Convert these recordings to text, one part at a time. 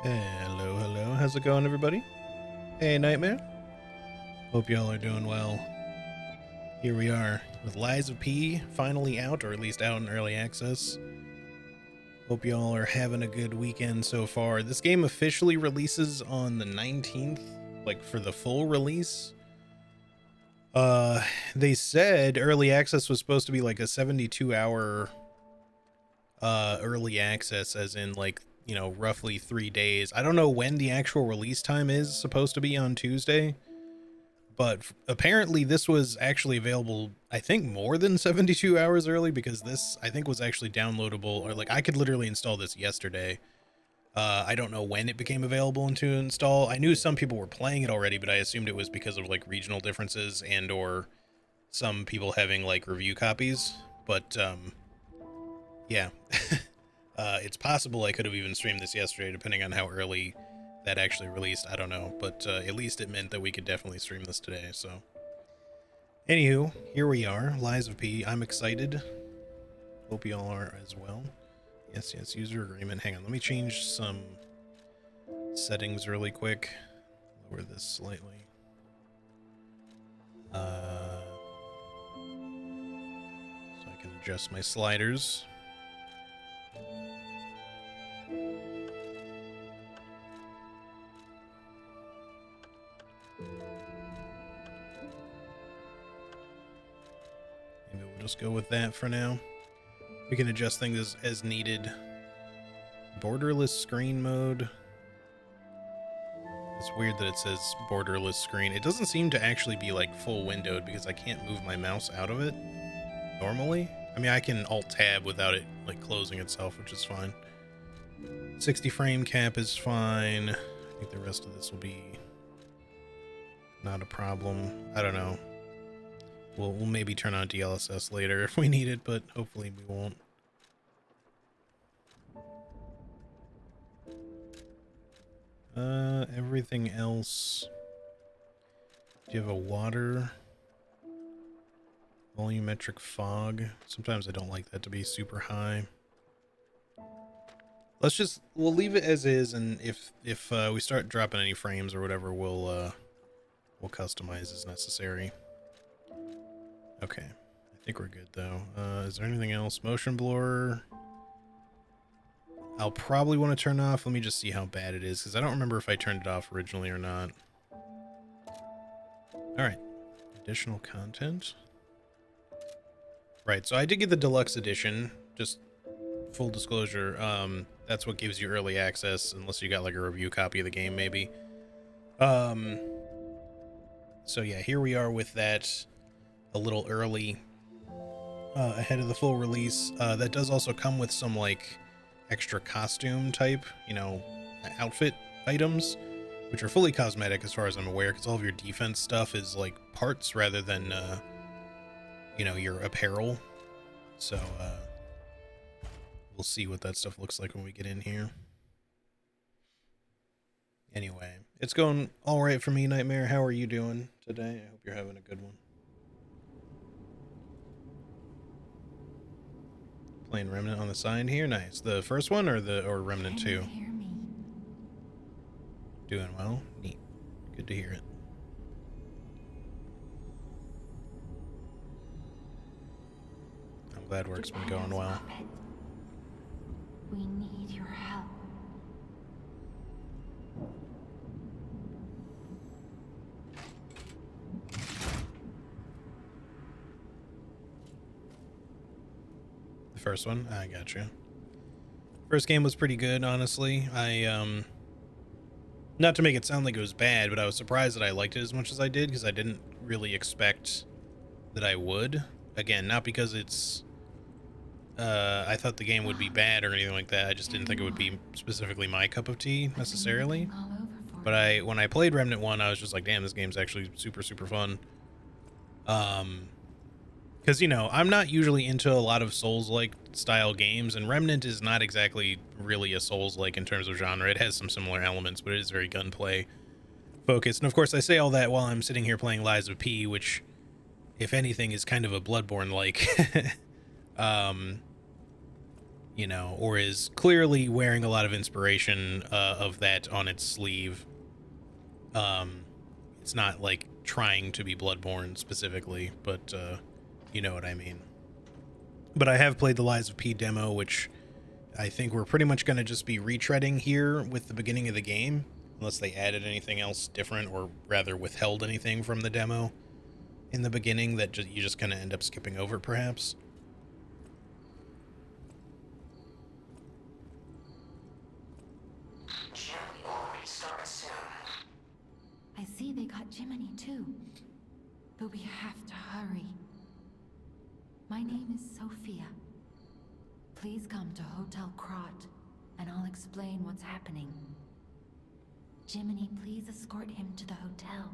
Hello, hello. How's it going, everybody? Hey, Nightmare. Hope y'all are doing well. Here we are with Lies of P finally out, or at least out in early access. Hope y'all are having a good weekend so far. This game officially releases on the 19th, like for the full release. They said early access was supposed to be like a 72-hour early access, as in like, you know, roughly 3 days. I don't know when the actual release time is supposed to be on Tuesday, but apparently this was actually available, I think, more than 72 hours early, because this, I think, was actually downloadable, or like I could literally install this yesterday. I don't know when it became available to install. I knew some people were playing it already, but I assumed it was because of like regional differences and or some people having like review copies. But yeah. It's possible I could have even streamed this yesterday, depending on how early that actually released. I don't know, but at least it meant that we could definitely stream this today. So, anywho, here we are, Lies of P. I'm excited. Hope you all are as well. Yes, yes, user agreement. Hang on, let me change some settings really quick. Lower this slightly. So I can adjust my sliders. Maybe we'll just go with that for now. We can adjust things as needed. Borderless screen mode. It's weird that it says borderless screen. It doesn't seem to actually be like full windowed because I can't move my mouse out of it normally. I mean, I can alt tab without it like closing itself, which is fine. 60 frame cap is fine. I think the rest of this will be not a problem. I don't know. We'll maybe turn on DLSS later if we need it, but hopefully we won't. Everything else. Do you have a water? Volumetric fog. Sometimes I don't like that to be super high. We'll leave it as is, and if we start dropping any frames or whatever, we'll customize as necessary. Okay, I think we're good though. Is there anything else? Motion blur. I'll probably want to turn off. Let me just see how bad it is, because I don't remember if I turned it off originally or not. All right, additional content. Right, so I did get the deluxe edition. Just full disclosure, that's what gives you early access, unless you got like a review copy of the game, maybe. So yeah, here we are with that a little early, ahead of the full release. That does also come with some like extra costume type, you know, outfit items, which are fully cosmetic as far as I'm aware, because all of your defense stuff is like parts rather than, you know, your apparel. So, we'll see what that stuff looks like when we get in here. Anyway, it's going all right for me, Nightmare. How are you doing today? I hope you're having a good one. Playing Remnant on the side here. Nice. The first one or Remnant 2? Doing well. Neat. Good to hear it. I'm glad work's been going well. We need your help. The first one? I gotcha. First game was pretty good, honestly. I, not to make it sound like it was bad, but I was surprised that I liked it as much as I did, because I didn't really expect that I would. Again, not because it's, I thought the game would be bad or anything like that. I just didn't think it would be specifically my cup of tea, necessarily. But when I played Remnant 1, I was just like, damn, this game's actually super, super fun. Because, you know, I'm not usually into a lot of Souls-like style games, and Remnant is not exactly really a Souls-like in terms of genre. It has some similar elements, but it is very gunplay focused. And of course, I say all that while I'm sitting here playing Lies of P, which, if anything, is kind of a Bloodborne-like, you know, or is clearly wearing a lot of inspiration of that on its sleeve. It's not like trying to be Bloodborne specifically, but you know what I mean. But I have played the Lies of P demo, which I think we're pretty much going to just be retreading here with the beginning of the game, unless they added anything else different, or rather withheld anything from the demo in the beginning that you just kind of end up skipping over, perhaps. Jimmy will restart soon. I see they got Jiminy too. But we have to hurry. My name is Sophia. Please come to Hotel Krat, and I'll explain what's happening. Jiminy, please escort him to the hotel.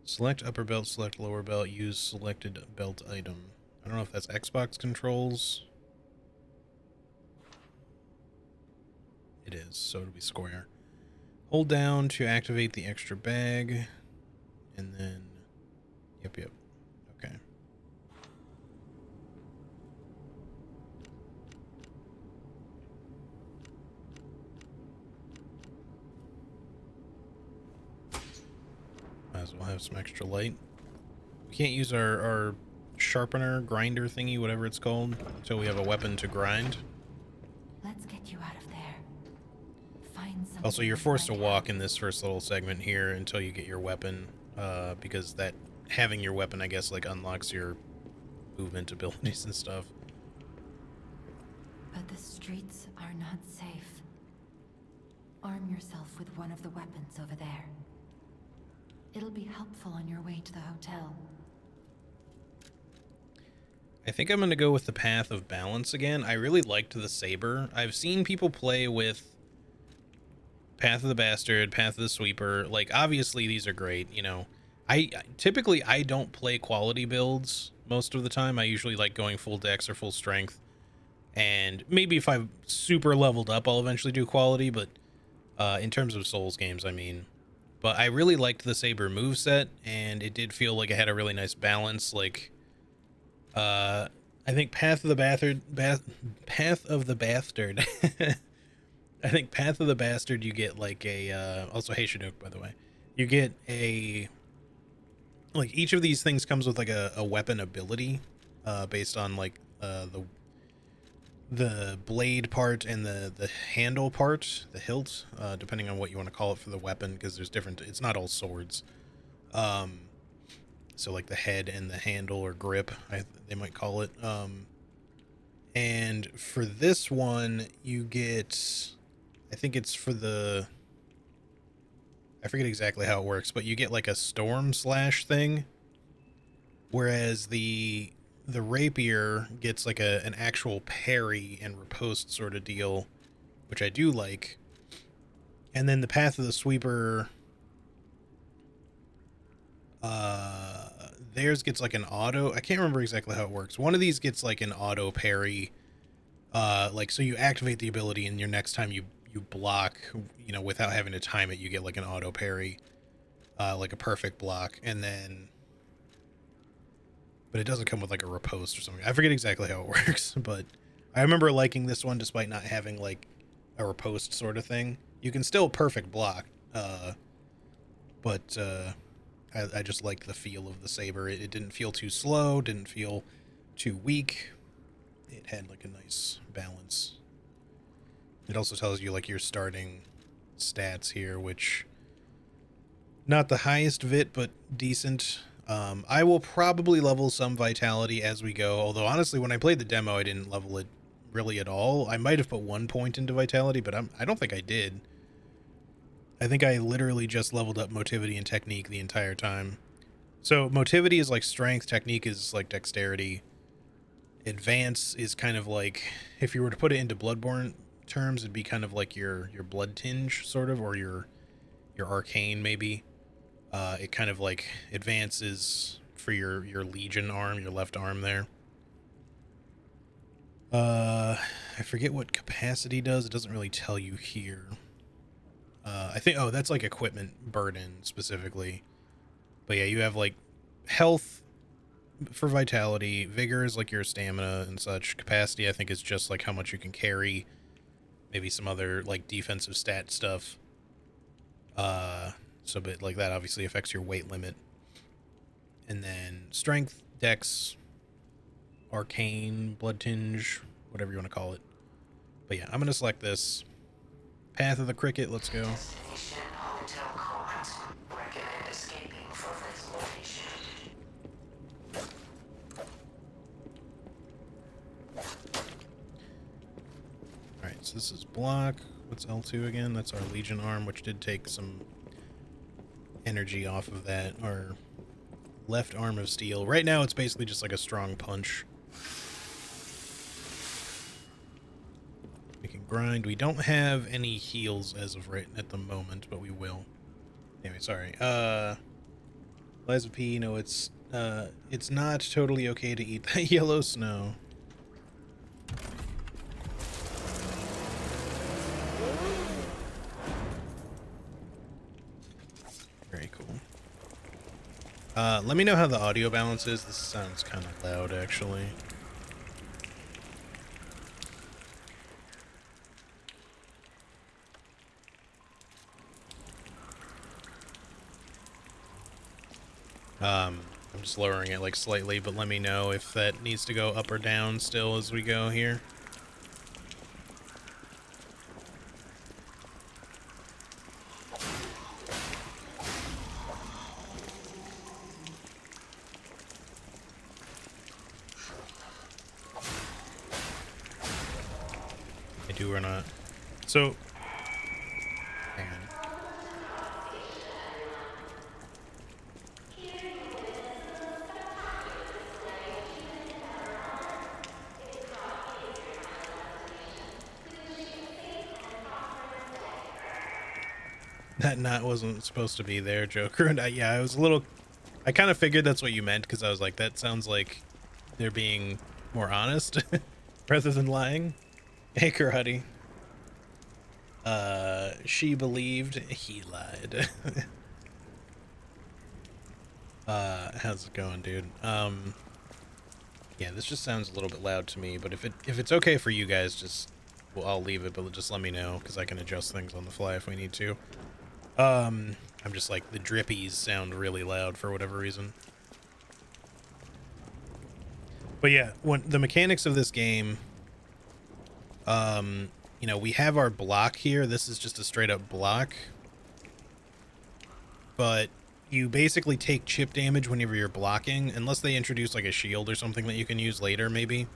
Select upper belt, select lower belt, use selected belt item. I don't know if that's Xbox controls. It is, so it'll be square. Hold down to activate the extra bag, and then, yep, okay. Might as well have some extra light. We can't use our sharpener, grinder thingy, whatever it's called, until we have a weapon to grind. Let's get you out of there. Find something. Also, you're forced to walk in this first little segment here until you get your weapon, because that having your weapon, I guess, like unlocks your movement abilities and stuff. But the streets are not safe. Arm yourself with one of the weapons over there. It'll be helpful on your way to the hotel. I think I'm going to go with the Path of Balance again. I really liked the saber. I've seen people play with Path of the Bastard, Path of the Sweeper. Like, obviously these are great, you know. I typically don't play quality builds most of the time. I usually like going full dex or full strength. And maybe if I've super leveled up, I'll eventually do quality, but in terms of Souls games, I mean. But I really liked the Saber moveset, and it did feel like it had a really nice balance. Like, I think Path of the Bastard, Path of the Bastard. I think Path of the Bastard, you get like a, also, hey Chinook, by the way, you get a, like, each of these things comes with like a weapon ability, based on like, the blade part and the handle part, the hilt, depending on what you want to call it for the weapon, because there's different, it's not all swords. So like the head and the handle or grip, they might call it. And for this one, you get, I think it's for the, I forget exactly how it works, but you get like a storm slash thing, whereas the rapier gets like an actual parry and riposte sort of deal, which I do like. And then the Path of the Sweeper, theirs gets like an auto, I can't remember exactly how it works. One of these gets like an auto parry, like, so you activate the ability and your next time you block, you know, without having to time it, you get like an auto parry, like a perfect block. And then, but it doesn't come with like a riposte or something. I forget exactly how it works, but I remember liking this one despite not having like a riposte sort of thing. You can still perfect block, but I just liked the feel of the saber. It didn't feel too slow, didn't feel too weak. It had like a nice balance. It also tells you like your starting stats here, which not the highest vit, but decent. I will probably level some vitality as we go, although honestly when I played the demo I didn't level it really at all. I might have put 1 point into vitality, but I don't think I did. I think I literally just leveled up motivity and technique the entire time. So motivity is like strength, technique is like dexterity. Advance is kind of like, if you were to put it into Bloodborne terms, it'd be kind of like your blood tinge sort of, or your arcane maybe. It kind of like advances for your legion arm, your left arm there. I forget what capacity does. It doesn't really tell you here. I think, oh, that's like equipment burden specifically. But yeah, you have like health, for vitality. Vigor is like your stamina and such. Capacity, I think, is just like how much you can carry. Maybe some other like defensive stat stuff. So but like that obviously affects your weight limit. And then strength, dex, arcane, blood tinge, whatever you want to call it. But yeah, I'm gonna select this. Path of the Cricket, let's go. Destination Hotel Quad. Recommend escaping from this location. Alright, so this is block. What's L2 again? That's our Legion arm, which did take some energy off of that. Our left arm of steel. Right now it's basically just like a strong punch. We can grind. We don't have any heals as of right at the moment, but we will. Anyway, sorry. Liza P, no, it's not totally okay to eat that yellow snow. Very cool. Let me know how the audio balance is. This sounds kind of loud, actually. I'm just lowering it like slightly, but let me know if that needs to go up or down still as we go here. I do or not. So, hang on. That knot wasn't supposed to be there, Joker. And yeah, I was a little... I kind of figured that's what you meant, because I was like, that sounds like they're being more honest rather than lying. Hey, Karate. She believed, he lied. How's it going, dude? Yeah, this just sounds a little bit loud to me, but if it's okay for you guys, just... Well, I'll leave it, but just let me know, because I can adjust things on the fly if we need to. I'm just like, the drippies sound really loud for whatever reason. But yeah, when the mechanics of this game, you know, we have our block here. This is just a straight up block. But you basically take chip damage whenever you're blocking, unless they introduce like a shield or something that you can use later, maybe.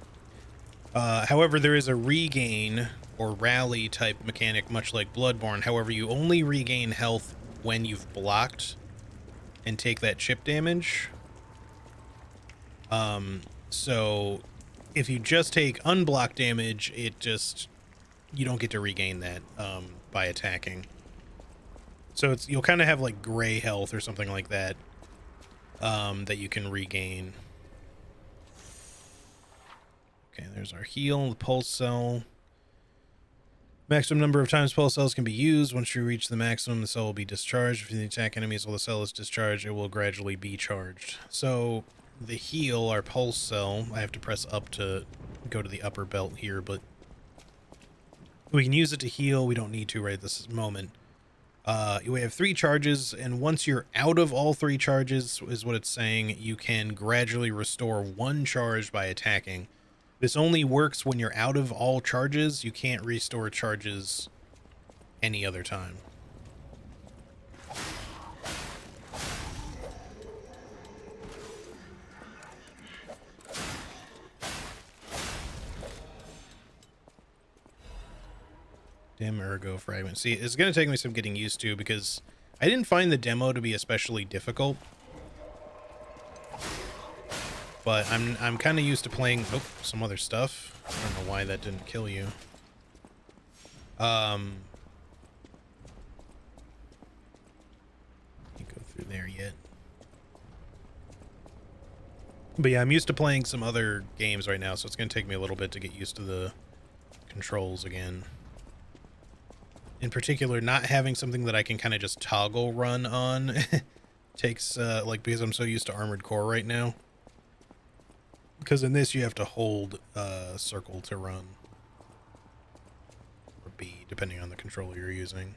However, there is a regain or rally type mechanic, much like Bloodborne. However, you only regain health when you've blocked and take that chip damage. So if you just take unblocked damage, it just, you don't get to regain that, by attacking. So it's, you'll kind of have like gray health or something like that, that you can regain. Okay, there's our heal, the pulse cell. Maximum number of times pulse cells can be used. Once you reach the maximum, the cell will be discharged. If you attack enemies while the cell is discharged, it will gradually be charged. So the heal, our pulse cell, I have to press up to go to the upper belt here, but we can use it to heal. We don't need to right at this moment. We have 3 charges, and once you're out of all 3 charges, is what it's saying, you can gradually restore 1 charge by attacking. This only works when you're out of all charges. You can't restore charges any other time. Dim ergo fragment. See, it's going to take me some getting used to, because I didn't find the demo to be especially difficult. But I'm kind of used to playing... Oh, some other stuff. I don't know why that didn't kill you. Can't go through there yet. But yeah, I'm used to playing some other games right now, so it's going to take me a little bit to get used to the controls again. In particular, not having something that I can kind of just toggle run on takes, like, because I'm so used to Armored Core right now. Because in this you have to hold circle to run. Or B, depending on the controller you're using.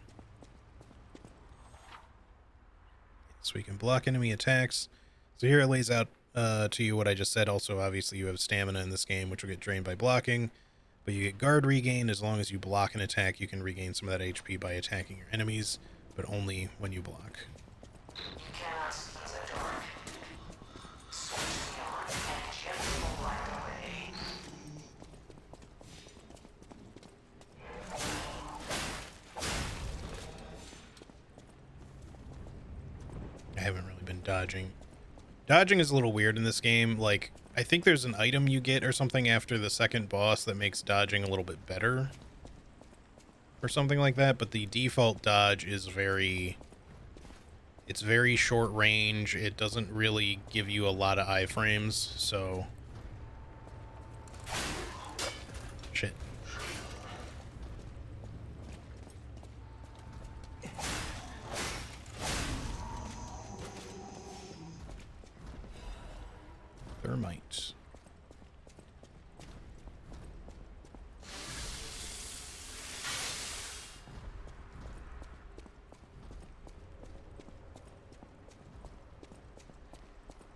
So we can block enemy attacks. So here it lays out to you what I just said. Also, obviously, you have stamina in this game, which will get drained by blocking. But you get guard regain. As long as you block an attack, you can regain some of that HP by attacking your enemies, but only when you block. You cannot see in the dark. Switch me on and gently will light the way. I haven't really been dodging. Dodging is a little weird in this game. Like, I think there's an item you get or something after the second boss that makes dodging a little bit better. Or something like that, but the default dodge is it's very short range. It doesn't really give you a lot of iframes, so... Shit. Thermite.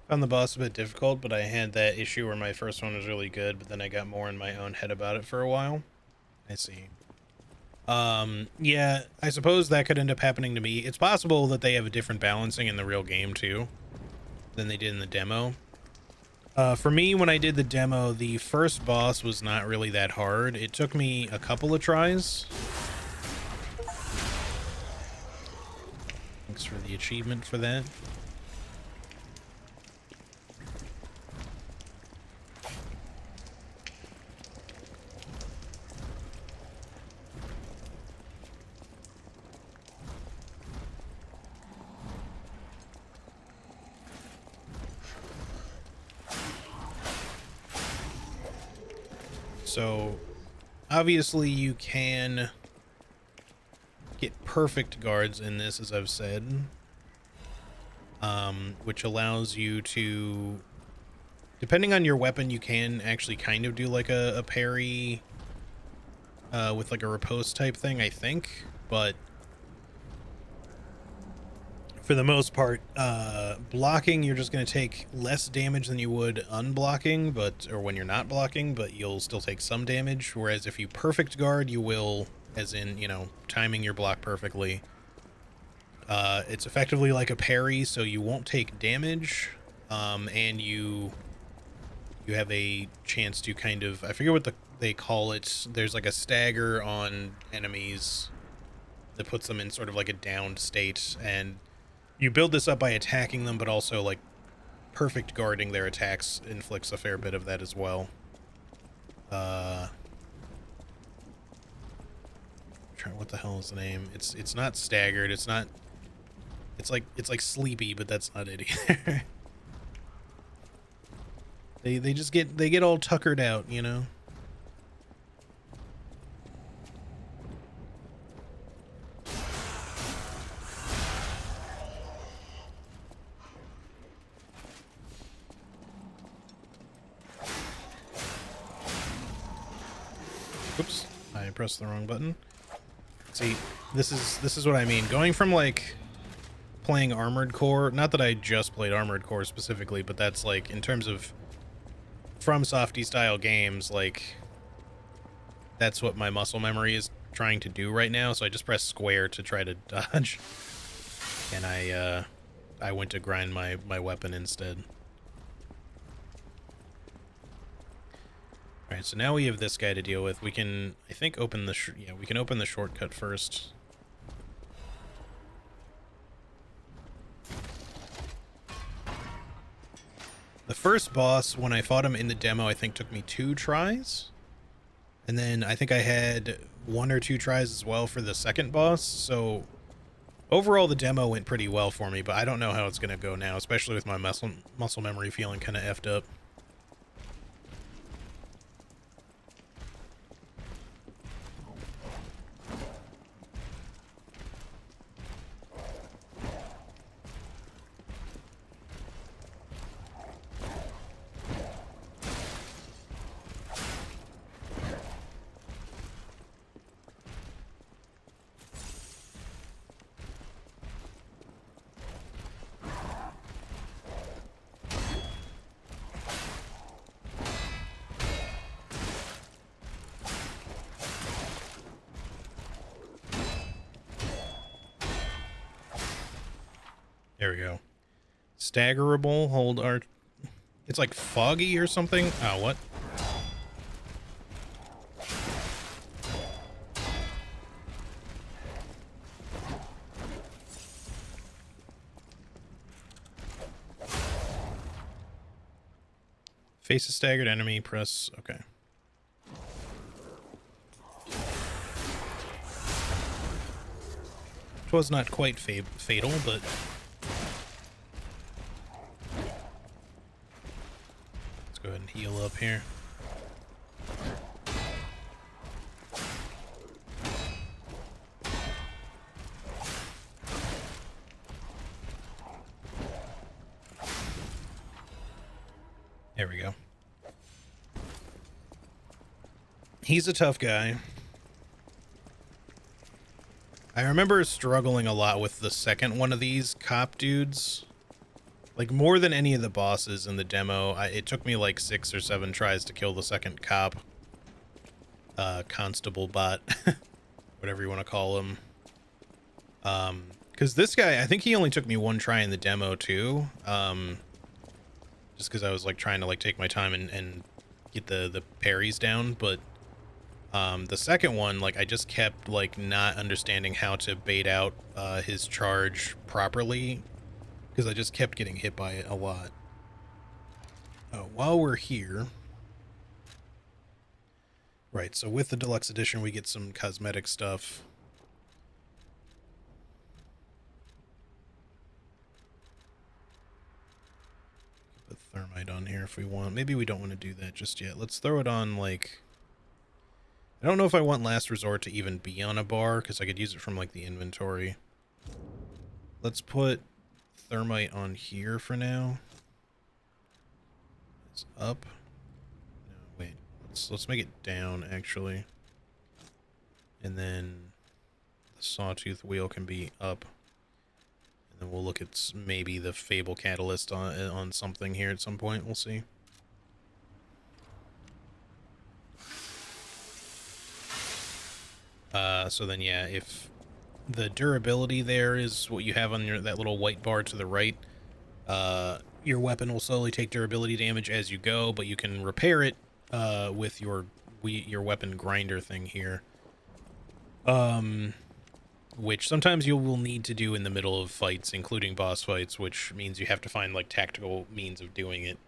Found the boss a bit difficult, but I had that issue where my first one was really good, but then I got more in my own head about it for a while. I see. Yeah, I suppose that could end up happening to me. It's possible that they have a different balancing in the real game, too, than they did in the demo. For me, when I did the demo, the first boss was not really that hard. It took me a couple of tries. Thanks for the achievement for that. So, obviously you can get perfect guards in this, as I've said, which allows you to, depending on your weapon, you can actually kind of do like a parry with like a riposte type thing, I think, but for the most part, blocking, you're just going to take less damage than you would unblocking, or when you're not blocking, but you'll still take some damage. Whereas if you perfect guard, you will, as in, you know, timing your block perfectly. It's effectively like a parry, so you won't take damage, and you have a chance to kind of, I forget what they call it. There's like a stagger on enemies that puts them in sort of like a downed state, and you build this up by attacking them, but also, like, perfect guarding their attacks inflicts a fair bit of that as well. What the hell is the name? It's not staggered. It's not. It's like sleepy, but that's not it either. They just get all tuckered out, you know. Oops, I pressed the wrong button. See, this is what I mean. Going from like playing Armored Core, not that I just played Armored Core specifically, but that's like in terms of FromSofty style games, like that's what my muscle memory is trying to do right now. So I just press square to try to dodge, and I went to grind my weapon instead. All right, so now we have this guy to deal with. We can, I think, open the we can open the shortcut first. The first boss, when I fought him in the demo, I think took me 2 tries. And then I think I had 1 or 2 tries as well for the second boss. So overall, the demo went pretty well for me, but I don't know how it's going to go now, especially with my muscle memory feeling kind of effed up. There we go. Staggerable, hold our... It's like foggy or something? Oh, what? Face a staggered enemy, press... Okay. Which was not quite fatal, but... Let's go ahead and heal up here. There we go. He's a tough guy. I remember struggling a lot with the second one of these cop dudes. Like, more than any of the bosses in the demo. It took me like 6 or 7 tries to kill the second cop. Constable bot. Whatever you want to call him. Because this guy, I think he only took me 1 try in the demo too. Just because I was like trying to like take my time and get the parries down, but the second one, like, I just kept like not understanding how to bait out his charge properly because I just kept getting hit by it a lot. While we're here, right, so with the deluxe edition we get some cosmetic stuff. Put thermite on here if we want. Maybe we don't want to do that just yet. Let's throw it on, like... I don't know if I want Last Resort to even be on a bar, because I could use it from, like, the inventory. Let's put thermite on here for now. It's up. No, wait. Let's make it down, actually. And then the sawtooth wheel can be up. And then we'll look at maybe the Fable Catalyst on something here at some point. We'll see. So then, yeah, if the durability there is what you have on that little white bar to the right, your weapon will slowly take durability damage as you go, but you can repair it with your weapon grinder thing here. Which sometimes you will need to do in the middle of fights, including boss fights, which means you have to find, like, tactical means of doing it.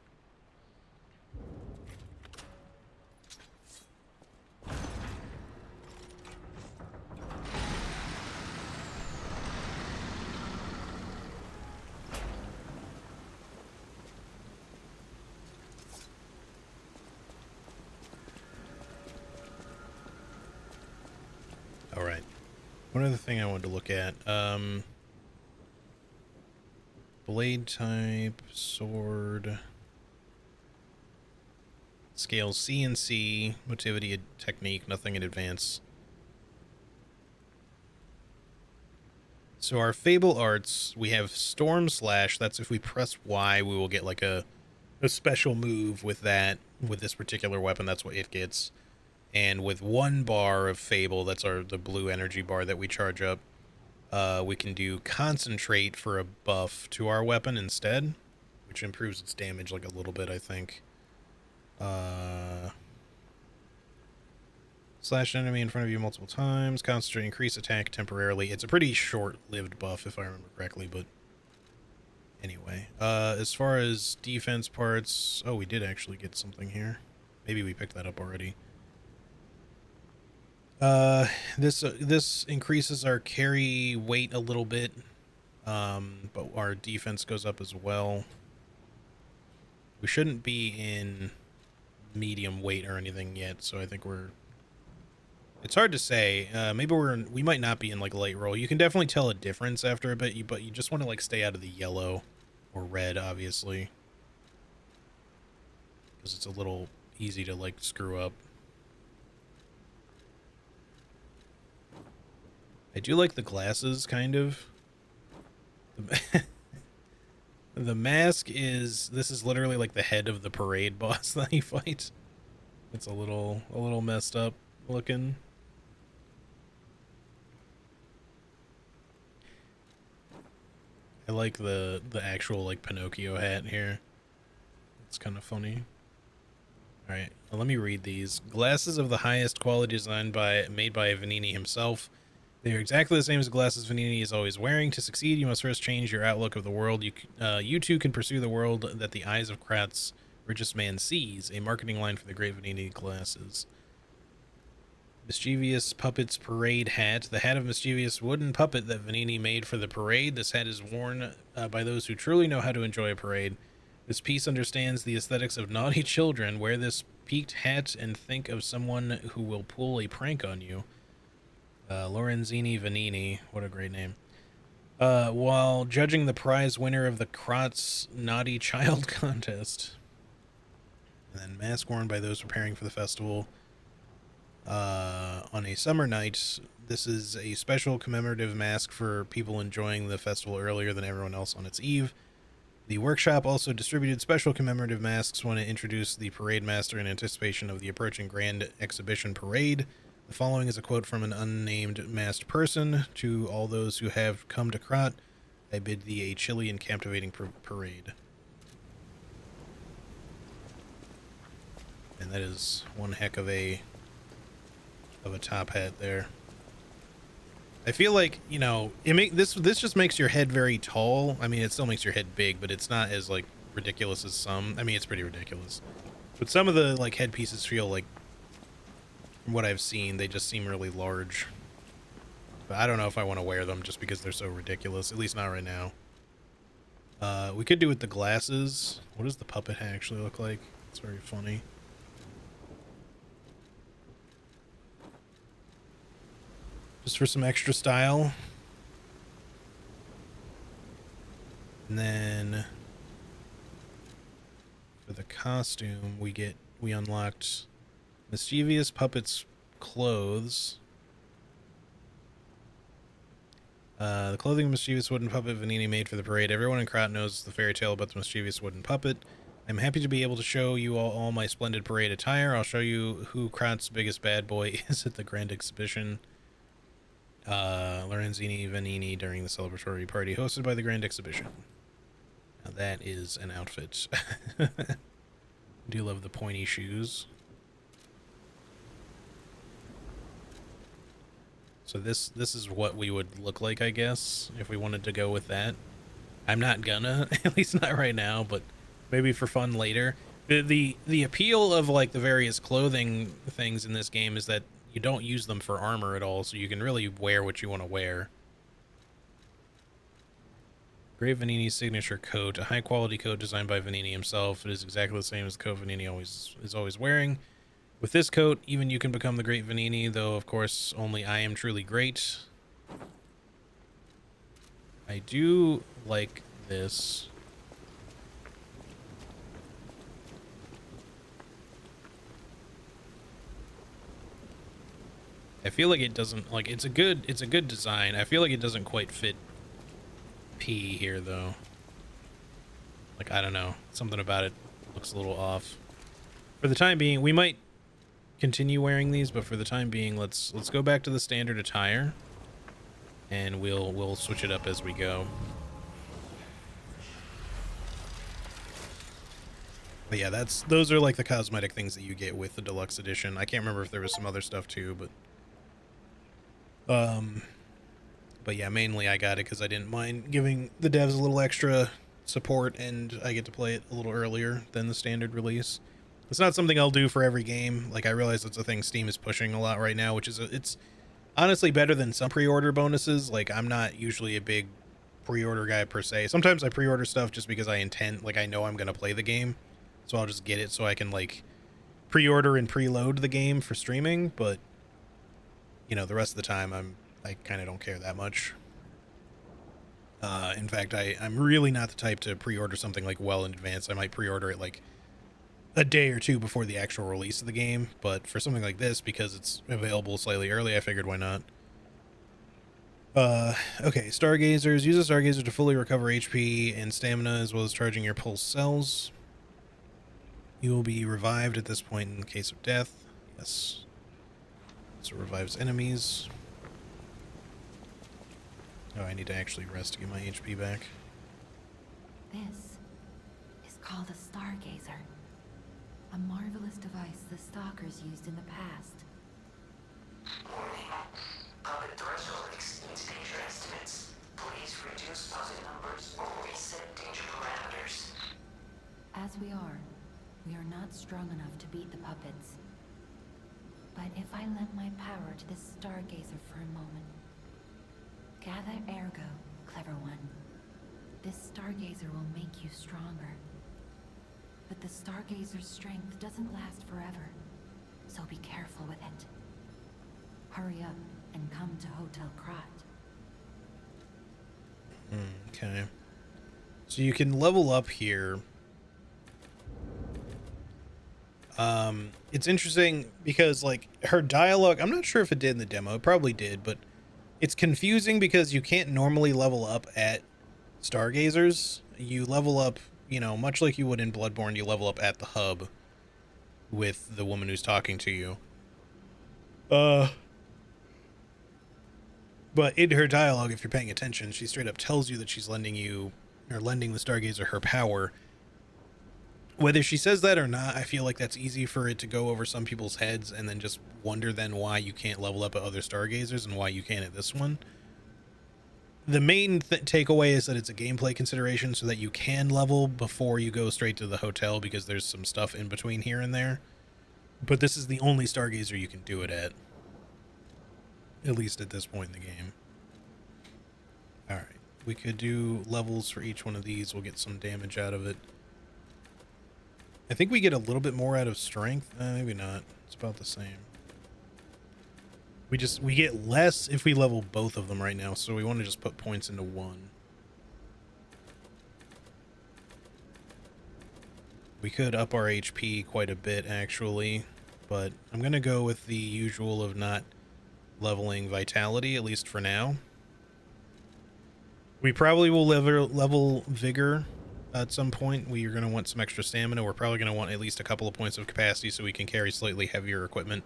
All right. One other thing I wanted to look at. Blade type, sword, scale C and C, motivity, technique, nothing in advance. So our Fable arts, we have Storm Slash. That's if we press Y, we will get like a special move with that, with this particular weapon. That's what it gets. And with 1 bar of Fable, that's the blue energy bar that we charge up, we can do Concentrate for a buff to our weapon instead, which improves its damage like a little bit, I think. Slash an enemy in front of you multiple times. Concentrate, increase attack temporarily. It's a pretty short-lived buff, if I remember correctly, but anyway. As far as defense parts... Oh, we did actually get something here. Maybe we picked that up already. This increases our carry weight a little bit, but our defense goes up as well. We shouldn't be in medium weight or anything yet, so I think we're... It's hard to say. Maybe we might not be in, like, light roll. You can definitely tell a difference after a bit, but you just want to, like, stay out of the yellow or red, obviously, because it's a little easy to, like, screw up. I do like the glasses, kind of. The mask is... This is literally like the head of the parade boss that you fight. It's a little messed up looking. I like the actual like Pinocchio hat here. It's kind of funny. All right, well, let me read these. Glasses of the highest quality design made by Vanini himself. They are exactly the same as the glasses Vanini is always wearing. To succeed, you must first change your outlook of the world. You too can pursue the world that the eyes of Krat's richest man sees. A marketing line for the Great Vanini glasses. Mischievous Puppet's Parade Hat. The hat of mischievous wooden puppet that Vanini made for the parade. This hat is worn by those who truly know how to enjoy a parade. This piece understands the aesthetics of naughty children. Wear this peaked hat and think of someone who will pull a prank on you. Lorenzini Vanini. What a great name. While judging the prize winner of the Kratz Naughty Child Contest. And then mask worn by those preparing for the festival. On a summer night, this is a special commemorative mask for people enjoying the festival earlier than everyone else on its eve. The workshop also distributed special commemorative masks when it introduced the parade master in anticipation of the approaching grand exhibition parade. The following is a quote from an unnamed masked person. To all those who have come to Krat, I bid thee a chilly and captivating parade. And that is one heck of a top hat there. I feel like, you know, this just makes your head very tall. I mean, it still makes your head big, but it's not as like ridiculous as some. I mean, it's pretty ridiculous. But some of the like headpieces feel like, from what I've seen, they just seem really large. But I don't know if I want to wear them just because they're so ridiculous. At least not right now. We could do with the glasses. What does the puppet hat actually look like? It's very funny. Just for some extra style. And then for the costume, we unlocked Mischievous Puppet's clothes. The clothing of Mischievous Wooden Puppet Vanini made for the parade. Everyone in Krat knows the fairy tale about the Mischievous Wooden Puppet. I'm happy to be able to show you all my splendid parade attire. I'll show you who Krat's biggest bad boy is at the grand exhibition. Lorenzini Vanini during the celebratory party hosted by the grand exhibition. Now that is an outfit. I do love the pointy shoes. So this is what we would look like, I guess, if we wanted to go with that. I'm not gonna, at least not right now, but maybe for fun later. The appeal of like the various clothing things in this game is that you don't use them for armor at all, so you can really wear what you want to wear. Great Vanini's signature coat, a high-quality coat designed by Vanini himself. It is exactly the same as the coat Vanini is always wearing. With this coat, even you can become the Great Vanini, though, of course, only I am truly great. I do like this. I feel like it doesn't, like, it's a good design. I feel like it doesn't quite fit P here, though. Like, I don't know. Something about it looks a little off. For the time being, we might continue wearing these, but for the time being, let's go back to the standard attire, and we'll switch it up as we go. But yeah, those are like the cosmetic things that you get with the deluxe edition. I can't remember if there was some other stuff too, but yeah, mainly I got it because I didn't mind giving the devs a little extra support, and I get to play it a little earlier than the standard release. It's not something I'll do for every game. Like, I realize it's a thing Steam is pushing a lot right now, which is it's honestly better than some pre-order bonuses. Like, I'm not usually a big pre-order guy per se. Sometimes I pre-order stuff just because I know I'm gonna play the game, so I'll just get it so I can like pre-order and preload the game for streaming. But you know, the rest of the time I kind of don't care that much. In fact, I'm really not the type to pre-order something like well in advance. I might pre-order it like a day or two before the actual release of the game, but for something like this, because it's available slightly early, I figured why not. Okay, Stargazers. Use a Stargazer to fully recover HP and stamina, as well as charging your pulse cells. You will be revived at this point in case of death. Yes. So it revives enemies. Oh, I need to actually rest to get my HP back. This is called a stargazer. A marvelous device the Stalkers used in the past. Warning. Puppet threshold exceeds danger estimates. Please reduce puppet numbers or reset danger parameters. As we are not strong enough to beat the puppets. But if I lend my power to this stargazer for a moment. Gather ergo, clever one. This stargazer will make you stronger. But the stargazer's strength doesn't last forever, so be careful with it. Hurry up and come to Hotel Krat. Okay. So you can level up here. It's interesting because, like, her dialogue, I'm not sure if it did in the demo. It probably did, but it's confusing because you can't normally level up at stargazers. You level up, you know, much like you would in Bloodborne, you level up at the hub with the woman who's talking to you. But in her dialogue, if you're paying attention, she straight up tells you that she's lending the stargazer her power. Whether she says that or not, I feel like that's easy for it to go over some people's heads and then just wonder then why you can't level up at other stargazers and why you can't at this one. The main takeaway is that it's a gameplay consideration so that you can level before you go straight to the hotel, because there's some stuff in between here and there. But this is the only stargazer you can do it at least at this point in the game. Alright, we could do levels for each one of these. We'll get some damage out of it. I think we get a little bit more out of strength. Maybe not. It's about the same. We get less if we level both of them right now, so we want to just put points into one. We could up our HP quite a bit, actually, but I'm going to go with the usual of not leveling vitality, at least for now. We probably will level vigor at some point. We are going to want some extra stamina. We're probably going to want at least a couple of points of capacity so we can carry slightly heavier equipment.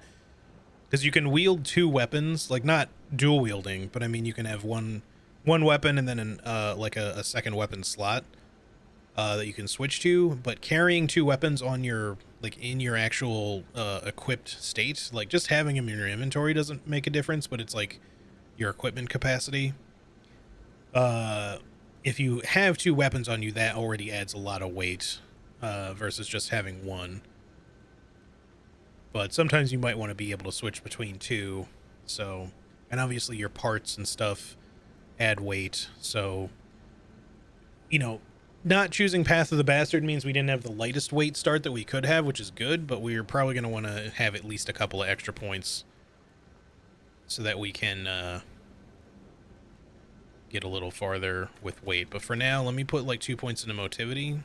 Because you can wield two weapons, like not dual wielding, but I mean you can have one weapon and then like a second weapon slot that you can switch to. But carrying two weapons on your in your actual equipped state, like just having them in your inventory doesn't make a difference, but it's like your equipment capacity. If you have two weapons on you, that already adds a lot of weight versus just having one. But sometimes you might want to be able to switch between two. So, and obviously your parts and stuff add weight. So, you know, not choosing Path of the Bastard means we didn't have the lightest weight start that we could have, which is good, but we're probably going to want to have at least a couple of extra points so that we can get a little farther with weight. But for now, let me put like 2 points into motivity.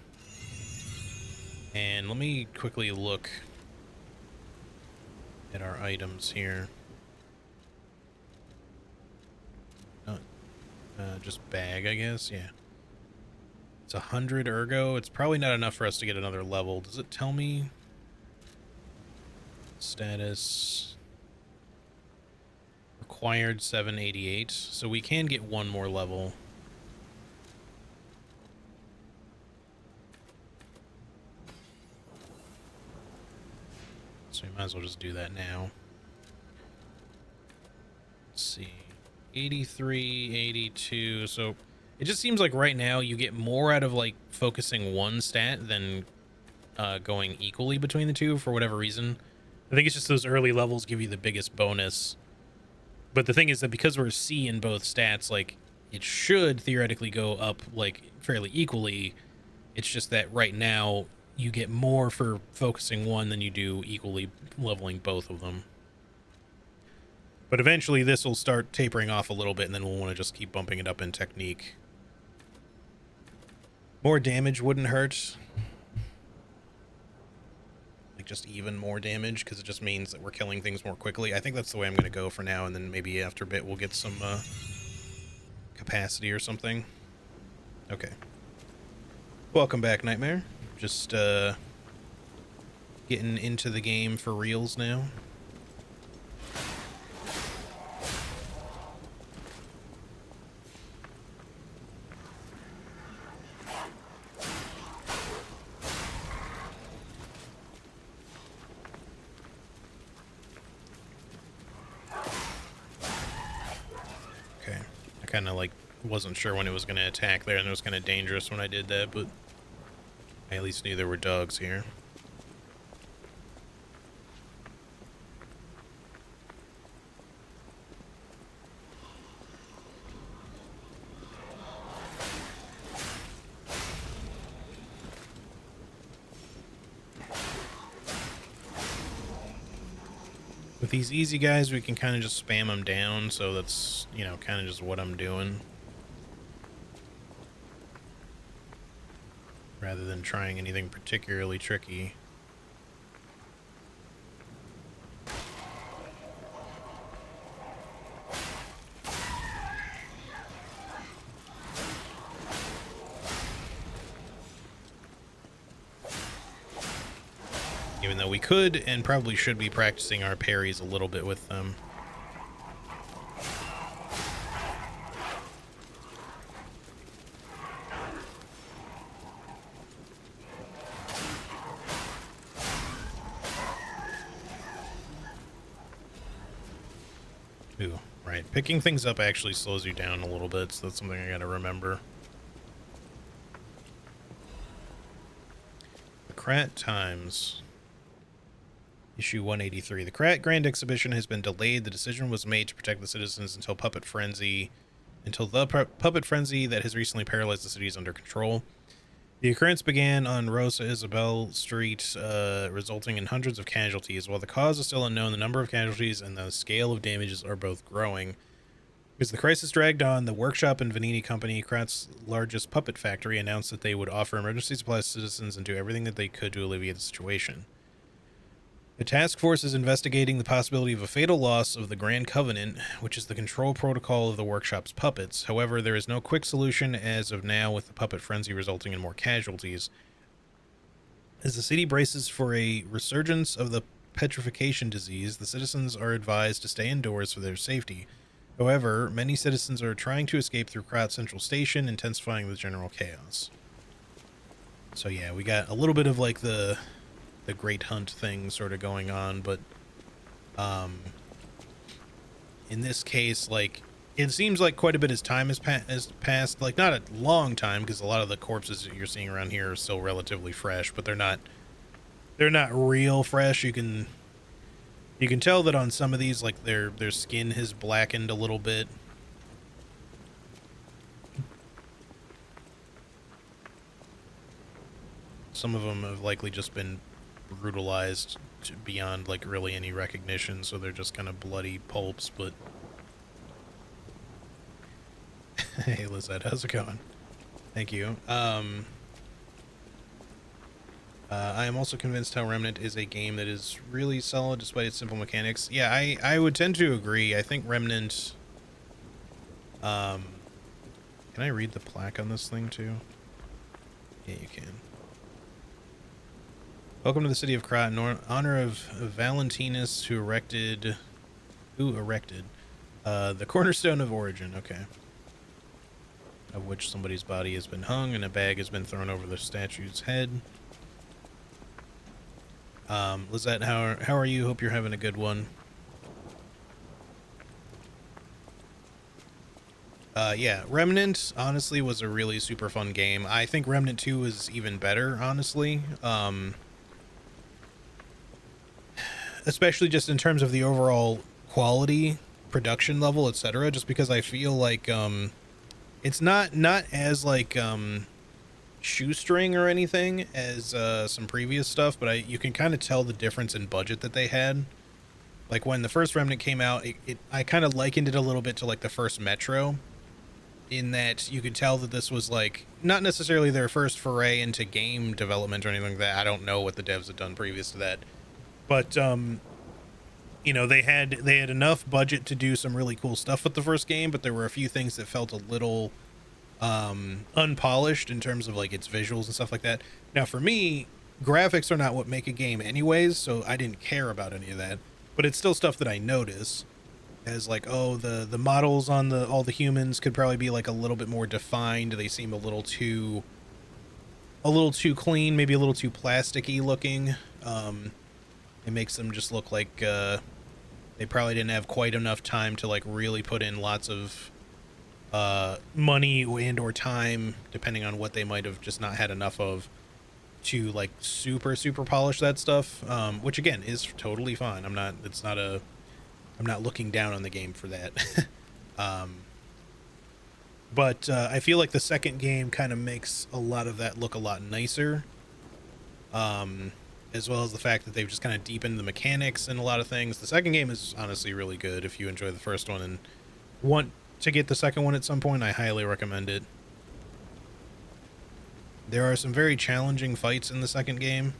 And let me quickly look at our items here. Just bag, I guess. Yeah. It's 100 ergo. It's probably not enough for us to get another level. Does it tell me? Status. Required 788. So we can get one more level. So we might as well just do that now. Let's see. 83, 82. So it just seems like right now you get more out of like focusing one stat than going equally between the two for whatever reason. I think it's just those early levels give you the biggest bonus. But the thing is that because we're C in both stats, like it should theoretically go up like fairly equally. It's just that right now you get more for focusing one than you do equally leveling both of them. But eventually this will start tapering off a little bit, and then we'll want to just keep bumping it up in technique. More damage wouldn't hurt. Like just even more damage, because it just means that we're killing things more quickly. I think that's the way I'm going to go for now, and then maybe after a bit we'll get some capacity or something. Okay. Welcome back, Nightmare. Just getting into the game for reals now. I kind of like wasn't sure when it was going to attack there, and it was kind of dangerous when I did that, but I at least knew there were dogs here. With these easy guys, we can kind of just spam them down, so that's, you know, kind of just what I'm doing. Rather than trying anything particularly tricky. Even though we could and probably should be practicing our parries a little bit with them. Ooh, right. Picking things up actually slows you down a little bit, so that's something I gotta remember. The Krat Times. Issue 183. The Krat Grand Exhibition has been delayed. The decision was made to protect the citizens until the puppet frenzy that has recently paralyzed the city is under control. The occurrence began on Rosa Isabel Street, resulting in hundreds of casualties. While the cause is still unknown, the number of casualties and the scale of damages are both growing. As the crisis dragged on, the workshop and Vanini Company, Krat's largest puppet factory, announced that they would offer emergency supplies to citizens and do everything that they could to alleviate the situation. The task force is investigating the possibility of a fatal loss of the Grand Covenant, which is the control protocol of the workshop's puppets. However, there is no quick solution as of now, with the puppet frenzy resulting in more casualties. As the city braces for a resurgence of the petrification disease, the citizens are advised to stay indoors for their safety. However, many citizens are trying to escape through Krat Central Station, intensifying the general chaos. So yeah, we got a little bit of like the Great Hunt thing sort of going on, but in this case, like, it seems like quite a bit of time has passed, like not a long time, because a lot of the corpses that you're seeing around here are still relatively fresh, but they're not real fresh. You can tell that on some of these, like, their skin has blackened a little bit. Some of them have likely just been brutalized beyond like really any recognition, so they're just kind of bloody pulps. But hey Lizette, how's it going? Thank you. I am also convinced how Remnant is a game that is really solid despite its simple mechanics. Yeah, I would tend to agree. I think Remnant, can I read the plaque on this thing too? Yeah, you can. Welcome to the city of Krat, in honor of Valentinus, who erected the cornerstone of origin. Okay. Of which somebody's body has been hung and a bag has been thrown over the statue's head. Lizette, how are you? Hope you're having a good one. Yeah, Remnant honestly was a really super fun game. I think Remnant 2 is even better, honestly. Especially just in terms of the overall quality, production level, etc. Just because I feel like it's not as like shoestring or anything as some previous stuff, but you can kind of tell the difference in budget that they had. Like when the first Remnant came out, I kind of likened it a little bit to like the first Metro, in that you could tell that this was like not necessarily their first foray into game development or anything like that. I don't know what the devs had done previous to that. But you know, they had enough budget to do some really cool stuff with the first game, but there were a few things that felt a little unpolished in terms of like its visuals and stuff like that. Now for me, graphics are not what make a game anyways, so I didn't care about any of that, but it's still stuff that I notice as like, oh, the models on all the humans could probably be like a little bit more defined. They seem a little too clean, maybe a little too plasticky looking. It makes them just look like they probably didn't have quite enough time to like really put in lots of money and or time, depending on what they might have just not had enough of, to like super polish that stuff, which again is totally fine. I'm not looking down on the game for that. But I feel like the second game kind of makes a lot of that look a lot nicer, as well as the fact that they've just kind of deepened the mechanics and a lot of things. The second game is honestly really good. If you enjoy the first one and want to get the second one at some point, I highly recommend it. There are some very challenging fights in the second game.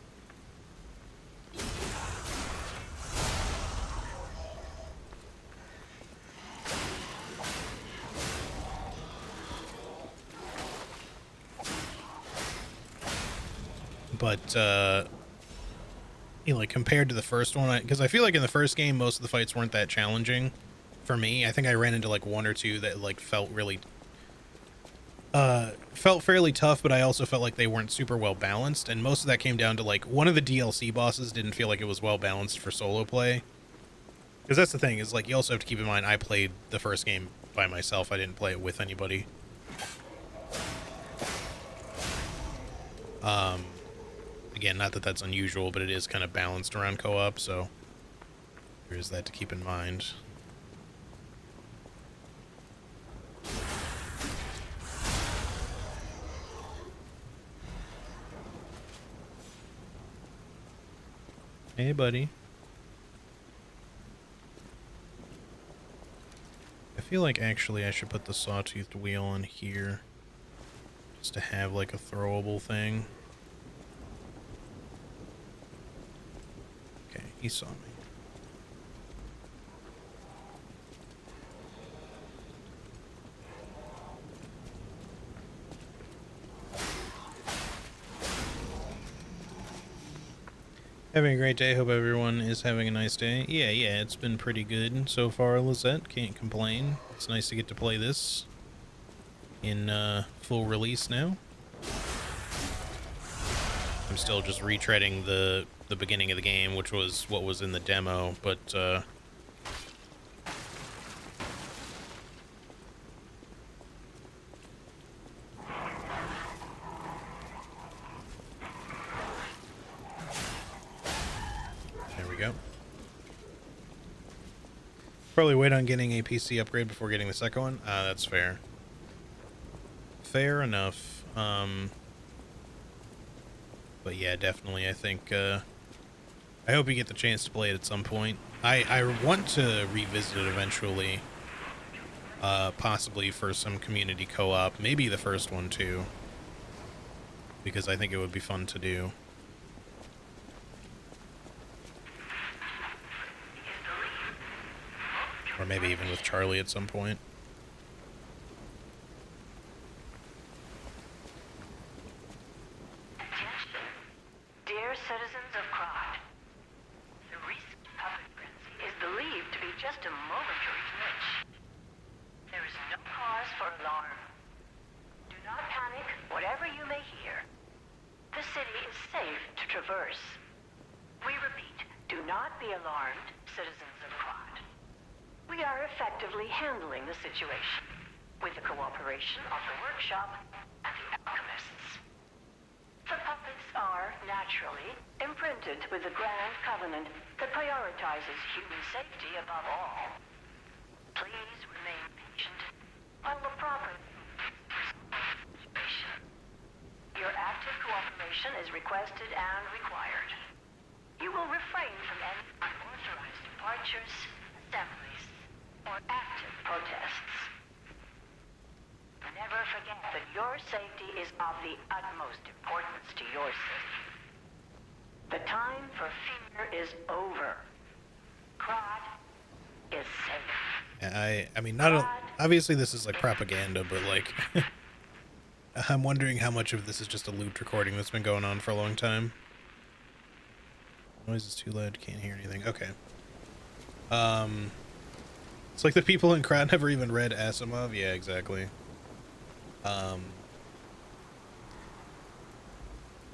But, you know, like compared to the first one, because I feel like in the first game, most of the fights weren't that challenging for me. I think I ran into like one or two that like felt fairly tough, but I also felt like they weren't super well balanced. And most of that came down to like one of the DLC bosses didn't feel like it was well balanced for solo play. Because that's the thing, is like you also have to keep in mind I played the first game by myself. I didn't play it with anybody. Again, not that that's unusual, but it is kind of balanced around co-op, so there is that to keep in mind. Hey, buddy. I feel like actually I should put the sawtoothed wheel on here just to have like a throwable thing. Okay, he saw me. Having a great day. Hope everyone is having a nice day. Yeah, it's been pretty good so far, Lizette. Can't complain. It's nice to get to play this in full release now. I'm still just retreading the beginning of the game, which was what was in the demo, but there we go. Probably wait on getting a PC upgrade before getting the second one. That's fair. Fair enough. But yeah, definitely, I think, I hope you get the chance to play it at some point. I want to revisit it eventually, possibly for some community co-op, maybe the first one too, because I think it would be fun to do. Or maybe even with Charlie at some point. Dear citizens of Krod, the recent public frenzy is believed to be just a momentary glitch. There is no cause for alarm. Do not panic, whatever you may hear. The city is safe to traverse. We repeat, do not be alarmed, citizens of Krod. We are effectively handling the situation with the cooperation of the workshop and the alchemists. The puppets are, naturally, imprinted with the Grand Covenant that prioritizes human safety above all. Please remain patient while the proper situation. Your active cooperation is requested and required. You will refrain from any unauthorized departures, assemblies, or active protests. Never forget that your safety is of the utmost importance to your city. The time for fear is over. Krod is safe. I mean, obviously this is like propaganda, but like, I'm wondering how much of this is just a looped recording that's been going on for a long time. Noise is too loud, can't hear anything. Okay. It's like the people in Krod never even read Asimov. Yeah, exactly.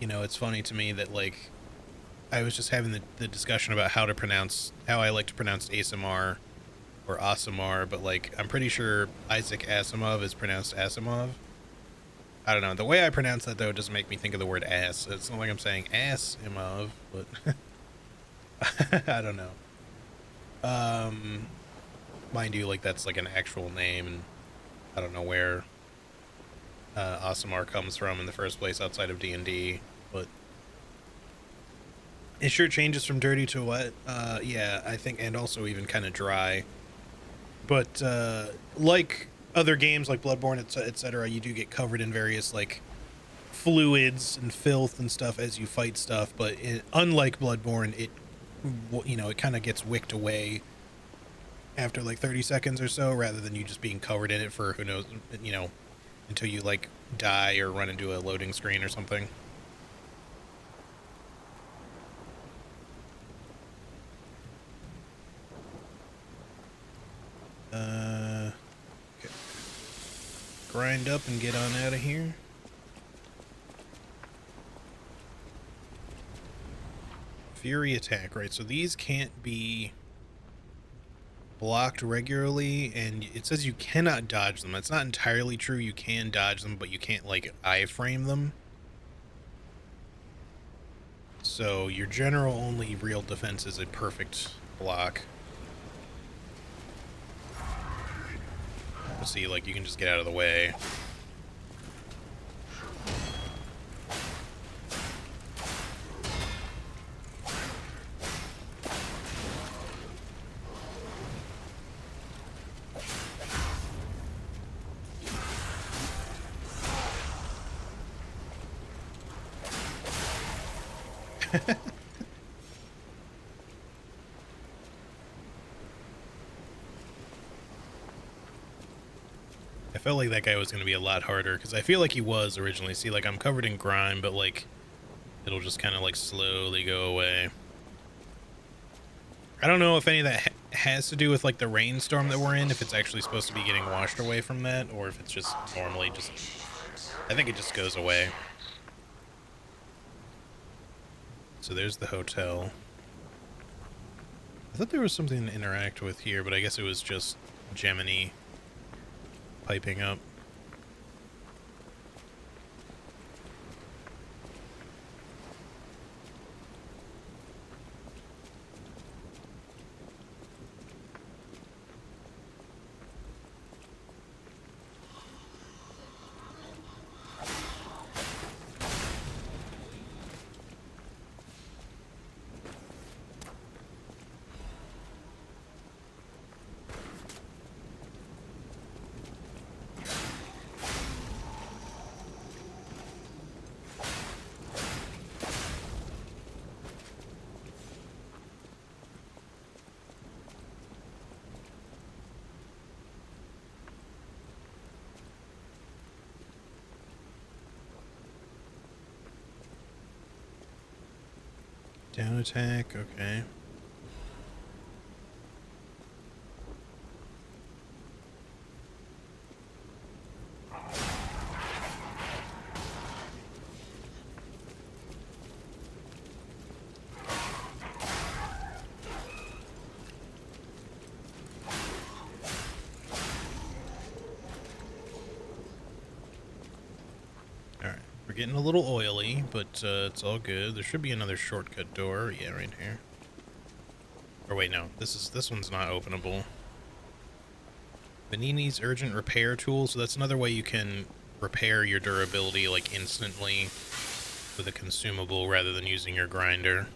You know, it's funny to me that, like, I was just having the discussion about how I like to pronounce ASMR or Asimar, but like I'm pretty sure Isaac Asimov is pronounced Asimov. I don't know. The way I pronounce that though doesn't make me think of the word ass. It's not like I'm saying Asimov, but I don't know. Mind you, like that's like an actual name, and I don't know where Asimar comes from in the first place outside of D&D, but it sure changes from dirty to wet. Yeah, I think, and also even kind of dry. But like other games like Bloodborne, etc., you do get covered in various like fluids and filth and stuff as you fight stuff. But unlike Bloodborne, it kind of gets wicked away after like 30 seconds or so, rather than you just being covered in it for who knows, until you like die or run into a loading screen or something. Okay. Grind up and get on out of here. Fury attack, right? So these can't be blocked regularly, and it says you cannot dodge them. That's not entirely true. You can dodge them, but you can't like iframe them. So your general only real defense is a perfect block. See, like, you can just get out of the way. I felt like that guy was going to be a lot harder, because I feel like he was originally. See, like, I'm covered in grime, but, like, it'll just kind of, like, slowly go away. I don't know if any of that has to do with, like, the rainstorm that we're in, if it's actually supposed to be getting washed away from that, or if it's just normally just... I think it just goes away. So there's the hotel. I thought there was something to interact with here, but I guess it was just Gemini piping up. Down attack, okay. We're getting a little oily, but it's all good. There should be another shortcut door. Yeah, right here. Or wait, no. This one's not openable. Benini's urgent repair tool. So that's another way you can repair your durability like instantly with a consumable rather than using your grinder.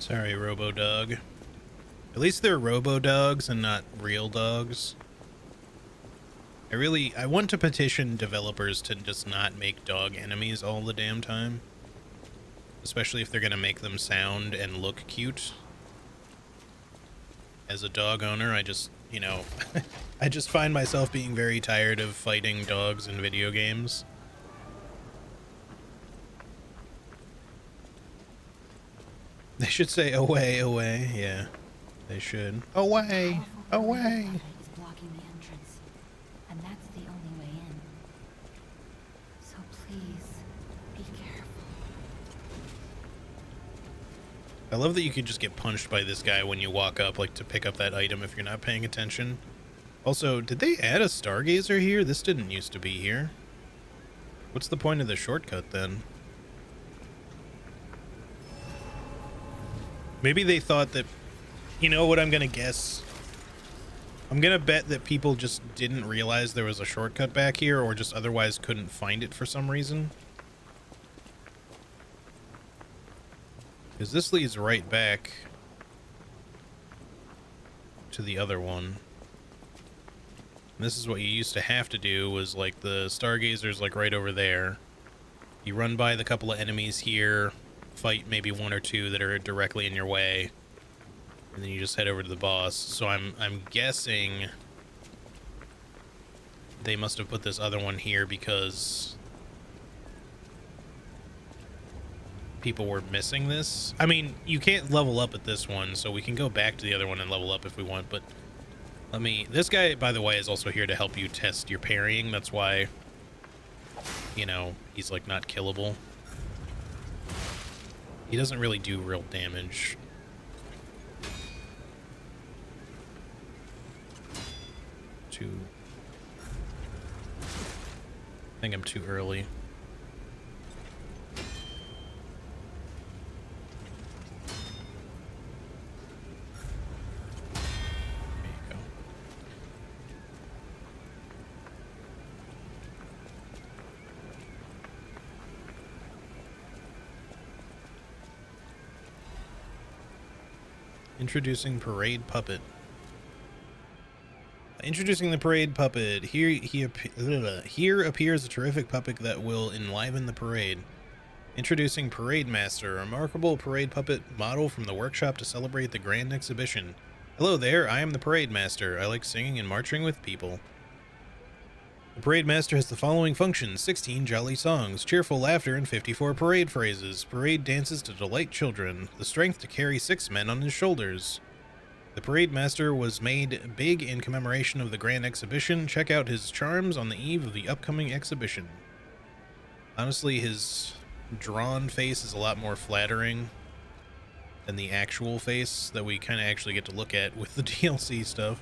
Sorry, Robo-Dog. At least they're Robo-Dogs and not real dogs. I want to petition developers to just not make dog enemies all the damn time. especially if they're going to make them sound and look cute. As a dog owner, I just, you know, I just find myself being very tired of fighting dogs in video games. They should say away, away. Yeah, they should. Away, away. Is blocking the entrance, and that's the only way in. So please, be careful. I love that you can just get punched by this guy when you walk up, like to pick up that item if you're not paying attention. Also, did they add a Stargazer here? This didn't used to be here. What's the point of the shortcut then? Maybe they thought that, you know what I'm gonna guess? I'm gonna bet that people just didn't realize there was a shortcut back here, or just otherwise couldn't find it for some reason. Because this leads right back to the other one. And this is what you used to have to do, was like the Stargazer's like right over there. You run by the couple of enemies here, fight maybe one or two that are directly in your way, and then you just head over to the boss. So I'm guessing they must have put this other one here because people were missing this. I mean, you can't level up at this one, so we can go back to the other one and level up if we want, but let me... This guy, by the way, is also here to help you test your parrying. That's why, you know, he's like not killable. He doesn't really do real damage. I think I'm too early. There you go. Introducing Parade Puppet. Introducing the Parade Puppet. Here appears a terrific puppet that will enliven the parade. Introducing Parade Master, a remarkable parade puppet model from the workshop to celebrate the grand exhibition. Hello there, I am the Parade Master. I like singing and marching with people. The Parade Master has the following functions: 16 jolly songs, cheerful laughter, and 54 parade phrases. Parade dances to delight children. The strength to carry 6 men on his shoulders. The Parade Master was made big in commemoration of the grand exhibition. Check out his charms on the eve of the upcoming exhibition. Honestly, his drawn face is a lot more flattering than the actual face that we kind of actually get to look at with the DLC stuff.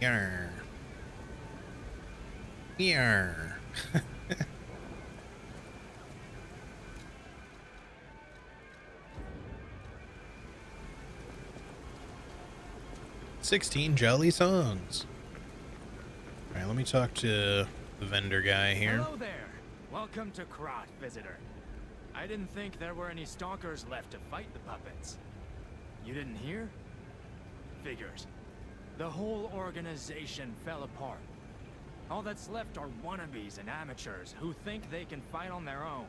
Yarr. Yarr. 16 jolly songs. Alright, let me talk to the vendor guy here. Hello there. Welcome to Krat, visitor. I didn't think there were any stalkers left to fight the puppets. You didn't hear? Figures. The whole organization fell apart. All that's left are wannabes and amateurs who think they can fight on their own.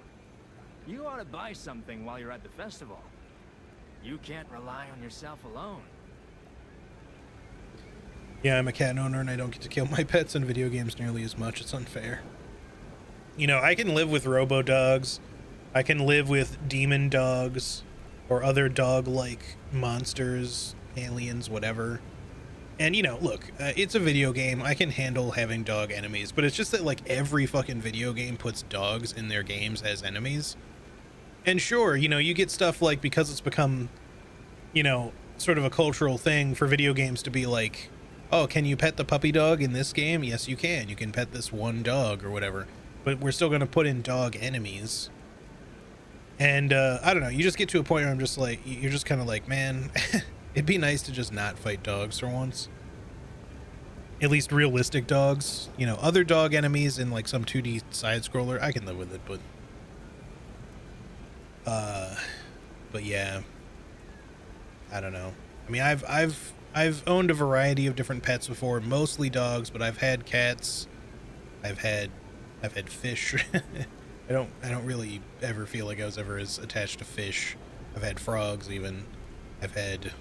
You ought to buy something while you're at the festival. You can't rely on yourself alone. Yeah, I'm a cat owner and I don't get to kill my pets in video games nearly as much. It's unfair. You know, I can live with robo-dogs. I can live with demon dogs or other dog-like monsters, aliens, whatever. And, you know, look, it's a video game. I can handle having dog enemies, but it's just that, like, every fucking video game puts dogs in their games as enemies. And sure, you know, you get stuff like, because it's become, you know, sort of a cultural thing for video games to be like, oh, can you pet the puppy dog in this game? Yes, you can. You can pet this one dog or whatever. But we're still going to put in dog enemies. And, I don't know. You just get to a point where I'm just like, you're just kind of like, man, it'd be nice to just not fight dogs for once. At least realistic dogs. You know, other dog enemies in, like, some 2D side-scroller, I can live with it, but... But yeah. I don't know. I mean, I've owned a variety of different pets before, mostly dogs, but I've had cats. I've had fish. I don't really ever feel like I was ever as attached to fish. I've had frogs even. I've had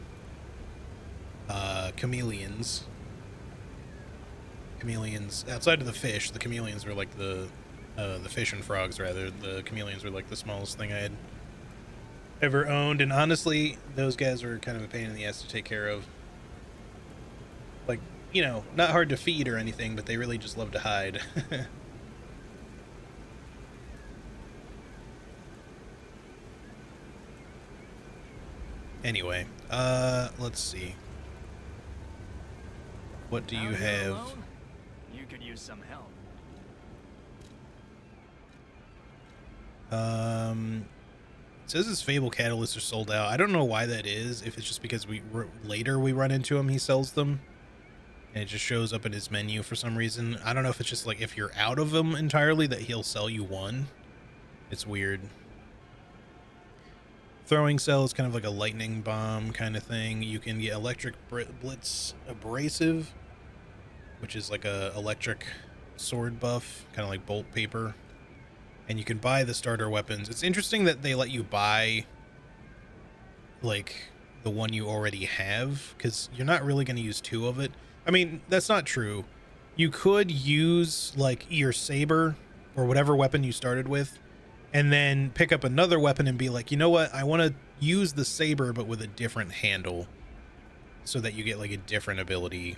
chameleons. Chameleons outside of the fish, the chameleons were like the fish and frogs rather. The chameleons were like the smallest thing I had ever owned, and honestly, those guys were kind of a pain in the ass to take care of. Like, you know, not hard to feed or anything, but they really just love to hide. Anyway, let's see. What do you Out here have? alone? You could use some help. It says his Fable catalysts are sold out. I don't know why that is. If it's just because later we run into him, he sells them, and it just shows up in his menu for some reason. I don't know if it's just like if you're out of them entirely that he'll sell you one. It's weird. Throwing cell is kind of like a lightning bomb kind of thing. You can get electric blitz abrasive, which is like a electric sword buff, kind of like bolt paper. And you can buy the starter weapons. It's interesting that they let you buy like the one you already have, because you're not really going to use two of it. I mean, that's not true. You could use like your saber or whatever weapon you started with, and then pick up another weapon and be like, you know what, I want to use the saber but with a different handle, so that you get like a different ability.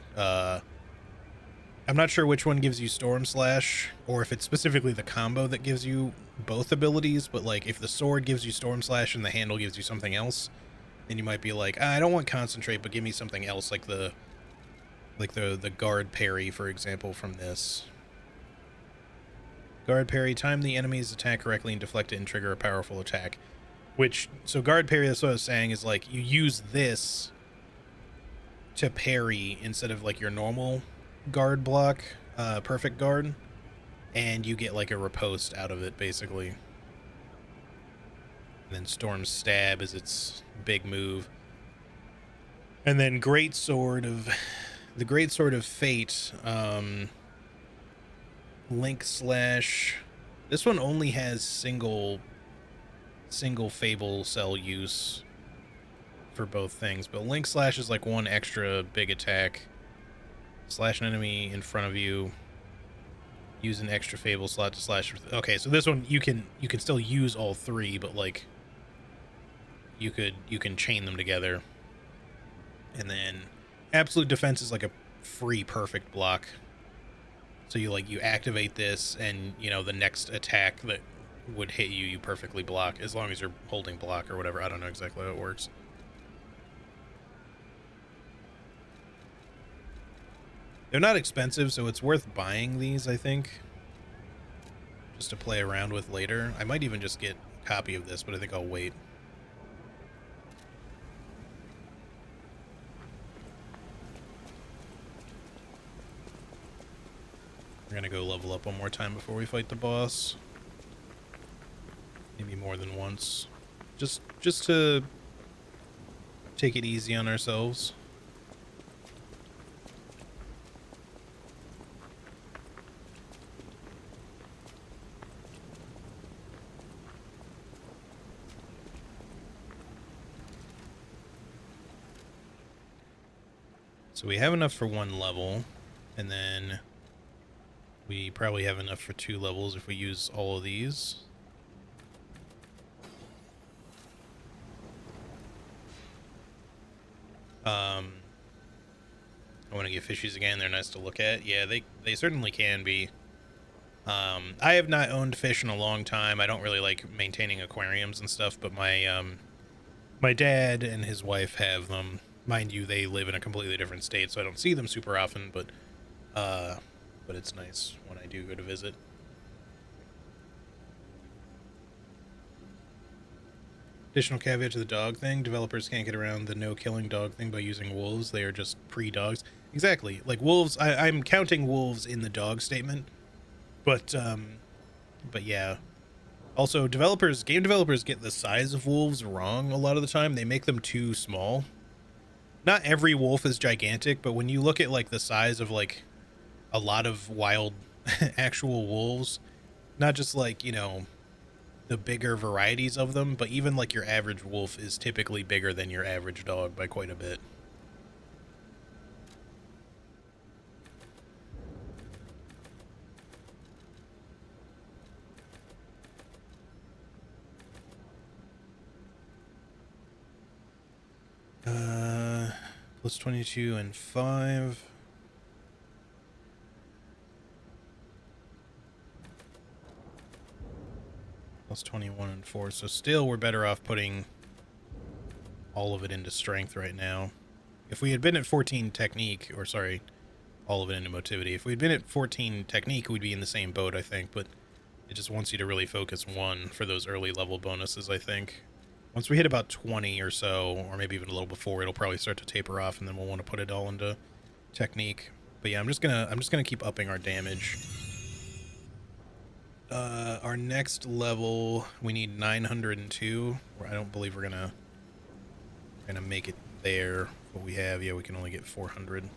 I'm not sure which one gives you Storm Slash, or if it's specifically the combo that gives you both abilities, but like if the sword gives you Storm Slash and the handle gives you something else, then you might be like, I don't want Concentrate, but give me something else, like the guard parry, for example, from this. Guard parry, time the enemy's attack correctly and deflect it and trigger a powerful attack. So guard parry, that's what I was saying, is like you use this to parry instead of like your normal guard block, perfect guard, and you get like a riposte out of it, basically. And then Storm Stab is its big move. And then the Great Sword of Fate, Link Slash. This one only has single Fable cell use for both things, but Link Slash is like one extra big attack. Slash an enemy in front of you. Use an extra Fable slot to slash. Okay, so this one you can still use all three, but like you can chain them together. And then Absolute Defense is like a free perfect block. So you activate this, and you know the next attack that would hit you perfectly block, as long as you're holding block or whatever. I don't know exactly how it works. They're not expensive, so it's worth buying these, I think, just to play around with later. I might even just get a copy of this, but I think I'll wait. We're gonna go level up one more time before we fight the boss. Maybe more than once. Just to take it easy on ourselves. So we have enough for one level, and then we probably have enough for 2 levels if we use all of these. I want to get fishies again. They're nice to look at. Yeah, they certainly can be. I have not owned fish in a long time. I don't really like maintaining aquariums and stuff, but my dad and his wife have them. Mind you, they live in a completely different state, so I don't see them super often, but it's nice when I do go to visit. Additional caveat to the dog thing: developers can't get around the no killing dog thing by using wolves. They are just pre-dogs. Exactly. Like wolves, I'm counting wolves in the dog statement, but yeah. Also, game developers get the size of wolves wrong a lot of the time. They make them too small. Not every wolf is gigantic, but when you look at like the size of like a lot of wild actual wolves, not just like, you know, the bigger varieties of them, but even like your average wolf is typically bigger than your average dog by quite a bit. Plus 22 and 5. Plus 21 and 4. So still we're better off putting all of it into strength right now. If we had been at 14 technique, or sorry, all of it into motivity. If we'd been at 14 technique, we'd be in the same boat, I think. But it just wants you to really focus 1 for those early level bonuses, I think. Once we hit about 20 or so, or maybe even a little before, it'll probably start to taper off, and then we'll want to put it all into technique. But yeah, I'm just gonna keep upping our damage. Our next level, we need 902. I don't believe we're gonna make it there. What we have, yeah, we can only get 400.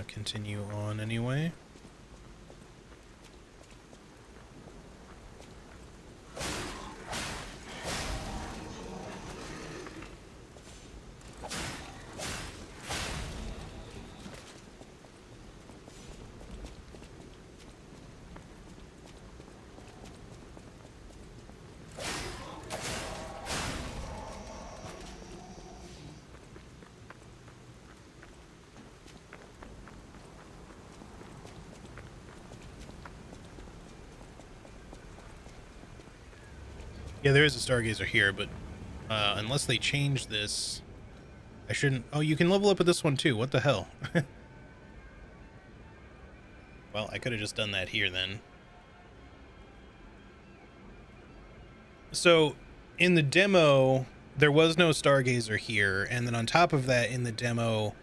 Continue on anyway. Yeah, there is a Stargazer here, but unless they change this, I shouldn't... Oh, you can level up with this one too. What the hell? Well, I could have just done that here then. So, in the demo, there was no Stargazer here, and then on top of that, in the demo,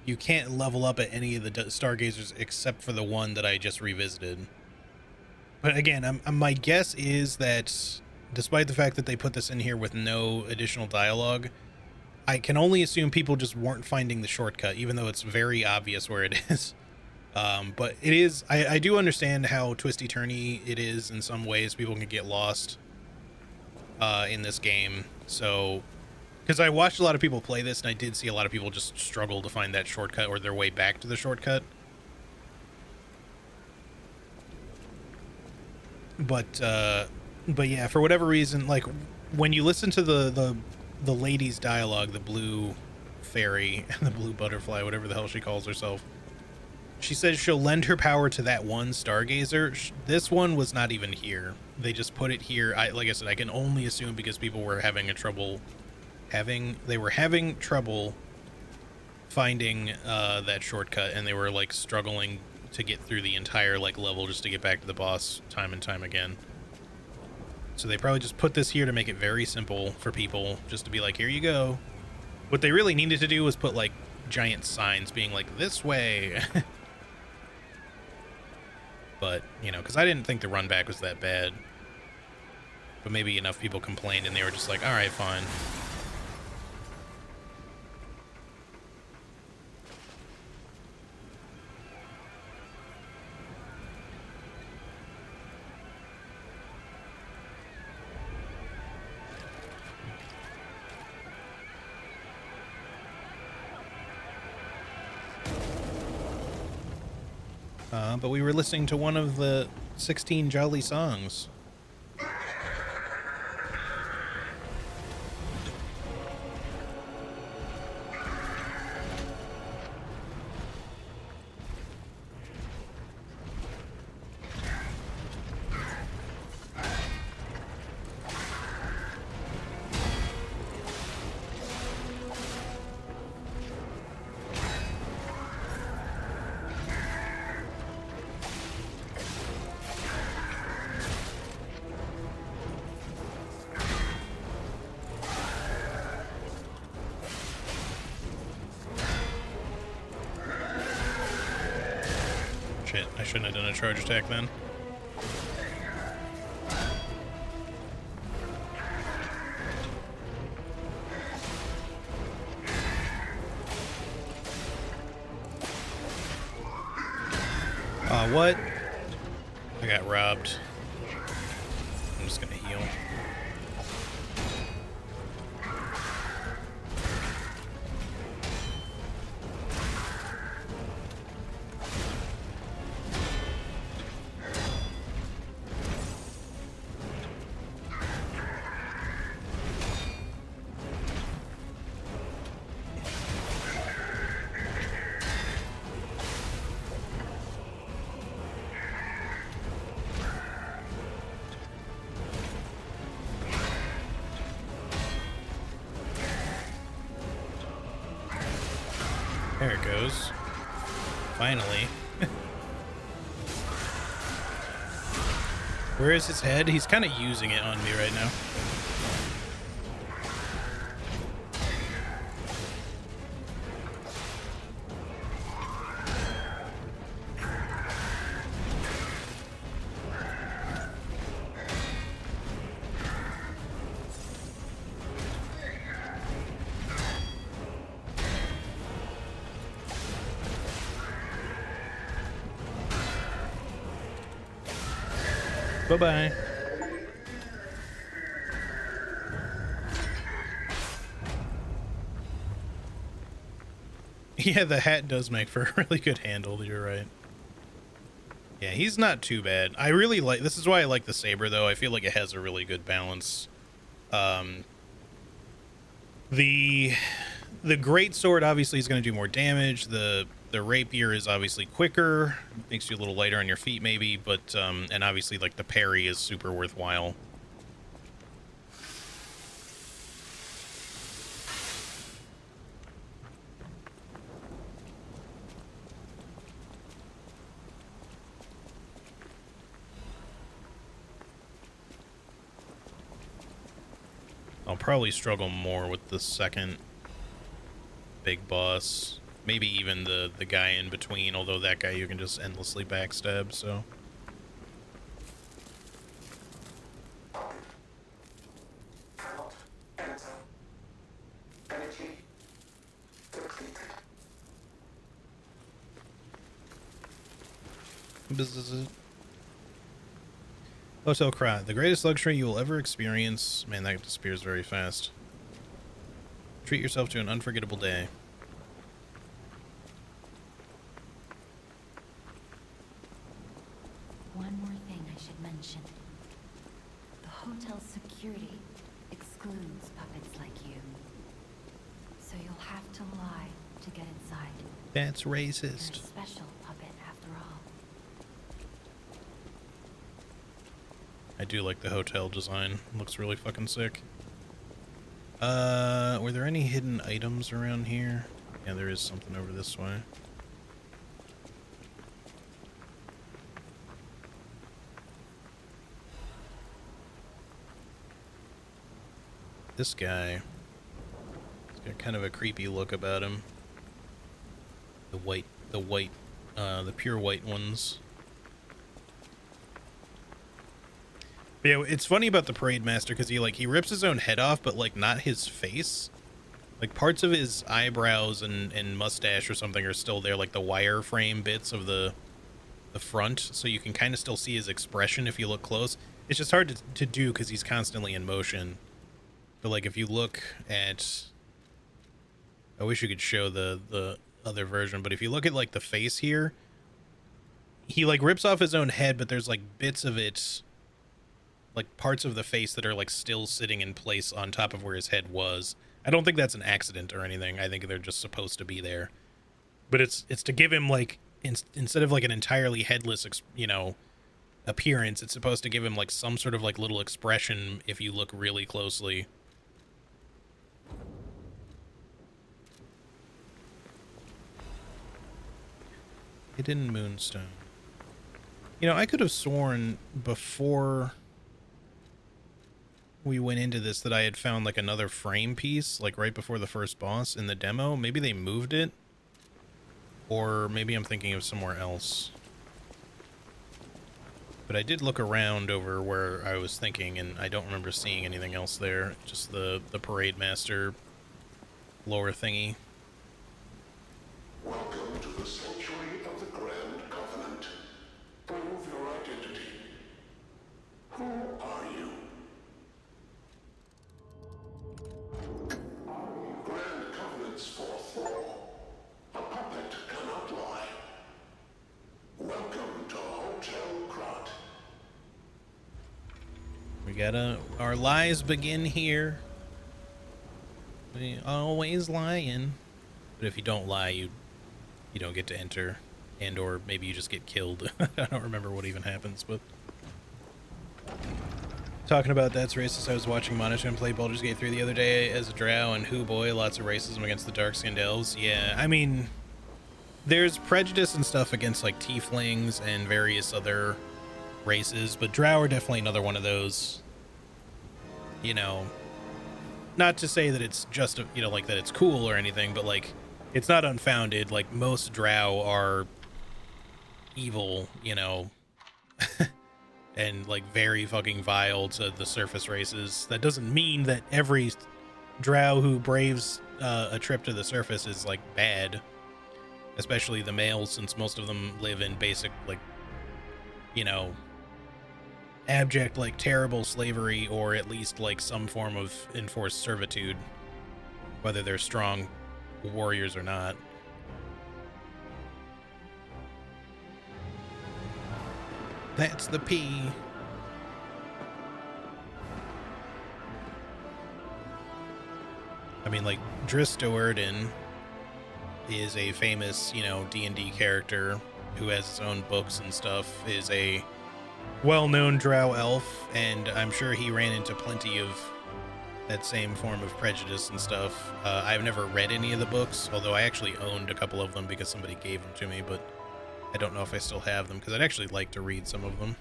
you can't level up at any of the Stargazers except for the one that I just revisited. But again, my guess is that... despite the fact that they put this in here with no additional dialogue, I can only assume people just weren't finding the shortcut, even though it's very obvious where it is. But it is, I do understand how twisty-turny it is in some ways. People can get lost in this game. So, because I watched a lot of people play this, and I did see a lot of people just struggle to find that shortcut or their way back to the shortcut. But yeah, for whatever reason, like when you listen to the lady's dialogue, the blue fairy, the blue butterfly, whatever the hell she calls herself, she says she'll lend her power to that one Stargazer. This one was not even here. They just put it here. Like I said, I can only assume because people were having trouble finding that shortcut, and they were like struggling to get through the entire like level just to get back to the boss time and time again. So they probably just put this here to make it very simple for people, just to be like, here you go. What they really needed to do was put like giant signs being like, this way. But, you know, because I didn't think the run back was that bad. But maybe enough people complained and they were just like, all right, fine. But we were listening to one of the 16 Jolly songs. I shouldn't have done a charge attack then. What? I got robbed. I'm just gonna heal. There it goes. Finally. Where is his head? He's kind of using it on me right now. Bye-bye. Yeah, the hat does make for a really good handle, you're right. Yeah, he's not too bad. I really like, this is why I like the saber though. I feel like it has a really good balance. The great sword obviously is going to do more damage. The rapier is obviously quicker, makes you a little lighter on your feet maybe, but and obviously like the parry is super worthwhile. I'll probably struggle more with the second big boss. Maybe even the guy in between, although that guy you can just endlessly backstab, so. Hotel Krat, the greatest luxury you will ever experience. Man, that disappears very fast. Treat yourself to an unforgettable day. One more thing I should mention. The hotel's security excludes puppets like you. So you'll have to lie to get inside. That's You're a racist. special puppet after all. I do like the hotel design. Looks really fucking sick. Were there any hidden items around here? Yeah, there is something over this way. This guy, he's got kind of a creepy look about him. The pure white ones. But yeah, it's funny about the Parade Master because he rips his own head off, but like not his face. Like parts of his eyebrows and mustache or something are still there, like the wireframe bits of the front, so you can kind of still see his expression if you look close. It's just hard to do because he's constantly in motion. But like if you look at, I wish you could show the other version, but if you look at like the face here, he like rips off his own head, but there's like bits of it, like parts of the face that are like still sitting in place on top of where his head was. I don't think that's an accident or anything. I think they're just supposed to be there. But it's to give him like instead of like an entirely headless, appearance, it's supposed to give him like some sort of like little expression if you look really closely. Hidden Moonstone. I could have sworn before we went into this that I had found like another frame piece, like right before the first boss in the demo. Maybe they moved it, or maybe I'm thinking of somewhere else. But I did look around over where I was thinking, and I don't remember seeing anything else there. Just the Parade Master lore thingy. Welcome to the Sanctuary of the Grand Covenant. our lies begin here. We always lying. But if you don't lie, you don't get to enter, and or maybe you just get killed. I don't remember what even happens, but talking about that's racist. I was watching Monotone play Baldur's Gate 3 the other day as a drow, and hoo boy, lots of racism against the dark-skinned elves. Yeah, I mean, there's prejudice and stuff against like tieflings and various other races, but drow are definitely another one of those. You know, not to say that it's just like that it's cool or anything, but like it's not unfounded. Like most drow are evil, and like very fucking vile to the surface races. That doesn't mean that every drow who braves a trip to the surface is like bad, especially the males, since most of them live in basic like abject, like terrible slavery, or at least like some form of enforced servitude, whether they're strong warriors or not. That's the P. I mean, like, Drizzt Do'Urden is a famous, D&D character who has his own books and stuff, is a well-known drow elf, and I'm sure he ran into plenty of that same form of prejudice and stuff. I've never read any of the books, although I actually owned a couple of them because somebody gave them to me, but I don't know if I still have them, because I'd actually like to read some of them.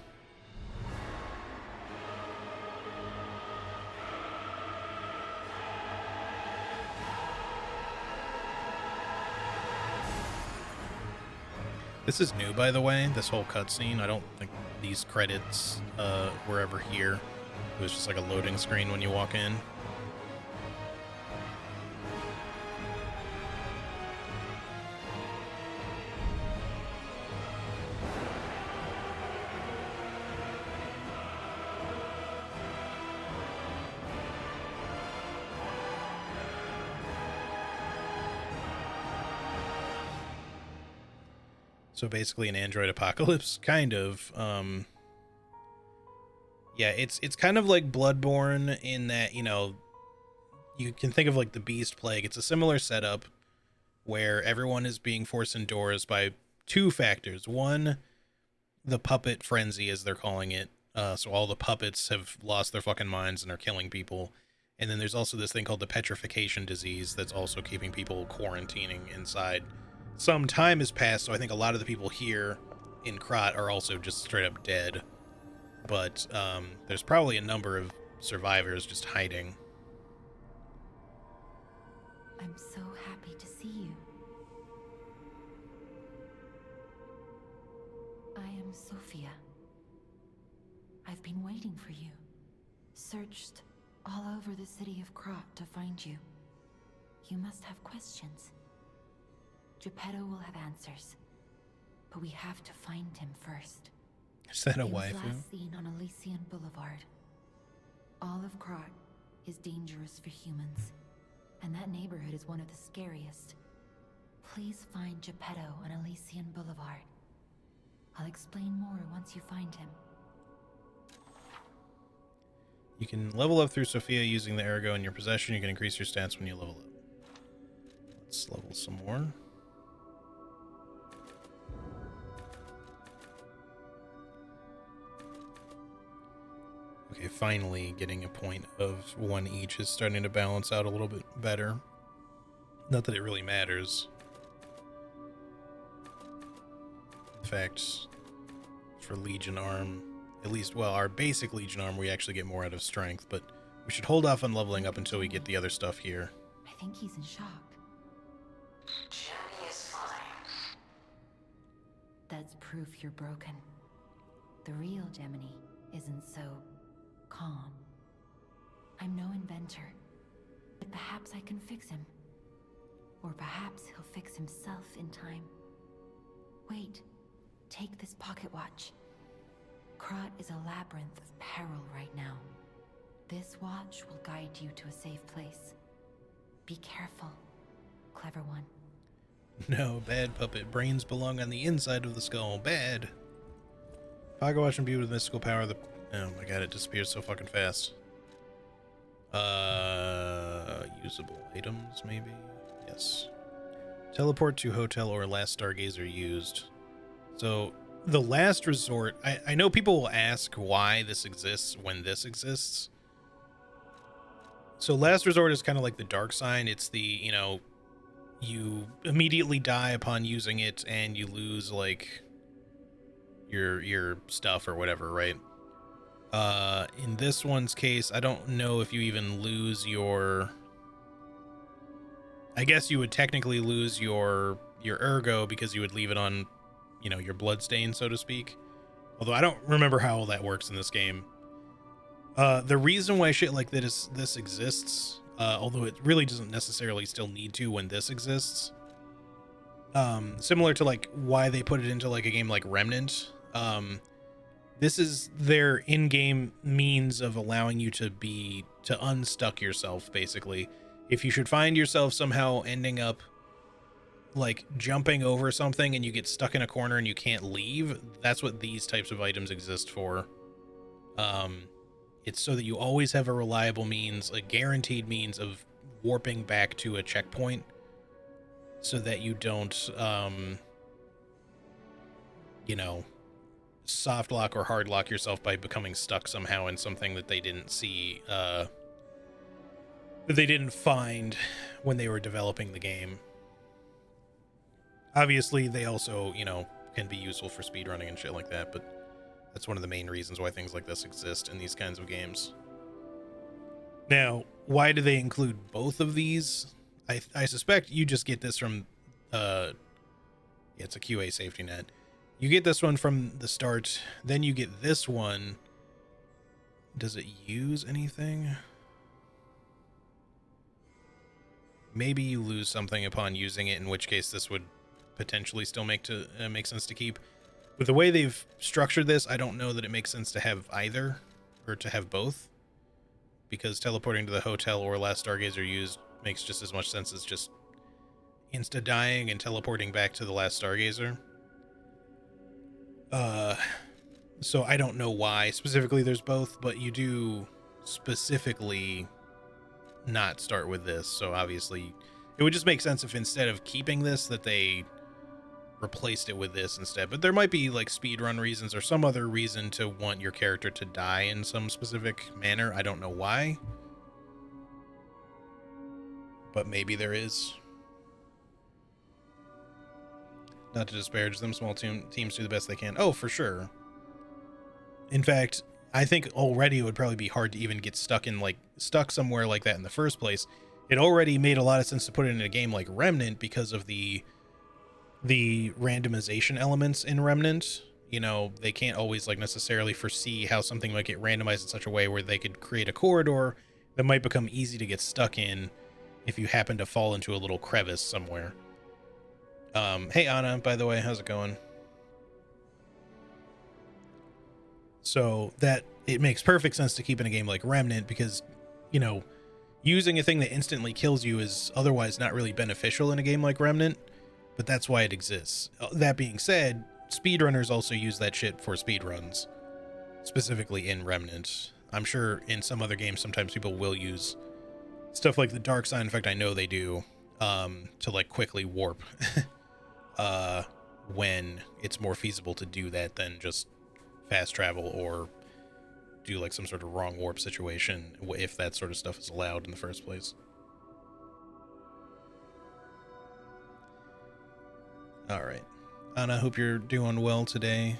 This is new, by the way, this whole cutscene. I don't think these credits were ever here. It was just like a loading screen when you walk in. So basically an android apocalypse, kind of. Yeah, it's kind of like Bloodborne in that, you can think of like the Beast Plague. It's a similar setup where everyone is being forced indoors by two factors. One, the puppet frenzy, as they're calling it. So all the puppets have lost their fucking minds and are killing people. And then there's also this thing called the petrification disease that's also keeping people quarantining inside. Some time has passed, so I think a lot of the people here in Krat are also just straight up dead. But there's probably a number of survivors just hiding. I'm so happy to see you. I am Sophia. I've been waiting for you. Searched all over the city of Krat to find you. You must have questions. Geppetto will have answers, but we have to find him first. Is that a He was waifu? last seen on Elysian Boulevard. All of Krat is dangerous for humans, and that neighborhood is one of the scariest. Please find Geppetto on Elysian Boulevard. I'll explain more once you find him. You can level up through Sophia using the Ergo in your possession. You can increase your stats when you level up. Let's level some more. Okay, finally getting a point of one each is starting to balance out a little bit better. Not that it really matters. In fact, for Legion Arm, at least, well, our basic Legion Arm, we actually get more out of strength, but we should hold off on leveling up until we get the other stuff here. I think he's in shock. Jimmy is fine. That's proof you're broken. The real Gemini isn't so calm. I'm no inventor, but perhaps I can fix him. Or perhaps he'll fix himself in time. Wait, take this pocket watch. Krat is a labyrinth of peril right now. This watch will guide you to a safe place. Be careful, clever one. No, bad puppet. Brains belong on the inside of the skull. Bad. Pocket watch imbued with mystical power. Oh my god, it disappears so fucking fast. Usable items, maybe? Yes. Teleport to hotel or last stargazer used. So, the last resort, I know people will ask why this exists when this exists. So, last resort is kind of like the dark sign. It's the, you know, you immediately die upon using it and you lose, like, your stuff or whatever, right? In this one's case, I don't know if you even lose your... I guess you would technically lose your ergo because you would leave it on, you know, your bloodstain, so to speak. Although I don't remember how all that works in this game. The reason why shit like this exists, although it really doesn't necessarily still need to when this exists, similar to like why they put it into like a game like Remnant, this is their in-game means of allowing you to unstuck yourself, basically. If you should find yourself somehow ending up like jumping over something and you get stuck in a corner and you can't leave, that's what these types of items exist for. It's so that you always have a reliable means, a guaranteed means of warping back to a checkpoint so that you don't, you know, soft lock or hard lock yourself by becoming stuck somehow in something that they didn't see, that they didn't find when they were developing the game. Obviously, they also, you know, can be useful for speedrunning and shit like that, but that's one of the main reasons why things like this exist in these kinds of games. Now, why do they include both of these? I suspect you just get this from, it's a QA safety net. You get this one from the start, then you get this one. Does it use anything? Maybe you lose something upon using it, in which case this would potentially still make sense to keep. With the way they've structured this, I don't know that it makes sense to have either, or to have both, because teleporting to the hotel or last stargazer used makes just as much sense as just insta-dying and teleporting back to the last stargazer. So I don't know why specifically there's both, but you do specifically not start with this, so obviously it would just make sense if instead of keeping this that they replaced it with this instead. But there might be like speedrun reasons or some other reason to want your character to die in some specific manner. I don't know why, but maybe there is. Not to disparage them, small teams do the best they can. Oh, for sure. In fact, I think already it would probably be hard to even get stuck somewhere like that in the first place. It already made a lot of sense to put it in a game like Remnant because of the randomization elements in Remnant. You know, they can't always like necessarily foresee how something might get randomized in such a way where they could create a corridor that might become easy to get stuck in if you happen to fall into a little crevice somewhere. Hey Anna, by the way, how's it going? So that it makes perfect sense to keep in a game like Remnant because, you know, using a thing that instantly kills you is otherwise not really beneficial in a game like Remnant, but that's why it exists. That being said, speedrunners also use that shit for speedruns, specifically in Remnant. I'm sure in some other games sometimes people will use stuff like the dark sign. In fact, I know they do, to like quickly warp when it's more feasible to do that than just fast travel or do like some sort of wrong warp situation, if that sort of stuff is allowed in the first place. All right, Anna, hope you're doing well today.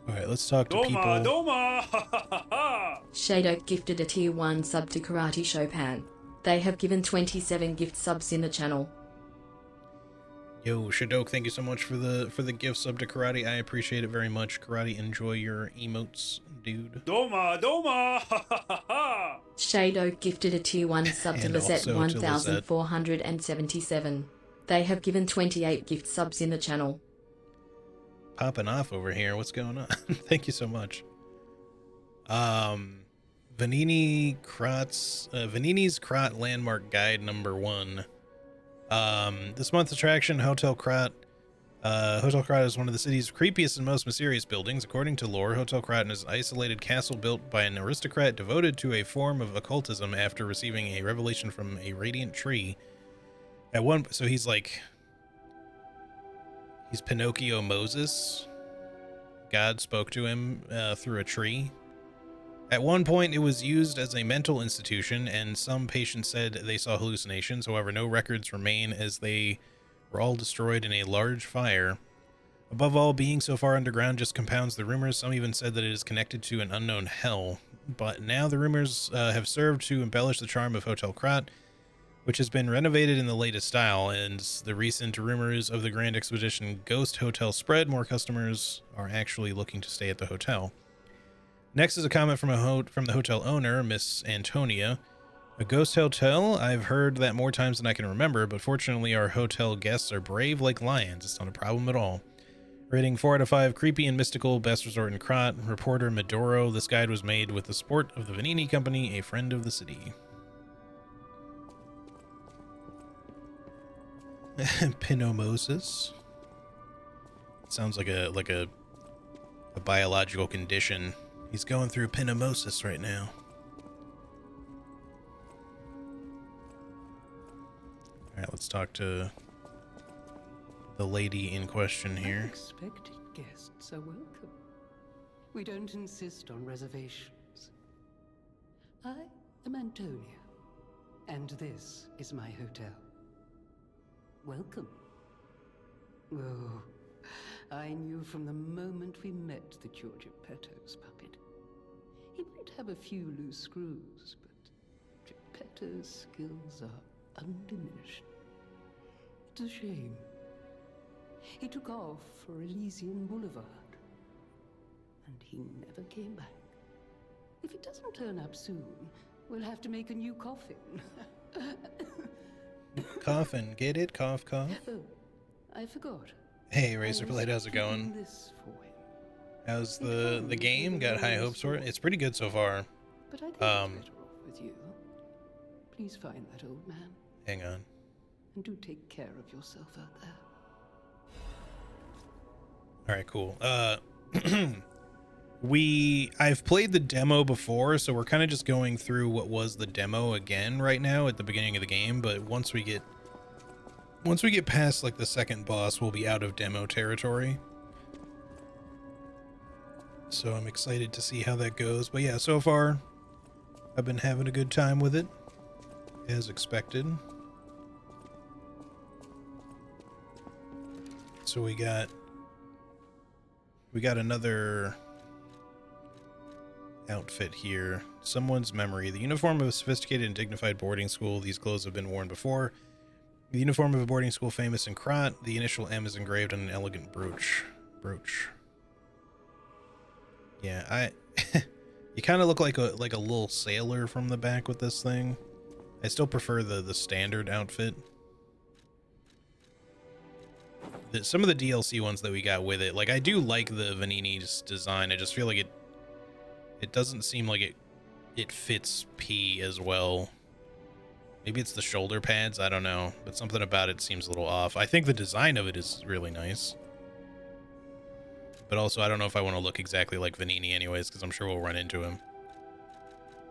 All right, let's talk to people. Shadow gifted a tier 1 sub to Karate Chopin. They have given 27 gift subs in the channel. Yo, Shadok, thank you so much for the gift sub to Karate. I appreciate it very much. Karate, enjoy your emotes, dude. Shadow gifted a tier 1 sub to And Lisette also to Lisette. 1477. They have given 28 gift subs in the channel. Popping off over here. What's going on? Thank you so much. Vanini's Krot Landmark Guide number 1. This month's attraction, Hotel Krat. Hotel Krat is one of the city's creepiest and most mysterious buildings. According to lore, Hotel Krat is an isolated castle built by an aristocrat devoted to a form of occultism after receiving a revelation from a radiant tree. So he's Pinocchio Moses. God spoke to him through a tree. At one point, it was used as a mental institution, and some patients said they saw hallucinations. However, no records remain as they were all destroyed in a large fire. Above all, being so far underground just compounds the rumors. Some even said that it is connected to an unknown hell. But now the rumors have served to embellish the charm of Hotel Krat, which has been renovated in the latest style, and the recent rumors of the Grand Expedition Ghost Hotel spread. More customers are actually looking to stay at the hotel. Next is a comment from the hotel owner, Miss Antonia. A ghost hotel? I've heard that more times than I can remember, but fortunately our hotel guests are brave like lions. It's not a problem at all. Rating 4 out of 5, creepy and mystical, best resort in Krat. Reporter Medoro. This guide was made with the support of the Vanini Company, a friend of the city. Pinomosis. Sounds like a biological condition. He's going through pinomosis right now. All right, let's talk to the lady in question here. Unexpected guests are welcome. We don't insist on reservations. I am Antonia, and this is my hotel. Welcome. Oh, I knew from the moment we met that you're Geppetto's puppet. He might have a few loose screws, but Geppetto's skills are undiminished. It's a shame. He took off for Elysian Boulevard, and he never came back. If he doesn't turn up soon, we'll have to make a new coffin. Coffin, get it? Cough, cough. Oh, I forgot. Hey, Razorblade, how's it going? This for him. How's the game? Got high hopes for it? It's pretty good so far. But I think it's better off with you. Please find that old man, Hang on. and do take care of yourself out there. All right, cool. I've played the demo before, so we're kind of just going through what was the demo again right now at the beginning of the game, but once we get past like the second boss, we'll be out of demo territory. So I'm excited to see how that goes. But yeah, so far I've been having a good time with it, as expected. So we got another outfit here. Someone's memory. The uniform of a sophisticated and dignified boarding school. These clothes have been worn before. The uniform of a boarding school famous in Krat. The initial M is engraved on an elegant brooch. Yeah, you kind of look like a little sailor from the back with this thing. I still prefer the standard outfit. Some of the DLC ones that we got with it, like I do like the Vanini's design. I just feel like it doesn't seem like it fits P as well. Maybe it's the shoulder pads, I don't know, but something about it seems a little off. I think the design of it is really nice. But also, I don't know if I want to look exactly like Vanini anyways, because I'm sure we'll run into him.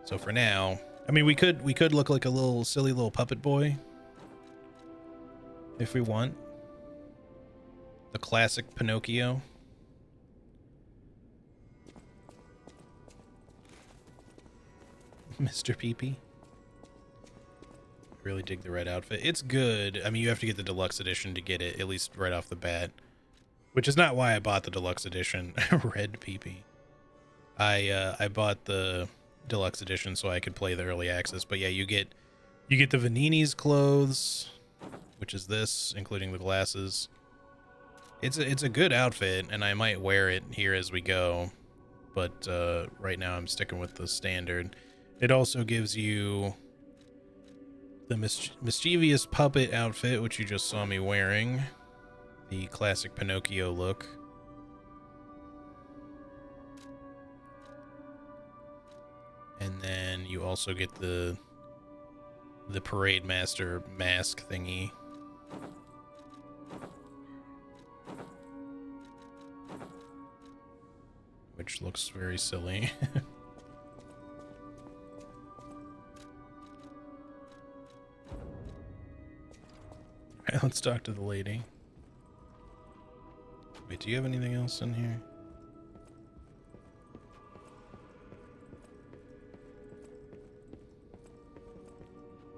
So for now, I mean, we could look like a little silly little puppet boy if we want. The classic Pinocchio. Mr. Peepee. Really dig the red outfit. It's good. I mean, you have to get the deluxe edition to get it, at least right off the bat. Which is not why I bought the deluxe edition. Red Peepee. I bought the deluxe edition so I could play the early access. But yeah, you get the Vanini's clothes, which is this, including the glasses. It's a good outfit, and I might wear it here as we go. But right now I'm sticking with the standard. It also gives you the mischievous puppet outfit, which you just saw me wearing. The classic Pinocchio look. And then you also get the Parade Master mask thingy. Which looks very silly. Alright, let's talk to the lady. Wait, do you have anything else in here?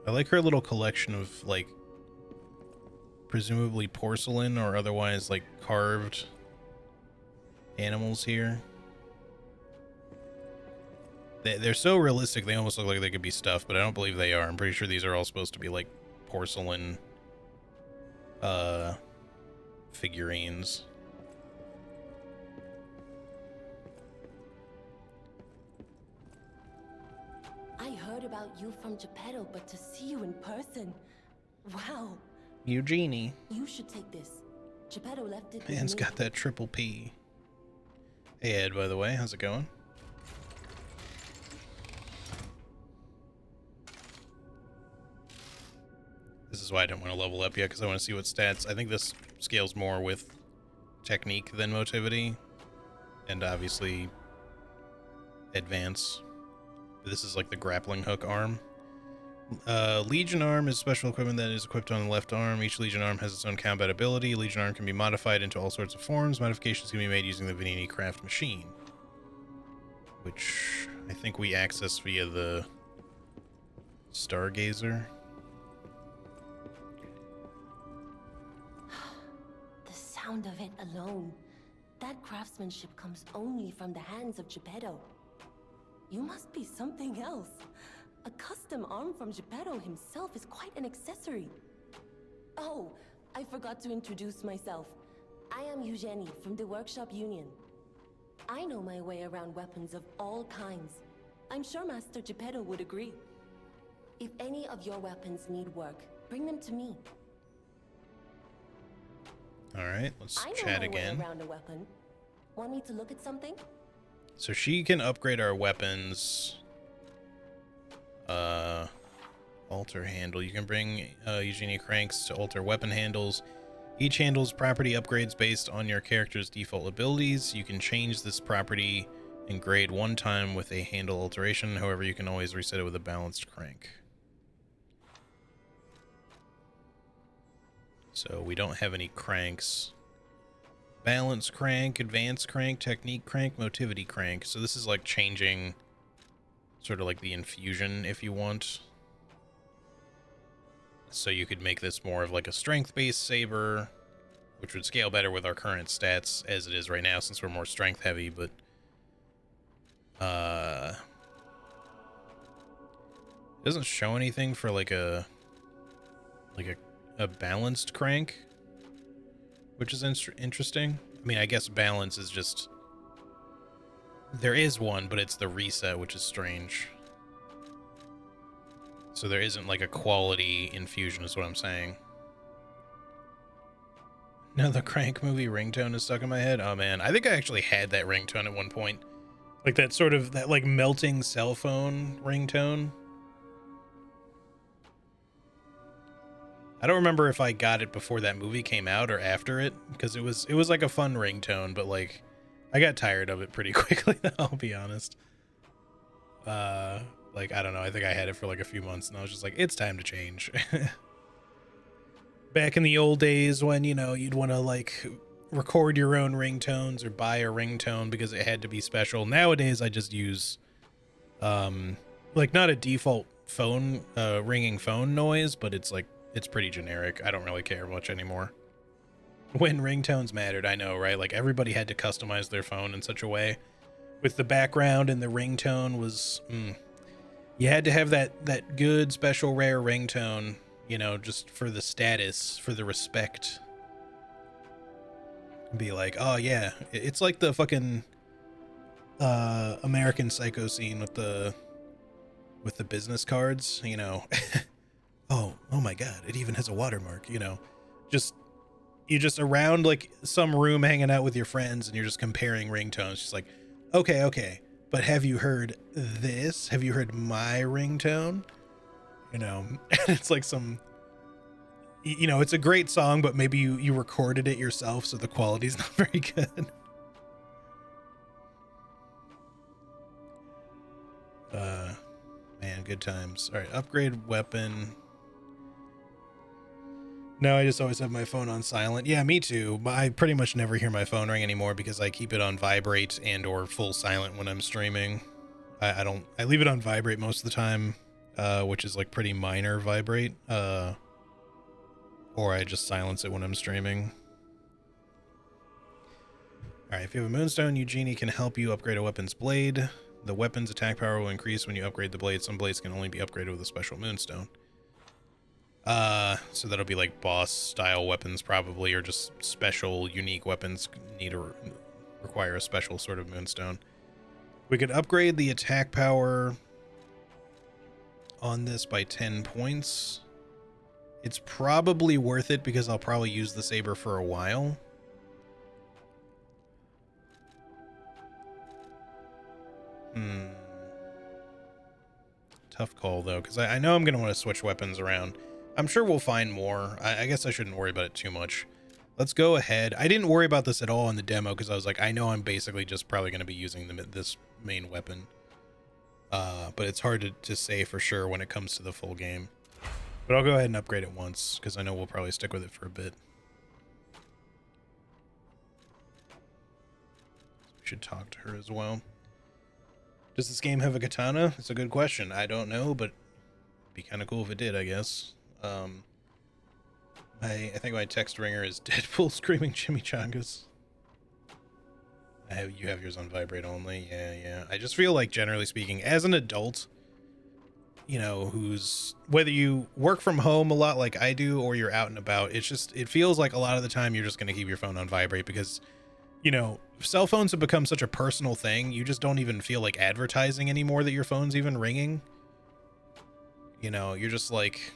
I like her little collection of, like, presumably porcelain or otherwise, like, carved animals here. They're so realistic, they almost look like they could be stuffed, but I don't believe they are. I'm pretty sure these are all supposed to be, like, porcelain, figurines. I heard about you from Geppetto, but to see you in person, wow. Eugenie. You should take this. Geppetto left it with Man's me. got that triple P. Hey Ed, by the way, how's it going? This is why I don't want to level up yet, because I want to see what stats. I think this scales more with technique than motivity, and obviously advance. But this is like the grappling hook arm. Legion arm is special equipment that is equipped on the left arm. Each Legion arm has its own combat ability. Legion arm can be modified into all sorts of forms. Modifications can be made using the Vanini Craft machine, which I think we access via the Stargazer. The sound of it alone. That craftsmanship comes only from the hands of Geppetto. You must be something else. A custom arm from Geppetto himself is quite an accessory. Oh, I forgot to introduce myself. I am Eugenie from the Workshop Union. I know my way around weapons of all kinds. I'm sure Master Geppetto would agree. If any of your weapons need work, bring them to me. All right, let's I know chat my again. way around a weapon. Want me to look at something? So she can upgrade our weapons. Alter handle. You can bring Eugenie cranks to alter weapon handles. Each handle's property upgrades based on your character's default abilities. You can change this property and grade one time with a handle alteration. However, you can always reset it with a balanced crank. So we don't have any cranks. Balance crank, advanced crank, technique crank, motivity crank. So this is like changing sort of like the infusion if you want. So you could make this more of like a strength-based saber, which would scale better with our current stats as it is right now since we're more strength heavy, but it doesn't show anything for like a balanced crank, which is interesting. I mean, I guess balance is just, there is one, but it's the reset, which is strange. So there isn't like a quality infusion is what I'm saying. No, the Crank movie ringtone is stuck in my head. Oh man, I think I actually had that ringtone at one point. Like that sort of, that like melting cell phone ringtone. I don't remember if I got it before that movie came out or after it, because it was like a fun ringtone, but like I got tired of it pretty quickly, I'll be honest. Like, I don't know, I think I had it for like a few months and I was just like, it's time to change. Back in the old days when, you know, you'd want to like record your own ringtones or buy a ringtone because it had to be special. Nowadays I just use like not a default phone ringing phone noise, but it's like, it's pretty generic. I don't really care much anymore. When ringtones mattered, I know, right? Like everybody had to customize their phone in such a way with the background, and the ringtone was you had to have that good special rare ringtone, you know, just for the status, for the respect. Be like, oh yeah, it's like the fucking American Psycho scene with the business cards, you know. oh my god, it even has a watermark, you know. You just around like some room hanging out with your friends and you're just comparing ringtones, just like, okay, but have you heard this? Have you heard my ringtone? You know, it's like some you know, it's a great song, but maybe you recorded it yourself, so the quality's not very good. Man, good times. All right, upgrade weapon. No, I just always have my phone on silent. Yeah, me too. But I pretty much never hear my phone ring anymore because I keep it on vibrate and or full silent when I'm streaming. I leave it on vibrate most of the time, which is like pretty minor vibrate. Or I just silence it when I'm streaming. All right, if you have a Moonstone, Eugenie can help you upgrade a weapon's blade. The weapon's attack power will increase when you upgrade the blade. Some blades can only be upgraded with a special Moonstone. So that'll be like boss style weapons probably, or just special unique weapons need to require a special sort of Moonstone. We could upgrade the attack power on this by 10 points. It's probably worth it because I'll probably use the saber for a while. Tough call though, because I know I'm going to want to switch weapons around. I'm sure we'll find more. I guess I shouldn't worry about it too much. Let's go ahead. I didn't worry about this at all in the demo because I was like, I know I'm basically just probably going to be using this main weapon. But it's hard to say for sure when it comes to the full game. But I'll go ahead and upgrade it once because I know we'll probably stick with it for a bit. We should talk to her as well. Does this game have a katana? It's a good question. I don't know, but it'd be kind of cool if it did, I guess. I think my text ringer is Deadpool screaming chimichangas. You have yours on vibrate only. Yeah. I just feel like, generally speaking, as an adult, you know, whether you work from home a lot like I do or you're out and about, it feels like a lot of the time you're just going to keep your phone on vibrate because, you know, cell phones have become such a personal thing. You just don't even feel like advertising anymore that your phone's even ringing. You know, you're just like,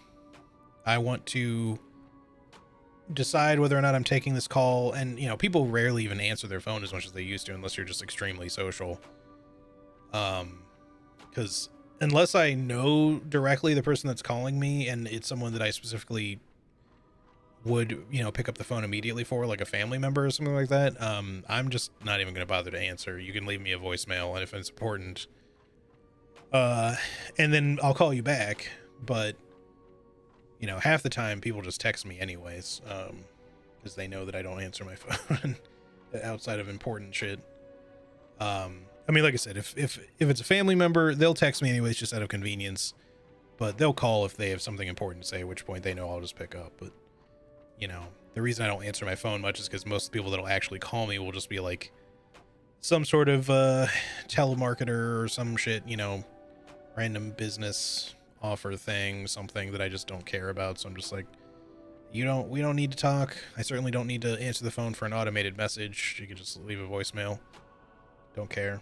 I want to decide whether or not I'm taking this call. And, you know, people rarely even answer their phone as much as they used to unless you're just extremely social. Because unless I know directly the person that's calling me and it's someone that I specifically would, you know, pick up the phone immediately for, like a family member or something like that, I'm just not even going to bother to answer. You can leave me a voicemail, and if it's important, and then I'll call you back. But, you know, half the time people just text me anyways, because they know that I don't answer my phone outside of important shit. I mean, like I said, if it's a family member, they'll text me anyways just out of convenience, but they'll call if they have something important to say, at which point they know I'll just pick up. But, you know, the reason I don't answer my phone much is because most of the people that'll actually call me will just be like some sort of telemarketer or some shit, you know, random business offer thing, something that I just don't care about. So I'm just like, we don't need to talk. I certainly don't need to answer the phone for an automated message. You could just leave a voicemail. Don't care.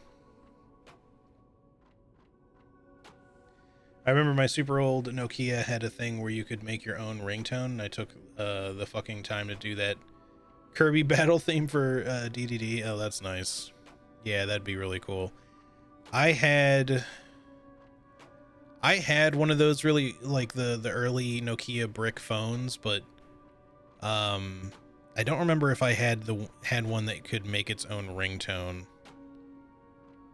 I remember my super old Nokia had a thing where you could make your own ringtone, and I took the fucking time to do that Kirby battle theme for DDD. Oh, that's nice. Yeah, that'd be really cool. I had one of those really, like the early Nokia brick phones, but I don't remember if I had one that could make its own ringtone.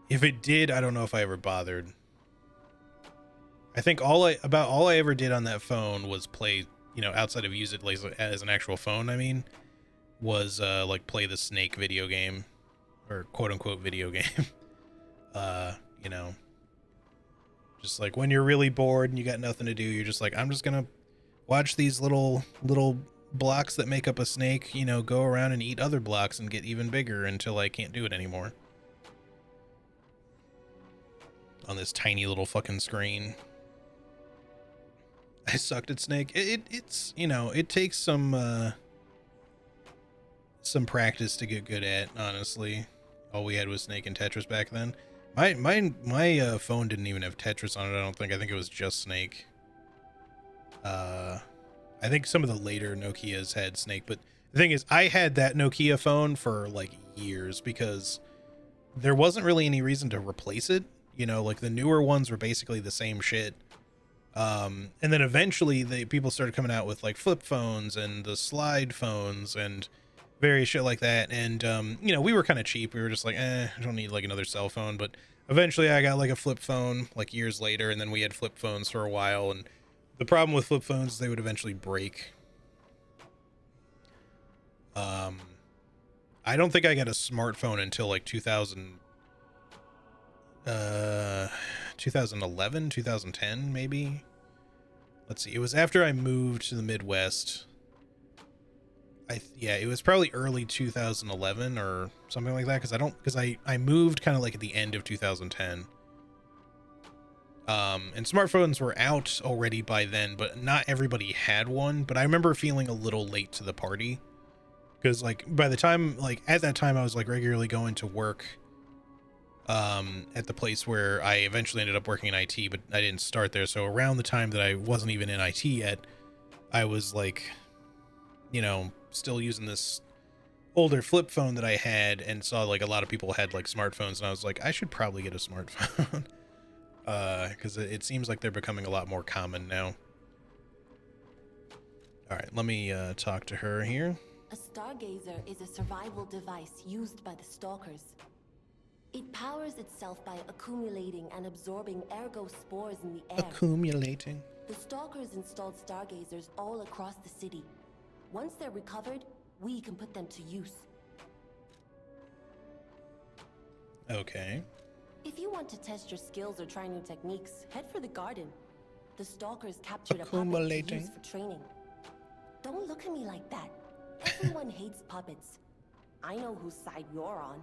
If it did, I don't know if I ever bothered. I think all I ever did on that phone was play, you know, outside of use it as an actual phone, I mean, was like play the Snake video game, or quote unquote video game. You know, just like when you're really bored and you got nothing to do, you're just like, I'm just gonna watch these little blocks that make up a snake, you know, go around and eat other blocks and get even bigger until I can't do it anymore. On this tiny little fucking screen. I sucked at Snake. It's, you know, it takes some practice to get good at, honestly. All we had was Snake and Tetris back then. My phone didn't even have Tetris on it, I don't think. I think it was just Snake. I think some of the later Nokias had Snake, but the thing is, I had that Nokia phone for like years because there wasn't really any reason to replace it. You know, like the newer ones were basically the same shit. And then eventually people started coming out with like flip phones and the slide phones and various shit like that. And, you know, we were kind of cheap. We were just like, I don't need like another cell phone. But eventually I got like a flip phone like years later. And then we had flip phones for a while. And the problem with flip phones is they would eventually break. I don't think I got a smartphone until like 2011, 2010, maybe. Let's see. It was after I moved to the Midwest. Yeah, it was probably early 2011 or something like that. Cause I moved kind of like at the end of 2010. And smartphones were out already by then, but not everybody had one. But I remember feeling a little late to the party. Because like by the time, like at that time I was like regularly going to work at the place where I eventually ended up working in IT, but I didn't start there. So around the time that I wasn't even in IT yet, I was like, you know, still using this older flip phone that I had and saw like a lot of people had like smartphones, and I was like, I should probably get a smartphone. Because it seems like they're becoming a lot more common now. All right, let me talk to her here. A stargazer is a survival device used by the Stalkers. It powers itself by accumulating and absorbing ergo spores in the air. Accumulating. The Stalkers installed stargazers all across the city. Once they're recovered, we can put them to use. Okay. If you want to test your skills or try new techniques, head for the garden. The Stalkers captured a puppet to use for training. Don't look at me like that. Everyone hates puppets. I know whose side you're on.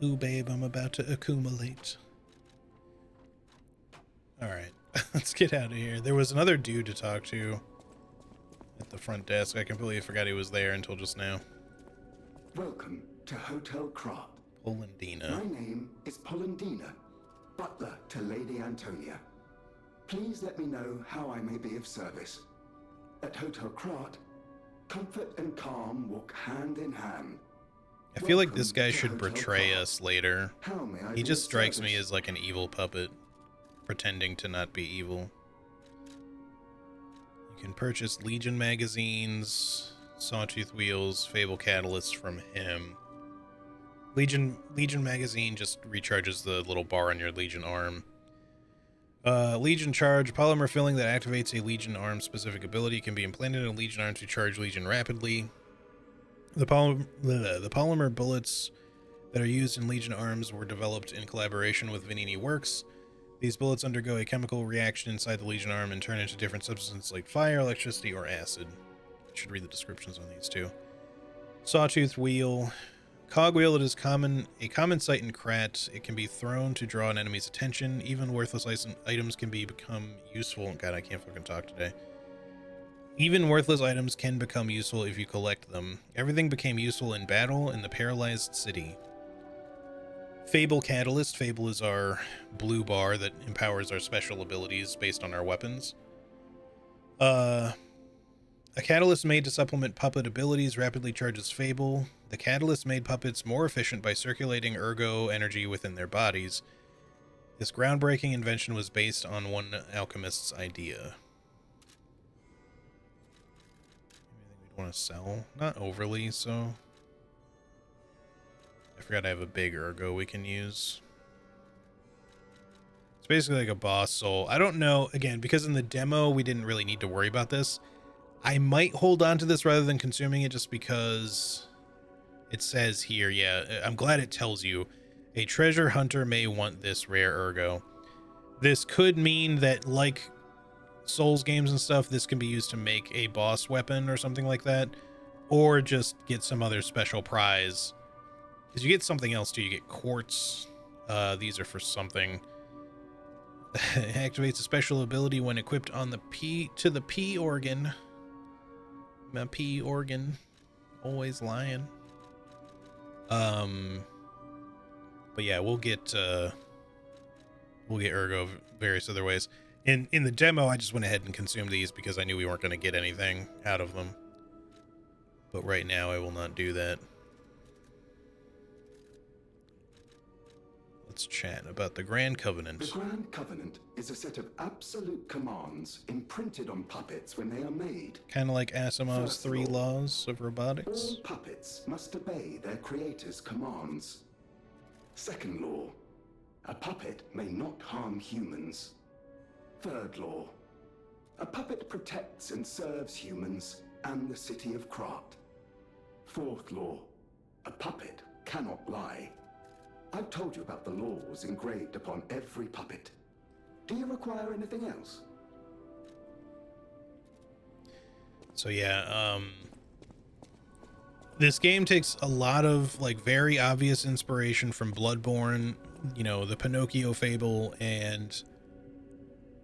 Ooh, babe, I'm about to accumulate. All right, let's get out of here. There was another dude to talk to at the front desk. I completely forgot he was there until just now. Welcome to Hotel Krat. Polendina. My name is Polendina, butler to Lady Antonia. Please let me know how I may be of service. At Hotel Krat, comfort and calm walk hand in hand. I feel like this guy should betray us later. How may I He be just of strikes me service? as like an evil puppet, pretending to not be evil. You can purchase Legion magazines, Sawtooth wheels, Fable catalysts from him. Legion magazine just recharges the little bar on your Legion arm. Legion charge, polymer filling that activates a Legion arm specific ability can be implanted in a Legion arm to charge Legion rapidly. The polymer bullets that are used in Legion arms were developed in collaboration with Vanini Works. These bullets undergo a chemical reaction inside the Legion arm and turn into different substances like fire, electricity, or acid. I should read the descriptions on these too. Sawtooth wheel. Cogwheel, it is a common sight in Krat. It can be thrown to draw an enemy's attention. Even worthless items can become useful. God, I can't fucking talk today. Even worthless items can become useful if you collect them. Everything became useful in battle in the paralyzed city. Fable Catalyst. Fable is our blue bar that empowers our special abilities based on our weapons. A catalyst made to supplement puppet abilities rapidly charges Fable. The catalyst made puppets more efficient by circulating ergo energy within their bodies. This groundbreaking invention was based on one alchemist's idea. Anything we'd want to sell? Not overly, so... I forgot I have a big ergo we can use. It's basically like a boss soul. I don't know, again, because in the demo we didn't really need to worry about this. I might hold on to this rather than consuming it just because it says here, yeah, I'm glad it tells you, a treasure hunter may want this rare ergo. This could mean that, like Souls games and stuff, this can be used to make a boss weapon or something like that, or just get some other special prize. Because you get something else too, you get quartz. These are for something. It activates a special ability when equipped on the P organ. My P organ, always lying. But yeah, we'll get ergo various other ways. In the demo, I just went ahead and consumed these because I knew we weren't going to get anything out of them. But right now, I will not do that. Let's chat about the Grand Covenant. The Grand Covenant is a set of absolute commands imprinted on puppets when they are made. Kind of like Asimov's First 3 law. laws of robotics. All puppets must obey their creator's commands. Second law. A puppet may not harm humans. Third law. A puppet protects and serves humans and the city of Krat. Fourth law. A puppet cannot lie. I've told you about the laws engraved upon every puppet. Do you require anything else? So yeah, this game takes a lot of like very obvious inspiration from Bloodborne, you know, the Pinocchio fable, and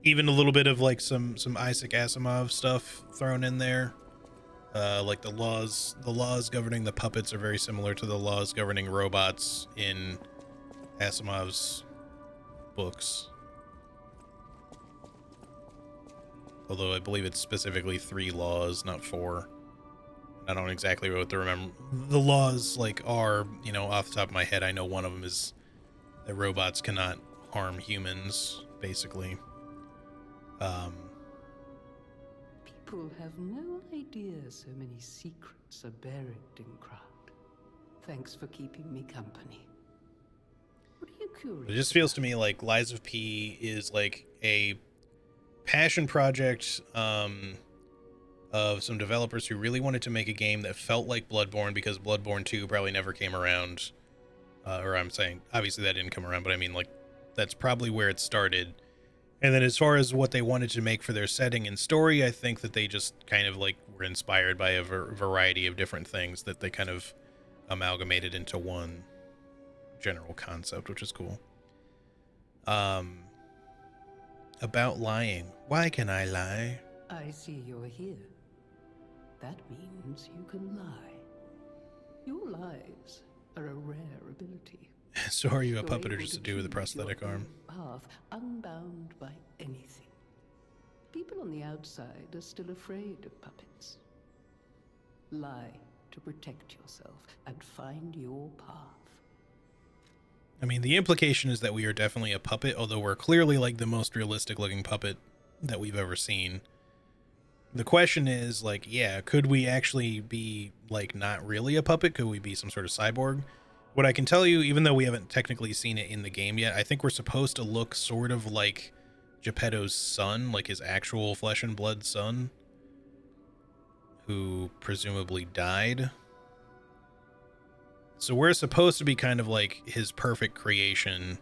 even a little bit of like some Isaac Asimov stuff thrown in there. Like the laws governing the puppets are very similar to the laws governing robots in Asimov's books. Although I believe it's specifically 3 laws, not 4. I don't exactly know what to remember. The laws like are, you know, off the top of my head, I know one of them is that robots cannot harm humans, basically. People have no idea so many secrets are buried in Krat. Thanks for keeping me company. What are you curious? It just feels to me like Lies of P is like a passion project of some developers who really wanted to make a game that felt like Bloodborne, because Bloodborne 2 probably never came around. Or I'm saying, obviously that didn't come around, but I mean, like, that's probably where it started. And then as far as what they wanted to make for their setting and story, I think that they just kind of like were inspired by a variety of different things that they kind of amalgamated into one general concept, which is cool. About lying. Why can I lie? I see you're here. That means you can lie. Your lies are a rare ability. So are you a You're puppet or able just to a dude with a choose prosthetic your arm? own path, unbound by anything. People on the outside are still afraid of puppets. Lie to protect yourself and find your path. I mean, the implication is that we are definitely a puppet, although we're clearly like the most realistic looking puppet that we've ever seen. The question is, like, yeah, could we actually be like not really a puppet? Could we be some sort of cyborg? What I can tell you, even though we haven't technically seen it in the game yet, I think we're supposed to look sort of like Geppetto's son, like his actual flesh and blood son, who presumably died. So we're supposed to be kind of like his perfect creation,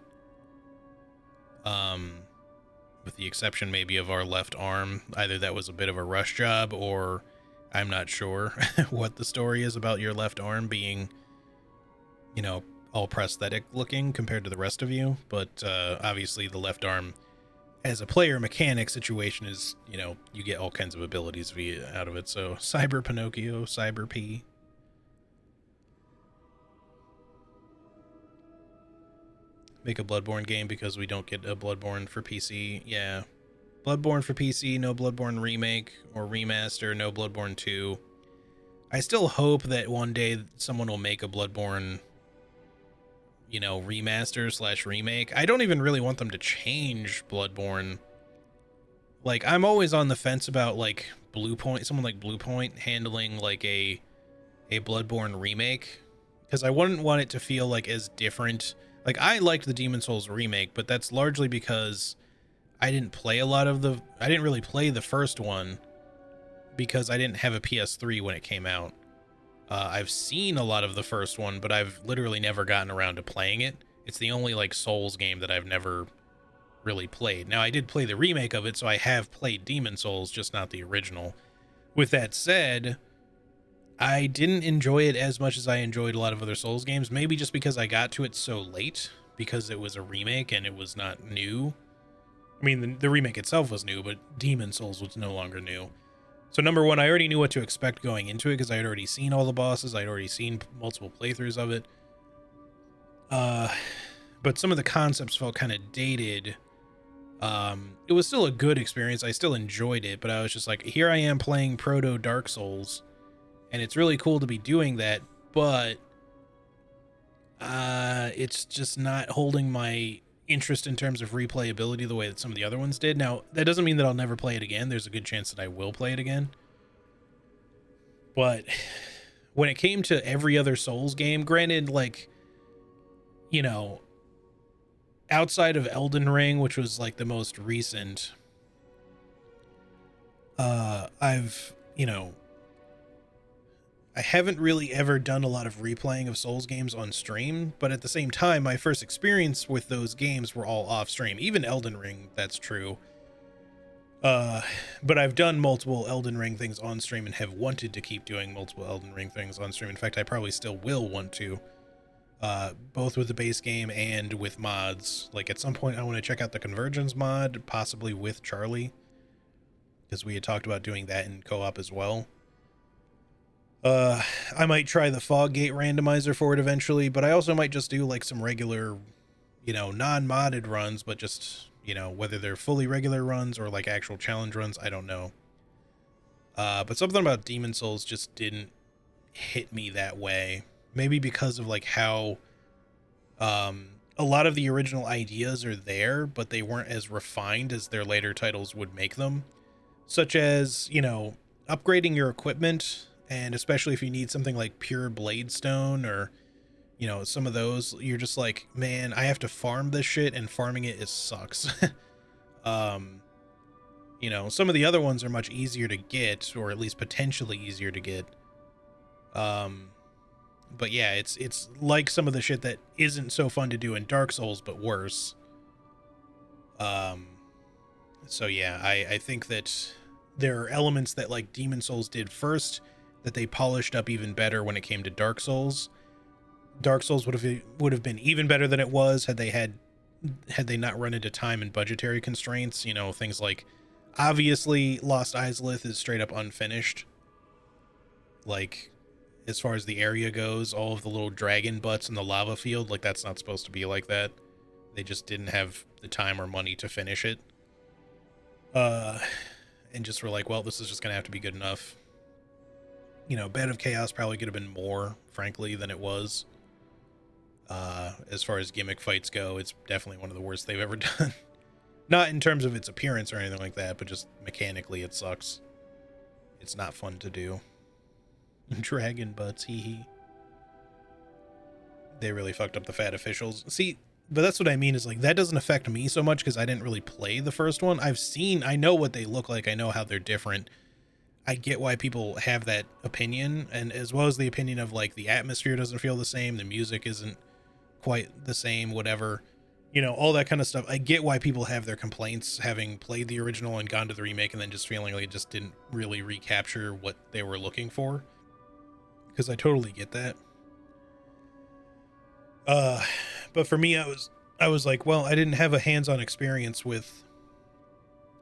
with the exception maybe of our left arm. Either that was a bit of a rush job, or I'm not sure what the story is about your left arm being, you know, all prosthetic looking compared to the rest of you. But obviously the left arm as a player mechanic situation is, you know, you get all kinds of abilities out of it. So Cyber Pinocchio, Cyber P. Make a Bloodborne game because we don't get a Bloodborne for PC. Yeah. Bloodborne for PC, no Bloodborne remake or remaster, no Bloodborne 2. I still hope that one day someone will make a Bloodborne, you know, remaster / remake. I don't even really want them to change Bloodborne. Like, I'm always on the fence about like Bluepoint, someone like Bluepoint handling like a Bloodborne remake, because I wouldn't want it to feel like as different. Like, I liked the Demon's Souls remake, but that's largely because I didn't really play the first one because I didn't have a PS3 when it came out. I've seen a lot of the first one, but I've literally never gotten around to playing it. It's the only like Souls game that I've never really played. Now, I did play the remake of it, so I have played Demon's Souls, just not the original. With that said, I didn't enjoy it as much as I enjoyed a lot of other Souls games, maybe just because I got to it so late, because it was a remake and it was not new. I mean, the remake itself was new, but Demon's Souls was no longer new. So number one, I already knew what to expect going into it because I had already seen all the bosses. I'd already seen multiple playthroughs of it. But some of the concepts felt kind of dated. It was still a good experience. I still enjoyed it, but I was just like, here I am playing Proto Dark Souls, and it's really cool to be doing that, but It's just not holding my interest in terms of replayability the way that some of the other ones did. Now, that doesn't mean that I'll never play it again. There's a good chance that I will play it again. But when it came to every other Souls game, granted, like, you know, outside of Elden Ring, which was like the most recent, I've, you know, I haven't really ever done a lot of replaying of Souls games on stream, but at the same time, my first experience with those games were all off stream. Even Elden Ring, that's true. But I've done multiple Elden Ring things on stream and have wanted to keep doing multiple Elden Ring things on stream. In fact, I probably still will want to, both with the base game and with mods. Like at some point I want to check out the Convergence mod, possibly with Charlie, because we had talked about doing that in co-op as well. I might try the Fog Gate randomizer for it eventually, but I also might just do like some regular, you know, non-modded runs, but just, you know, whether they're fully regular runs or like actual challenge runs, I don't know. But something about Demon Souls just didn't hit me that way. Maybe because of like how a lot of the original ideas are there, but they weren't as refined as their later titles would make them. Such as, you know, upgrading your equipment, and especially if you need something like pure Bladestone or, you know, some of those, you're just like, man, I have to farm this shit, and farming it sucks. You know, some of the other ones are much easier to get, or at least potentially easier to get. But yeah, it's like some of the shit that isn't so fun to do in Dark Souls, but worse. So yeah, I think that there are elements that like Demon Souls did first that they polished up even better when it came to Dark Souls. Dark Souls would have been even better than it was had they not run into time and budgetary constraints. You know, things like, obviously Lost Izalith is straight up unfinished. Like, as far as the area goes, all of the little dragon butts in the lava field, like that's not supposed to be like that. They just didn't have the time or money to finish it. And just were like, well, this is just gonna have to be good enough. You know, Bed of Chaos probably could have been more, frankly, than it was. As far as gimmick fights go, it's definitely one of the worst they've ever done. Not in terms of its appearance or anything like that, but just mechanically it sucks. It's not fun to do. Dragon butts, hee hee. They really fucked up the fat officials. See, but that's what I mean, is like, that doesn't affect me so much because I didn't really play the first one. I know what they look like. I know how they're different. I get why people have that opinion, and as well as the opinion of like the atmosphere doesn't feel the same, the music isn't quite the same, whatever, you know, all that kind of stuff. I get why people have their complaints, having played the original and gone to the remake and then just feeling like it just didn't really recapture what they were looking for, because I totally get that. But for me, I was like, well, I didn't have a hands-on experience with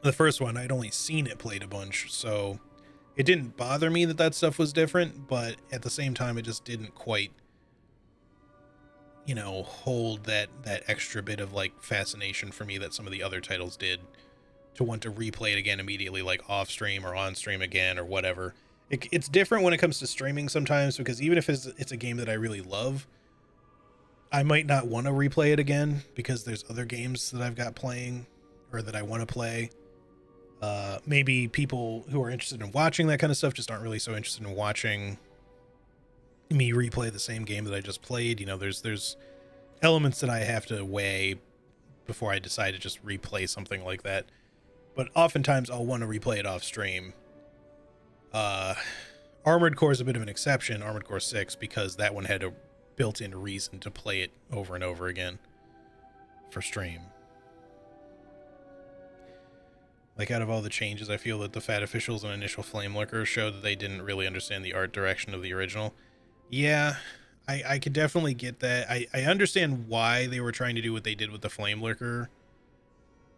the first one. I'd only seen it played a bunch, so it didn't bother me that stuff was different, but at the same time, it just didn't quite, you know, hold that extra bit of like fascination for me that some of the other titles did, to want to replay it again immediately, like off stream or on stream again or whatever. It's different when it comes to streaming sometimes, because even if it's a game that I really love, I might not want to replay it again because there's other games that I've got playing or that I want to play. Maybe people who are interested in watching that kind of stuff just aren't really so interested in watching me replay the same game that I just played. You know, there's elements that I have to weigh before I decide to just replay something like that. But oftentimes I'll want to replay it off stream. Armored Core is a bit of an exception, Armored Core 6, because that one had a built-in reason to play it over and over again for stream. Like, out of all the changes, I feel that the fat officials and initial flame lurker showed that they didn't really understand the art direction of the original. Yeah, I could definitely get that. I understand why they were trying to do what they did with the flame lurker,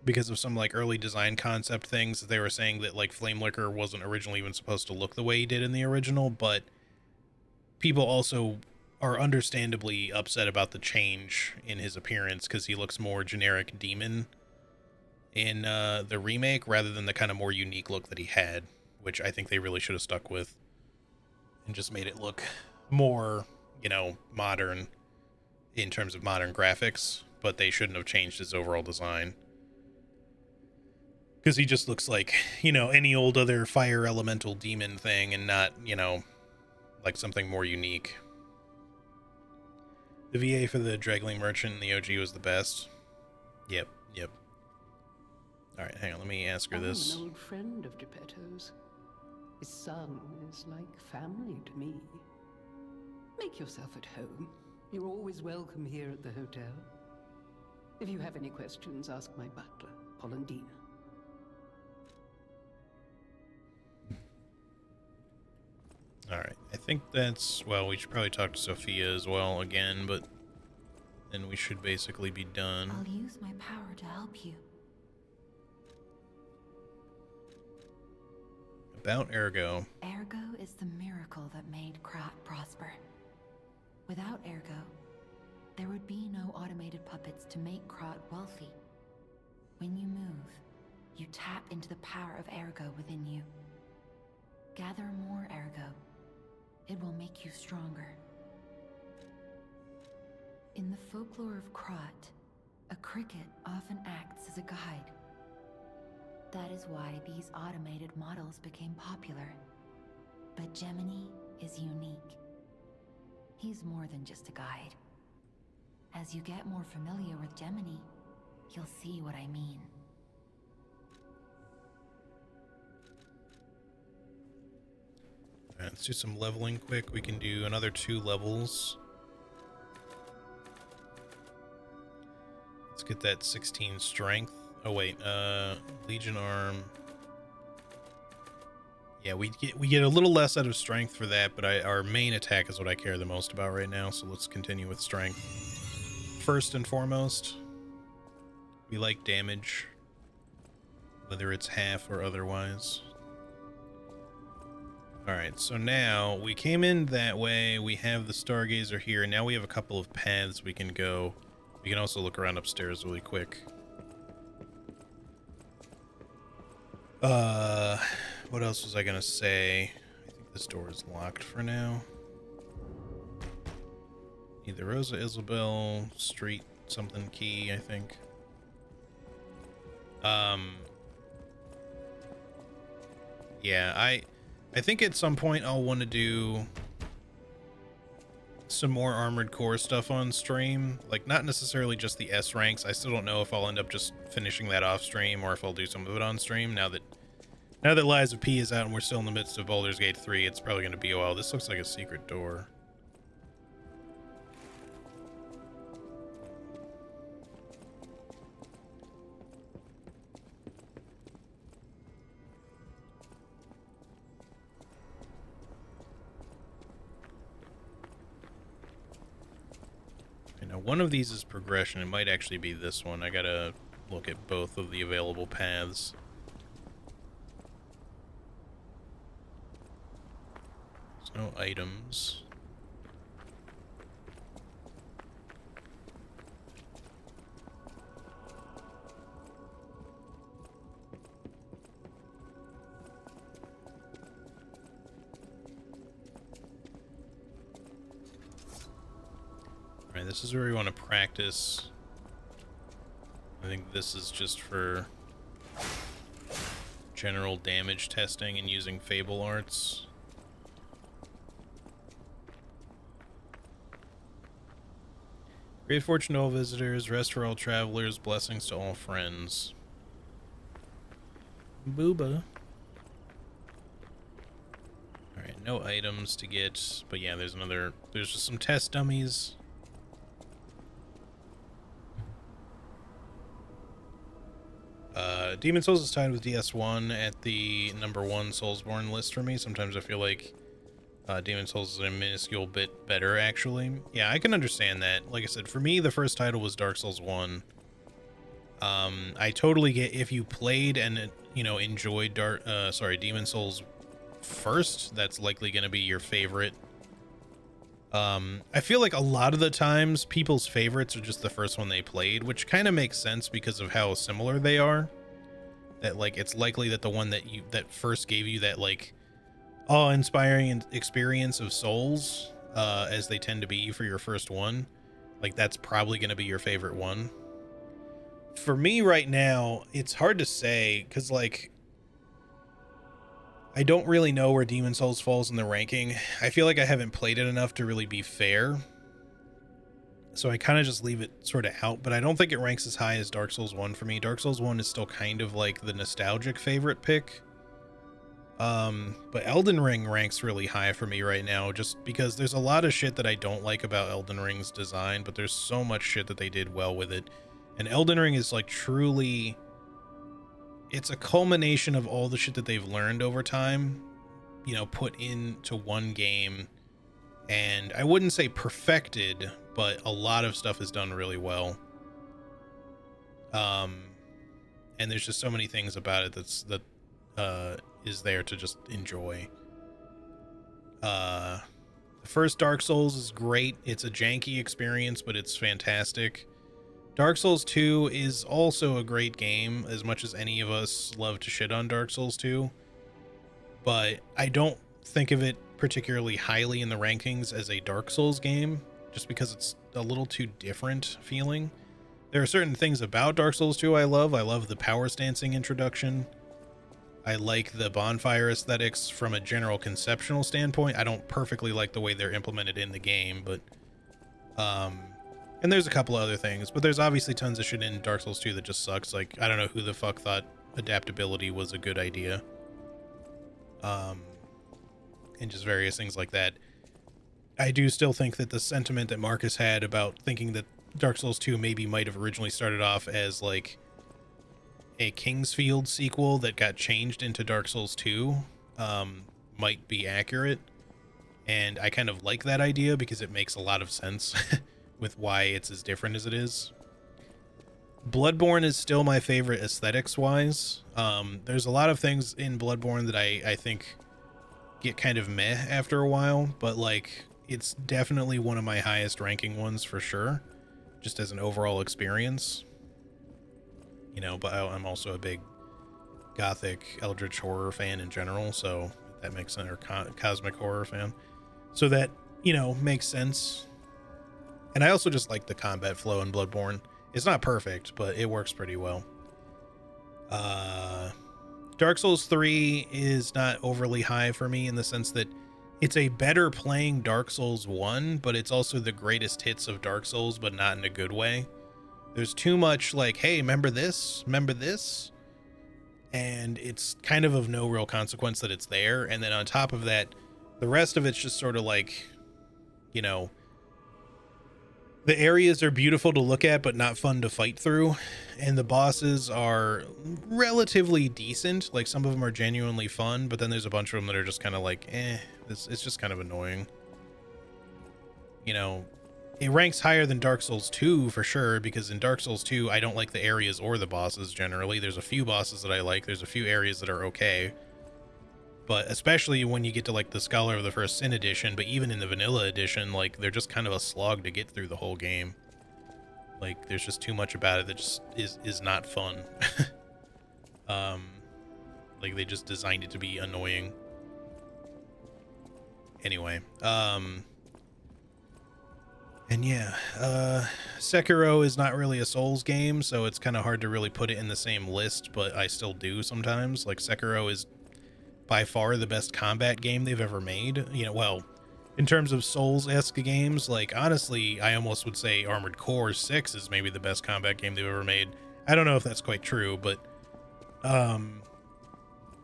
because of some like early design concept things that they were saying that like flame lurker wasn't originally even supposed to look the way he did in the original, but people also are understandably upset about the change in his appearance because he looks more generic demon in the remake rather than the kind of more unique look that he had, which I think they really should have stuck with and just made it look more, you know, modern in terms of modern graphics, but they shouldn't have changed his overall design. Because he just looks like, you know, any old other fire elemental demon thing and not, you know, like something more unique. The VA for the Draggling Merchant in the OG was the best. Yep. Alright, hang on, let me ask her this. I'm an old friend of Geppetto's. His son is like family to me. Make yourself at home. You're always welcome here at the hotel. If you have any questions, ask my butler, Polendina. Alright, I think that's... Well, we should probably talk to Sophia as well again, but then we should basically be done. I'll use my power to help you. About Ergo. Ergo is the miracle that made Krat prosper. Without Ergo, there would be no automated puppets to make Krat wealthy. When you move, you tap into the power of Ergo within you. Gather more Ergo. It will make you stronger. In the folklore of Krat, a cricket often acts as a guide. That is why these automated models became popular. But Gemini is unique. He's more than just a guide. As you get more familiar with Gemini, you'll see what I mean. Alright, let's do some leveling quick. We can do another 2 levels. Let's get that 16 strength. Oh wait, Legion Arm. Yeah, we get a little less out of strength for that, but our main attack is what I care the most about right now, so let's continue with strength. First and foremost, we like damage, whether it's half or otherwise. Alright, so now we came in that way, we have the Stargazer here, and now we have a couple of paths we can go. We can also look around upstairs really quick. What else was I gonna say? I think this door is locked for now. Either Rosa Isabel, Street something key, I think. Yeah, I think at some point I'll want to do some more Armored Core stuff on stream. Like, not necessarily just the S ranks. I still don't know if I'll end up just finishing that off stream or if I'll do some of it on stream. Now that Lies of P is out and we're still in the midst of Baldur's Gate 3, it's probably going to be a while. This looks like a secret door. Now, one of these is progression. It might actually be this one. I gotta look at both of the available paths. There's no items. Alright, this is where we want to practice. I think this is just for general damage testing and using Fable Arts. Great fortune to all visitors, rest for all travelers, blessings to all friends. Booba. Alright, no items to get, but yeah, there's just some test dummies. Demon Souls is tied with DS1 at the #1 Soulsborne list for me. Sometimes I feel like Demon Souls is a minuscule bit better, actually. Yeah, I can understand that. Like I said, for me, the first title was Dark Souls 1. I totally get if you played and, you know, enjoyed Demon Souls first, that's likely going to be your favorite. I feel like a lot of the times people's favorites are just the first one they played, which kind of makes sense because of how similar they are. That, like, it's likely that the one that first gave you that, like, awe-inspiring experience of Souls, as they tend to be for your first one, like that's probably going to be your favorite one. For me right now, it's hard to say because like I don't really know where Demon Souls falls in the ranking. I feel like I haven't played it enough to really be fair. So I kind of just leave it sort of out, but I don't think it ranks as high as Dark Souls 1 for me. Dark Souls 1 is still kind of like the nostalgic favorite pick. But Elden Ring ranks really high for me right now just because there's a lot of shit that I don't like about Elden Ring's design, but there's so much shit that they did well with it. And Elden Ring is like truly, it's a culmination of all the shit that they've learned over time, you know, put into one game. And I wouldn't say perfected, but a lot of stuff is done really well. And there's just so many things about it that is there to just enjoy. The first Dark Souls is great. It's a janky experience, but it's fantastic. Dark Souls 2 is also a great game, as much as any of us love to shit on Dark Souls 2. But I don't think of it particularly highly in the rankings as a Dark Souls game, just because it's a little too different feeling. There are certain things about Dark Souls 2 I love. I love the power stancing introduction. I like the bonfire aesthetics from a general conceptual standpoint. I don't perfectly like the way they're implemented in the game, but and there's a couple of other things, but there's obviously tons of shit in Dark Souls 2 that just sucks. Like, I don't know who the fuck thought adaptability was a good idea. And just various things like that. I do still think that the sentiment that Marcus had about thinking that Dark Souls 2 maybe might have originally started off as like a Kingsfield sequel that got changed into Dark Souls 2 might be accurate. And I kind of like that idea because it makes a lot of sense with why it's as different as it is. Bloodborne is still my favorite aesthetics wise. There's a lot of things in Bloodborne that I think get kind of meh after a while, but like it's definitely one of my highest ranking ones for sure, just as an overall experience. You know, but I'm also a big gothic eldritch horror fan in general, so that makes sense, or cosmic horror fan, so that, you know, makes sense. And I also just like the combat flow in Bloodborne. It's not perfect, but it works pretty well. Dark Souls 3 is not overly high for me in the sense that it's a better playing Dark Souls 1, but it's also the greatest hits of Dark Souls, but not in a good way. There's too much like, hey, remember this? Remember this? And it's kind of no real consequence that it's there. And then on top of that, the rest of it's just sort of like, you know, the areas are beautiful to look at, but not fun to fight through. And the bosses are relatively decent. Like, some of them are genuinely fun, but then there's a bunch of them that are just kind of like, it's just kind of annoying. You know, it ranks higher than Dark Souls 2 for sure, because in Dark Souls 2, I don't like the areas or the bosses generally. There's a few bosses that I like. There's a few areas that are okay. But especially when you get to like the Scholar of the First Sin edition, but even in the vanilla edition, like they're just kind of a slog to get through the whole game. Like there's just too much about it that just is not fun. Like they just designed it to be annoying. Anyway, and yeah, Sekiro is not really a Souls game, so it's kind of hard to really put it in the same list, but I still do sometimes. Like Sekiro is by far the best combat game they've ever made. You know, well, in terms of Souls-esque games, like honestly, I almost would say Armored Core 6 is maybe the best combat game they've ever made. I don't know if that's quite true, but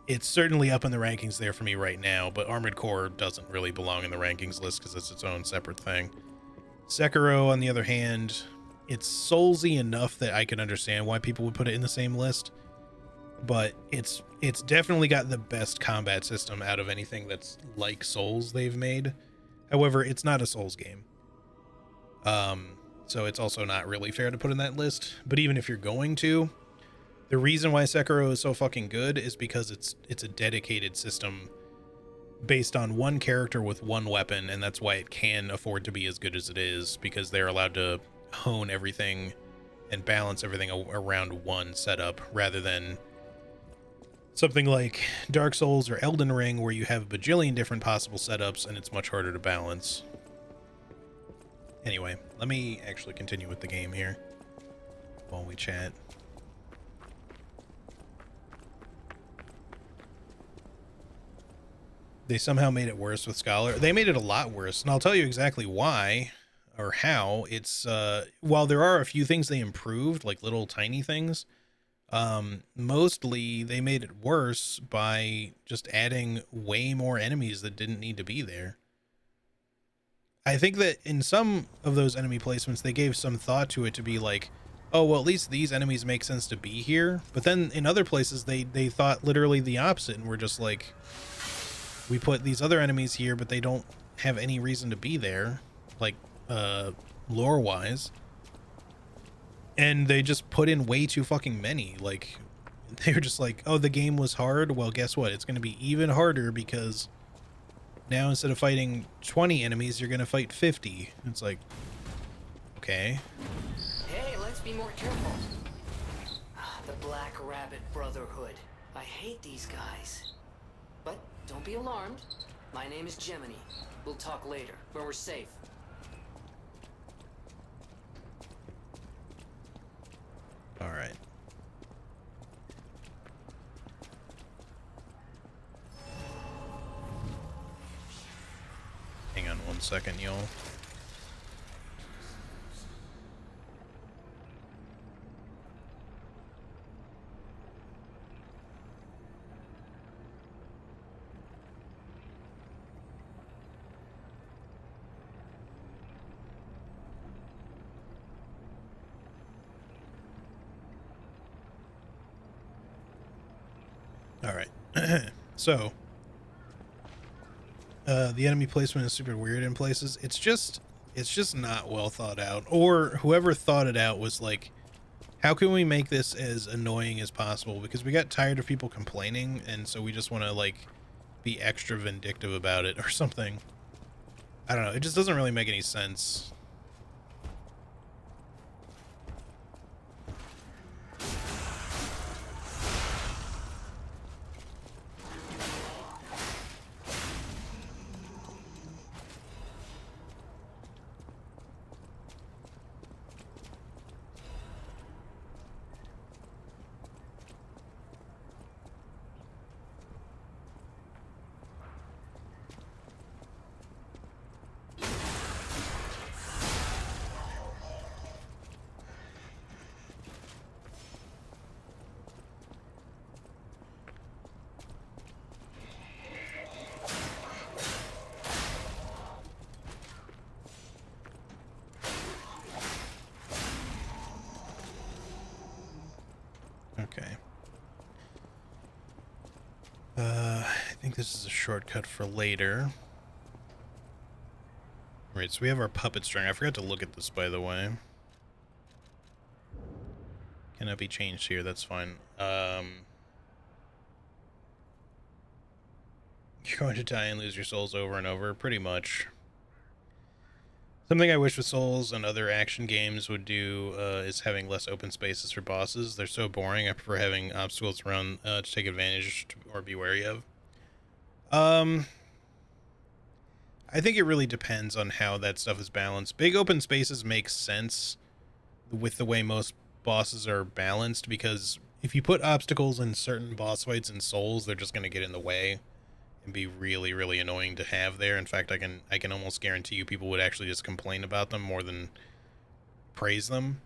it's certainly up in the rankings there for me right now, but Armored Core doesn't really belong in the rankings list because it's its own separate thing. Sekiro, on the other hand, it's Soulsy enough that I can understand why people would put it in the same list, but it's definitely got the best combat system out of anything that's like Souls they've made. However, it's not a Souls game. So it's also not really fair to put in that list. But even if you're going to, the reason why Sekiro is so fucking good is because it's a dedicated system based on one character with one weapon, and that's why it can afford to be as good as it is, because they're allowed to hone everything and balance everything around one setup, rather than something like Dark Souls or Elden Ring where you have a bajillion different possible setups and it's much harder to balance. Anyway, let me actually continue with the game here while we chat. They somehow made it worse with Scholar. They made it a lot worse, and I'll tell you exactly why or how. It's while there are a few things they improved, like little tiny things, mostly they made it worse by just adding way more enemies that didn't need to be there. I think that in some of those enemy placements, they gave some thought to it to be like, oh, well, at least these enemies make sense to be here. But then in other places, they thought literally the opposite, and were just like, we put these other enemies here, but they don't have any reason to be there, like, lore-wise. And they just put in way too fucking many. Like, they were just like, oh, the game was hard? Well, guess what? It's going to be even harder because now instead of fighting 20 enemies, you're going to fight 50. It's like, okay. Hey, let's be more careful. The Black Rabbit Brotherhood. I hate these guys. But don't be alarmed. My name is Gemini. We'll talk later, when we're safe. All right. Hang on 1 second, y'all. All right. So, the enemy placement is super weird in places. It's just not well thought out. Or whoever thought it out was like, how can we make this as annoying as possible? Because we got tired of people complaining, and so we just want to like be extra vindictive about it or something. I don't know. It just doesn't really make any sense. Okay. I think this is a shortcut for later. Right, so we have our puppet string. I forgot to look at this, by the way. Cannot be changed here, that's fine. You're going to die and lose your souls over and over, pretty much. Something I wish with Souls and other action games would do is having less open spaces for bosses. They're so boring. I prefer having obstacles around to take advantage or be wary of. I think it really depends on how that stuff is balanced. Big open spaces make sense with the way most bosses are balanced, because if you put obstacles in certain boss fights in Souls, they're just going to get in the way and be really, really annoying to have there. In fact, I can almost guarantee you people would actually just complain about them more than praise them.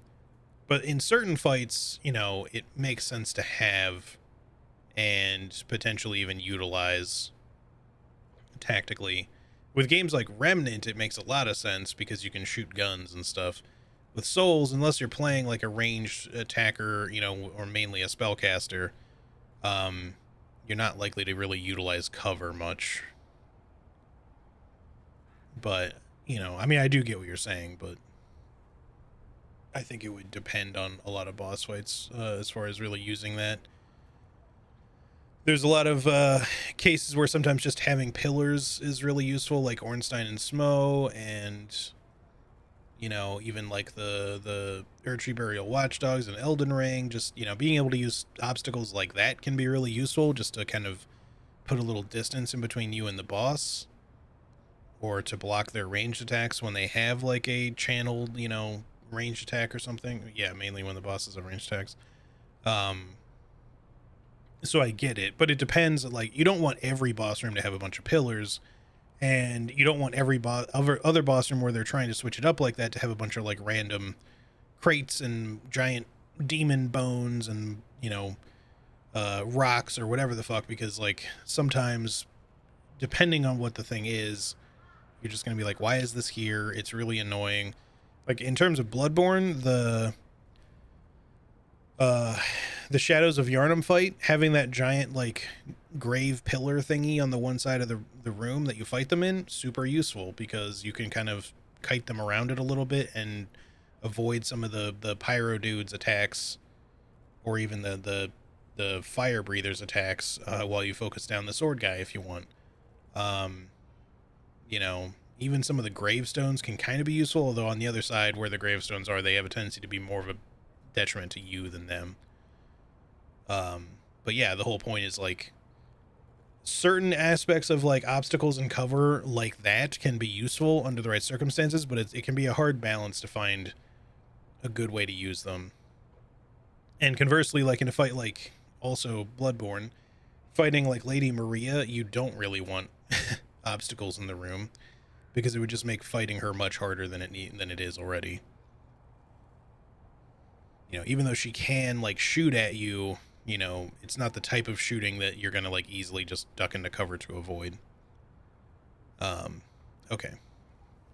But in certain fights, you know, it makes sense to have and potentially even utilize tactically. With games like Remnant, it makes a lot of sense because you can shoot guns and stuff. With Souls, unless you're playing like a ranged attacker, you know, or mainly a spellcaster, you're not likely to really utilize cover much. But, you know, I mean, I do get what you're saying, but I think it would depend on a lot of boss fights as far as really using that. There's a lot of cases where sometimes just having pillars is really useful, like Ornstein and Smo, and, you know, even like the Erdtree Burial Watchdogs and Elden Ring. Just, you know, being able to use obstacles like that can be really useful, just to kind of put a little distance in between you and the boss. or to block their ranged attacks when they have like a channeled, you know, ranged attack or something. Yeah, mainly when the bosses have ranged attacks. So I get it, but it depends. Like, you don't want every boss room to have a bunch of pillars, and you don't want every other boss room where they're trying to switch it up like that to have a bunch of like random crates and giant demon bones and, you know, rocks or whatever the fuck, because like sometimes, depending on what the thing is, you're just gonna be like, why is this here? It's really annoying. Like in terms of Bloodborne, the Shadows of Yharnam fight, having that giant like grave pillar thingy on the one side of the room that you fight them in, super useful, because you can kind of kite them around it a little bit and avoid some of the pyro dudes attacks, or even the fire breathers attacks, while you focus down the sword guy if you want. You know, even some of the gravestones can kind of be useful, although on the other side where the gravestones are, they have a tendency to be more of a detriment to you than them. But yeah, the whole point is like certain aspects of like obstacles and cover like that can be useful under the right circumstances, but it can be a hard balance to find a good way to use them. And conversely, like in a fight like also Bloodborne, fighting like Lady Maria, you don't really want obstacles in the room, because it would just make fighting her much harder than it is already. You know, even though she can like shoot at you, you know, it's not the type of shooting that you're gonna like easily just duck into cover to avoid. Okay.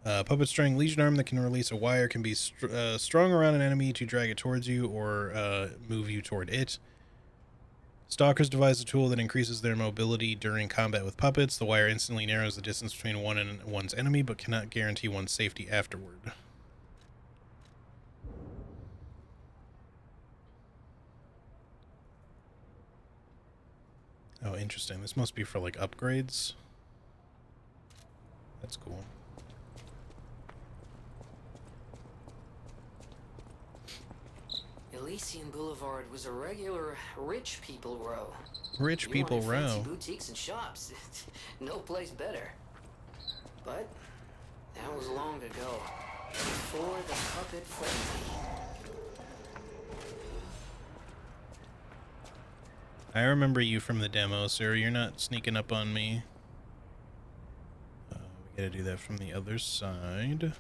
Puppet string. Legion arm that can release a wire can be strung around an enemy to drag it towards you or move you toward it. Stalkers devise a tool that increases their mobility during combat with puppets. The wire instantly narrows the distance between one and one's enemy, but cannot guarantee one's safety afterward. Oh, interesting. This must be for, like, upgrades. That's cool. Elysian Boulevard was a regular rich people row. Rich people row. Fancy boutiques and shops. No place better. But that was long ago. Before the puppet frenzy. I remember you from the demo, sir. You're not sneaking up on me. We gotta do that from the other side.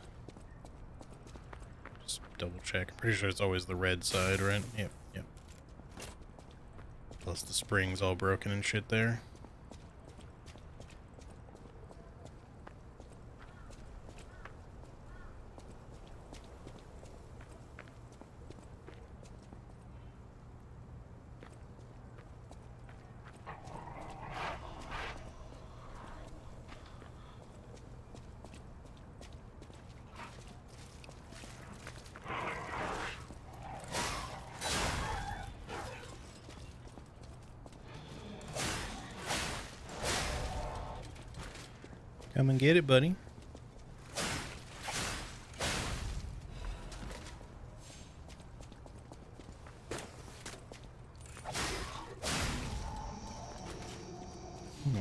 Just double check. I'm pretty sure it's always the red side, right? Yep, yep. Plus the spring's all broken and shit there. Come and get it, buddy.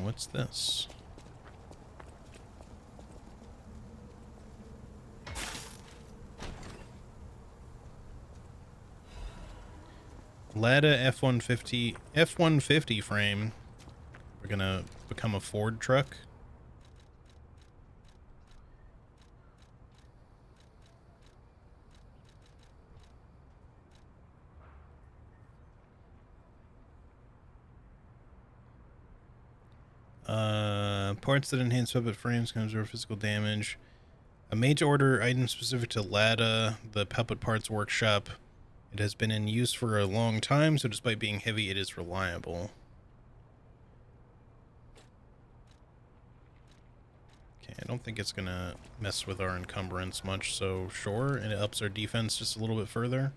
What's this? Lada F-150 frame. We're gonna become a Ford truck. Parts that enhance puppet frames can absorb physical damage. A made-to-order item specific to Lada, the Puppet Parts Workshop. It has been in use for a long time, so despite being heavy, it is reliable. Okay, I don't think it's gonna mess with our encumbrance much, so sure, and it ups our defense just a little bit further.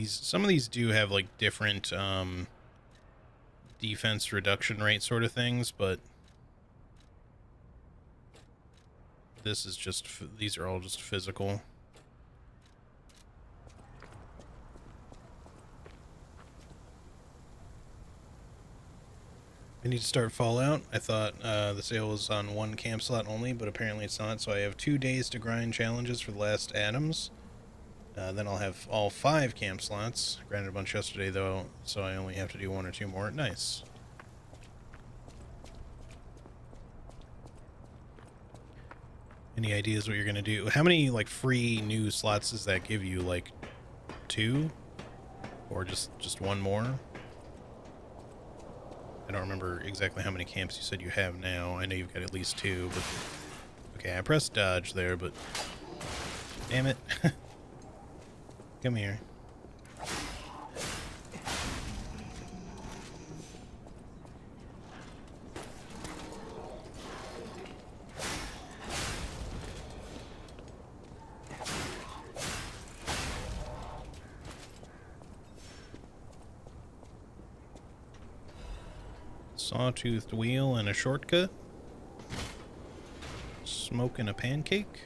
Some of these do have like different defense reduction rate sort of things, but this is just, these are all just physical. I need to start Fallout. I thought the sale was on one camp slot only, but apparently it's not. So I have 2 days to grind challenges for the last atoms. Then I'll have all 5 camp slots. Grinded a bunch yesterday though, so I only have to do 1 or 2 more. Nice. Any ideas what you're gonna do? How many like free new slots does that give you? Like 2, or just 1 more? I don't remember exactly how many camps you said you have now. I know you've got at least 2, but okay, I pressed dodge there, but damn it. Come here. Sawtoothed wheel and a shortcut. Smoking a pancake.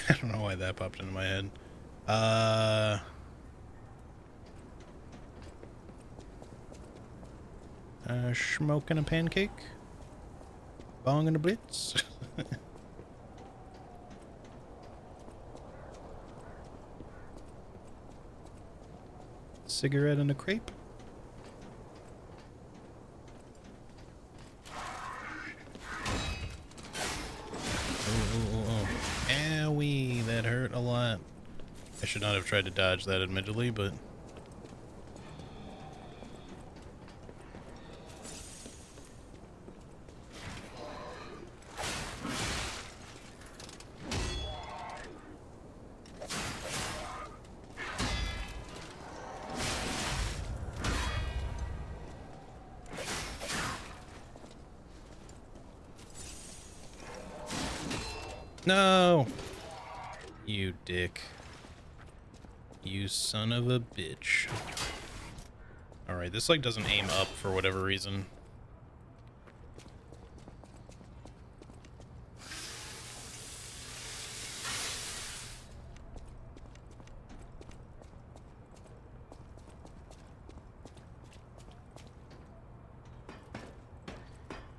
I don't know why that popped into my head. Smoking a pancake. Bong and a blitz. Cigarette and a crepe. Owie, that hurt a lot. I should not have tried to dodge that, admittedly, but... No! You dick. You son of a bitch. Alright, this like doesn't aim up for whatever reason.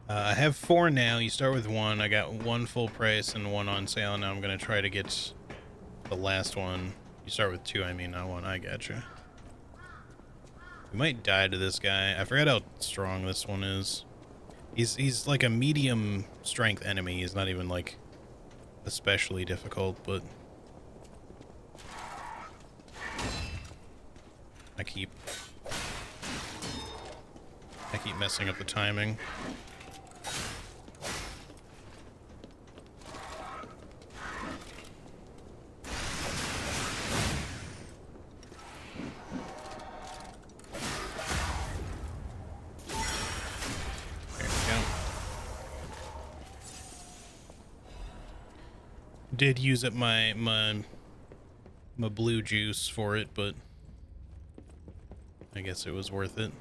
I have 4 now. You start with 1. I got 1 full price and 1 on sale. Now I'm going to try to get the last one. You start with 2, I mean, not 1. I gotcha. We might die to this guy. I forgot how strong this one is. He's like a medium strength enemy. He's not even like especially difficult, but I keep messing up the timing. Did use up my blue juice for it, but I guess it was worth it.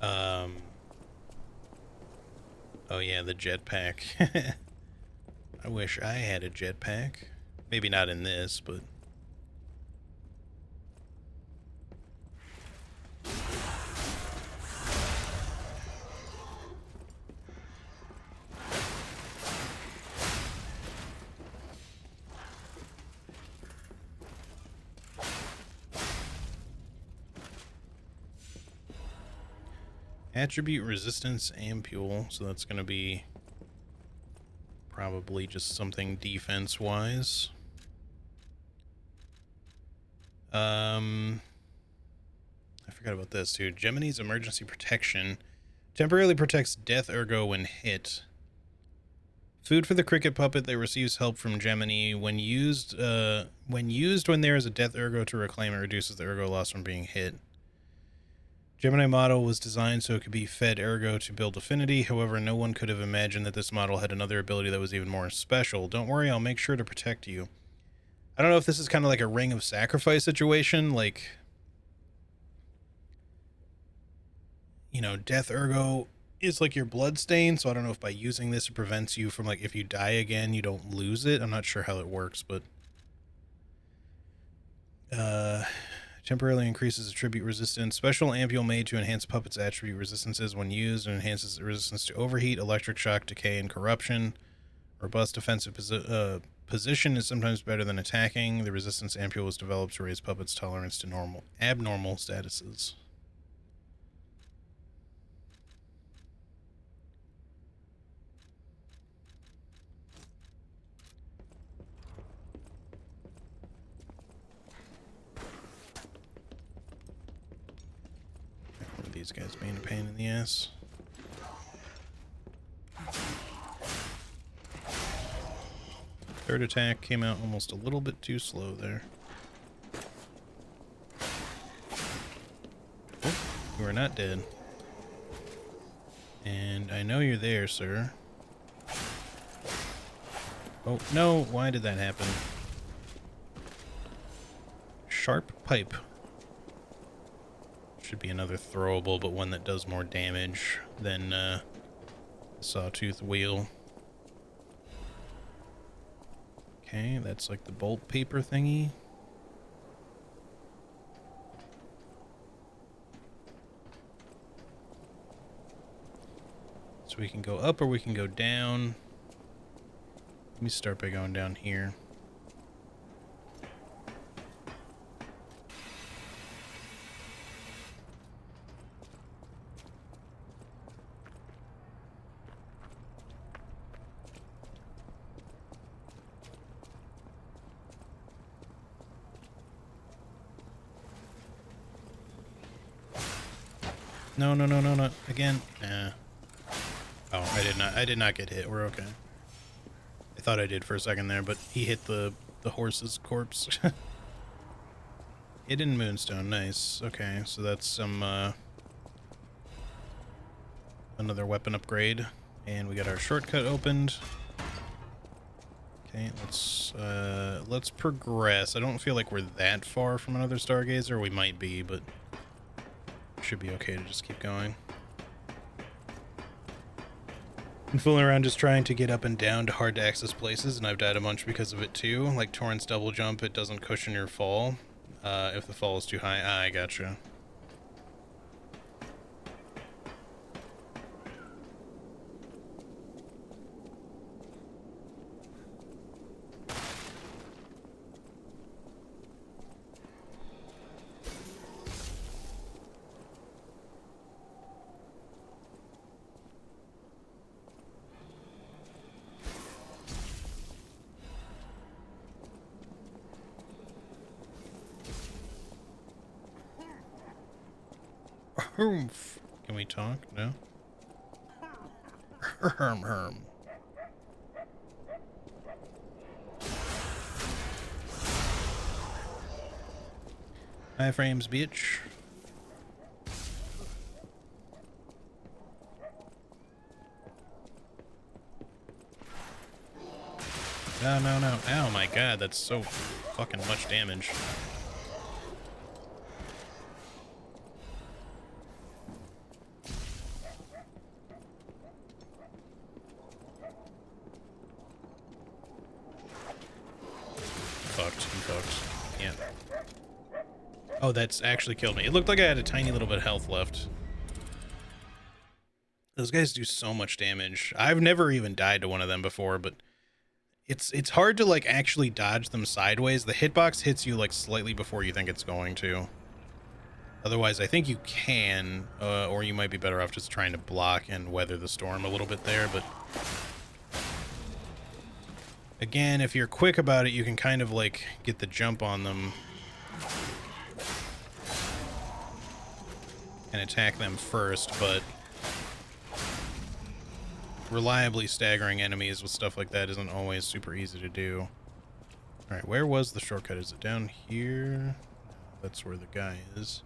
Oh yeah, the jetpack. I wish I had a jetpack. Maybe not in this, but attribute resistance ampule, so that's going to be probably just something defense wise. I forgot about this too. Gemini's emergency protection temporarily protects death ergo when hit. Food for the cricket puppet that receives help from Gemini when used when there is a death ergo to reclaim it, reduces the ergo loss from being hit. Gemini model was designed so it could be fed ergo to build affinity. However, no one could have imagined that this model had another ability that was even more special. Don't worry, I'll make sure to protect you. I don't know if this is kind of like a ring of sacrifice situation, like, you know, death ergo is like your blood stain, so I don't know if by using this it prevents you from, like, if you die again, you don't lose it. I'm not sure how it works, but Temporarily increases attribute resistance. Special ampule made to enhance puppets' attribute resistances when used and enhances resistance to overheat, electric shock, decay, and corruption. Robust defensive position is sometimes better than attacking. The resistance ampule was developed to raise puppets' tolerance to abnormal statuses. These guys being a pain in the ass. Third attack came out almost a little bit too slow there. Oh, you are not dead. And I know you're there, sir. Oh, no, why did that happen? Sharp pipe. Should be another throwable, but one that does more damage than Sawtooth Wheel. Okay, that's like the bolt paper thingy. So we can go up or we can go down. Let me start by going down here. No, no, no, no, no. Again. Oh, I did not get hit. We're okay. I thought I did for a second there, but he hit the horse's corpse. Hidden Moonstone, nice. Okay, so that's some another weapon upgrade. And we got our shortcut opened. Okay, let's progress. I don't feel like we're that far from another Stargazer. We might be, but should be okay to just keep going. I'm fooling around just trying to get up and down to hard to access places, and I've died a bunch because of it too. Like Torrent's double jump, it doesn't cushion your fall if the fall is too high. Ah, I gotcha. Can we talk? No? Herm. High frames, bitch. No, no, no. Oh my god, that's so fucking much damage. Yeah. Oh, that's actually killed me. It looked like I had a tiny little bit of health left. Those guys do so much damage. I've never even died to one of them before, but it's hard to like actually dodge them sideways. The hitbox hits you like slightly before you think it's going to. Otherwise, I think you can, or you might be better off just trying to block and weather the storm a little bit there, but again, if you're quick about it, you can kind of like get the jump on them and attack them first, but reliably staggering enemies with stuff like that isn't always super easy to do. Alright, where was the shortcut? Is it down here? That's where the guy is.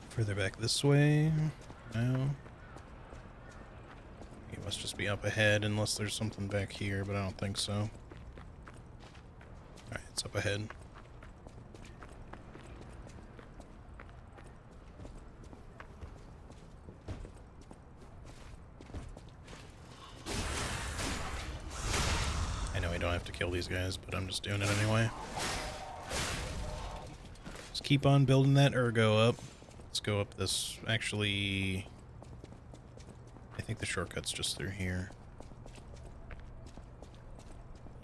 Further back this way? No. He must just be up ahead unless there's something back here, but I don't think so. Alright, it's up ahead. have to kill these guys, but I'm just doing it anyway. Let's keep on building that ergo up. Let's go up this, actually, I think the shortcut's just through here.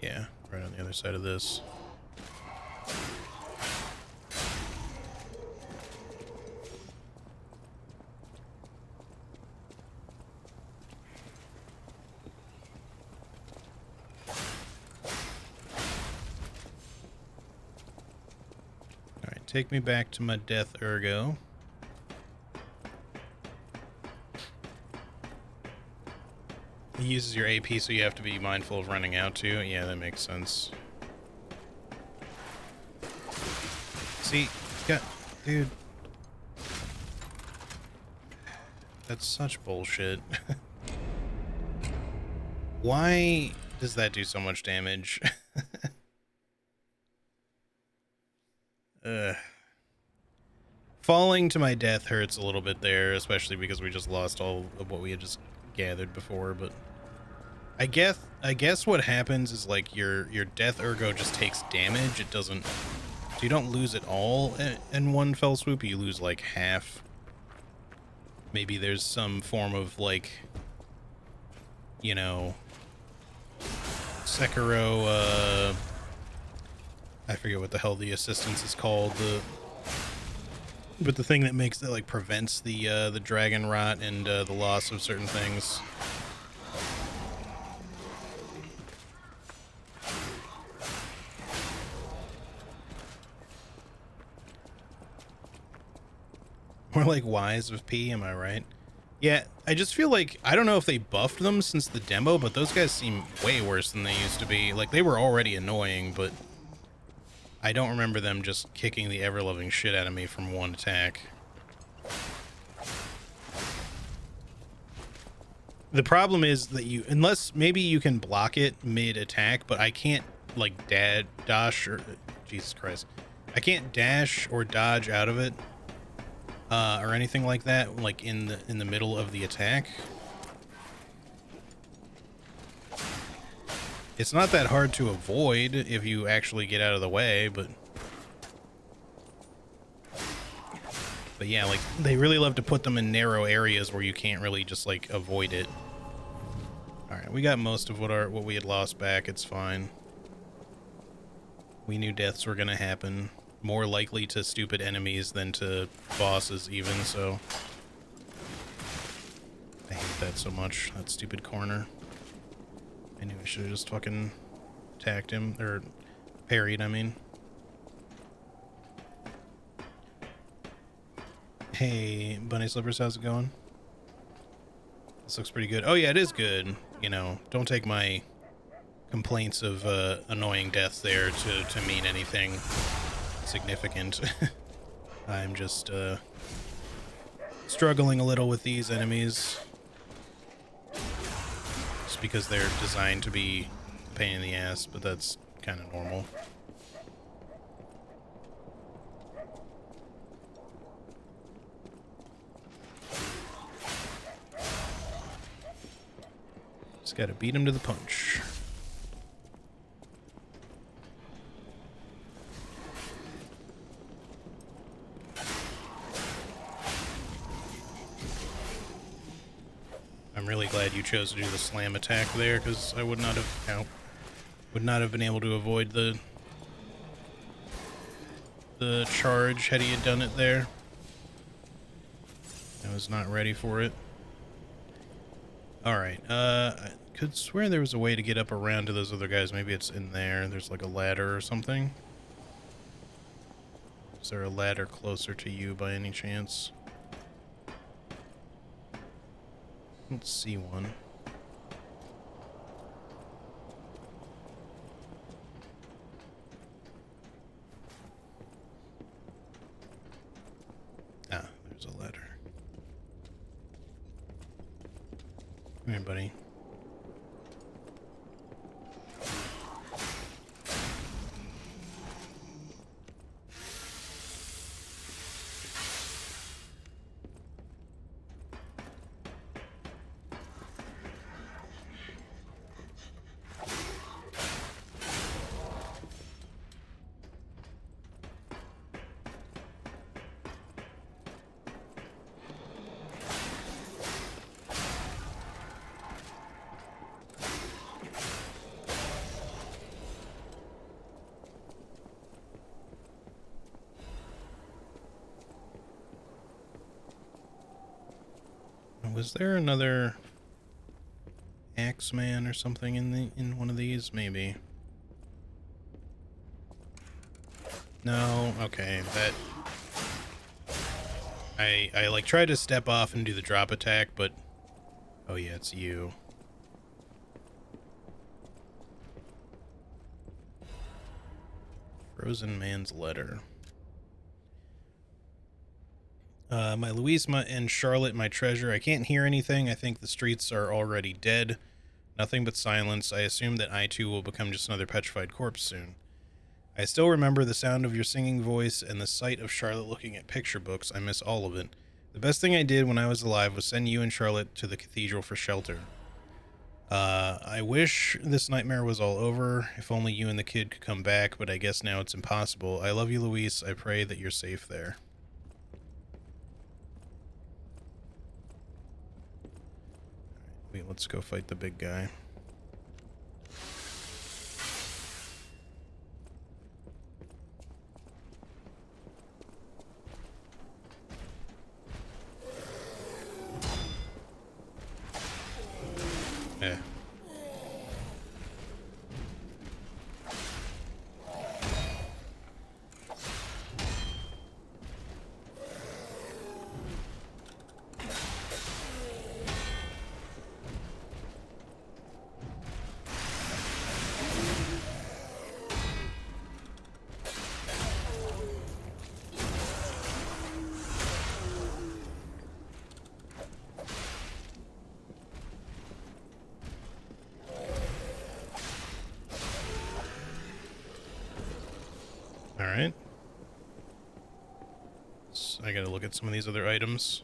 Yeah, right on the other side of this. Alright, take me back to my death ergo. He uses your AP, so you have to be mindful of running out too. Yeah, that makes sense. See, dude. That's such bullshit. Why does that do so much damage? Falling to my death hurts a little bit there, especially because we just lost all of what we had just gathered before, but I guess what happens is like your death ergo just takes damage. It doesn't, so you don't lose it all in one fell swoop. You lose like half. Maybe there's some form of like, you know, Sekiro, I forget what the hell the assistance is called, but the thing that makes it like prevents the dragon rot and the loss of certain things. More like Wise with P, am I right? Yeah, I just feel like, I don't know if they buffed them since the demo, but those guys seem way worse than they used to be. Like, they were already annoying, but I don't remember them just kicking the ever-loving shit out of me from one attack. The problem is that unless maybe you can block it mid-attack, but I can't, like, dash or, Jesus Christ. I can't dash or dodge out of it. Or anything like that, like in the middle of the attack. It's not that hard to avoid if you actually get out of the way, but yeah, like they really love to put them in narrow areas where you can't really just like avoid it. All right, we got most of what we had lost back. It's fine. We knew deaths were gonna happen. More likely to stupid enemies than to bosses even, so I hate that so much, that stupid corner. I knew I should have just fucking attacked him, or parried, I mean. Hey, Bunny Slippers, how's it going? This looks pretty good. Oh yeah, it is good. You know, don't take my complaints of annoying deaths there to mean anything significant. I'm just struggling a little with these enemies just because they're designed to be a pain in the ass, but that's kind of normal. Just gotta beat him to the punch. I'm really glad you chose to do the slam attack there, because I would not have been able to avoid the charge had he had done it there. I was not ready for it. Alright, I could swear there was a way to get up around to those other guys. Maybe it's in there. There's like a ladder or something. Is there a ladder closer to you by any chance? Let's see one. Ah, there's a ladder. Come here, buddy. Was there another Axeman or something in one of these? Maybe. No, okay, that... I like tried to step off and do the drop attack, but... Oh yeah, it's you. Frozen Man's Letter. My Louise and Charlotte, my treasure. I can't hear anything. I think the streets are already dead. Nothing but silence. I assume that I too will become just another petrified corpse soon. I still remember the sound of your singing voice and the sight of Charlotte looking at picture books. I miss all of it. The best thing I did when I was alive was send you and Charlotte to the cathedral for shelter. I wish this nightmare was all over. If only you and the kid could come back, but I guess now it's impossible. I love you, Louise. I pray that you're safe there. Wait, let's go fight the big guy. Yeah. Alright. So I gotta look at some of these other items.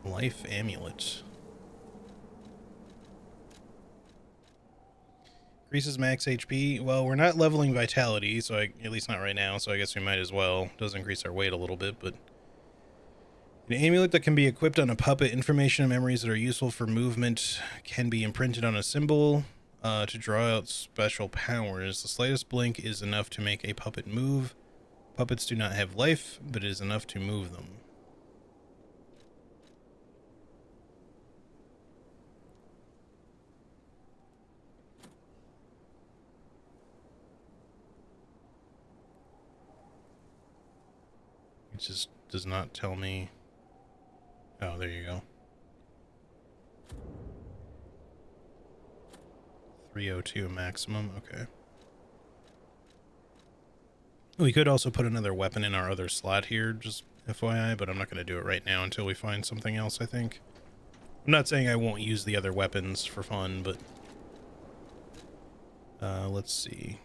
Life Amulet. Increases max HP. Well, we're not leveling Vitality, so at least not right now, so I guess we might as well. Does increase our weight a little bit, but... An amulet that can be equipped on a puppet. Information and memories that are useful for movement can be imprinted on a symbol to draw out special powers. The slightest blink is enough to make a puppet move. Puppets do not have life, but it is enough to move them. It just does not tell me... Oh, there you go. 302 maximum, okay. We could also put another weapon in our other slot here, just FYI, but I'm not going to do it right now until we find something else, I think. I'm not saying I won't use the other weapons for fun, but... let's see.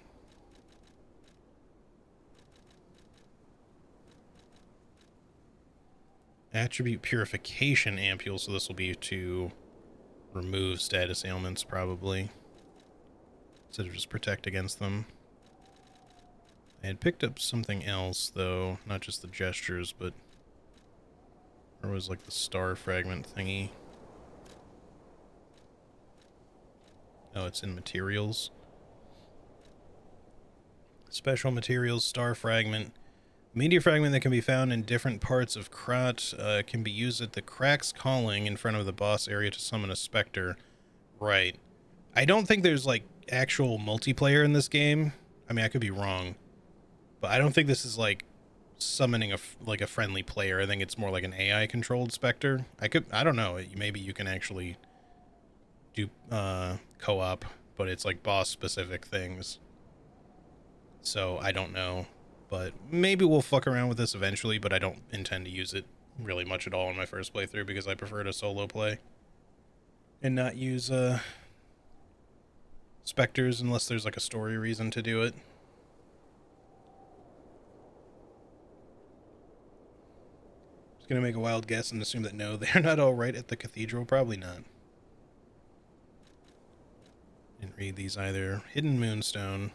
Attribute Purification Ampule, so this will be to remove status ailments, probably. Instead of just protect against them. I had picked up something else, though. Not just the gestures, but... Or was like the star fragment thingy. Oh, it's in materials. Special materials, star fragment. Meteor fragment that can be found in different parts of Krat can be used at the Cracks Calling in front of the boss area to summon a specter. Right. I don't think there's, like, actual multiplayer in this game. I mean, I could be wrong. But I don't think this is, like, summoning a friendly player. I think it's more like an AI-controlled specter. I don't know. Maybe you can actually do co-op, but it's, like, boss-specific things. So, I don't know. But maybe we'll fuck around with this eventually, but I don't intend to use it really much at all in my first playthrough because I prefer to solo play and not use specters unless there's like a story reason to do it. Just gonna make a wild guess and assume that no, they're not all right at the cathedral. Probably not. Didn't read these either. Hidden Moonstone.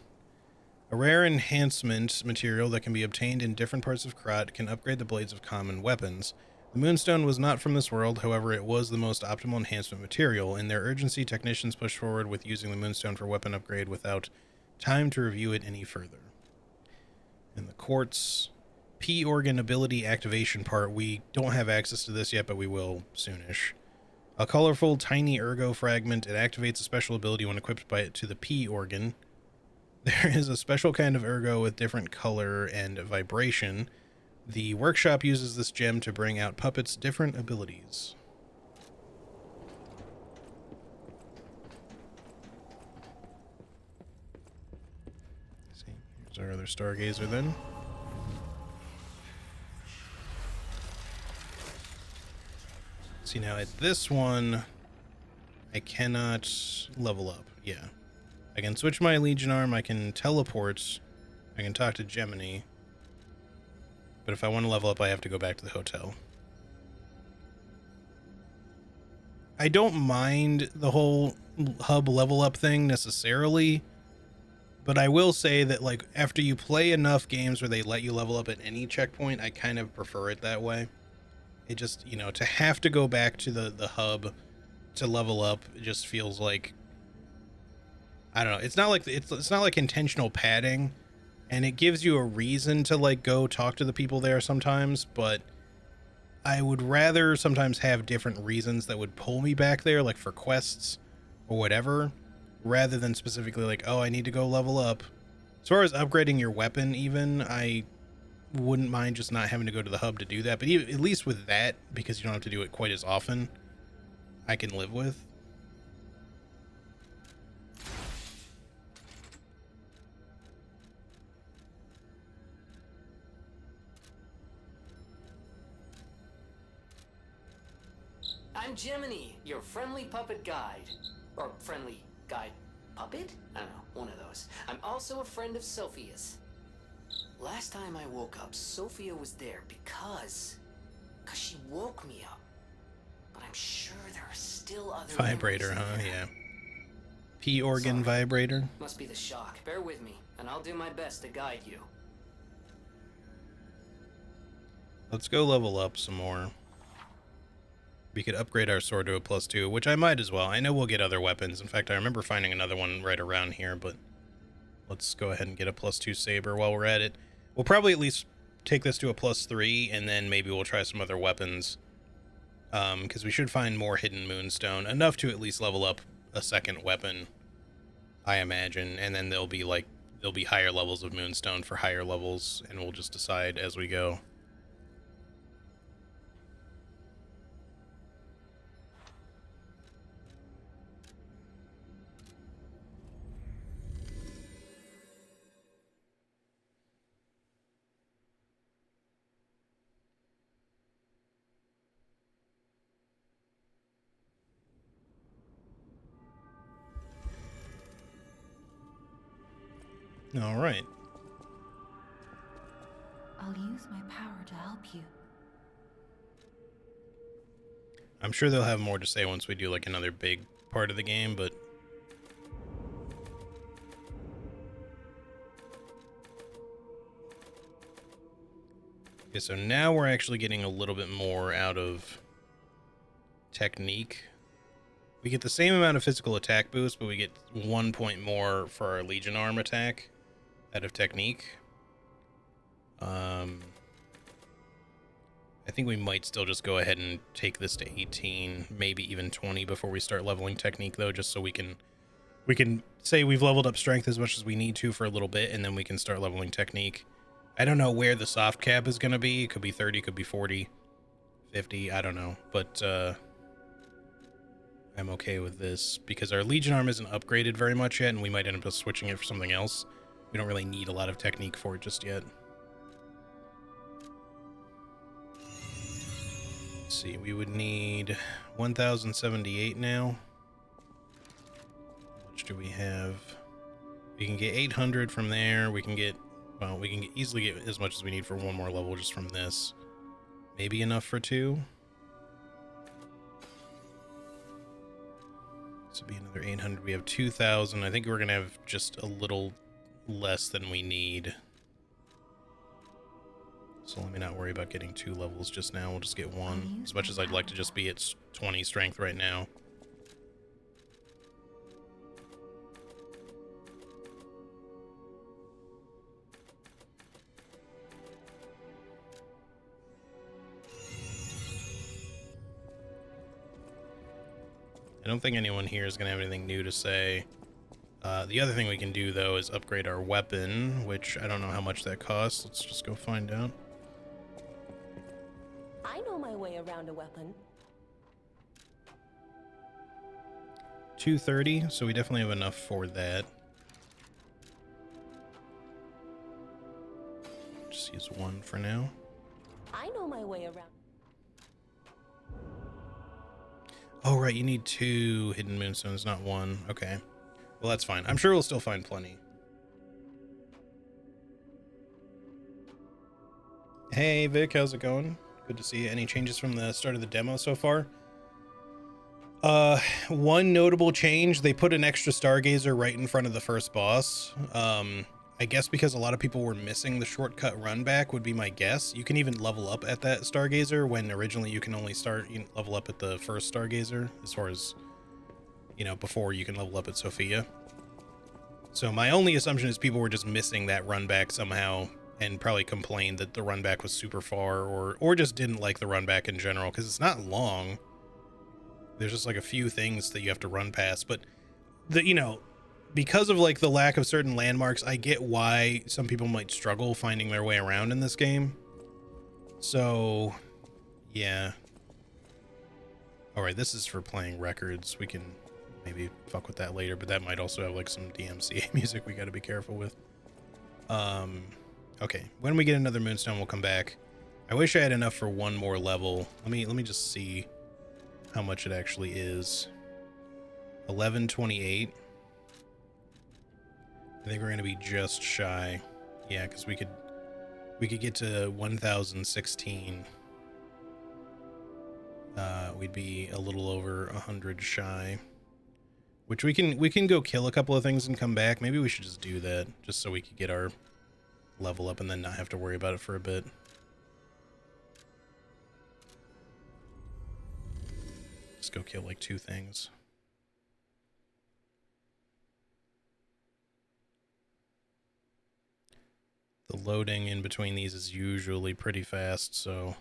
A rare enhancement material that can be obtained in different parts of Krat can upgrade the blades of common weapons. The Moonstone was not from this world, however, it was the most optimal enhancement material. In their urgency, technicians pushed forward with using the Moonstone for weapon upgrade without time to review it any further. In the quartz P organ ability activation part, we don't have access to this yet, but we will soonish. A colorful tiny ergo fragment. It activates a special ability when equipped by it to the P organ. There is a special kind of ergo with different color and vibration. The workshop uses this gem to bring out puppets' different abilities. Let's see, here's our other stargazer then. See, now at this one, I cannot level up. Yeah. I can switch my Legion arm, I can teleport, I can talk to Gemini. But if I want to level up, I have to go back to the hotel. I don't mind the whole hub level up thing necessarily, but I will say that, like, after you play enough games where they let you level up at any checkpoint, I kind of prefer it that way. It just, you know, to have to go back to the hub to level up, it just feels like, I don't know. It's not like it's not like intentional padding, and it gives you a reason to, like, go talk to the people there sometimes, but I would rather sometimes have different reasons that would pull me back there, like for quests or whatever, rather than specifically like, oh, I need to go level up. As far as upgrading your weapon, even, I wouldn't mind just not having to go to the hub to do that, but even, at least with that, because you don't have to do it quite as often, I can live with. I'm Gemini, your friendly puppet guide. Or friendly guide puppet? I don't know, one of those. I'm also a friend of Sophia's. Last time I woke up, Sophia was there because she woke me up. But I'm sure there are still other Vibrator, huh? there. Yeah. P organ vibrator. Must be the shock. Bear with me, and I'll do my best to guide you. Let's go level up some more. We could upgrade our sword to a +2, which I might as well. I know we'll get other weapons. In fact, I remember finding another one right around here, but let's go ahead and get a +2 saber while we're at it. We'll probably at least take this to a +3, and then maybe we'll try some other weapons. Because we should find more hidden moonstone, enough to at least level up a second weapon, I imagine. And then there'll be higher levels of moonstone for higher levels, and we'll just decide as we go. All right. I'll use my power to help you. I'm sure they'll have more to say once we do like another big part of the game, but okay, so now we're actually getting a little bit more out of technique. We get the same amount of physical attack boost, but we get 1 point more for our Legion arm attack out of technique. I think we might still just go ahead and take this to 18, maybe even 20 before we start leveling technique, though, just so we can say we've leveled up strength as much as we need to for a little bit, and then we can start leveling technique. I don't know where the soft cap is going to be. It could be 30, could be 40, 50, I don't know. But I'm okay with this because our Legion arm isn't upgraded very much yet, and we might end up just switching it for something else. We don't really need a lot of technique for it just yet. Let's see, we would need 1,078 now. How much do we have? We can get 800 from there. We can get, well, we can easily get as much as we need for one more level just from this. Maybe enough for 2. This would be another 800. We have 2,000. I think we're going to have just a little less than we need. So let me not worry about getting 2 levels just now. We'll just get 1. As much as I'd like to just be at 20 strength right now. I don't think anyone here is going to have anything new to say. The other thing we can do, though, is upgrade our weapon, which I don't know how much that costs. Let's just go find out. I know my way around a weapon. 230, so we definitely have enough for that. Just use one for now. I know my way around. Oh, right, you need 2 hidden moonstones, not 1. Okay. Well, that's fine. I'm sure we'll still find plenty. Hey, Vic, how's it going? Good to see you. Any changes from the start of the demo so far? One notable change, they put an extra Stargazer right in front of the first boss. I guess because a lot of people were missing the shortcut run back would be my guess. You can even level up at that Stargazer when originally you can only level up at the first Stargazer, as far as, you know, before you can level up at Sophia. So my only assumption is people were just missing that run back somehow and probably complained that the run back was super far, or just didn't like the run back in general, because it's not long. There's just like a few things that you have to run past, but you know, because of like the lack of certain landmarks, I get why some people might struggle finding their way around in this game. So, yeah. All right, this is for playing records. We can maybe fuck with that later, but that might also have like some DMCA music we got to be careful with. Okay, when we get another moonstone, we'll come back. I wish I had enough for one more level. Let me just see how much it actually is. 1128. I think we're gonna be just shy. Yeah, because we could get to 1016. We'd be a little over 100 shy. Which we can go kill a couple of things and come back. Maybe we should just do that, just so we could get our level up and then not have to worry about it for a bit. Just go kill like 2 things. The loading in between these is usually pretty fast, so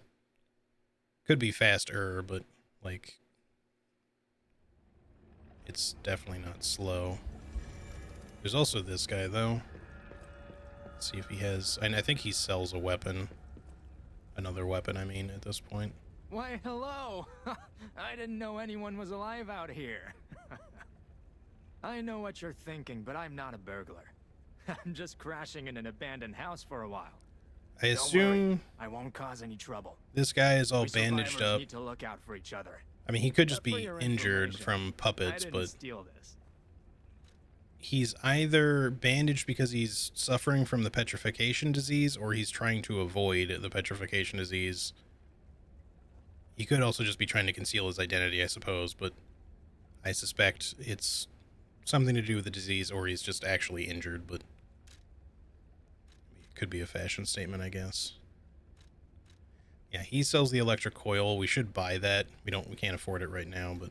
could be faster, but like it's definitely not slow. There's also this guy though. Let's see if he has, and I think he sells a weapon. Another weapon, I mean, at this point. Why, hello! I didn't know anyone was alive out here. I know what you're thinking, but I'm not a burglar. I'm just crashing in an abandoned house for a while. I assume I won't cause any trouble. this guy is all We bandaged survivors up. need to look out for each other. I mean, he could just For be your injured information, from puppets, I didn't but steal this. he's either bandaged because he's suffering from the petrification disease, or he's trying to avoid the petrification disease. He could also just be trying to conceal his identity, I suppose, but I suspect it's something to do with the disease, or he's just actually injured, but it could be a fashion statement, I guess. Yeah, he sells the electric coil. We should buy that. We can't afford it right now, but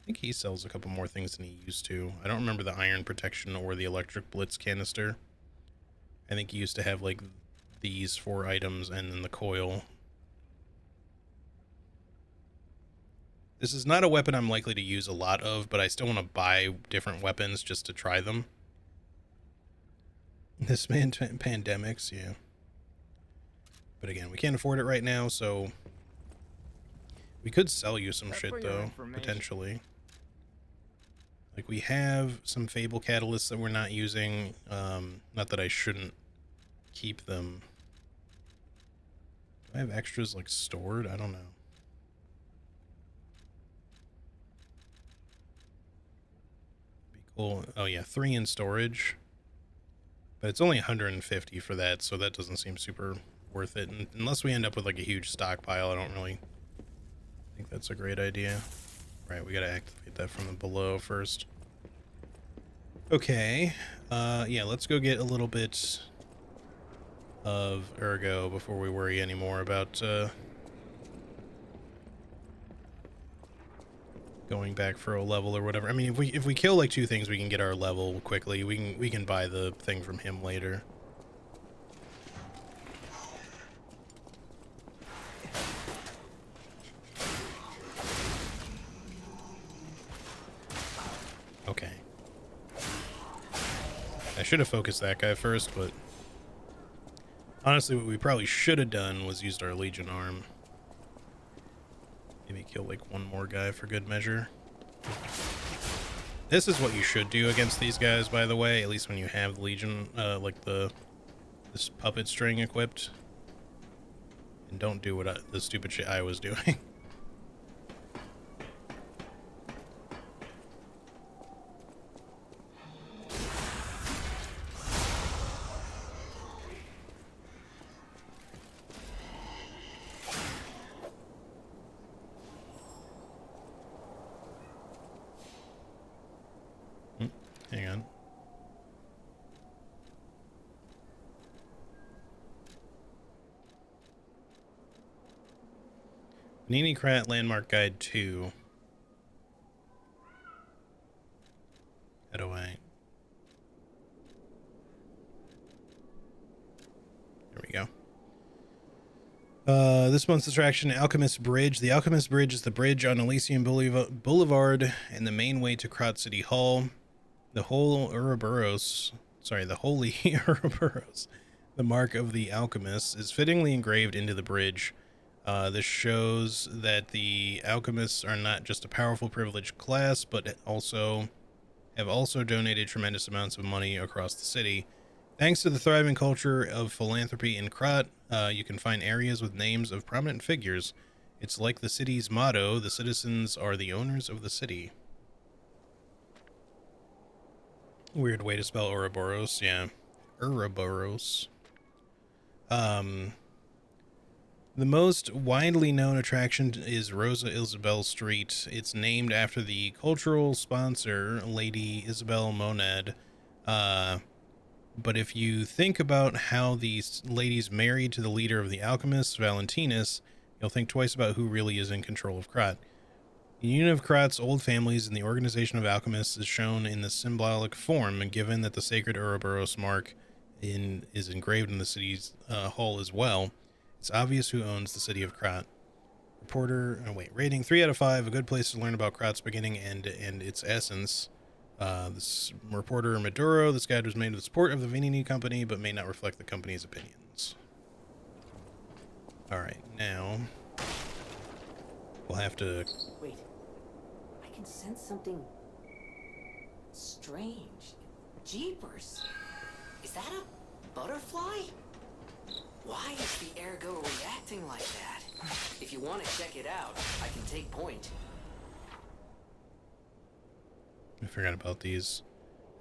I think he sells a couple more things than he used to. I don't remember the iron protection or the electric blitz canister. I think he used to have like these 4 items and then the coil. This is not a weapon I'm likely to use a lot of, but I still want to buy different weapons just to try them. This man pandemics, yeah. But again, we can't afford it right now, so we could sell you some shit though, potentially. Like we have some Fable catalysts that we're not using. Not that I shouldn't keep them. Do I have extras like stored? I don't know. Be cool. Oh yeah, 3 in storage. But it's only 150 for that, so that doesn't seem super worth it. And unless we end up with like a huge stockpile, I don't really think that's a great idea. Right, we gotta activate that from the below first. Okay, yeah, let's go get a little bit of Ergo before we worry anymore about going back for a level or whatever. I mean, if we kill like 2 things, we can get our level quickly. We can buy the thing from him later. Okay. I should have focused that guy first, but honestly, what we probably should have done was used our Legion arm. Maybe kill like one more guy for good measure. This is what you should do against these guys, by the way, at least when you have the Legion, like this puppet string equipped. And don't do what the stupid shit I was doing. Hang on. Panini Krat Landmark Guide 2. Head away. There we go. This month's attraction, Alchemist Bridge. The Alchemist Bridge is the bridge on Elysium Boulevard and the main way to Krat City Hall. The Holy Ouroboros, the mark of the alchemists, is fittingly engraved into the bridge. This shows that the alchemists are not just a powerful, privileged class, but have also donated tremendous amounts of money across the city. Thanks to the thriving culture of philanthropy in Krat, you can find areas with names of prominent figures. It's like the city's motto: the citizens are the owners of the city. Weird way to spell Ouroboros, yeah. Ouroboros. The most widely known attraction is Rosa Isabel Street. It's named after the cultural sponsor, Lady Isabel Monad. But if you think about how these ladies married to the leader of the alchemists, Valentinus, you'll think twice about who really is in control of Krat. The union of Krat's old families and the organization of alchemists is shown in the symbolic form, and given that the sacred Ouroboros mark is engraved in the city's hall as well, it's obvious who owns the city of Krat. Rating 3 out of 5, a good place to learn about Krat's beginning and its essence. This reporter Maduro, this guide was made with the support of the Venini Company, but may not reflect the company's opinions. Alright, now we'll have to... Wait. I can sense something strange. Jeepers. Is that a butterfly? Why is the Ergo reacting like that? If you want to check it out, I can take point. I forgot about these.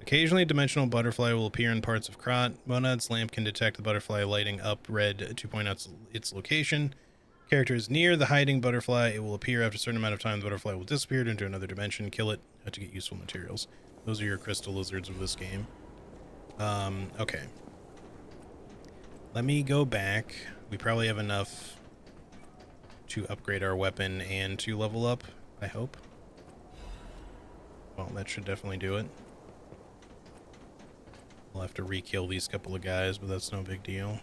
Occasionally, a dimensional butterfly will appear in parts of Krat. Monad's lamp can detect the butterfly lighting up red to point out its location. Character is near the hiding butterfly. It will appear after a certain amount of time. The butterfly will disappear into another dimension. Kill it to get useful materials. Those are your crystal lizards of this game. Okay. Let me go back. We probably have enough to upgrade our weapon and to level up, I hope. Well, that should definitely do it. We'll have to re-kill these couple of guys, but that's no big deal.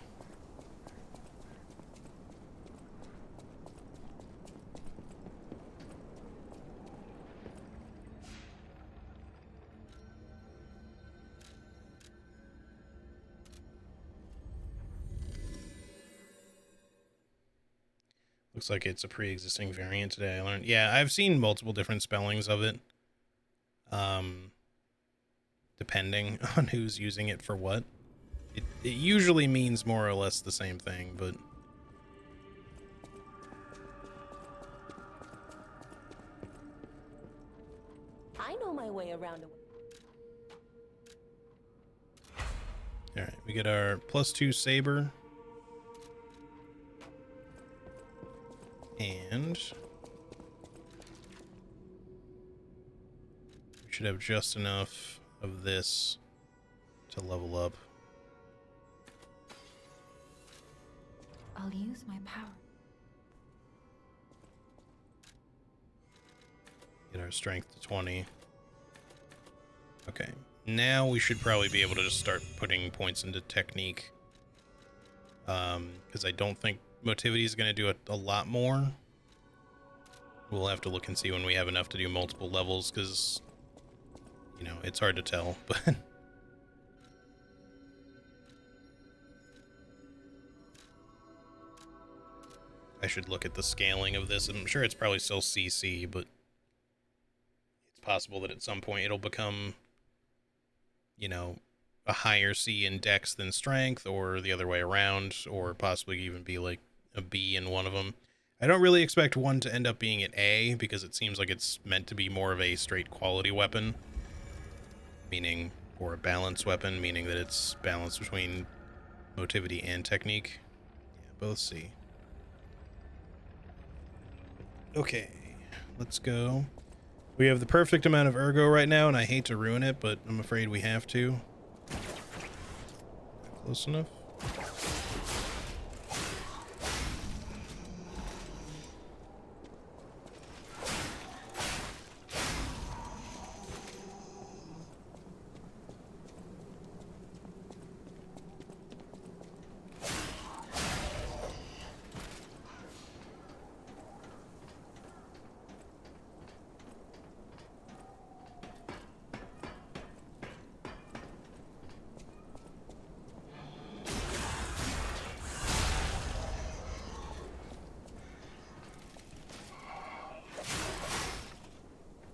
Looks like it's a pre-existing variant today. I learned. Yeah, I've seen multiple different spellings of it. Depending on who's using it for what. It usually means more or less the same thing, but... I know my way around. Alright, we get our +2 saber. And... we should have just enough of this to level up. I'll use my power. Get our strength to 20. Okay, now we should probably be able to just start putting points into technique. Because I don't think motivity is going to do a lot more. We'll have to look and see when we have enough to do multiple levels, because you know, it's hard to tell, but I should look at the scaling of this. I'm sure it's probably still CC, but it's possible that at some point it'll become, you know, a higher C in Dex than Strength, or the other way around, or possibly even be like a B in one of them. I don't really expect one to end up being at A, because it seems like it's meant to be more of a straight quality weapon, meaning, or a balanced weapon, meaning that it's balanced between motivity and technique. Yeah, both C. Okay, let's go. We have the perfect amount of ergo right now, and I hate to ruin it, but I'm afraid we have to. Close enough?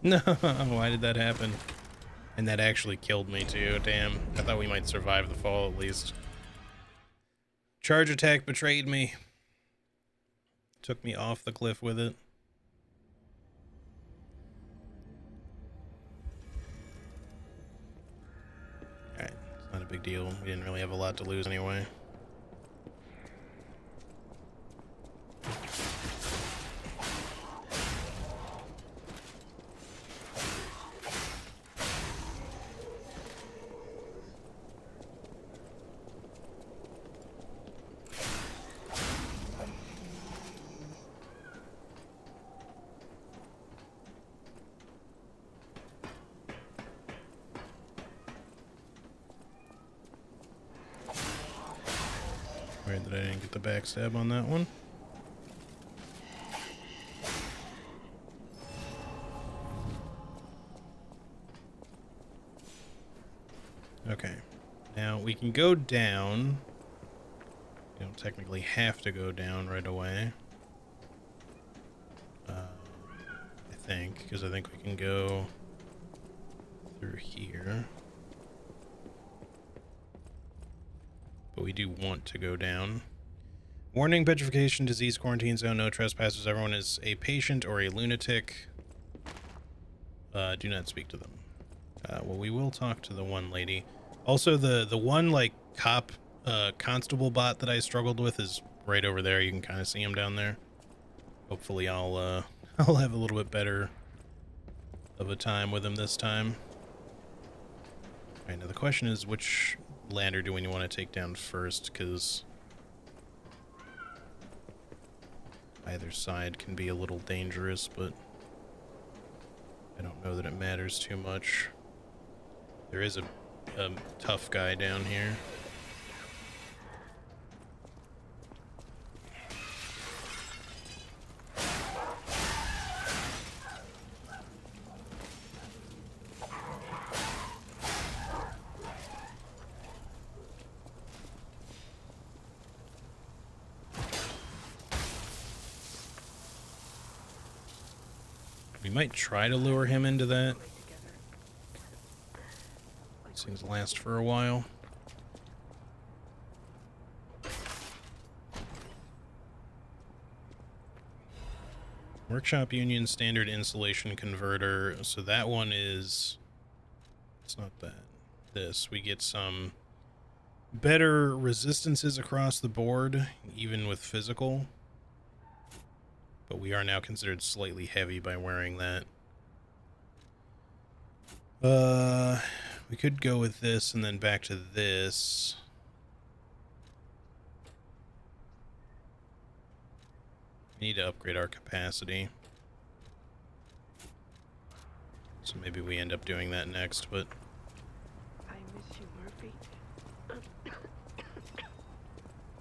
No, why did that happen? And that actually killed me too, damn. I thought we might survive the fall at least. Charge attack betrayed me. Took me off the cliff with it. Alright, it's not a big deal. We didn't really have a lot to lose anyway. Weird that I didn't get the backstab on that one. Okay. Now we can go down. We don't technically have to go down right away. I think, because I think we can go through here. But we do want to go down. Warning, petrification, disease, quarantine zone, no trespassers. Everyone is a patient or a lunatic. Do not speak to them. Well, we will talk to the one lady. Also, the one, like, cop, constable bot that I struggled with is right over there. You can kind of see him down there. Hopefully I'll have a little bit better of a time with him this time. Alright, now the question is, which lander do we want to take down first, because either side can be a little dangerous, but I don't know that it matters too much. There is a tough guy down here. We might try to lure him into that. These things last for a while. Workshop Union Standard Insulation Converter. So that one is... It's not that. This. We get some better resistances across the board, even with physical. But we are now considered slightly heavy by wearing that. We could go with this and then back to this. We need to upgrade our capacity. So maybe we end up doing that next, but... I miss you, Murphy.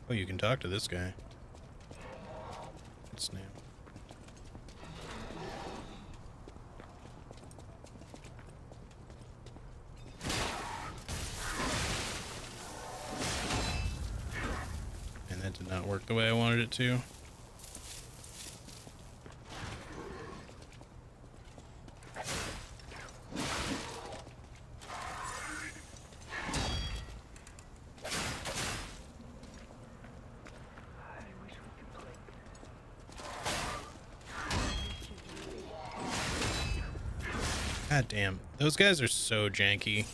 Oh, you can talk to this guy. Good snap. Did not work the way I wanted it to. God damn, those guys are so janky.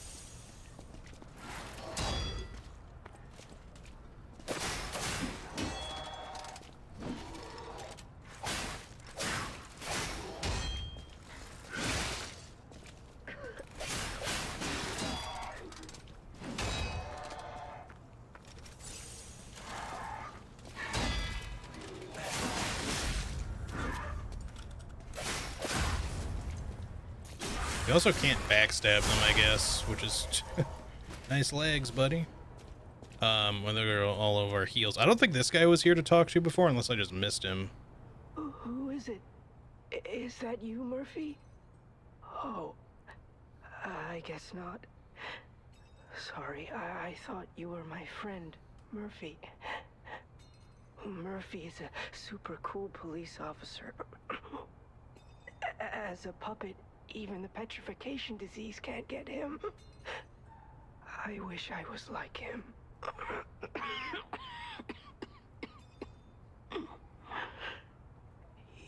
You also can't backstab them, I guess, which is nice legs, buddy. When they're all over our heels. I don't think this guy was here to talk to before, unless I just missed him. Who is it? Is that you, Murphy? Oh, I guess not. Sorry, I thought you were my friend, Murphy. Murphy is a super cool police officer. As a puppet, even the petrification disease can't get him. I wish I was like him.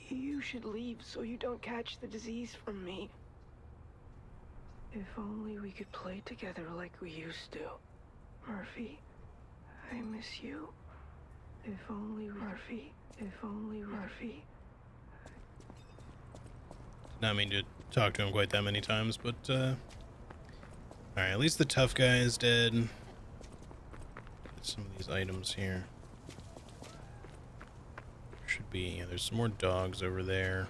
You should leave so you don't catch the disease from me. If only we could play together like we used to. Murphy, I miss you. If only Murphy, if only Murphy. Not mean to talk to him quite that many times, but alright, at least the tough guy is dead. Get some of these items here. Should be, yeah, there's some more dogs over there.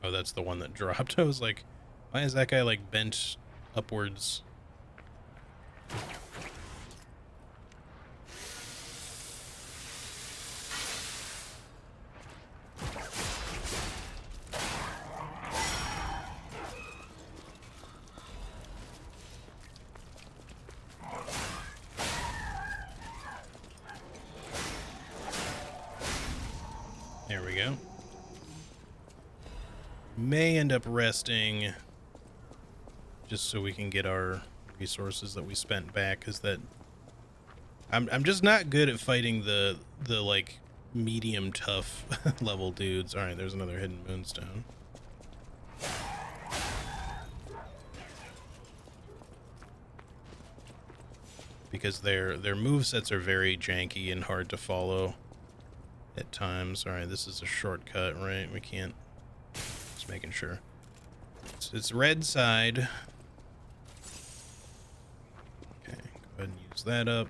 Oh, that's the one that dropped. I was like, why is that guy like bent upwards? There we go. May end up resting just so we can get our resources that we spent back, because that I'm just not good at fighting the like medium tough level dudes. All right, there's another hidden moonstone. Because their movesets are very janky and hard to follow at times. All right, this is a shortcut, right? We can't. Just making sure. It's red side. Okay, go ahead and use that up.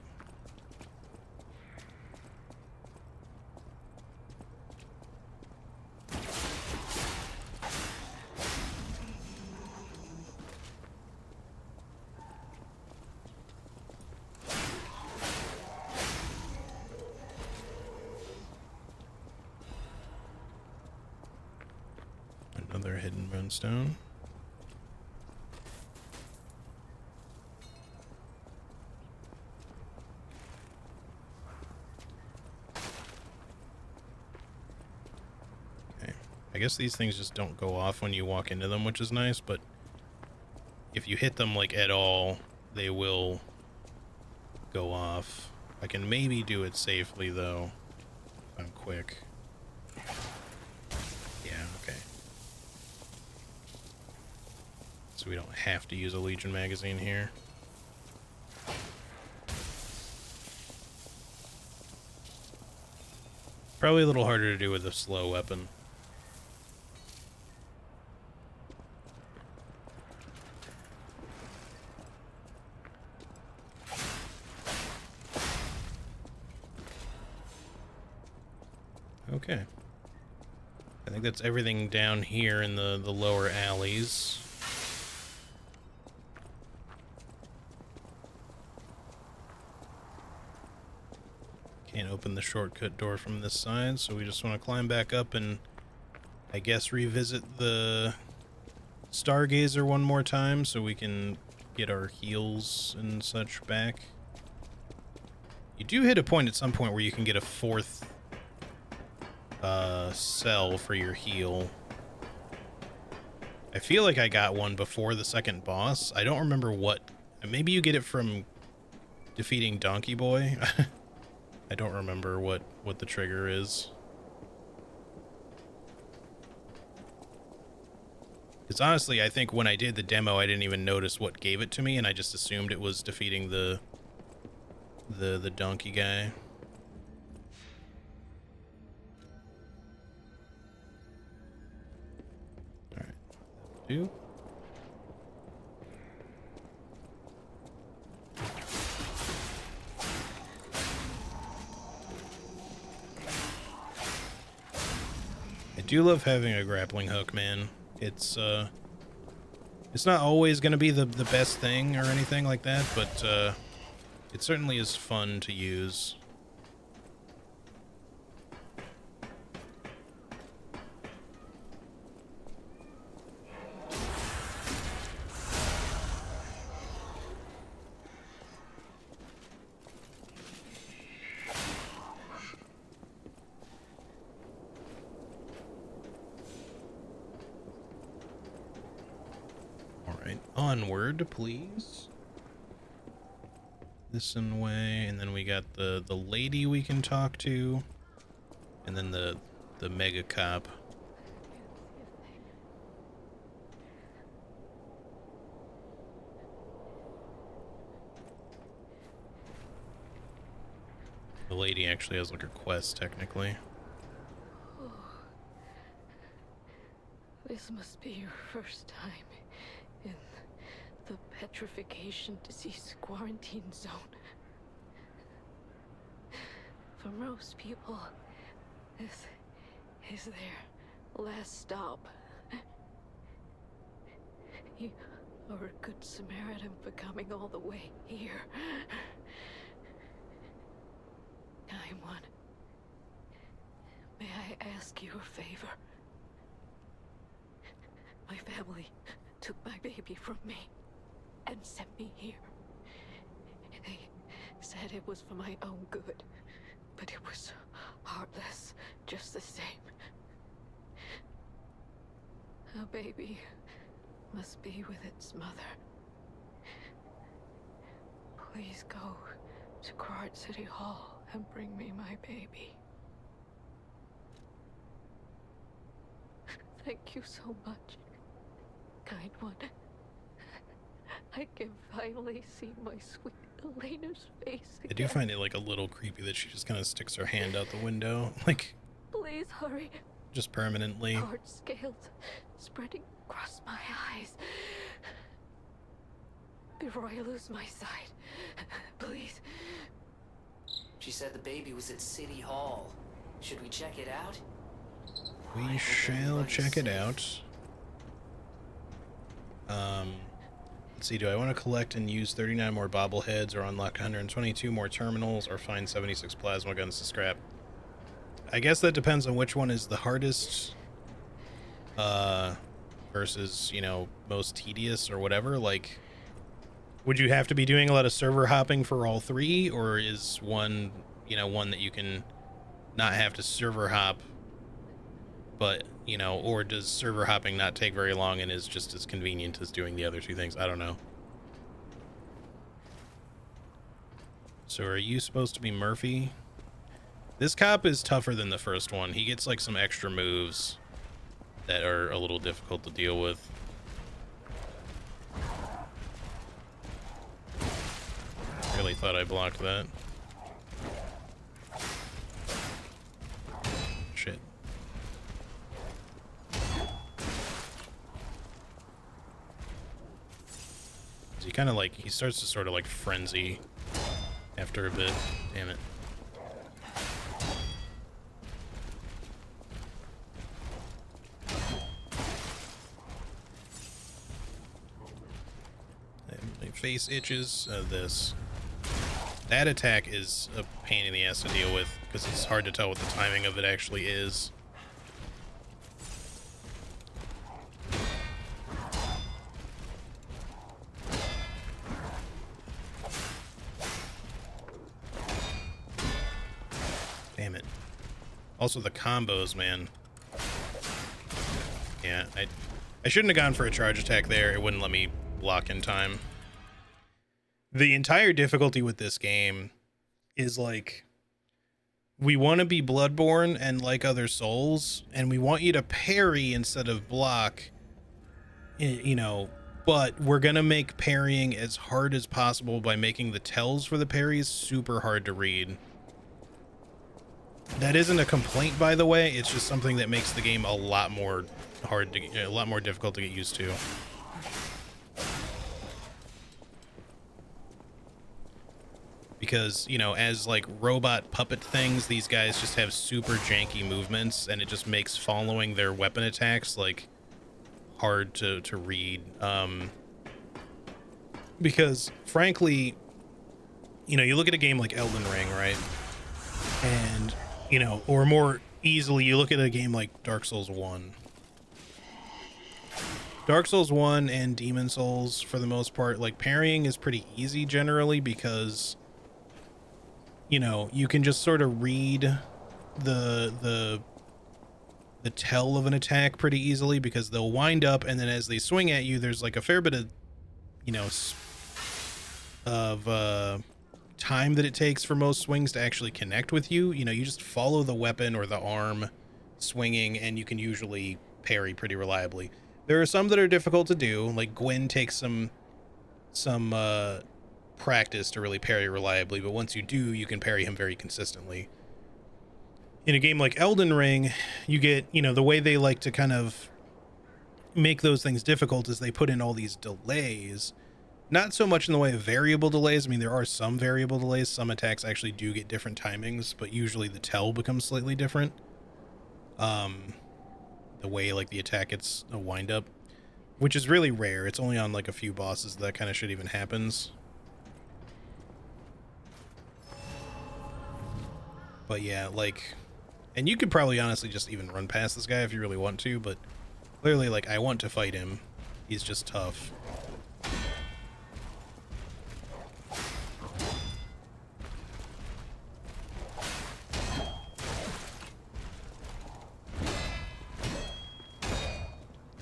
Another hidden moonstone. Okay. I guess these things just don't go off when you walk into them, which is nice, but if you hit them like at all, they will go off. I can maybe do it safely though, if I'm quick. Yeah, okay. So we don't have to use a Legion magazine here. Probably a little harder to do with a slow weapon. Okay. I think that's everything down here in the lower alleys. Can't open the shortcut door from this side, so we just want to climb back up and I guess revisit the Stargazer one more time so we can get our heals and such back. You do hit a point at some point where you can get a 4th cell for your heal. I feel like I got one before the second boss. I don't remember what. Maybe you get it from defeating Donkey Boy. I don't remember what the trigger is. Because honestly, I think when I did the demo, I didn't even notice what gave it to me, and I just assumed it was defeating the donkey guy. All right, do. I do love having a grappling hook, man. It's not always going to be the best thing or anything like that, but it certainly is fun to use. Onward, please. This way, and then we got the lady we can talk to, and then the mega cop. The lady actually has like a quest, technically. Oh. This must be your first time in the petrification disease quarantine zone. For most people, this is their last stop. You are a good Samaritan for coming all the way here. I'm one. May I ask you a favor? My family took my baby from me and sent me here. They said it was for my own good, but it was heartless just the same. A baby must be with its mother. Please go to Krat City Hall and bring me my baby. Thank you so much, kind one. I can finally see my sweet Elena's face again. I do find it like a little creepy that she just kind of sticks her hand out the window, like Please hurry. just permanently. Hard scales spreading across my eyes. Before I lose my sight, please. She said the baby was at City Hall. Should we check it out? We shall check it out. Let's see, do I want to collect and use 39 more bobbleheads or unlock 122 more terminals or find 76 plasma guns to scrap? I guess that depends on which one is the hardest versus, you know, most tedious or whatever. Like, would you have to be doing a lot of server hopping for all three, or is one, you know, one that you can not have to server hop, but, you know, or does server hopping not take very long and is just as convenient as doing the other two things? I don't know. So are you supposed to be Murphy? This cop is tougher than the first one. He gets like some extra moves that are a little difficult to deal with. Really thought I blocked that. Shit. He kind of like, he starts to sort of like frenzy after a bit. Damn it. My face itches. This. That attack is a pain in the ass to deal with because it's hard to tell what the timing of it actually is. Also the combos, man. Yeah, I shouldn't have gone for a charge attack there. It wouldn't let me block in time. The entire difficulty with this game is like, we want to be Bloodborne and like other Souls, and we want you to parry instead of block, you know, but we're going to make parrying as hard as possible by making the tells for the parries super hard to read. That isn't a complaint, by the way. It's just something that makes the game a lot more a lot more difficult to get used to. Because, you know, as like robot puppet things, these guys just have super janky movements, and it just makes following their weapon attacks like hard to read. Because frankly, you know, you look at a game like Elden Ring, right? And, you know, or more easily, you look at a game like Dark Souls 1. Dark Souls 1 and Demon Souls, for the most part, like parrying is pretty easy generally because, you know, you can just sort of read the tell of an attack pretty easily because they'll wind up, and then as they swing at you, there's like a fair bit of, you know, time that it takes for most swings to actually connect with you. You know, you just follow the weapon or the arm swinging, and you can usually parry pretty reliably. There are some that are difficult to do, like Gwyn takes some practice to really parry reliably, but once you do, you can parry him very consistently. In a game like Elden Ring, you get, you know, the way they like to kind of make those things difficult is they put in all these delays. Not so much in the way of variable delays. I mean, there are some variable delays. Some attacks actually do get different timings, but usually the tell becomes slightly different. The way like the attack gets a wind up, which is really rare. It's only on like a few bosses that kind of shit even happens. But yeah, like, and you could probably honestly just even run past this guy if you really want to, but clearly, like, I want to fight him. He's just tough.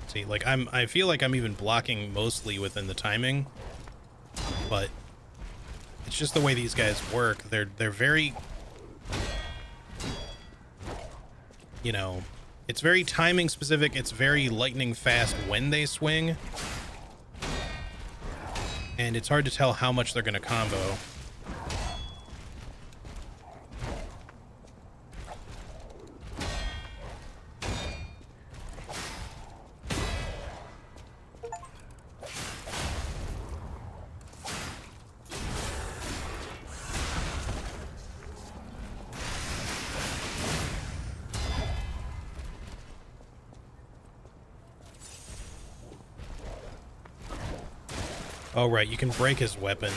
See, like, I feel like I'm even blocking mostly within the timing, but it's just the way these guys work. They're very, you know, it's very timing specific. It's very lightning fast when they swing, and it's hard to tell how much they're going to combo. Oh, right, you can break his weapon.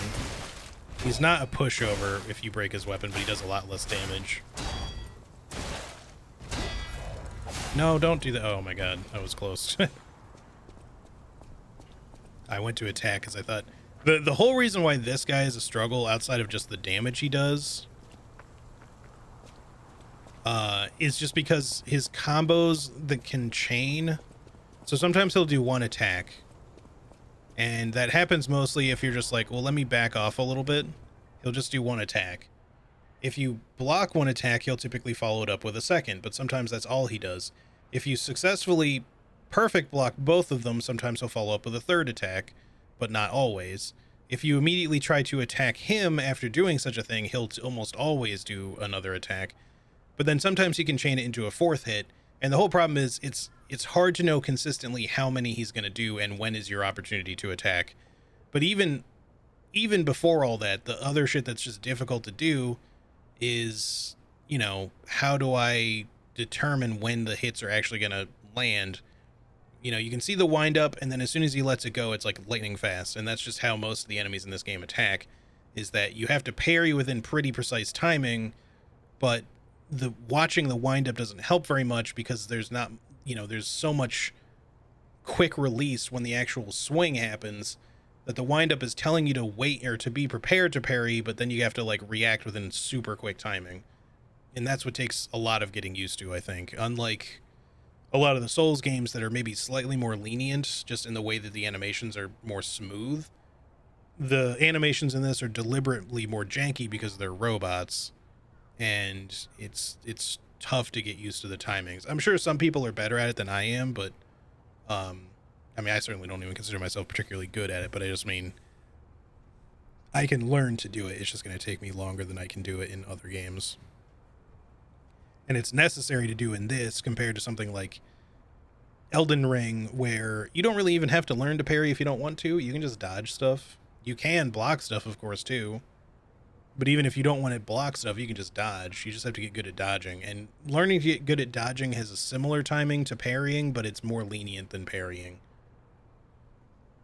He's not a pushover if you break his weapon, but he does a lot less damage. No, don't do that. Oh my god, that was close. I went to attack because I thought... The whole reason why this guy is a struggle, outside of just the damage he does, is just because his combos that can chain... So sometimes he'll do one attack, and that happens mostly if you're just like, well, let me back off a little bit. He'll just do one attack. If you block one attack, he'll typically follow it up with a second, but sometimes that's all he does. If you successfully perfect block both of them, sometimes he'll follow up with a third attack, but not always. If you immediately try to attack him after doing such a thing, he'll almost always do another attack. But then sometimes he can chain it into a fourth hit, and the whole problem is it's hard to know consistently how many he's going to do and when is your opportunity to attack. But even before all that, the other shit that's just difficult to do is, you know, how do I determine when the hits are actually going to land? You know, you can see the wind up, and then as soon as he lets it go, it's like lightning fast. And that's just how most of the enemies in this game attack, is that you have to parry within pretty precise timing, but watching the wind up doesn't help very much because there's not, you know, there's so much quick release when the actual swing happens that the wind up is telling you to wait or to be prepared to parry, but then you have to like react within super quick timing. And that's what takes a lot of getting used to, I think. Unlike a lot of the Souls games that are maybe slightly more lenient, just in the way that the animations are more smooth, the animations in this are deliberately more janky because they're robots, and it's tough to get used to the timings. I'm sure some people are better at it than I am, but I mean, I certainly don't even consider myself particularly good at it, but I just mean I can learn to do it. It's just going to take me longer than I can do it in other games. And it's necessary to do in this compared to something like Elden Ring, where you don't really even have to learn to parry if you don't want to. You can just dodge stuff. You can block stuff, of course, too. But even if you don't want to block stuff, you can just dodge. You just have to get good at dodging. And learning to get good at dodging has a similar timing to parrying, but it's more lenient than parrying,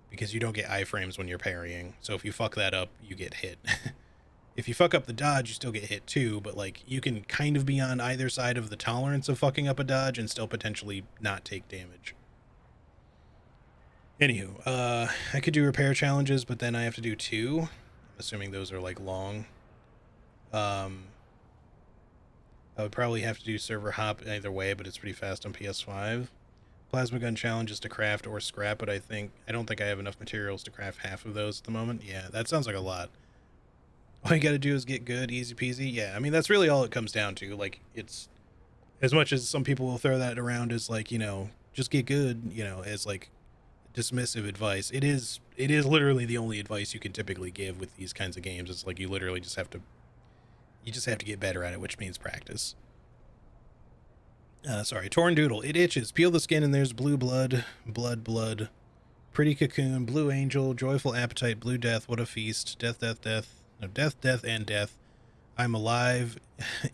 because you don't get iframes when you're parrying. So if you fuck that up, you get hit. If you fuck up the dodge, you still get hit too, but like you can kind of be on either side of the tolerance of fucking up a dodge and still potentially not take damage. Anywho, I could do repair challenges, but then I have to do 2. I'm assuming those are like long. I would probably have to do server hop either way, but it's pretty fast on PS5. Plasma gun challenges to craft or scrap, but I don't think I have enough materials to craft half of those at the moment. Yeah, that sounds like a lot. All you gotta do is get good, easy peasy. Yeah, I mean, that's really all it comes down to. Like, it's, as much as some people will throw that around as like, you know, just get good, you know, as like dismissive advice. It is literally the only advice you can typically give with these kinds of games. It's like you literally just have to get better at it, which means practice. Sorry, Torn Doodle. It itches. Peel the skin and there's blue blood, blood. Pretty Cocoon, Blue Angel, Joyful Appetite, Blue Death, What a Feast, Death. No, death, and death. I'm alive.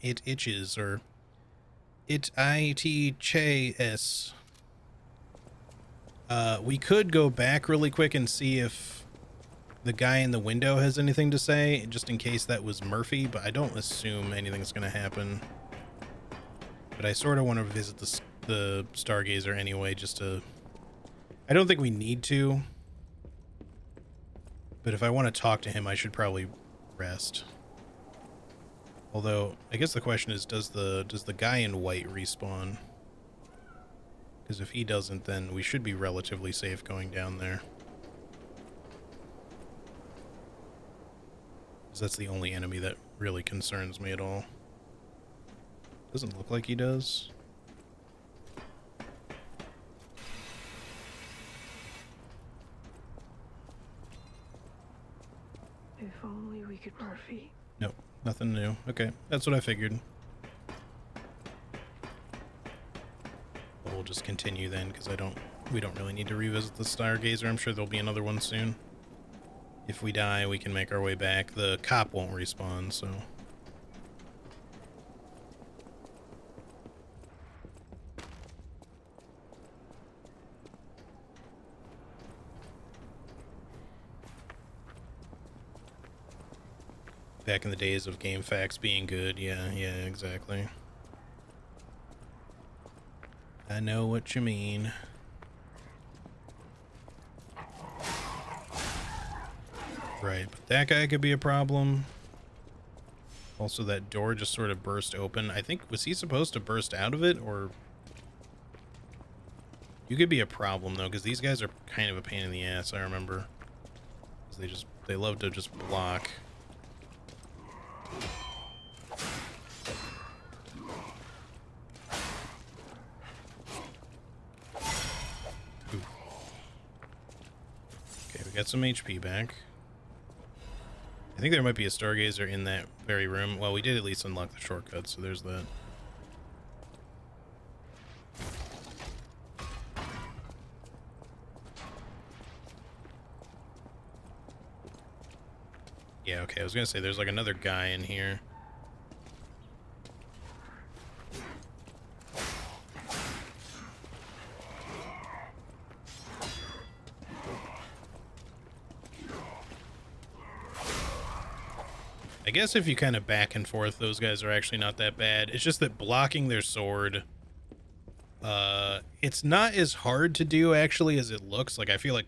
It itches, or it-I-T-Ch-S. We could go back really quick and see if the guy in the window has anything to say, just in case that was Murphy, but I don't assume anything's going to happen. But I sort of want to visit the Stargazer anyway, just to... I don't think we need to. But if I want to talk to him, I should probably rest. Although, I guess the question is, does the guy in white respawn? Because if he doesn't, then we should be relatively safe going down there. Because that's the only enemy that really concerns me at all. Doesn't look like he does. If only we could, Murphy. Nope, nothing new. Okay, that's what I figured. We'll just continue then, because we don't really need to revisit the Stargazer. I'm sure there'll be another one soon. If we die, we can make our way back. The cop won't respawn, so... Back in the days of GameFAQs being good, yeah, exactly. I know what you mean. Right, but that guy could be a problem. Also, that door just sort of burst open. I think, was he supposed to burst out of it, or... You could be a problem, though, because these guys are kind of a pain in the ass, I remember. 'Cause they love to just block. Ooh. Okay, we got some HP back. I think there might be a Stargazer in that very room. Well, we did at least unlock the shortcut, so there's that. Yeah, okay, I was gonna say there's like another guy in here. I guess if you kind of back and forth, those guys are actually not that bad. It's just that blocking their sword, it's not as hard to do actually as it looks. Like, I feel like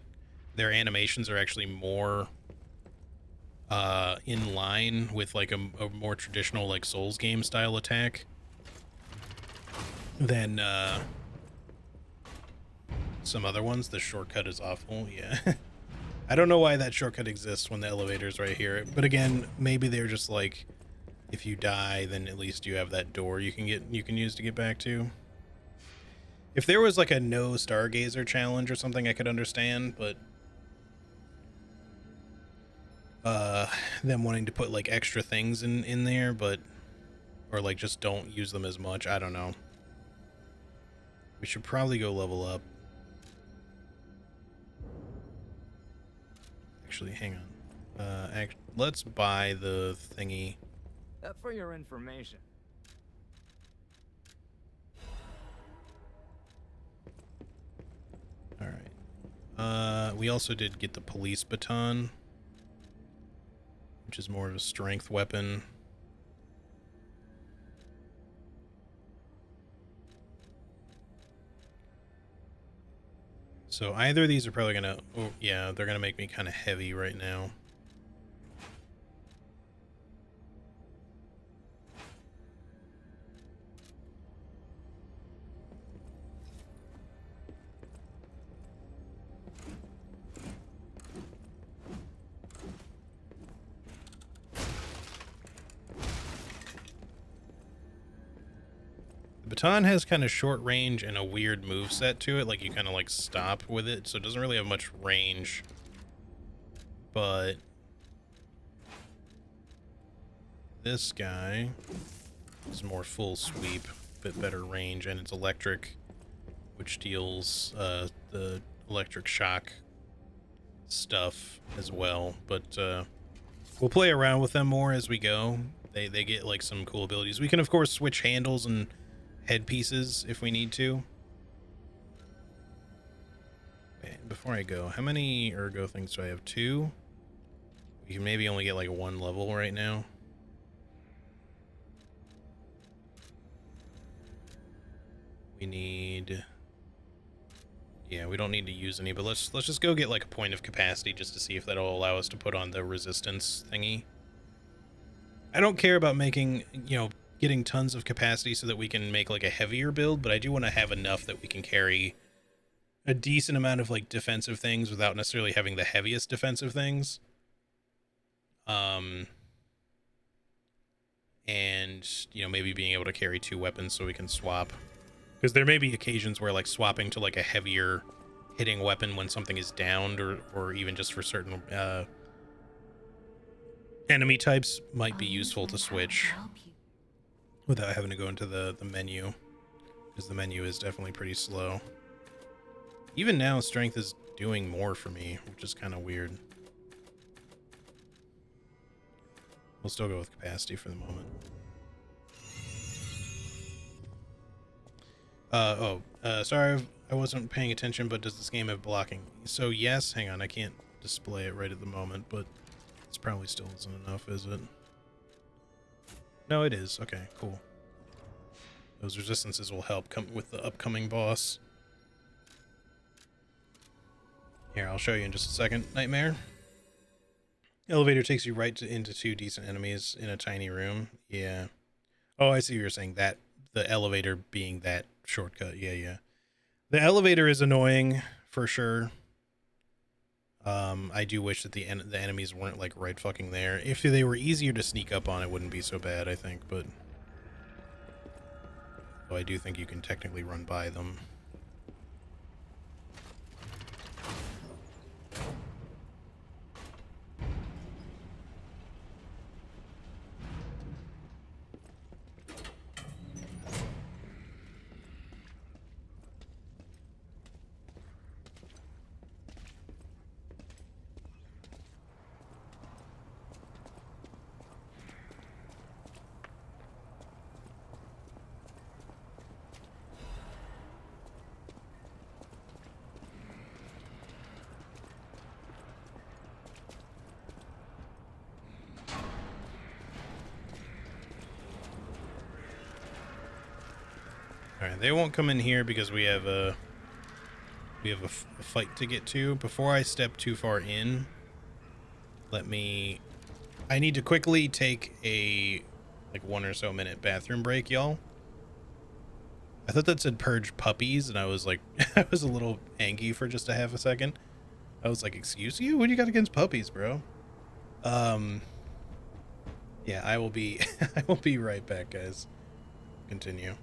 their animations are actually more in line with like a more traditional like Souls game style attack than some other ones. The shortcut is awful. Yeah. I don't know why that shortcut exists when the elevator's right here, but again, maybe they're just like, if you die, then at least you have that door you can use to get back to. If there was like a no Stargazer challenge or something, I could understand, but them wanting to put like extra things in there, but or like just don't use them as much. I don't know. We should probably go level up. Actually, hang on. Let's buy the thingy. For your information. All right. We also did get the police baton, which is more of a strength weapon. So either of these are probably gonna, oh yeah, they're gonna make me kind of heavy right now. The baton has kind of short range and a weird move set to it, like you kind of like stop with it, so it doesn't really have much range. But this guy is more full sweep, bit better range, and it's electric, which deals the electric shock stuff as well. But we'll play around with them more as we go. They get like some cool abilities. We can of course switch handles and headpieces if we need to. Okay, before I go, how many ergo things do I have? 2? We can maybe only get like 1 level right now. We need, yeah, we don't need to use any, but let's just go get like a point of capacity just to see if that'll allow us to put on the resistance thingy. I don't care about making, you know, getting tons of capacity so that we can make like a heavier build, but I do want to have enough that we can carry a decent amount of like defensive things without necessarily having the heaviest defensive things. And you know, maybe being able to carry 2 weapons so we can swap, because there may be occasions where like swapping to like a heavier hitting weapon when something is downed, or even just for certain enemy types might be useful to switch without having to go into the menu, because the menu is definitely pretty slow. Even now, strength is doing more for me, which is kind of weird. We'll still go with capacity for the moment. Sorry I wasn't paying attention, but does this game have blocking? So yes, hang on, I can't display it right at the moment, but it's probably still isn't enough, is it? No, it is. Okay, cool. Those resistances will help come with the upcoming boss. Here, I'll show you in just a second. Nightmare. Elevator takes you right into 2 decent enemies in a tiny room. Yeah. Oh, I see what you're saying. That the elevator being that shortcut. Yeah, yeah. The elevator is annoying for sure. I do wish that the enemies weren't like right fucking there. If they were easier to sneak up on, it wouldn't be so bad, I think, but though I do think you can technically run by them. Alright, they won't come in here because we have a fight to get to. Before I step too far in, let me I need to quickly take a like 1 or so minute bathroom break, y'all. I thought that said purge puppies, and I was like, I was a little angry for just a half a second. I was like, excuse you? What do you got against puppies, bro? Yeah, I will be I will be right back, guys. Continue.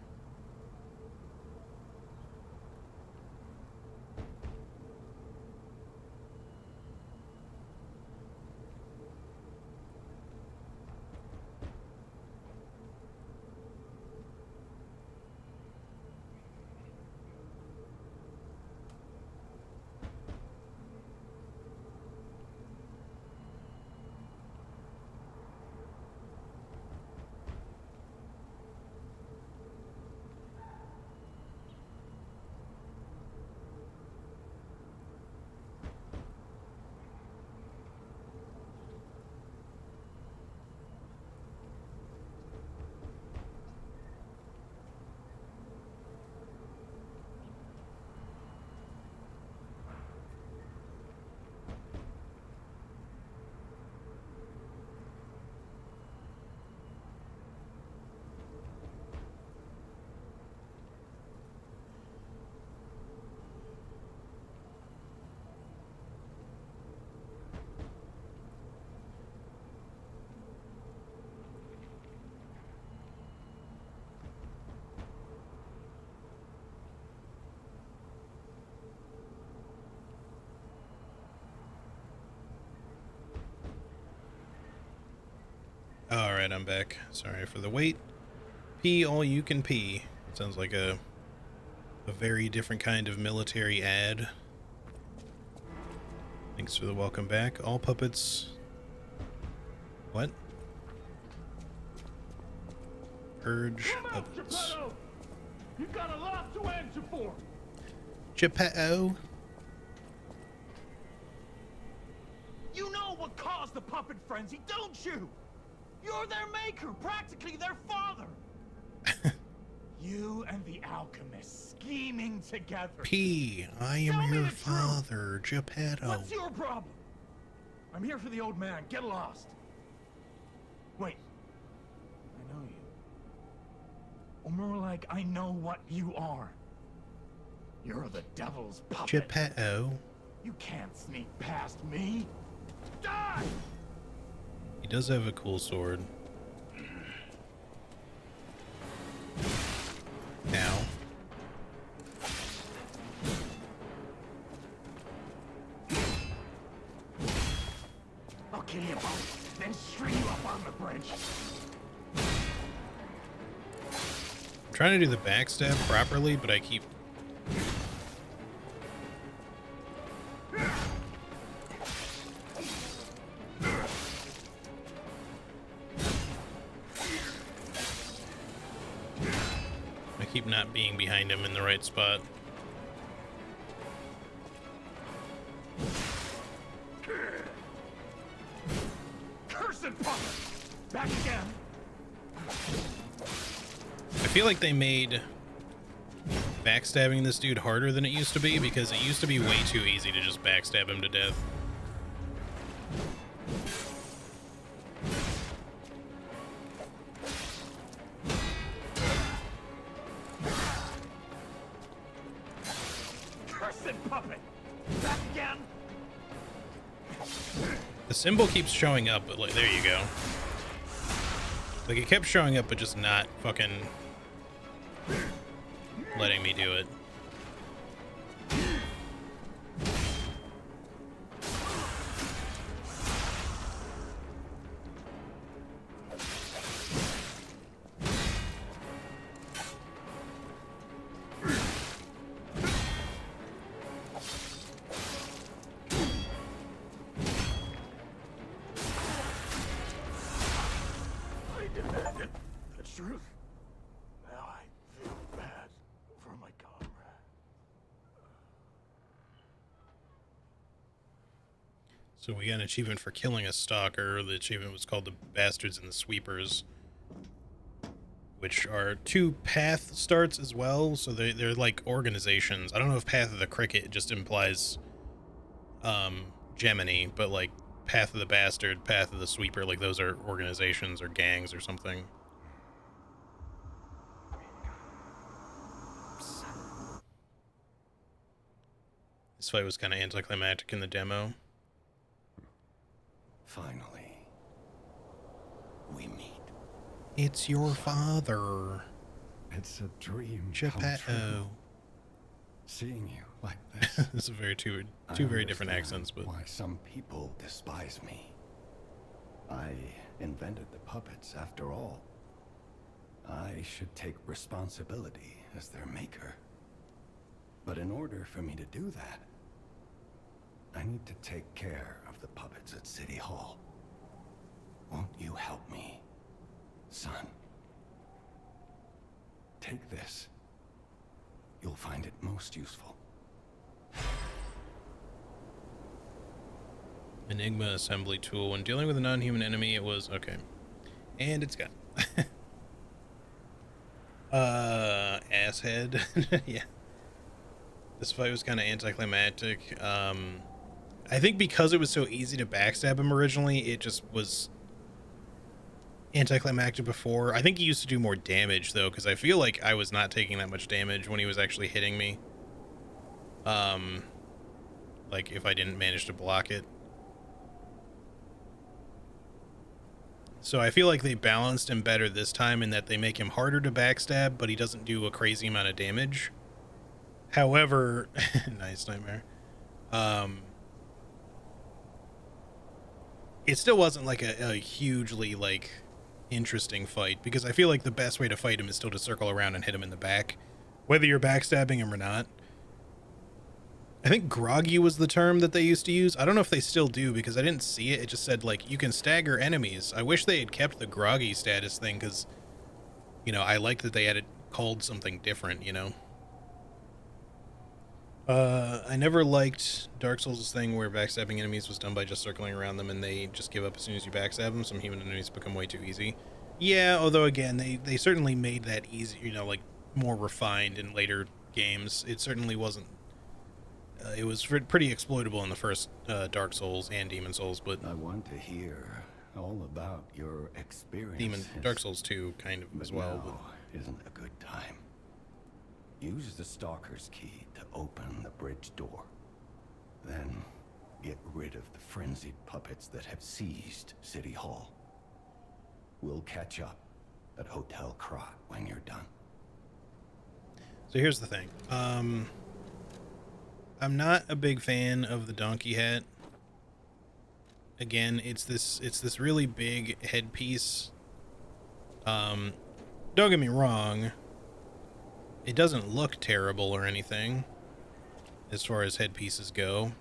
Alright, I'm back. Sorry for the wait. Pee all you can pee. Sounds like a very different kind of military ad. Thanks for the welcome back. All puppets... What? Purge puppets. You've got a lot to answer for. Geppetto. You know what caused the puppet frenzy, don't you? You're their maker, practically their father. You and the alchemist scheming together. P, I am your father, Geppetto. What's your problem? I'm here for the old man. Get lost. Wait. I know you. Or more like, I know what you are. You're the devil's puppet. Geppetto. You can't sneak past me. Die! He does have a cool sword. Now. I'll kill you both, then string you up on the bridge. I'm trying to do the backstab properly, but I keep... keep not being behind him in the right spot. Cursed puppet! Back again. I feel like they made backstabbing this dude harder than it used to be, because it used to be way too easy to just backstab him to death. The symbol keeps showing up, but like, there you go. Like, it kept showing up, but just not fucking letting me do it. So we got an achievement for killing a stalker. The achievement was called the Bastards and the Sweepers, which are 2 path starts as well. So they're like organizations. I don't know if Path of the Cricket just implies Gemini, but like Path of the Bastard, Path of the Sweeper, like those are organizations or gangs or something. This fight was kind of anticlimactic in the demo. Finally, we meet. It's your father. It's a dream come Geppetto. true. Seeing you like this. This is very two very different accents, but why some people despise me. I invented the puppets after all. I should take responsibility as their maker. But in order for me to do that, I need to take care of the puppets at City Hall. Won't you help me, son? Take this. You'll find it most useful. Enigma assembly tool. When dealing with a non-human enemy, it was okay. And it's gone. Asshead. Yeah. This fight was kind of anticlimactic. I think because it was so easy to backstab him originally, it just was anticlimactic before. I think he used to do more damage though, because I feel like I was not taking that much damage when he was actually hitting me. Like if I didn't manage to block it. So I feel like they balanced him better this time in that they make him harder to backstab, but he doesn't do a crazy amount of damage. However, nice Nightmare. It still wasn't like a hugely like interesting fight, because I feel like the best way to fight him is still to circle around and hit him in the back, whether you're backstabbing him or not. I think groggy was the term that they used to use. I don't know if they still do, because I didn't see it. It just said like you can stagger enemies. I wish they had kept the groggy status thing, because you know, I like that they had it called something different, you know. I never liked Dark Souls' thing where backstabbing enemies was done by just circling around them and they just give up as soon as you backstab them. Some human enemies become way too easy. Yeah, although again, they certainly made that easy, you know, like more refined in later games. It certainly wasn't. It was pretty exploitable in the first Dark Souls and Demon Souls, but I want to hear all about your experience. Dark Souls 2 kind of as well. But isn't a good time. Use the Stalker's key to open the bridge door. Then get rid of the frenzied puppets that have seized City Hall. We'll catch up at Hotel Krat when you're done. So here's the thing. I'm not a big fan of the donkey hat. Again, it's this really big headpiece. Don't get me wrong. It doesn't look terrible or anything as far as headpieces go.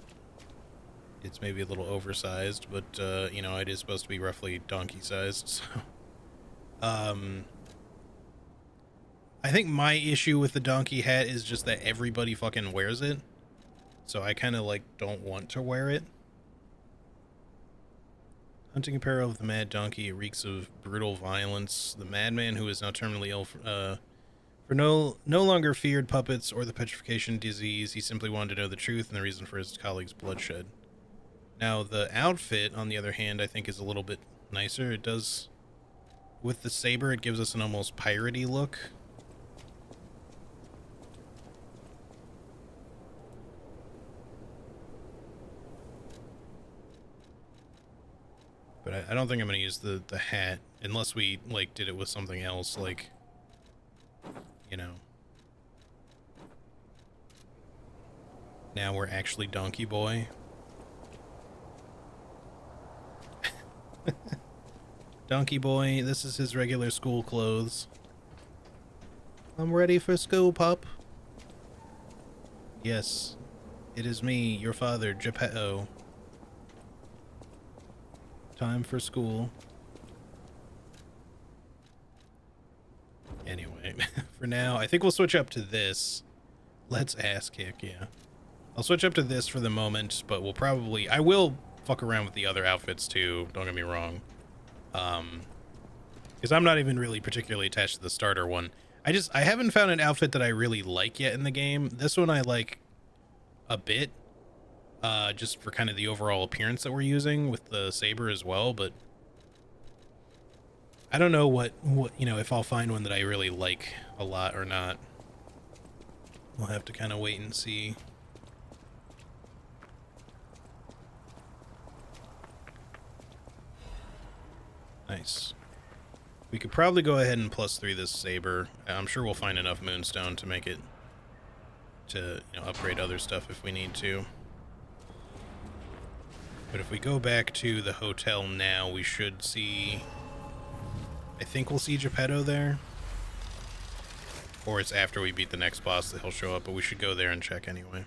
It's maybe a little oversized, but you know, it is supposed to be roughly donkey sized. So I think my issue with the donkey hat is just that everybody fucking wears it. So I kind of like don't want to wear it. Hunting apparel of the Mad Donkey reeks of brutal violence. The madman who is now terminally ill for no longer feared puppets or the petrification disease. He simply wanted to know the truth and the reason for his colleagues' bloodshed. Now, the outfit, on the other hand, I think is a little bit nicer. It does, with the saber, it gives us an almost piratey look. But I don't think I'm going to use the hat unless we, like, did it with something else, like, you know. Now we're actually Donkey Boy. Donkey Boy, this is his regular school clothes. I'm ready for school, pup. Yes, it is me, your father, Geppetto. Time for school. Anyway, for now, I think we'll switch up to this. Let's ass kick, yeah. I'll switch up to this for the moment, but we'll probably... I will fuck around with the other outfits too, don't get me wrong. Because I'm not even really particularly attached to the starter one. I haven't found an outfit that I really like yet in the game. This one I like a bit. just for kind of the overall appearance that we're using with the saber as well, but I don't know what you know, if I'll find one that I really like a lot or not. We'll have to kind of wait and see. Nice. We could probably go ahead and +3 this saber. I'm sure we'll find enough moonstone to make it to, you know, upgrade other stuff if we need to. But if we go back to the hotel now, we should see... I think we'll see Geppetto there. Or it's after we beat the next boss that he'll show up, but we should go there and check anyway.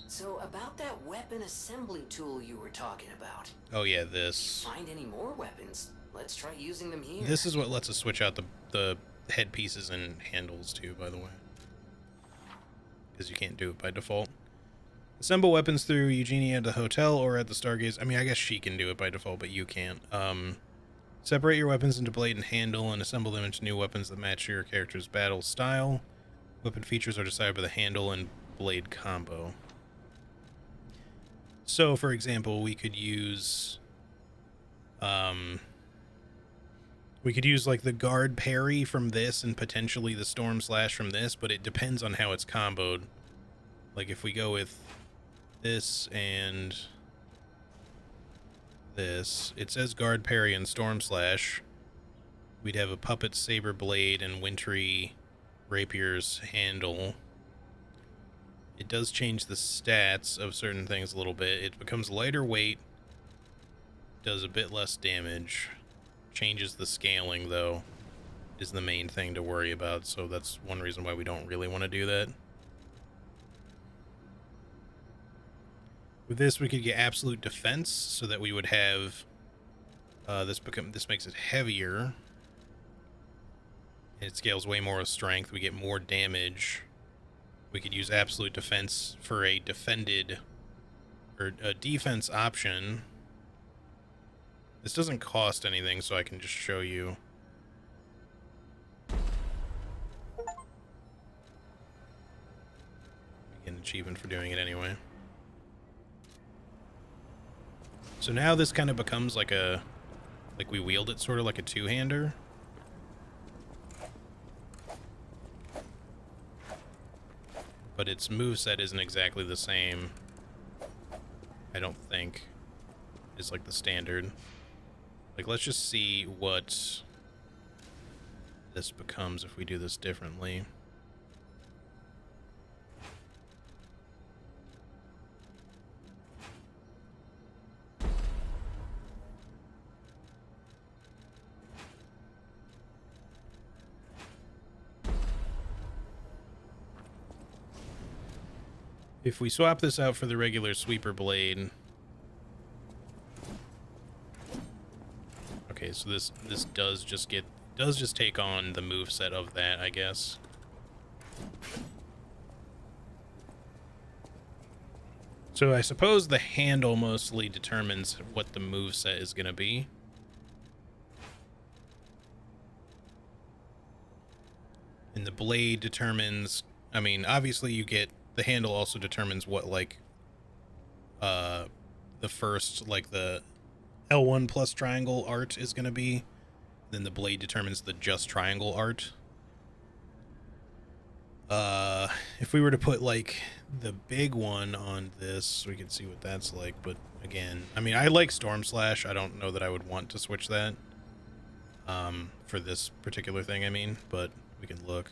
So, about that weapon assembly tool you were talking about. Oh yeah, this. Find any more weapons? Let's try using them here. This is what lets us switch out the headpieces and handles too, by the way. Because you can't do it by default. Assemble weapons through Eugenia at the hotel or at the Stargaze. I mean, I guess she can do it by default, but you can't. Separate your weapons into blade and handle and assemble them into new weapons that match your character's battle style. Weapon features are decided by the handle and blade combo. So, for example, we could use... we could use like the guard parry from this and potentially the storm slash from this, but it depends on how it's comboed. Like if we go with this and this, it says guard parry and storm slash. We'd have a puppet saber blade and wintry rapier's handle. It does change the stats of certain things a little bit. It becomes lighter weight, does a bit less damage. Changes the scaling, though, is the main thing to worry about, so that's one reason why we don't really want to do that. With this, we could get absolute defense, so that we would have this makes it heavier. It scales way more with strength. We get more damage. We could use absolute defense for a defended or a defense option. This doesn't cost anything, so I can just show you. Get an achievement for doing it anyway. So now this kind of becomes like a... like we wield it sort of like a two-hander. But its moveset isn't exactly the same. I don't think. It's like the standard. Like, let's just see what this becomes if we do this differently. If we swap this out for the regular sweeper blade... Okay, so this does just take on the moveset of that, I guess. So I suppose the handle mostly determines what the moveset is going to be. And the blade determines, I mean, obviously you get, the handle also determines what, like, the first, like, the L1 plus triangle art is going to be. Then the blade determines the just triangle art. If we were to put like the big one on this, we could see what that's like. But again, I mean, I like Storm Slash. I don't know that I would want to switch that for this particular thing, I mean, but we can look.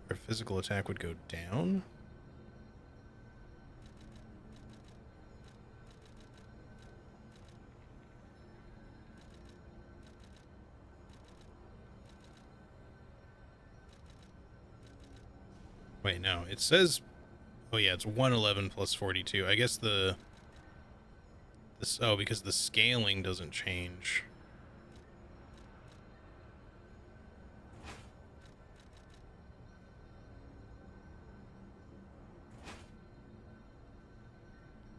Our physical attack would go down. Wait, no, it says, oh yeah, it's 111 plus 42. I guess this, oh, because the scaling doesn't change.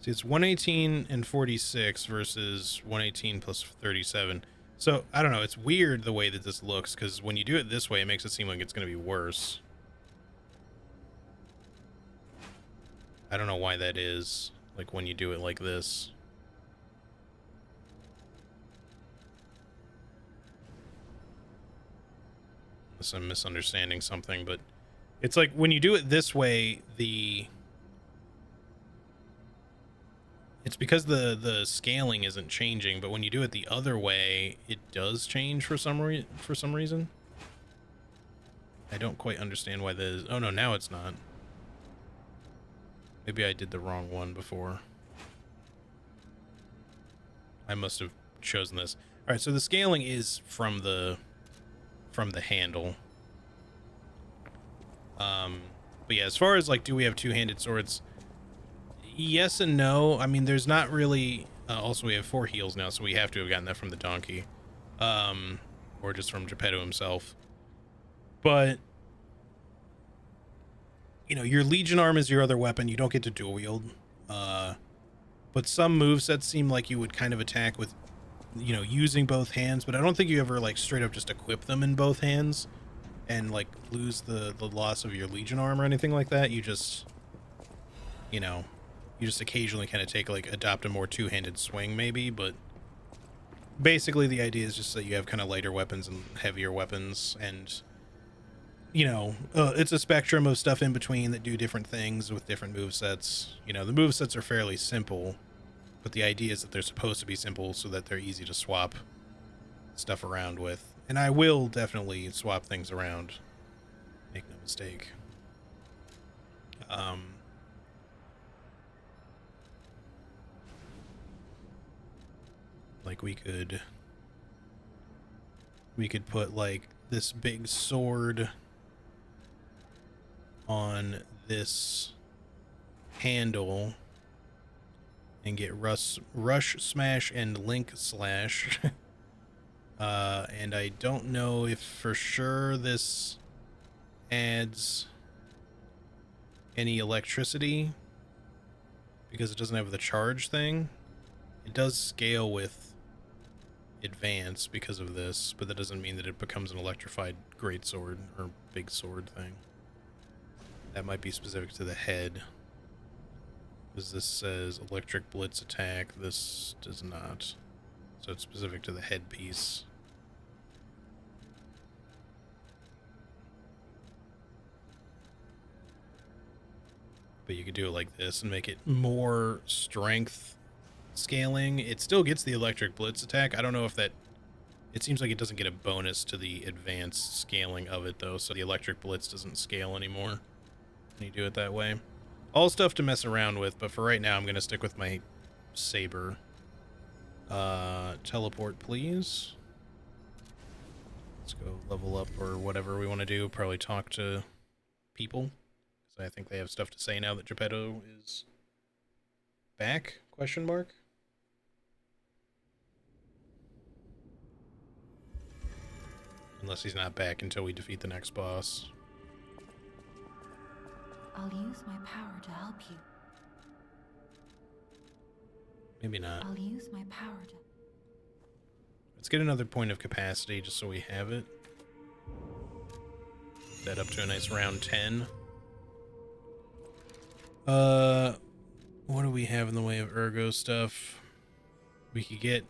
See, it's 118 and 46 versus 118 plus 37. So, I don't know, it's weird the way that this looks, because when you do it this way, it makes it seem like it's going to be worse. I don't know why that is, like, when you do it like this. Unless I'm misunderstanding something, but it's like, when you do it this way, it's because the scaling isn't changing, but when you do it the other way, it does change for some reason. I don't quite understand why this is. Oh no, now it's not. Maybe I did the wrong one before. I must have chosen this. All right, so the scaling is from the handle. But yeah, as far as like, do we have two-handed swords? Yes and no. I mean, there's not really. Also, we have 4 heals now, so we have to have gotten that from the donkey, or just from Geppetto himself. But you know, your Legion arm is your other weapon. You don't get to dual wield. But some movesets seem like you would kind of attack with, you know, using both hands. But I don't think you ever like straight up just equip them in both hands and like lose the loss of your Legion arm or anything like that. You just, you know. You just occasionally kind of take, like, adopt a more two-handed swing, maybe, but basically the idea is just that you have kind of lighter weapons and heavier weapons, and, you know, it's a spectrum of stuff in between that do different things with different movesets. You know, the movesets are fairly simple, but the idea is that they're supposed to be simple so that they're easy to swap stuff around with. And I will definitely swap things around. Make no mistake. Like we could put like this big sword on this handle and get rush smash and link slash. And I don't know if for sure this adds any electricity because it doesn't have the charge thing. It does scale with advance because of this, but that doesn't mean that it becomes an electrified greatsword or big sword thing. That might be specific to the head, because this says electric blitz attack. This does not, so it's specific to the headpiece. But you could do it like this and make it more strength scaling. It still gets the electric blitz attack. I don't know if that, it seems like it doesn't get a bonus to the advanced scaling of it though, so the electric blitz doesn't scale anymore when you do it that way. All stuff to mess around with, but for right now I'm going to stick with my saber. Teleport please. Let's go level up or whatever we want to do. Probably talk to people, because I think they have stuff to say now that Geppetto is back, question mark. Unless he's not back until we defeat the next boss. I'll use my power to help you. Maybe not. I'll use my power to... Let's get another point of capacity just so we have it. That up to a nice round 10. What do we have in the way of ergo stuff? We could get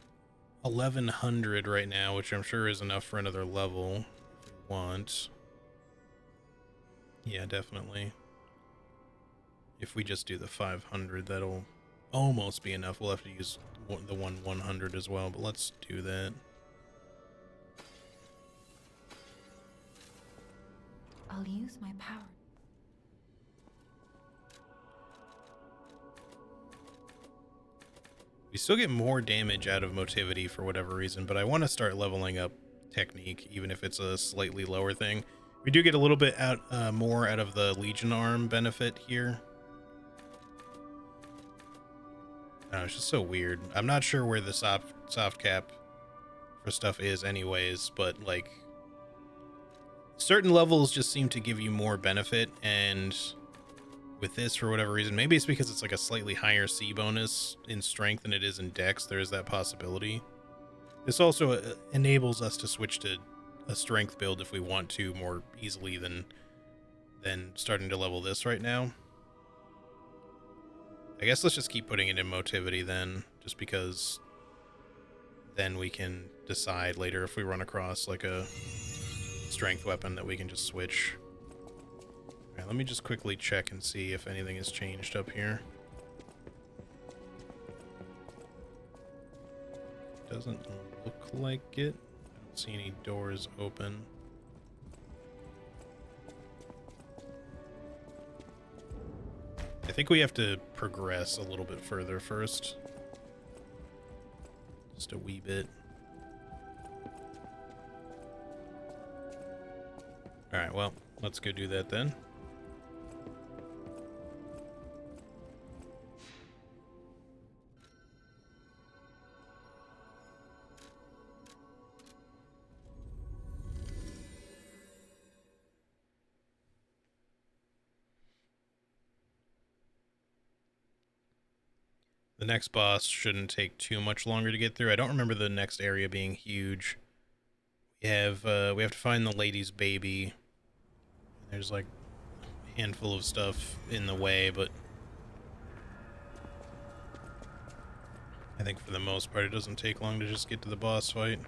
1100 right now, which I'm sure is enough for another level if we want. Yeah, definitely. If we just do the 500, that'll almost be enough. We'll have to use the 100 as well, but let's do that. I'll use my power. We still get more damage out of motivity for whatever reason, but I want to start leveling up technique, even if it's a slightly lower thing. We do get a little bit more out of the Legion arm benefit here. It's just so weird. I'm not sure where the soft cap for stuff is anyways, but like certain levels just seem to give you more benefit, and with this, for whatever reason, maybe it's because it's like a slightly higher C bonus in strength than it is in dex, there is that possibility. This also enables us to switch to a strength build if we want to more easily than starting to level this right now. I guess let's just keep putting it in motivity then, just because then we can decide later if we run across like a strength weapon that we can just switch. Alright, let me just quickly check and see if anything has changed up here. Doesn't look like it. I don't see any doors open. I think we have to progress a little bit further first. Just a wee bit. Alright, well, let's go do that then. The next boss shouldn't take too much longer to get through. I don't remember the next area being huge. We have to find the lady's baby. There's like a handful of stuff in the way, but I think for the most part it doesn't take long to just get to the boss fight.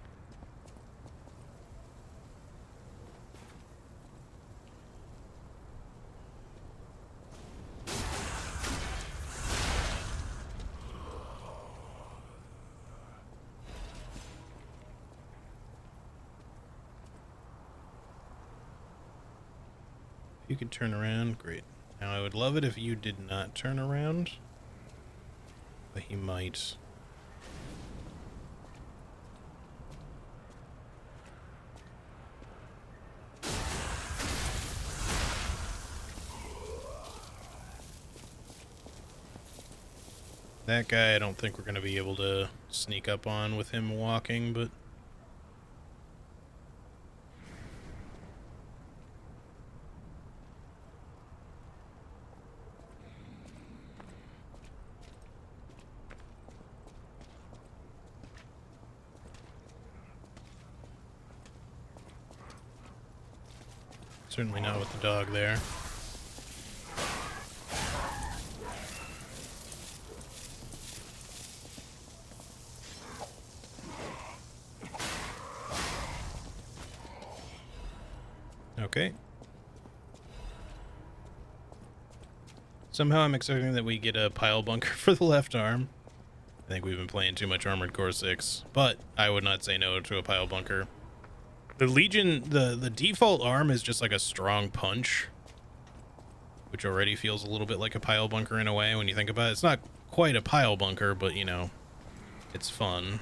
You could turn around, great. Now I would love it if you did not turn around, but he might. That guy I don't think we're going to be able to sneak up on with him walking, but certainly not with the dog there. Okay. Somehow I'm expecting that we get a pile bunker for the left arm. I think we've been playing too much Armored Core 6, but I would not say no to a pile bunker. The Legion, the default arm is just like a strong punch, which already feels a little bit like a pile bunker in a way when you think about it. It's not quite a pile bunker, but you know, it's fun.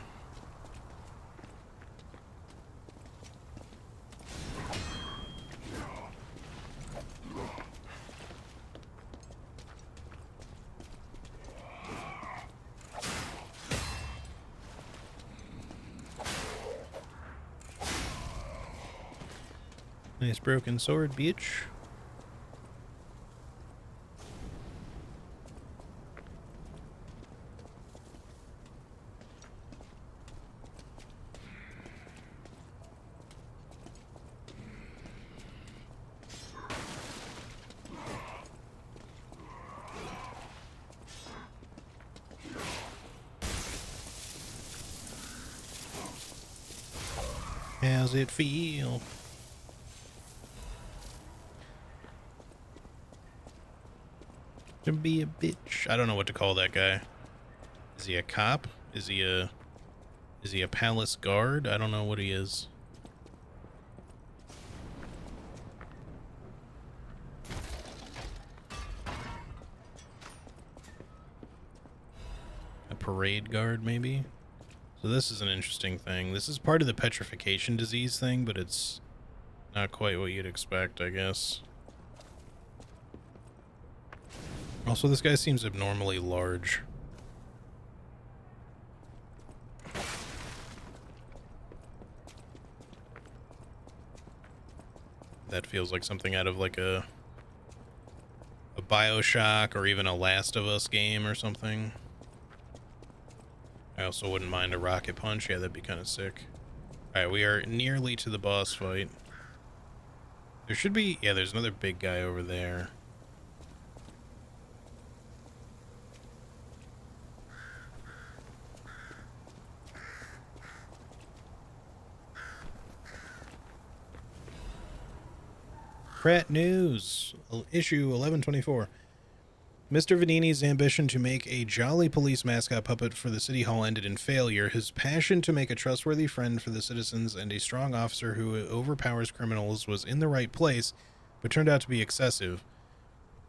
Nice broken sword, bitch. How's it feel? To be a bitch. I don't know what to call that guy. Is he a cop? Is he a palace guard? I don't know what he is. A parade guard, maybe? So this is an interesting thing. This is part of the petrification disease thing, but it's not quite what you'd expect, I guess. Also, this guy seems abnormally large. That feels like something out of like a BioShock or even a Last of Us game or something. I also wouldn't mind a rocket punch. Yeah, that'd be kind of sick. Alright, we are nearly to the boss fight. There should be... Yeah, there's another big guy over there. Pratt News, issue 1124. Mr. Venini's ambition to make a jolly police mascot puppet for the City Hall ended in failure. His passion to make a trustworthy friend for the citizens and a strong officer who overpowers criminals was in the right place, but turned out to be excessive.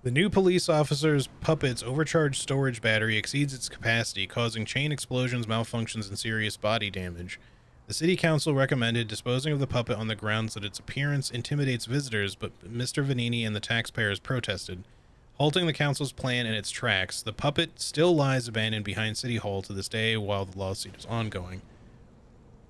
The new police officer's puppet's overcharged storage battery exceeds its capacity, causing chain explosions, malfunctions, and serious body damage. The City Council recommended disposing of the puppet on the grounds that its appearance intimidates visitors, but Mr. Venini and the taxpayers protested. Halting the council's plan in its tracks, the puppet still lies abandoned behind City Hall to this day while the lawsuit is ongoing.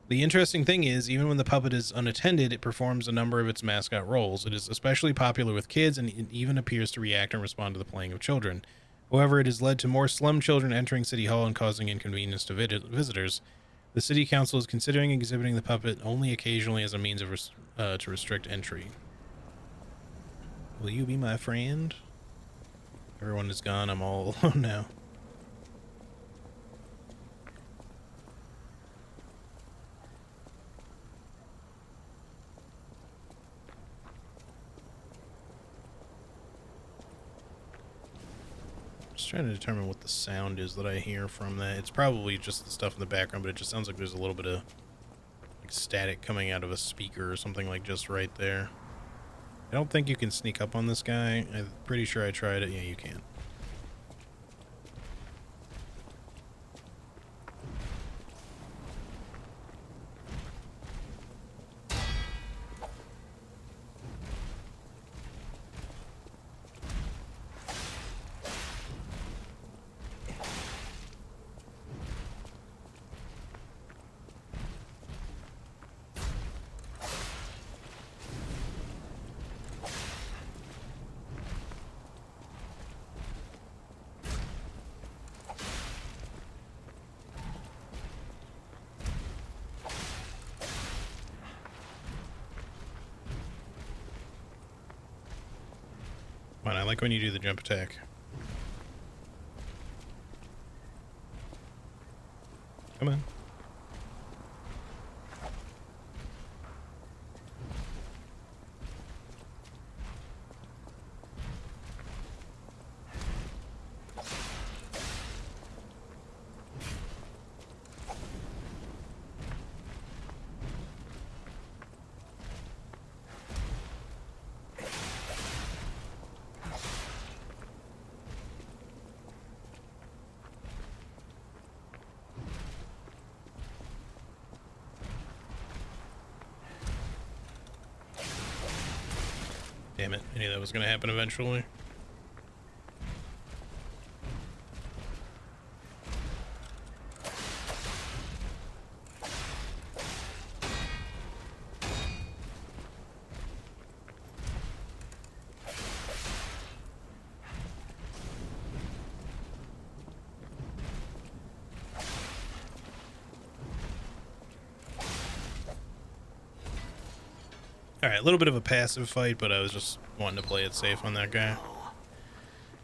The interesting thing is, even when the puppet is unattended, it performs a number of its mascot roles. It is especially popular with kids, and it even appears to react and respond to the playing of children. However, it has led to more slum children entering City Hall and causing inconvenience to visitors. The City Council is considering exhibiting the puppet only occasionally as a means of to restrict entry. Will you be my friend? Everyone is gone. I'm all alone now. Just trying to determine what the sound is that I hear from that. It's probably just the stuff in the background, but it just sounds like there's a little bit of like static coming out of a speaker or something like just right there. I don't think you can sneak up on this guy. I'm pretty sure I tried it. Yeah, you can. Fine, I like when you do the jump attack. Come on. Damn it, I knew that was going to happen eventually. Alright, a little bit of a passive fight, but I was just wanting to play it safe on that guy.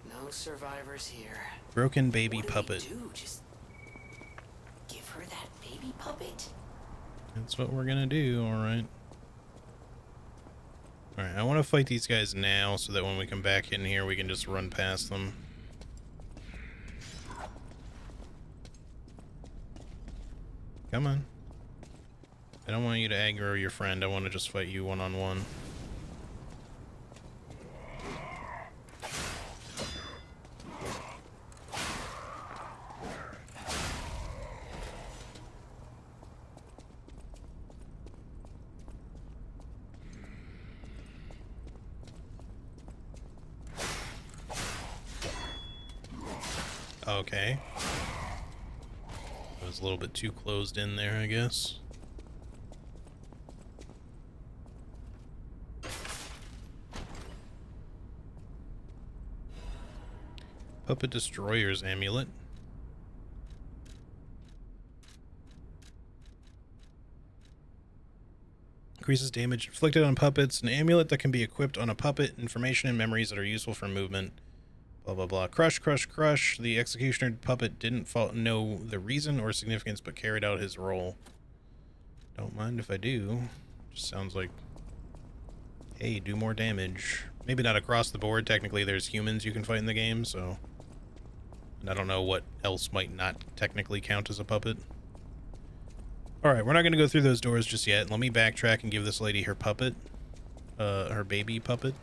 No survivors here. Broken baby What do puppet. we do? Just give her that baby puppet? That's what we're gonna do, alright. Alright, I want to fight these guys now so that when we come back in here we can just run past them. Come on. I don't want you to aggro your friend, I want to just fight you one-on-one. Okay. I was a little bit too closed in there, I guess. Puppet Destroyer's Amulet. Increases damage inflicted on puppets. An amulet that can be equipped on a puppet. Information and memories that are useful for movement. Blah, blah, blah. Crush, crush, crush. The executioner puppet didn't know the reason or significance, but carried out his role. Don't mind if I do. Just sounds like, hey, do more damage. Maybe not across the board. Technically, there's humans you can fight in the game, so... And I don't know what else might not technically count as a puppet. Alright, we're not going to go through those doors just yet. Let me backtrack and give this lady her puppet. Her baby puppet.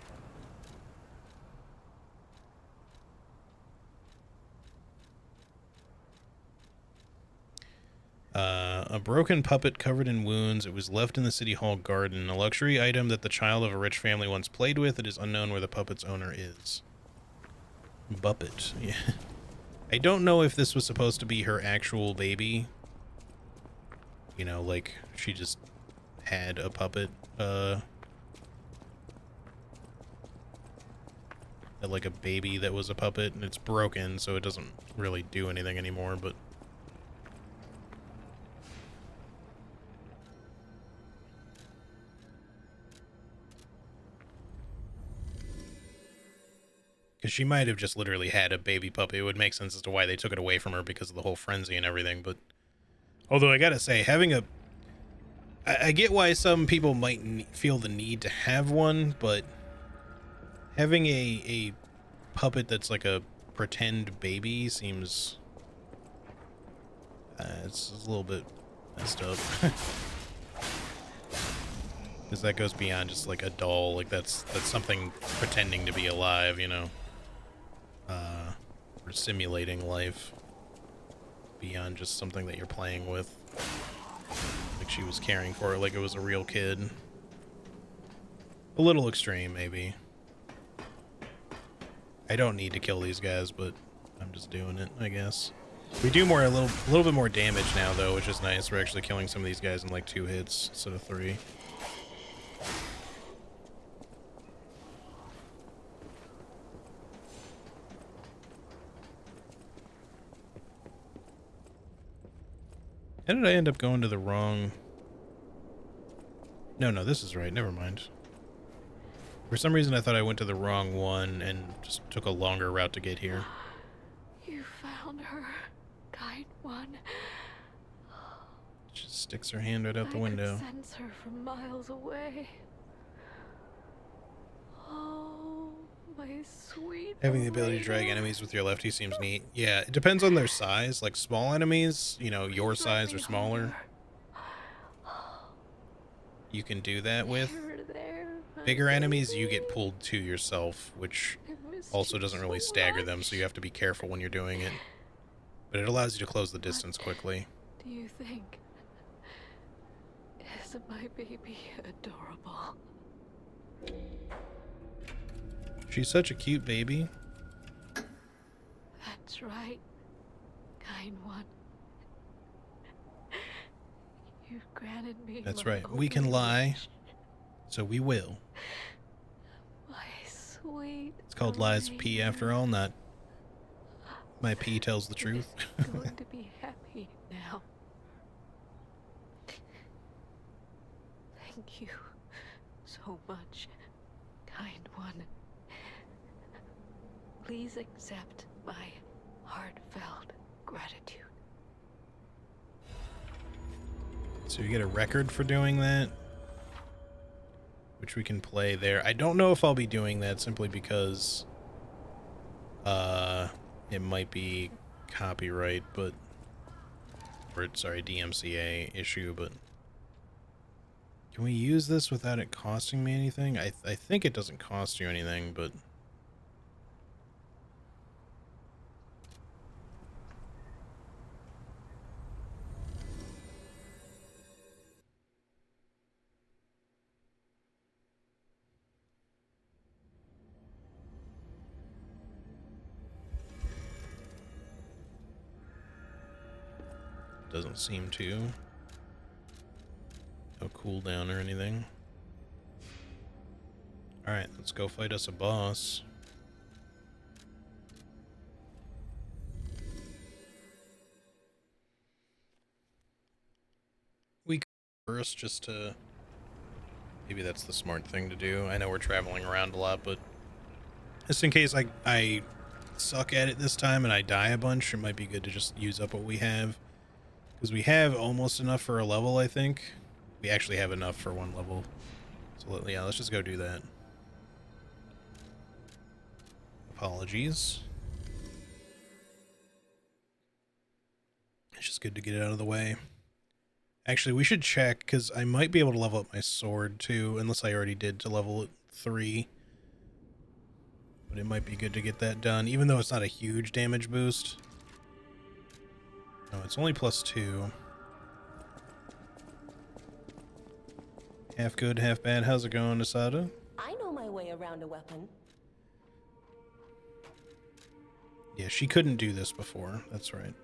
A broken puppet covered in wounds. It was left in the City Hall garden. A luxury item that the child of a rich family once played with. It is unknown where the puppet's owner is. Buppet. Yeah. I don't know if this was supposed to be her actual baby. You know, like, she just had a puppet, like a baby that was a puppet, and it's broken, so it doesn't really do anything anymore, but... Because she might have just literally had a baby puppy. It would make sense as to why they took it away from her because of the whole frenzy and everything, but... Although I gotta say, having a... I get why some people might feel the need to have one, but... Having a puppet that's like a pretend baby seems... it's a little bit messed up. Because that goes beyond just like a doll. Like that's something pretending to be alive, you know? Or simulating life. Beyond just something that you're playing with. Like she was caring for it like it was a real kid. A little extreme, maybe. I don't need to kill these guys, but I'm just doing it, I guess. We do a little bit more damage now, though, which is nice. We're actually killing some of these guys in like 2 hits instead of 3. How did I end up going to the wrong... No, this is right. Never mind. For some reason, I thought I went to the wrong one and just took a longer route to get here. You found her, kind one. She sticks her hand right out the window. I could sense her from miles away. Oh, my sweet. Having the ability to drag enemies with your lefty seems neat. Yeah, it depends on their size. Like small enemies, you know, your size or smaller, you can do that with. Bigger enemies, you get pulled to yourself, which also doesn't really stagger them, so you have to be careful when you're doing it. But it allows you to close the distance quickly. Do you think? Isn't my baby adorable? She's such a cute baby. That's right, kind one. You've granted me. That's right. We can lie, so we will. My sweet. It's called Lies P after all, not my P tells the truth. Going to be happy now. Thank you so much, kind one. Please accept my heartfelt gratitude. So you get a record for doing that, which we can play there. I don't know if I'll be doing that simply because it might be copyright, but or sorry, DMCA issue, but can we use this without it costing me anything? I think it doesn't cost you anything, but doesn't seem to. No cooldown or anything. Alright, let's go fight us a boss. We first just to Maybe that's the smart thing to do. I know we're traveling around a lot, but just in case I suck at it this time and I die a bunch, it might be good to just use up what we have. Because we have almost enough for a level, I think. We actually have enough for one level. So yeah, let's just go do that. Apologies. It's just good to get it out of the way. Actually, we should check, because I might be able to level up my sword too, unless I already did to level it 3. But it might be good to get that done, even though it's not a huge damage boost. No, it's only +2. Half good, half bad. How's it going, Asada? I know my way around a weapon. Yeah, she couldn't do this before. That's right.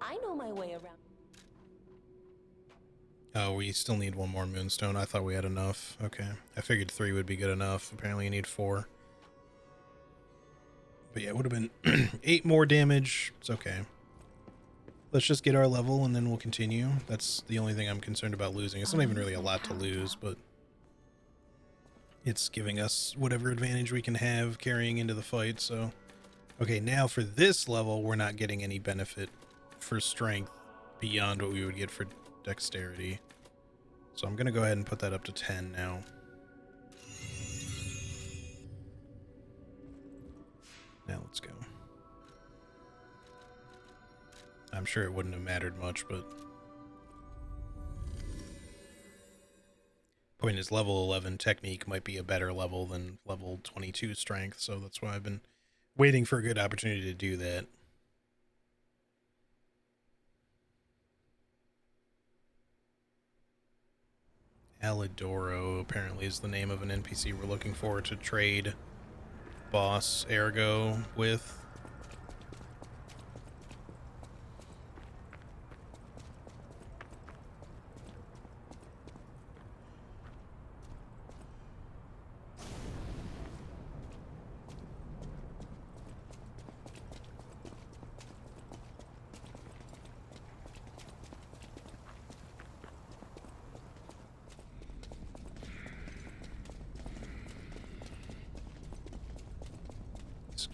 I know my way around. Oh, we still need one more moonstone. I thought we had enough. Okay. I figured 3 would be good enough. Apparently you need 4. But yeah, it would have been 8 more damage. It's okay. Let's just get our level and then we'll continue. That's the only thing I'm concerned about losing. It's not even really a lot to lose, but it's giving us whatever advantage we can have carrying into the fight. So, okay, now for this level, we're not getting any benefit for strength beyond what we would get for dexterity. So I'm going to go ahead and put that up to 10 now. Now let's go. I'm sure it wouldn't have mattered much, but point is level 11 technique might be a better level than level 22 strength, so that's why I've been waiting for a good opportunity to do that. Alidoro apparently is the name of an NPC we're looking for to trade boss Ergo with.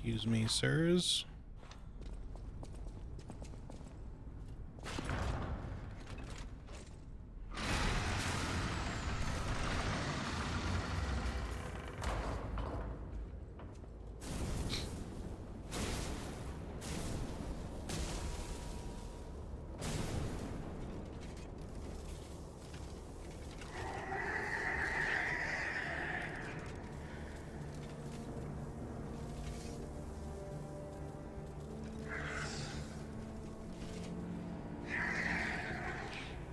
Excuse me, sirs.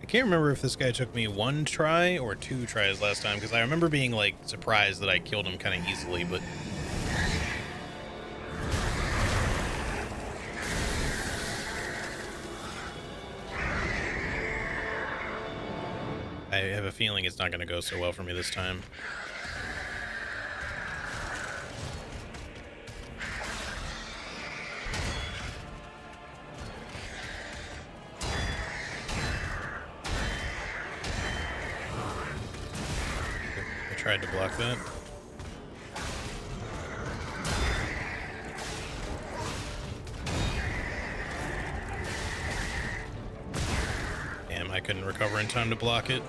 I can't remember if this guy took me 1 try or 2 tries last time, because I remember being like surprised that I killed him kind of easily, but I have a feeling it's not going to go so well for me this time. Tried to block that. Damn, I couldn't recover in time to block it.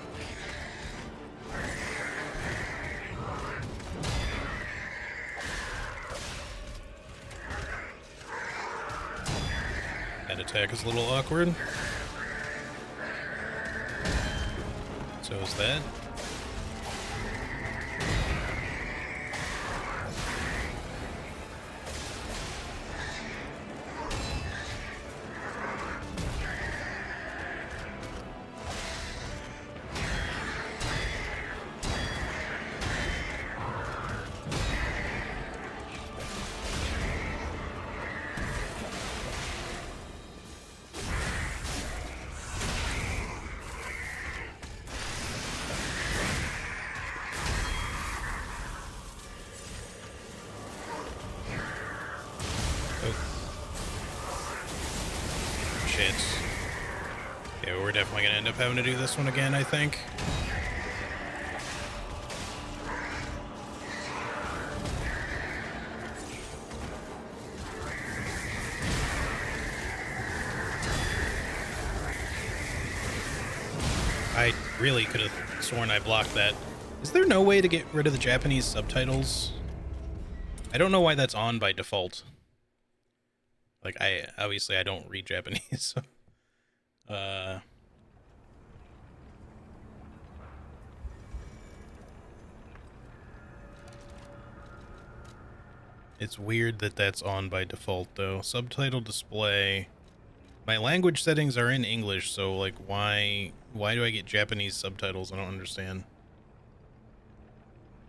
That attack is a little awkward. So is that. Am I gonna end up having to do this one again, I think? I really could have sworn I blocked that. Is there no way to get rid of the Japanese subtitles? I don't know why that's on by default. Like, obviously I don't read Japanese, so. It's weird that that's on by default, though. Subtitle display. My language settings are in English, so, like, why do I get Japanese subtitles? I don't understand.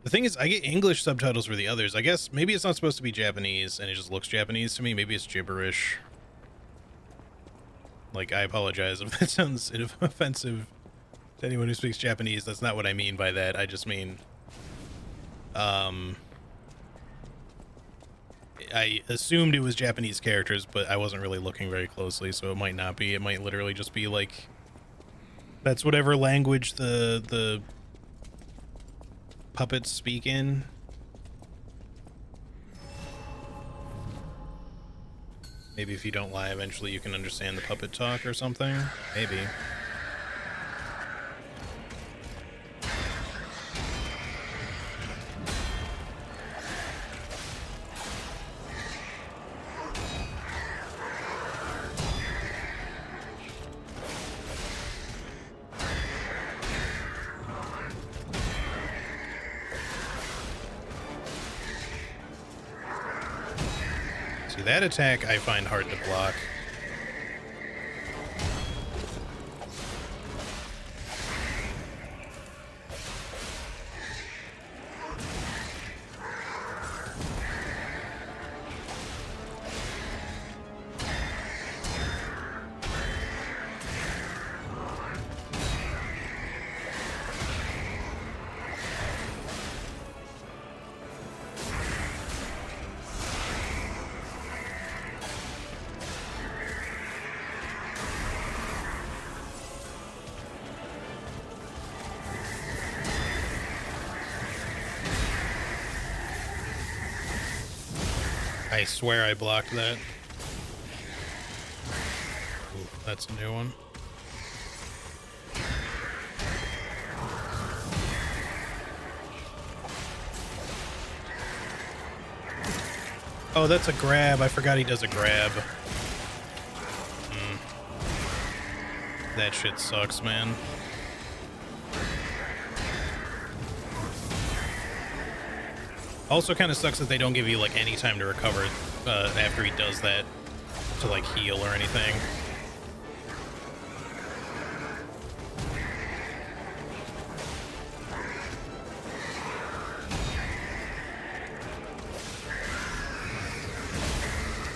The thing is, I get English subtitles for the others. I guess maybe it's not supposed to be Japanese, and it just looks Japanese to me. Maybe it's gibberish. Like, I apologize if that sounds offensive to anyone who speaks Japanese. That's not what I mean by that. I just mean, I assumed it was Japanese characters, but I wasn't really looking very closely, so it might not be. It might literally just be like, that's whatever language the puppets speak in. Maybe if you don't lie, eventually you can understand the puppet talk or something. Maybe. That attack I find hard to block. I swear I blocked that. Ooh, that's a new one. Oh, that's a grab. I forgot he does a grab. That shit sucks, man. Also kind of sucks that they don't give you like any time to recover after he does that to like heal or anything.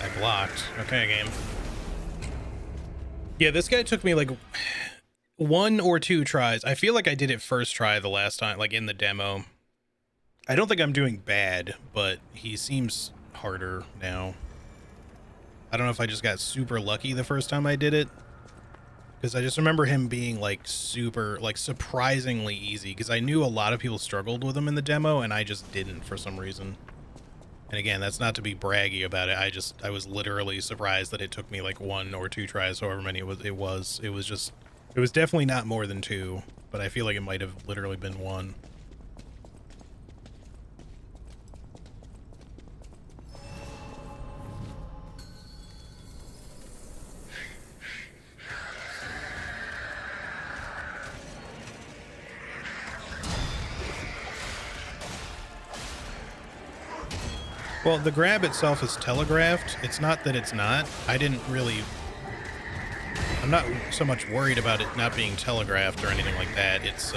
I blocked. Okay, game. Yeah, this guy took me like 1 or 2 tries. I feel like I did it first try the last time, like in the demo. I don't think I'm doing bad, but he seems harder now. I don't know if I just got super lucky the first time I did it, because I just remember him being like super, like surprisingly easy, because I knew a lot of people struggled with him in the demo and I just didn't for some reason. And again, that's not to be braggy about it. I was literally surprised that it took me like 1 or 2 tries, however many it was. It was definitely not more than 2, but I feel like it might have literally been 1. Well, the grab itself is telegraphed. It's not that it's not. I'm not so much worried about it not being telegraphed or anything like that. It's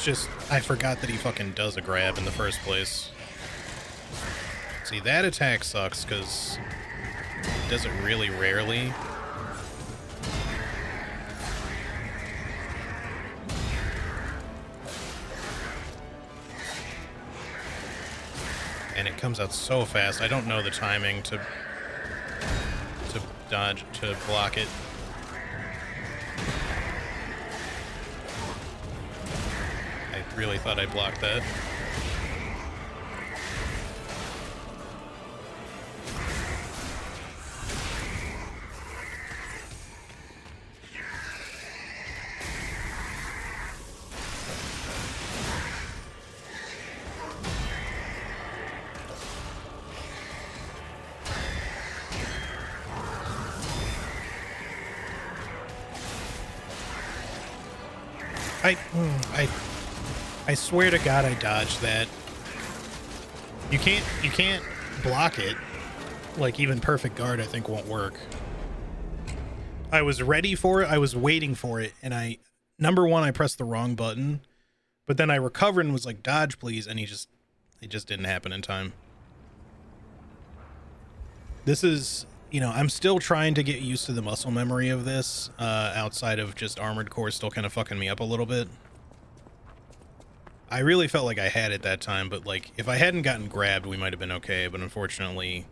just, I forgot that he fucking does a grab in the first place. See, that attack sucks because he does it really rarely. And it comes out so fast. I don't know the timing to dodge, to block it. I really thought I blocked that. I swear to God I dodged that. You can't block it. Like, even perfect guard I think won't work. I was ready for it, I was waiting for it, and number one, I pressed the wrong button, but then I recovered and was like, dodge please, and it just didn't happen in time. This is, you know, I'm still trying to get used to the muscle memory of this, outside of just Armored Core still kind of fucking me up a little bit. I really felt like I had it that time, but like, if I hadn't gotten grabbed, we might have been okay, but unfortunately,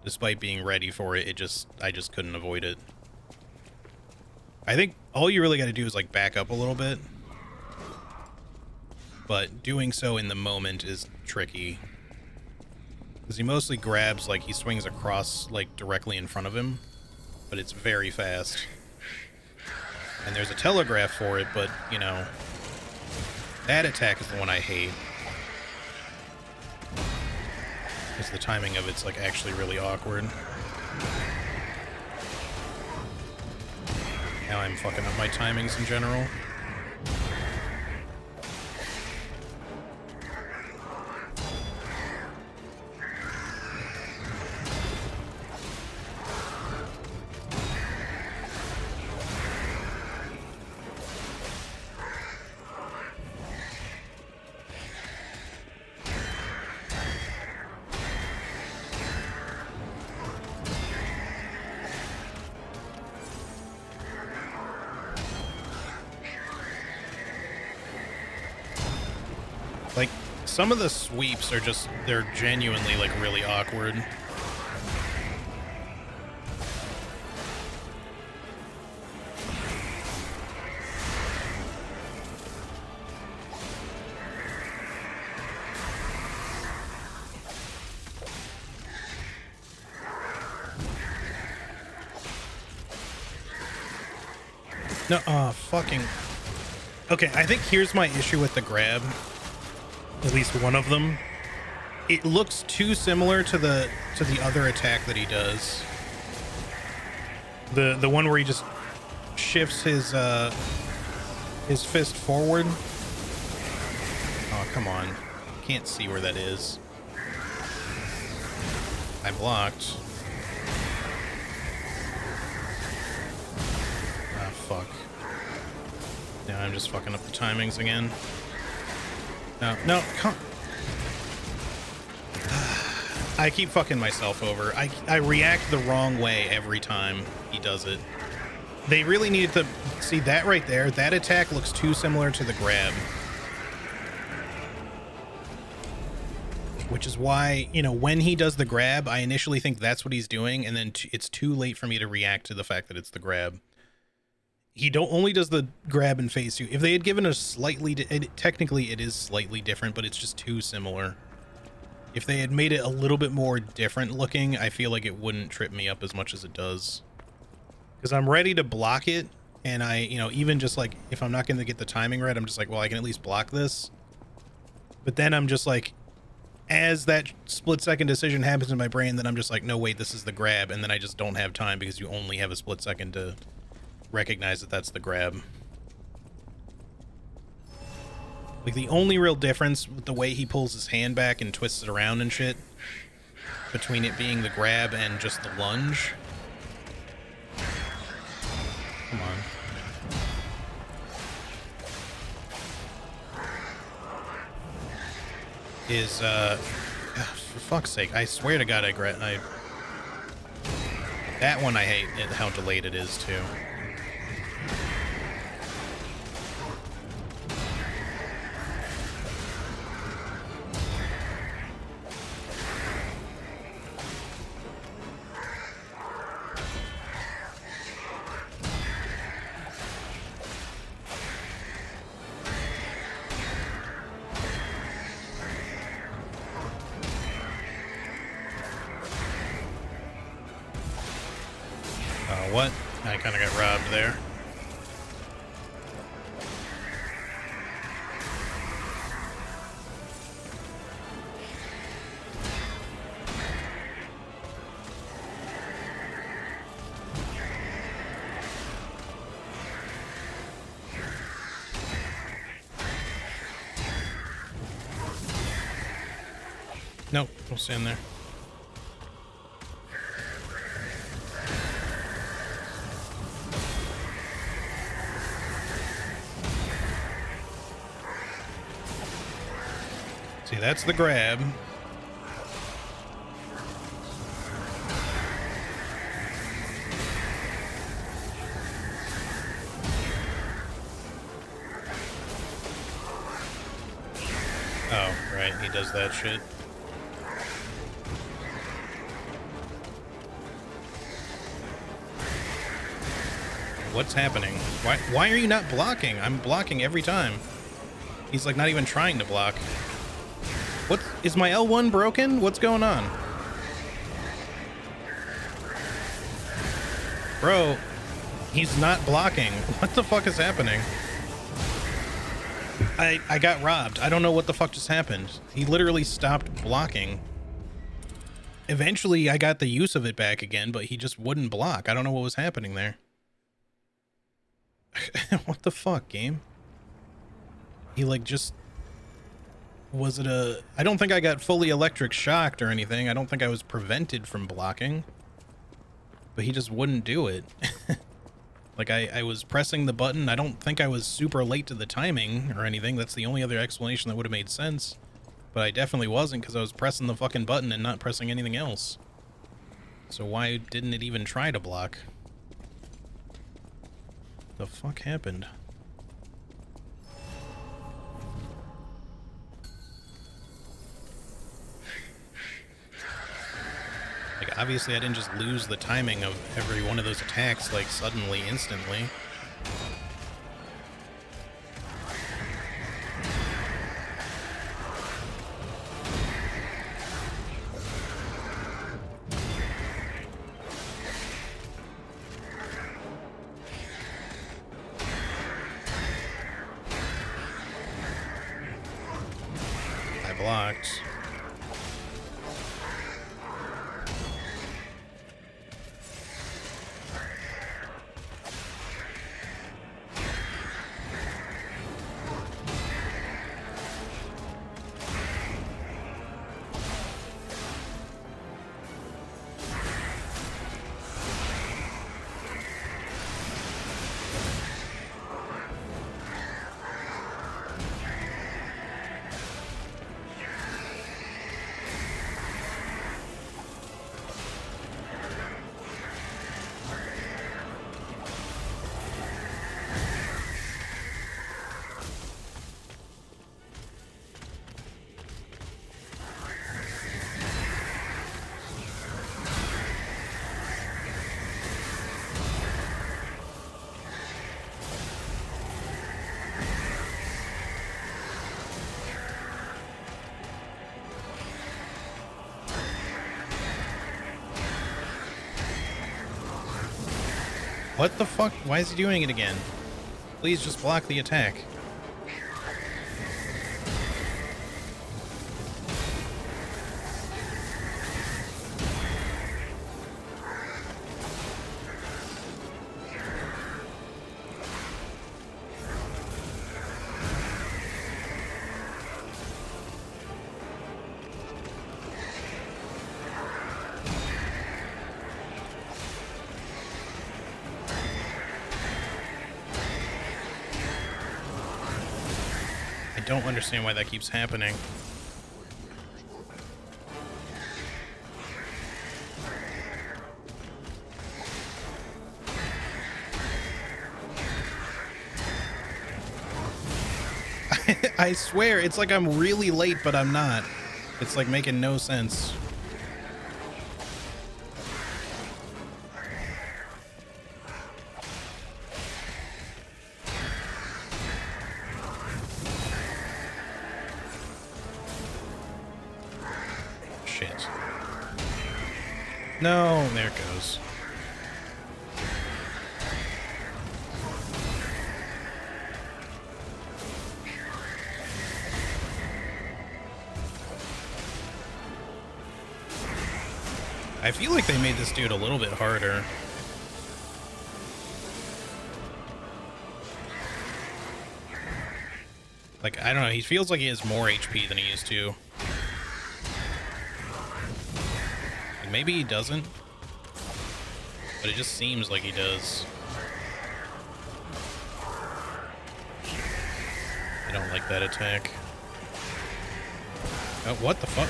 despite being ready for it, I just couldn't avoid it. I think all you really got to do is like back up a little bit, but doing so in the moment is tricky. Because he mostly grabs, like, he swings across, like, directly in front of him. But it's very fast. And there's a telegraph for it, but, you know, that attack is the one I hate. Because the timing of it's, like, actually really awkward. Now I'm fucking up my timings in general. Like, some of the sweeps are just, they're genuinely, like, really awkward. No, fucking... Okay, I think here's my issue with the grab. At least one of them. It looks too similar to the other attack that he does. The one where he just shifts his fist forward. Oh, come on. Can't see where that is. I blocked. Ah, fuck. Now I'm just fucking up the timings again. No, come. I keep fucking myself over. I react the wrong way every time he does it. They really needed to see that right there. That attack looks too similar to the grab. Which is why, you know, when he does the grab, I initially think that's what he's doing, and then it's too late for me to react to the fact that it's the grab. He only does the grab in phase 2. If they had given a slightly... technically, it is slightly different, but it's just too similar. If they had made it a little bit more different looking, I feel like it wouldn't trip me up as much as it does. Because I'm ready to block it, and I, you know, even just like, if I'm not going to get the timing right, I'm just like, well, I can at least block this. But then I'm just like, as that split-second decision happens in my brain, then I'm just like, no, wait, this is the grab, and then I just don't have time because you only have a split second to recognize that that's the grab. Like, the only real difference with the way he pulls his hand back and twists it around and shit, between it being the grab and just the lunge. Come on. Is, for fuck's sake, I swear to God, that one I hate how delayed it is, too. know what. I kind of got robbed there. Nope, we'll stand there. See, that's the grab. Oh, right, he does that shit. What's happening? Why are you not blocking? I'm blocking every time. He's like not even trying to block. What is my L1 broken? What's going on? Bro, he's not blocking. What the fuck is happening? I got robbed. I don't know what the fuck just happened. He literally stopped blocking. Eventually I got the use of it back again, but he just wouldn't block. I don't know what was happening there. What the fuck, game? He like just... Was it a... I don't think I got fully electric shocked or anything. I don't think I was prevented from blocking. But he just wouldn't do it. Like I was pressing the button. I don't think I was super late to the timing or anything. That's the only other explanation that would have made sense. But I definitely wasn't because I was pressing the fucking button and not pressing anything else. So why didn't it even try to block? The fuck happened? Like, obviously I didn't just lose the timing of every one of those attacks, like, suddenly, instantly. Blocked. What the fuck? Why is he doing it again? Please just block the attack. I don't understand why that keeps happening. I swear, it's like I'm really late, but I'm not. It's like making no sense. No, there it goes. I feel like they made this dude a little bit harder. Like, I don't know, he feels like he has more HP than he used to. And maybe he doesn't, but it just seems like he does. I don't like that attack. Oh, what the fuck?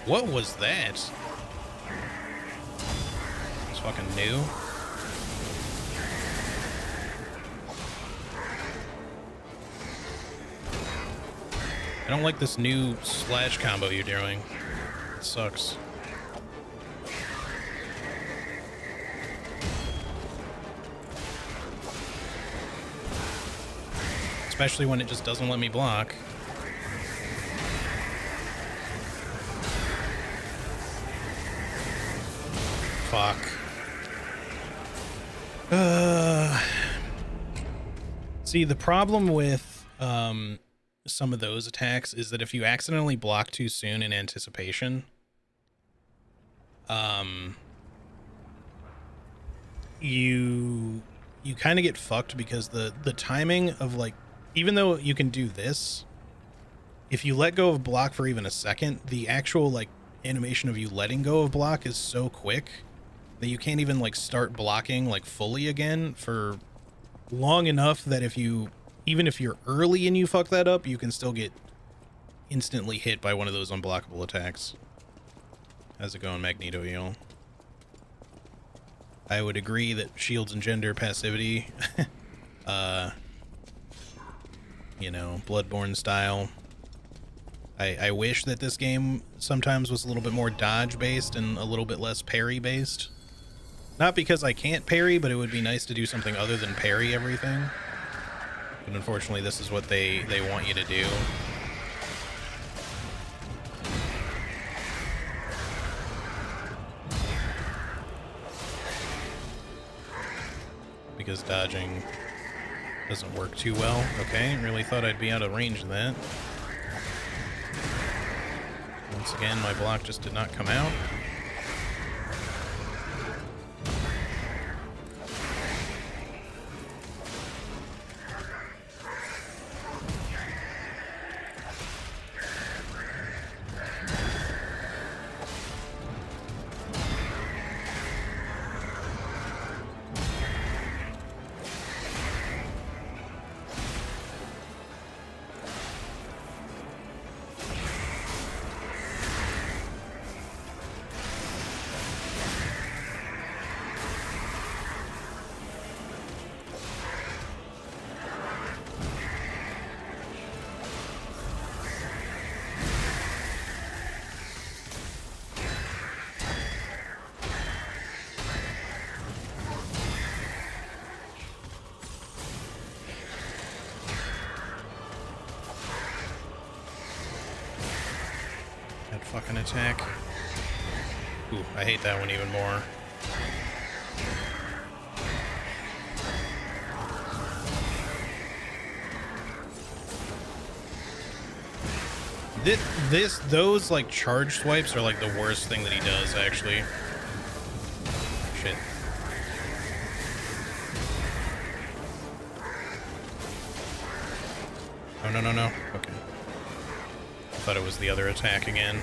What was that? It's fucking new. I don't like this new slash combo you're doing. It sucks. Especially when it just doesn't let me block. Fuck. See, the problem with some of those attacks is that if you accidentally block too soon in anticipation, you kind of get fucked, because the timing of, like, even though you can do this, if you let go of block for even a second, the actual, like, animation of you letting go of block is so quick that you can't even, like, start blocking, like, fully again for long enough that even if you're early and you fuck that up, you can still get instantly hit by one of those unblockable attacks. How's it going, Magneto, y'all? I would agree that shields engender passivity. You know, Bloodborne style. I wish that this game sometimes was a little bit more dodge based and a little bit less parry based. Not because I can't parry, but it would be nice to do something other than parry everything. But unfortunately, this is what they want you to do. Because dodging doesn't work too well. Okay, really thought I'd be out of range of that. Once again, my block just did not come out. Fucking attack. Ooh, I hate that one even more. Those like charge swipes are like the worst thing that he does, actually. Shit. Oh, no, no, no. Okay. I thought it was the other attack again.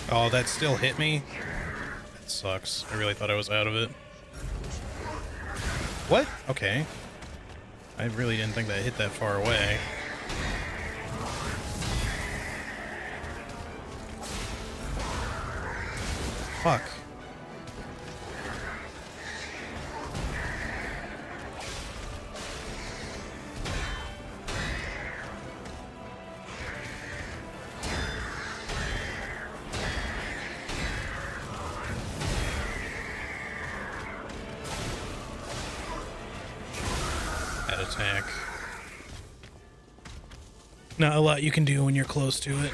Oh, that still hit me? That sucks. I really thought I was out of it. What? Okay. I really didn't think that hit that far away. Fuck. that attack. Not a lot you can do when you're close to it.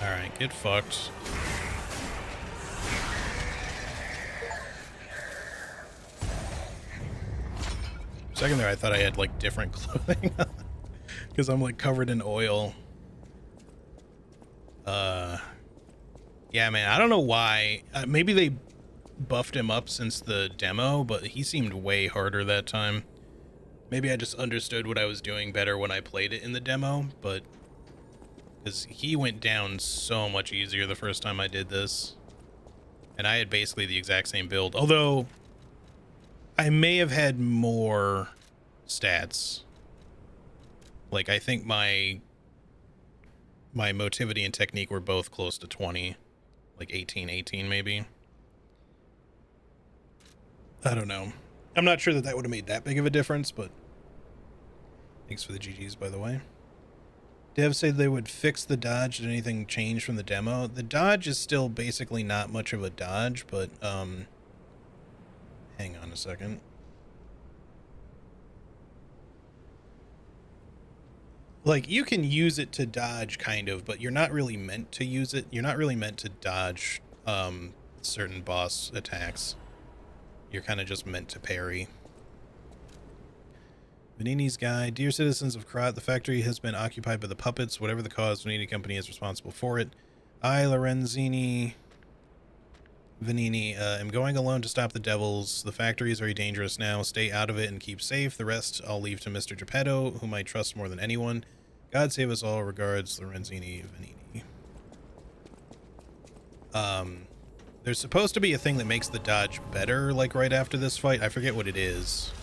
Alright, get fucked. For a second there I thought I had like different clothing on because I'm like covered in oil. Yeah, man, I don't know why. Maybe they buffed him up since the demo, but he seemed way harder that time. Maybe I just understood what I was doing better when I played it in the demo, but because he went down so much easier the first time I did this. And I had basically the exact same build, although I may have had more stats. Like, I think my motivity and technique were both close to 20. Like 18 maybe. I don't know. I'm not sure that that would have made that big of a difference, but thanks for the GGs, by the way. Devs say they would fix the dodge. Did anything change from the demo? The dodge is still basically not much of a dodge, but hang on a second. Like, you can use it to dodge, kind of, but you're not really meant to use it. You're not really meant to dodge certain boss attacks. You're kind of just meant to parry. Vanini's Guide. Dear citizens of Krat, the factory has been occupied by the puppets. Whatever the cause, Vanini Company is responsible for it. I, Lorenzini Vanini, am going alone to stop the devils. The factory is very dangerous now. Stay out of it and keep safe. The rest I'll leave to Mr. Geppetto, whom I trust more than anyone. God save us all. Regards, Lorenzini Vanini. There's supposed to be a thing that makes the dodge better, like right after this fight. I forget what it is.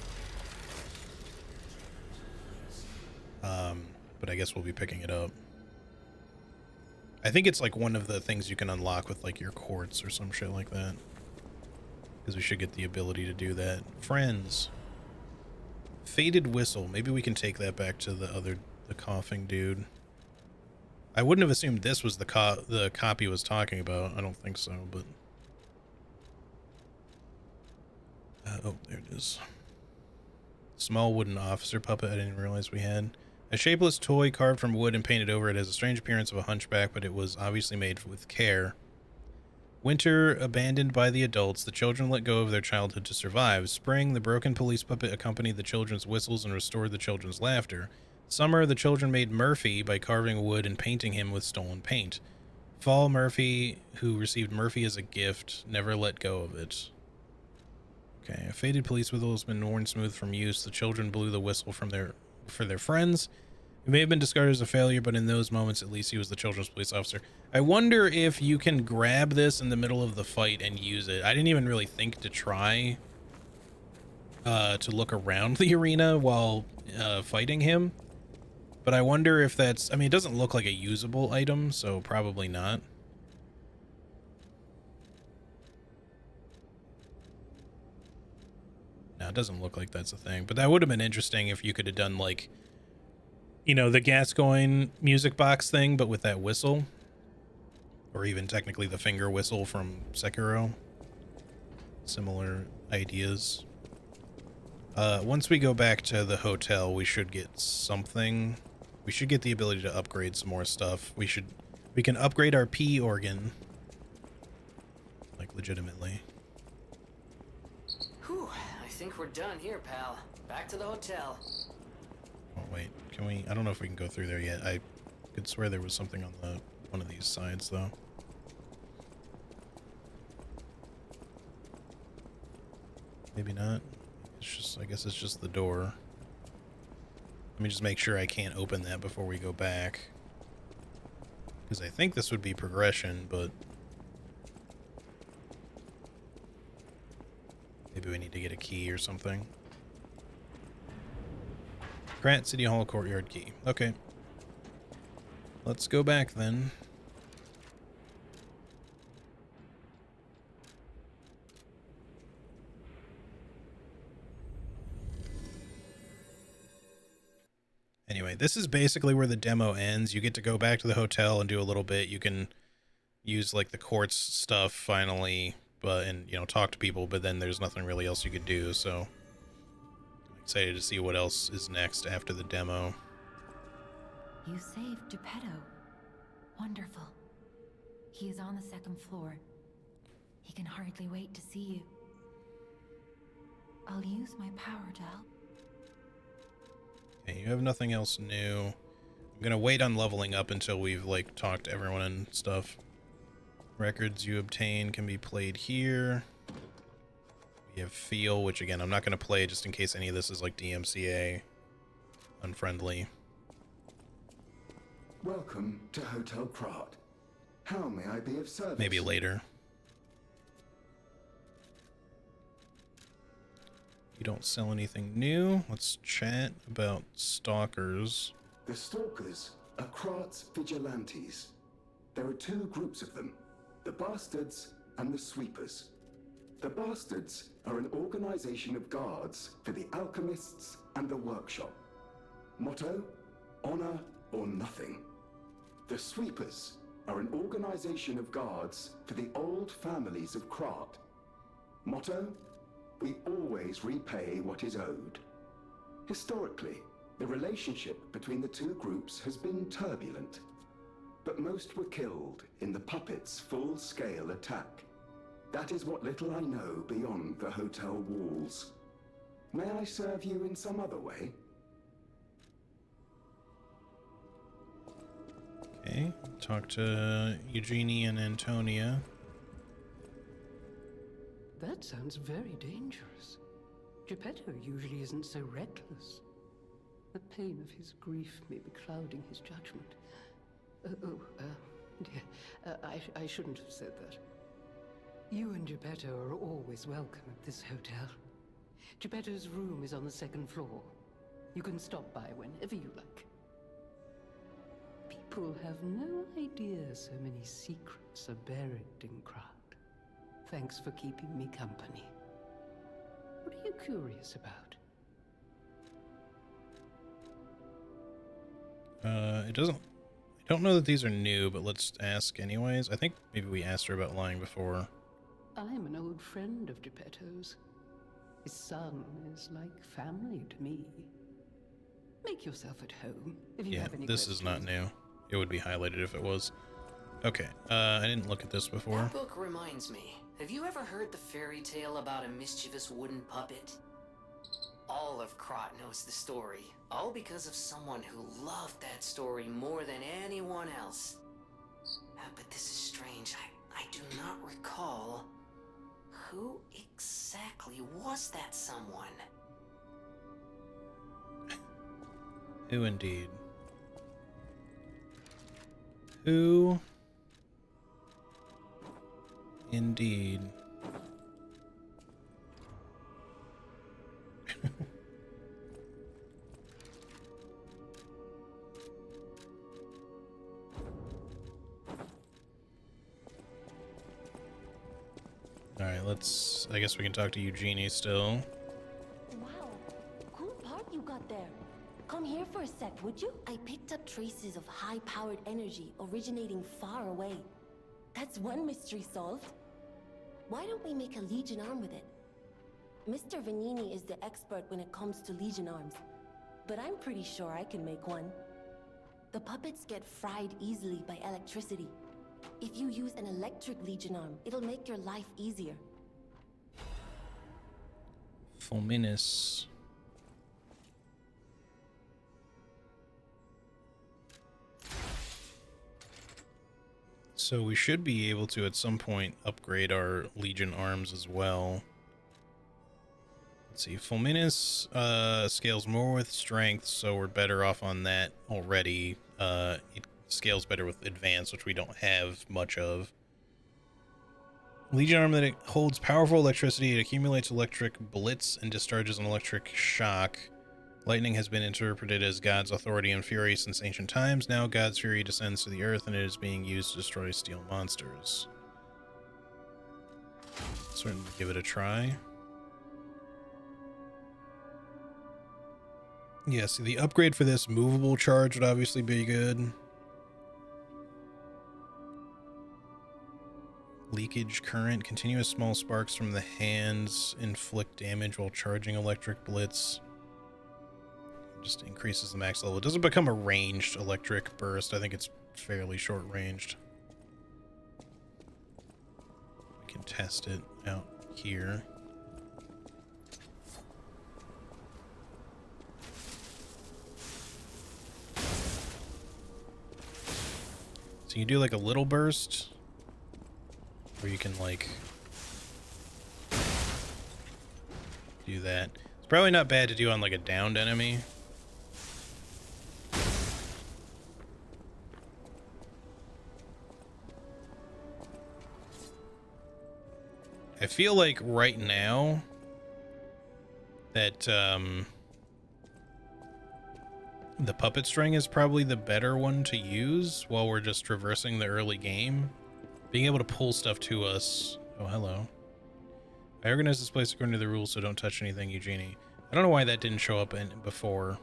But I guess we'll be picking it up. I think it's like one of the things you can unlock with like your quartz or some shit like that. Because we should get the ability to do that. Friends. Faded Whistle. Maybe we can take that back to the coughing dude. I wouldn't have assumed this was the copy was talking about. I don't think so, but... oh, there it is. Small wooden officer puppet I didn't realize we had. A shapeless toy carved from wood and painted over it has a strange appearance of a hunchback, but it was obviously made with care. Winter, abandoned by the adults, the children let go of their childhood to survive. Spring, the broken police puppet accompanied the children's whistles and restored the children's laughter. Summer, the children made Murphy by carving wood and painting him with stolen paint. Fall, Murphy, who received Murphy as a gift, never let go of it. Okay, a faded police whistle has been worn smooth from use. The children blew the whistle for their friends. It may have been discarded as a failure, but in those moments, at least he was the children's police officer. I wonder if you can grab this in the middle of the fight and use it. I didn't even really think to try to look around the arena while fighting him. But I wonder if that's... I mean, it doesn't look like a usable item, so probably not. No, it doesn't look like that's a thing. But that would have been interesting if you could have done, like... you know, the Gascoigne music box thing, but with that whistle. Or even technically the finger whistle from Sekiro. Similar ideas. Once we go back to the hotel, we should get something. We should get the ability to upgrade some more stuff. We can upgrade our P organ. Like, legitimately. Whew, I think we're done here, pal. Back to the hotel. Oh, wait, can we... I don't know if we can go through there yet. I could swear there was something on one of these sides, though. Maybe not. It's just... I guess it's just the door. Let me just make sure I can't open that before we go back. Because I think this would be progression, but... maybe we need to get a key or something. Grant City Hall courtyard key. Okay. Let's go back then. Anyway, this is basically where the demo ends. You get to go back to the hotel and do a little bit. You can use like the courts stuff finally, and you know, talk to people, but then there's nothing really else you could do. So I'm excited to see what else is next after the demo. You saved Geppetto. Wonderful. He is on the second floor. He can hardly wait to see you. I'll use my power to help. Okay, you have nothing else new. I'm gonna wait on leveling up until we've like talked to everyone and stuff. Records you obtain can be played here. We have Feel, which again I'm not gonna play just in case any of this is like DMCA unfriendly. Welcome to Hotel Krat. How may I be of service? Maybe later. You don't sell anything new. Let's chat about stalkers. The Stalkers are Krat's vigilantes. There are two groups of them, the Bastards and the Sweepers. The Bastards are an organization of guards for the Alchemists and the Workshop. Motto, honor or nothing. The Sweepers are an organization of guards for the old families of Krat. Motto, we always repay what is owed. Historically, the relationship between the two groups has been turbulent, but most were killed in the puppets' full-scale attack. That is what little I know beyond the hotel walls. May I serve you in some other way? Okay, talk to Eugenie and Antonia. That sounds very dangerous. Geppetto usually isn't so reckless. The pain of his grief may be clouding his judgment. Dear, I shouldn't have said that. You and Geppetto are always welcome at this hotel. Geppetto's room is on the second floor. You can stop by whenever you like. People have no idea so many secrets are buried in Krat. Thanks for keeping me company. What are you curious about? It doesn't... I don't know that these are new, but let's ask anyways. I think maybe we asked her about lying before. I'm an old friend of Geppetto's. His son is like family to me. Make yourself at home if you have any this questions. is not new. It would be highlighted if it was. Okay, I didn't look at this before. That book reminds me. Have you ever heard the fairy tale about a mischievous wooden puppet? All of Krat knows the story, all because of someone who loved that story more than anyone else. But this is strange. I do not recall. Who exactly was that someone? Who indeed? Who indeed? Alright, I guess we can talk to Eugenie still. Wow, cool part you got there. Come here for a sec, would you? I picked up traces of high-powered energy originating far away. That's one mystery solved. Why don't we make a Legion arm with it? Mr. Vanini is the expert when it comes to Legion arms, but I'm pretty sure I can make one. The puppets get fried easily by electricity. If you use an electric Legion arm, it'll make your life easier. Fulminus. So we should be able to at some point upgrade our Legion arms as well. Let's see, Fulminus scales more with strength, so we're better off on that already. It scales better with advance, which we don't have much of. Legion arm that it holds powerful electricity. It accumulates electric blitz and discharges an electric shock. Lightning has been interpreted as God's authority and fury since ancient times. Now God's fury descends to the earth and it is being used to destroy steel monsters. Certainly give it a try. Yeah, see, the upgrade for this movable charge would obviously be good. Leakage current. Continuous small sparks from the hands inflict damage while charging electric blitz. Just increases the max level. It doesn't become a ranged electric burst. I think it's fairly short ranged. We can test it out here. So you do like a little burst, or you can like do that. It's probably not bad to do on like a downed enemy. I feel like right now that the puppet string is probably the better one to use while we're just traversing the early game. Being able to pull stuff to us. Oh, hello. I organized this place according to the rules, so don't touch anything, Eugenie. I don't know why that didn't show up before.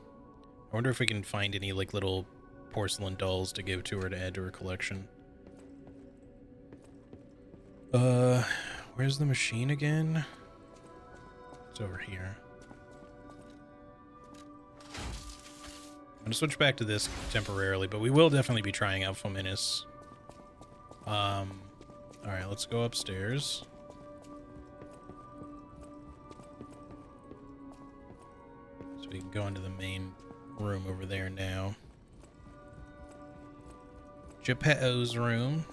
I wonder if we can find any like little porcelain dolls to give to her to add to her collection. Where's the machine again? It's over here. I'm gonna switch back to this temporarily, but we will definitely be trying out Fominus. Alright, let's go upstairs. So we can go into the main room over there now. Geppetto's room.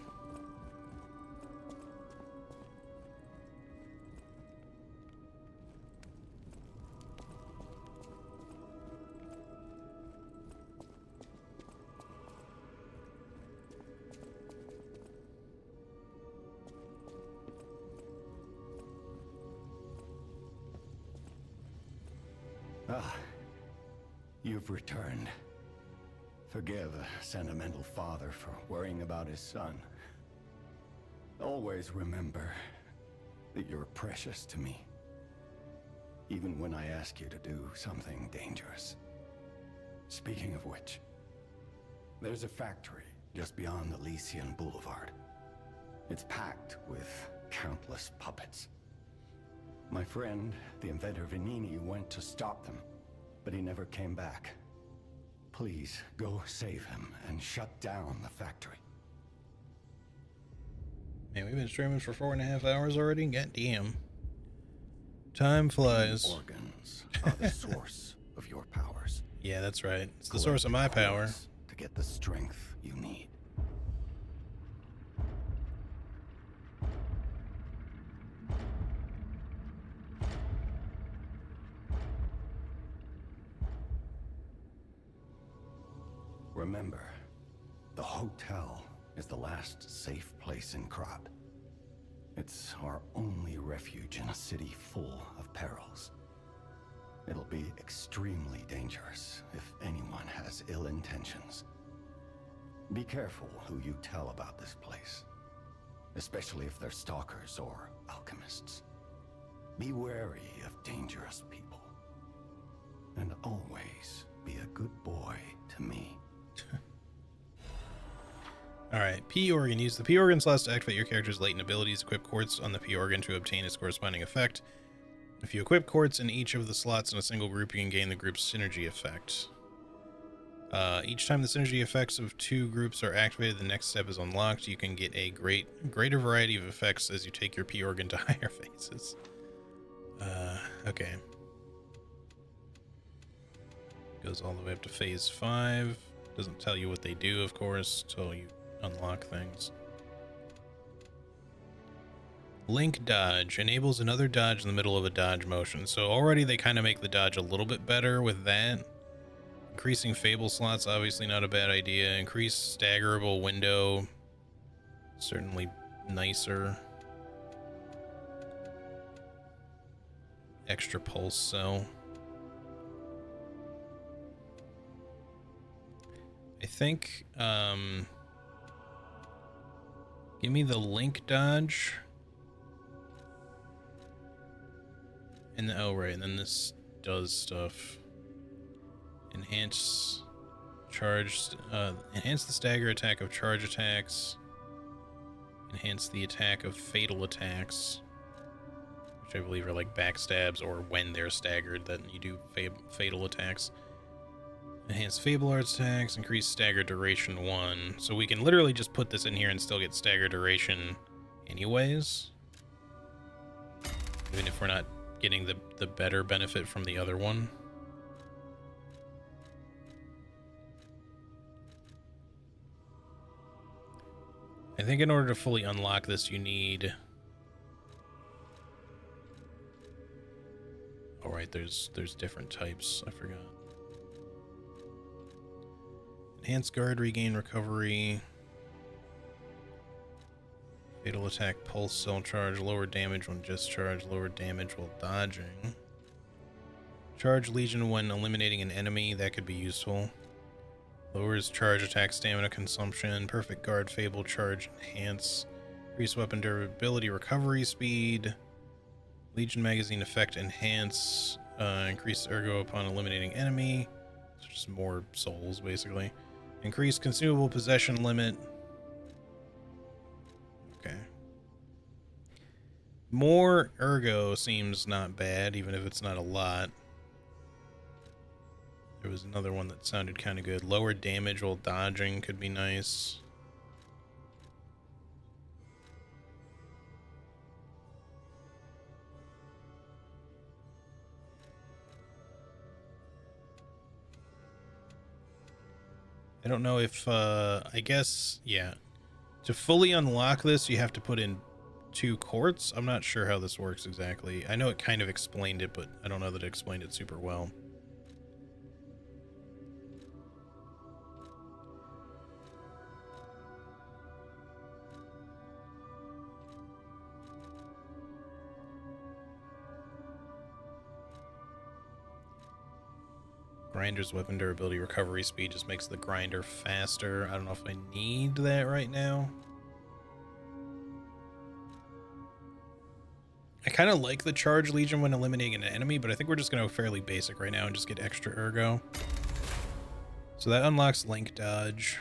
Ah, you've returned. Forgive a sentimental father for worrying about his son. Always remember that you're precious to me, even when I ask you to do something dangerous. Speaking of which, there's a factory just beyond Elysian Boulevard. It's packed with countless puppets. My friend, the inventor Venini, went to stop them, but he never came back. Please, go save him and shut down the factory. Man, we've been streaming for 4.5 hours already? God damn. Time flies. Organs are the source of your powers. Yeah, that's right. It's the source of my power. To get the strength you need. Remember, the hotel is the last safe place in Krat. It's our only refuge in a city full of perils. It'll be extremely dangerous if anyone has ill intentions. Be careful who you tell about this place, especially if they're stalkers or alchemists. Be wary of dangerous people. And always be a good boy to me. Alright, P-Organ. Use the P-Organ slots to activate your character's latent abilities. Equip quartz on the P-Organ to obtain its corresponding effect. If you equip quartz in each of the slots in a single group, you can gain the group's synergy effect. Each time the synergy effects of two groups are activated, the next step is unlocked. You can get a greater variety of effects as you take your P-Organ to higher phases. Okay. Goes all the way up to phase 5. Doesn't tell you what they do, of course, until you unlock things. Link dodge enables another dodge in the middle of a dodge motion. So already they kind of make the dodge a little bit better with that. Increasing fable slots, obviously not a bad idea. Increase staggerable window, certainly nicer. Extra pulse cell. I think, give me the link dodge. And oh right, and then this does stuff. Enhance enhance the stagger attack of charge attacks. Enhance the attack of fatal attacks, which I believe are like backstabs or when they're staggered, then you do fatal attacks. Enhance Fable Arts attacks, increase stagger duration 1. So we can literally just put this in here and still get stagger duration anyways. Even if we're not getting the better benefit from the other one. I think in order to fully unlock this, you need... Oh, right, there's different types. I forgot. Enhanced guard, regain recovery. Fatal attack, pulse, cell charge, lower damage when discharged, lower damage while dodging. Charge legion when eliminating an enemy, that could be useful. Lowers charge attack stamina consumption. Perfect guard, fable charge, enhance. Increase weapon durability, recovery speed. Legion magazine effect, enhance. Increase ergo upon eliminating enemy. So just more souls, basically. Increase consumable possession limit. Okay. More ergo seems not bad, even if it's not a lot. There was another one that sounded kind of good. Lower damage while dodging could be nice. I don't know if, I guess, yeah. To fully unlock this, you have to put in 2 quartz. I'm not sure how this works exactly. I know it kind of explained it, but I don't know that it explained it super well. Grinder's weapon durability recovery speed just makes the grinder faster. I don't know if I need that right now. I kind of like the charge legion when eliminating an enemy, but I think we're just going to go fairly basic right now and just get extra ergo. So that unlocks link dodge.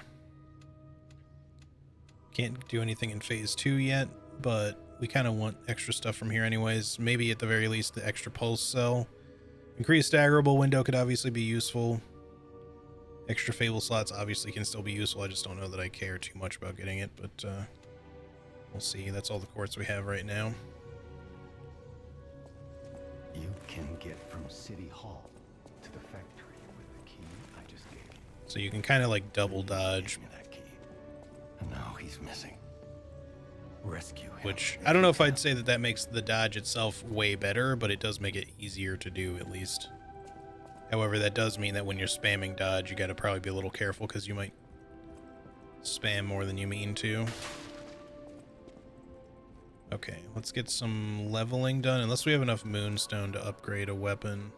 Can't do anything in phase 2 yet, but we kind of want extra stuff from here anyways. Maybe at the very least the extra pulse cell. Increased staggerable window could obviously be useful. Extra fable slots obviously can still be useful. I just don't know that I care too much about getting it, but we'll see. That's all the quartz we have right now. You can get from City Hall to the factory with the key I just gave you. So you can kind of like double dodge. That key. And now he's missing. Rescue him. Which, I don't know if I'd say that that makes the dodge itself way better, but it does make it easier to do, at least. However, that does mean that when you're spamming dodge, you gotta probably be a little careful, because you might spam more than you mean to. Okay, let's get some leveling done, unless we have enough moonstone to upgrade a weapon.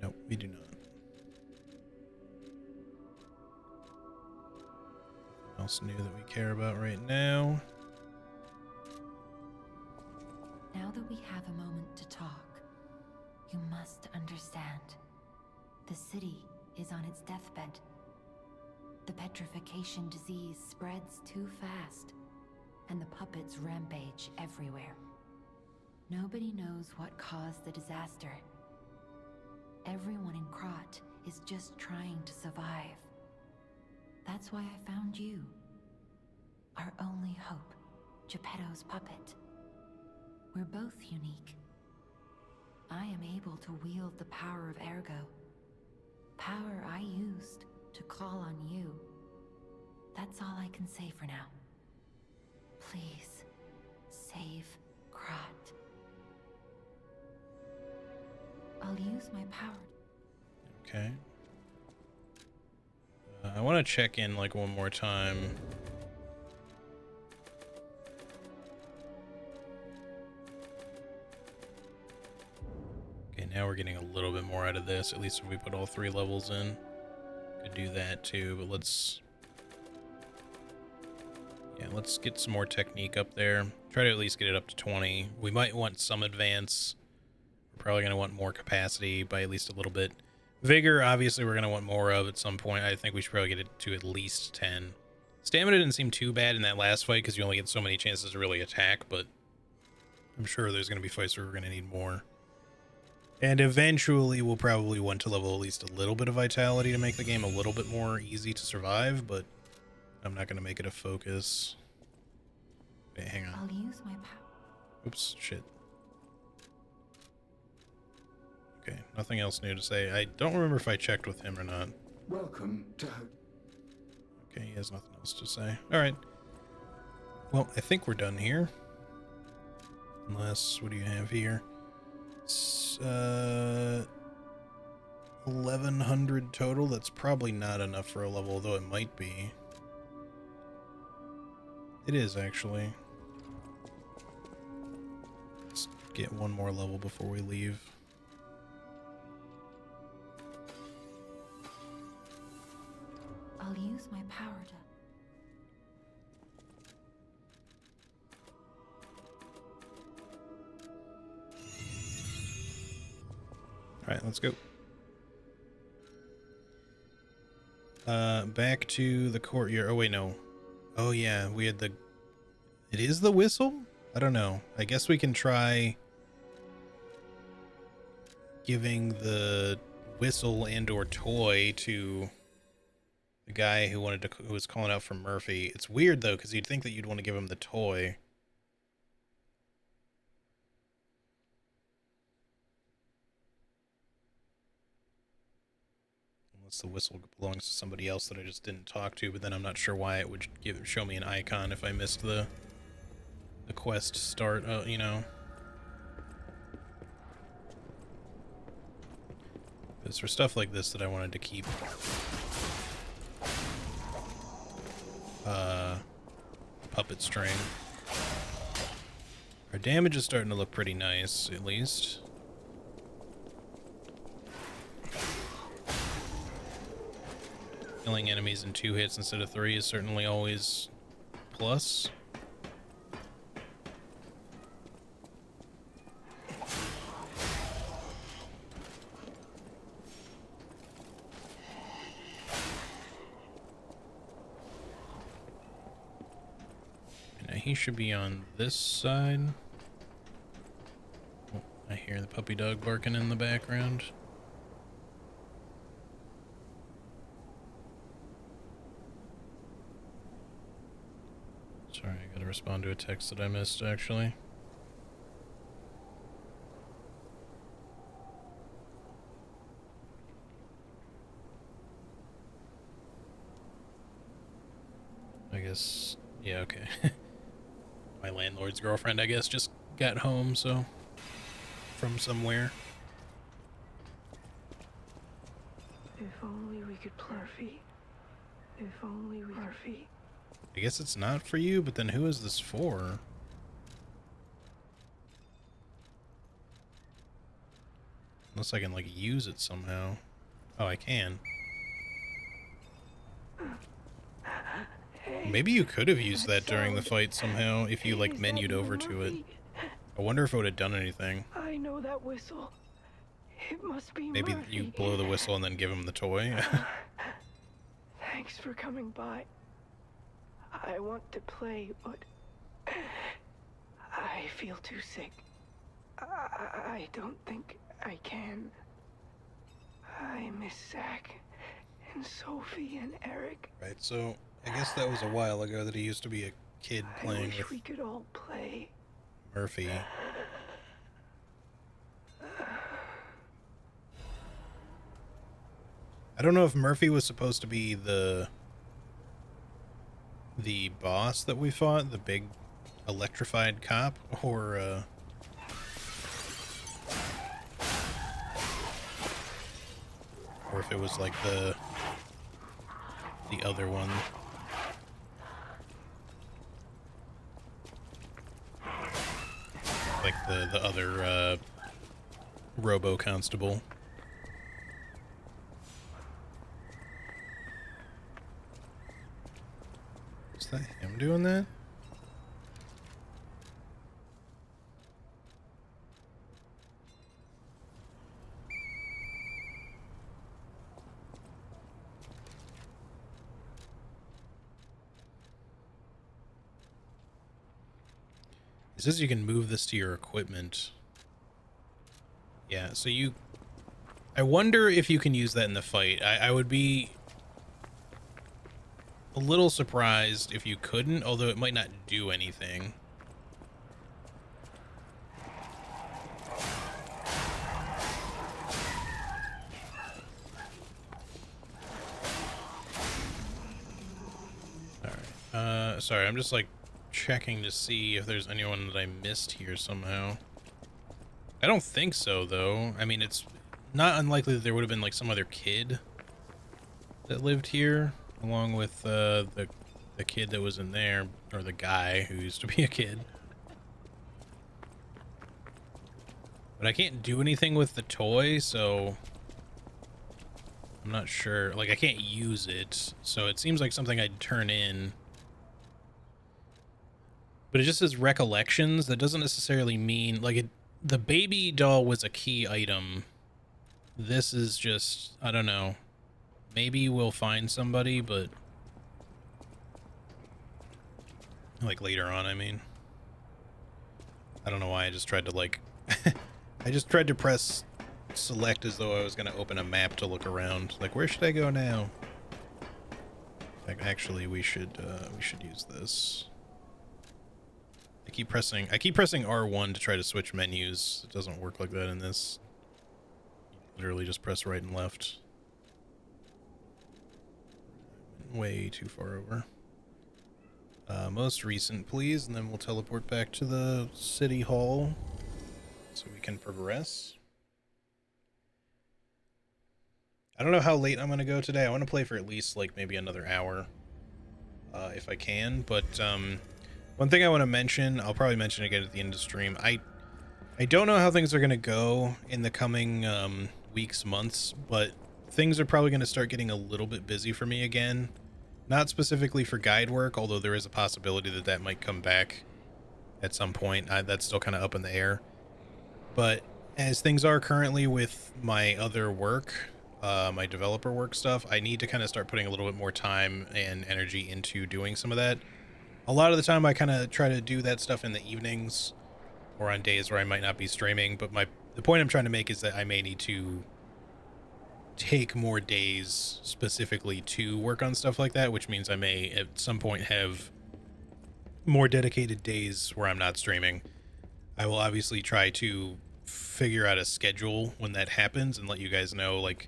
Nope, we do not. Else new that we care about right now. Now that we have a moment to talk, you must understand. The city is on its deathbed. The petrification disease spreads too fast, and the puppets rampage everywhere. Nobody knows what caused the disaster. Everyone in Krat is just trying to survive. That's why I found you. Our only hope, Geppetto's puppet. We're both unique. I am able to wield the power of Ergo. Power I used to call on you. That's all I can say for now. Please, save Krat. I'll use my power. Okay. I want to check in like one more time. Okay, now we're getting a little bit more out of this, at least if we put all 3 levels in. Could do that too, but let's get some more technique up there. Try to at least get it up to 20. We might want some advance probably going to want more capacity by at least a little bit. Vigor, obviously, we're going to want more of at some point. I think we should probably get it to at least 10. Stamina didn't seem too bad in that last fight because you only get so many chances to really attack, but I'm sure there's going to be fights where we're going to need more. And eventually we'll probably want to level at least a little bit of vitality to make the game a little bit more easy to survive, but I'm not going to make it a focus. Wait, hang on. I'll use my power. Oops, shit. Okay, nothing else new to say. I don't remember if I checked with him or not. Welcome to... Okay, he has nothing else to say. Alright. Well, I think we're done here. Unless, what do you have here? 1100 total. That's probably not enough for a level, though it might be. It is, actually. Let's get one more level before we leave. I'll use my power to... Alright, let's go. Back to the courtyard. Oh, wait, no. Oh, yeah, we had the... It is the whistle? I don't know. I guess we can try giving the whistle and or toy to the guy who who was calling out for Murphy. It's weird, though, because you'd think that you'd want to give him the toy. Unless the whistle belongs to somebody else that I just didn't talk to, but then I'm not sure why it would show me an icon if I missed the quest start, you know. It's for stuff like this that I wanted to keep puppet string. Our damage is starting to look pretty nice, at least. Killing enemies in 2 hits instead of 3 is certainly always plus. And he should be on this side. Oh, I hear the puppy dog barking in the background. Sorry, I gotta respond to a text that I missed, actually. I guess, yeah, okay. My landlord's girlfriend, I guess, just got home, so, from somewhere. If only we could Murphy. If only we Murphy. I guess it's not for you, but then who is this for? Unless I can, like, use it somehow. Oh, I can. Maybe you could have used that during the fight somehow, if you, like, menued over to it. I wonder if it would have done anything. I know that whistle. It must be Maybe Murphy. you blow the whistle and then give him the toy. Thanks for coming by. I want to play, but I feel too sick. I don't think I can. I miss Zach and Sophie and Eric. Right, so I guess that was a while ago that he used to be a kid playing I wish with we could all play. Murphy. I don't know if Murphy was supposed to be the boss that we fought, the big electrified cop, or if it was like the other one. Like the other Robo Constable. Is that him doing that? says you can move this to your equipment. Yeah, so I wonder if you can use that in the fight. I would be a little surprised if you couldn't, although it might not do anything. Alright, sorry, I'm just like checking to see if there's anyone that I missed here somehow. I don't think so, though. I mean, it's not unlikely that there would have been like some other kid that lived here, along with the kid that was in there, or the guy who used to be a kid. But I can't do anything with the toy, so I'm not sure. Like, I can't use it, so it seems like something I'd turn in. But it just says recollections. That doesn't necessarily mean, like, the baby doll was a key item. This is just, I don't know. Maybe we'll find somebody, but like later on, I mean. I don't know why I just tried to like I just tried to press select as though I was going to open a map to look around. Like, where should I go now? Like, actually, we should use this. I keep pressing R1 to try to switch menus. It doesn't work like that in this. You literally just press right and left. Way too far over. Most recent, please, and then we'll teleport back to the city hall so we can progress. I don't know how late I'm going to go today. I want to play for at least, like, maybe another hour, if I can. But one thing I want to mention, I'll probably mention again at the end of the stream. I don't know how things are going to go in the coming weeks, months, but things are probably going to start getting a little bit busy for me again. Not specifically for guide work, although there is a possibility that that might come back at some point. That's still kind of up in the air. But as things are currently with my other work, my developer work stuff, I need to kind of start putting a little bit more time and energy into doing some of that. A lot of the time I kind of try to do that stuff in the evenings or on days where I might not be streaming, but the point I'm trying to make is that I may need to take more days specifically to work on stuff like that, which means I may at some point have more dedicated days where I'm not streaming. I will obviously try to figure out a schedule when that happens and let you guys know, like,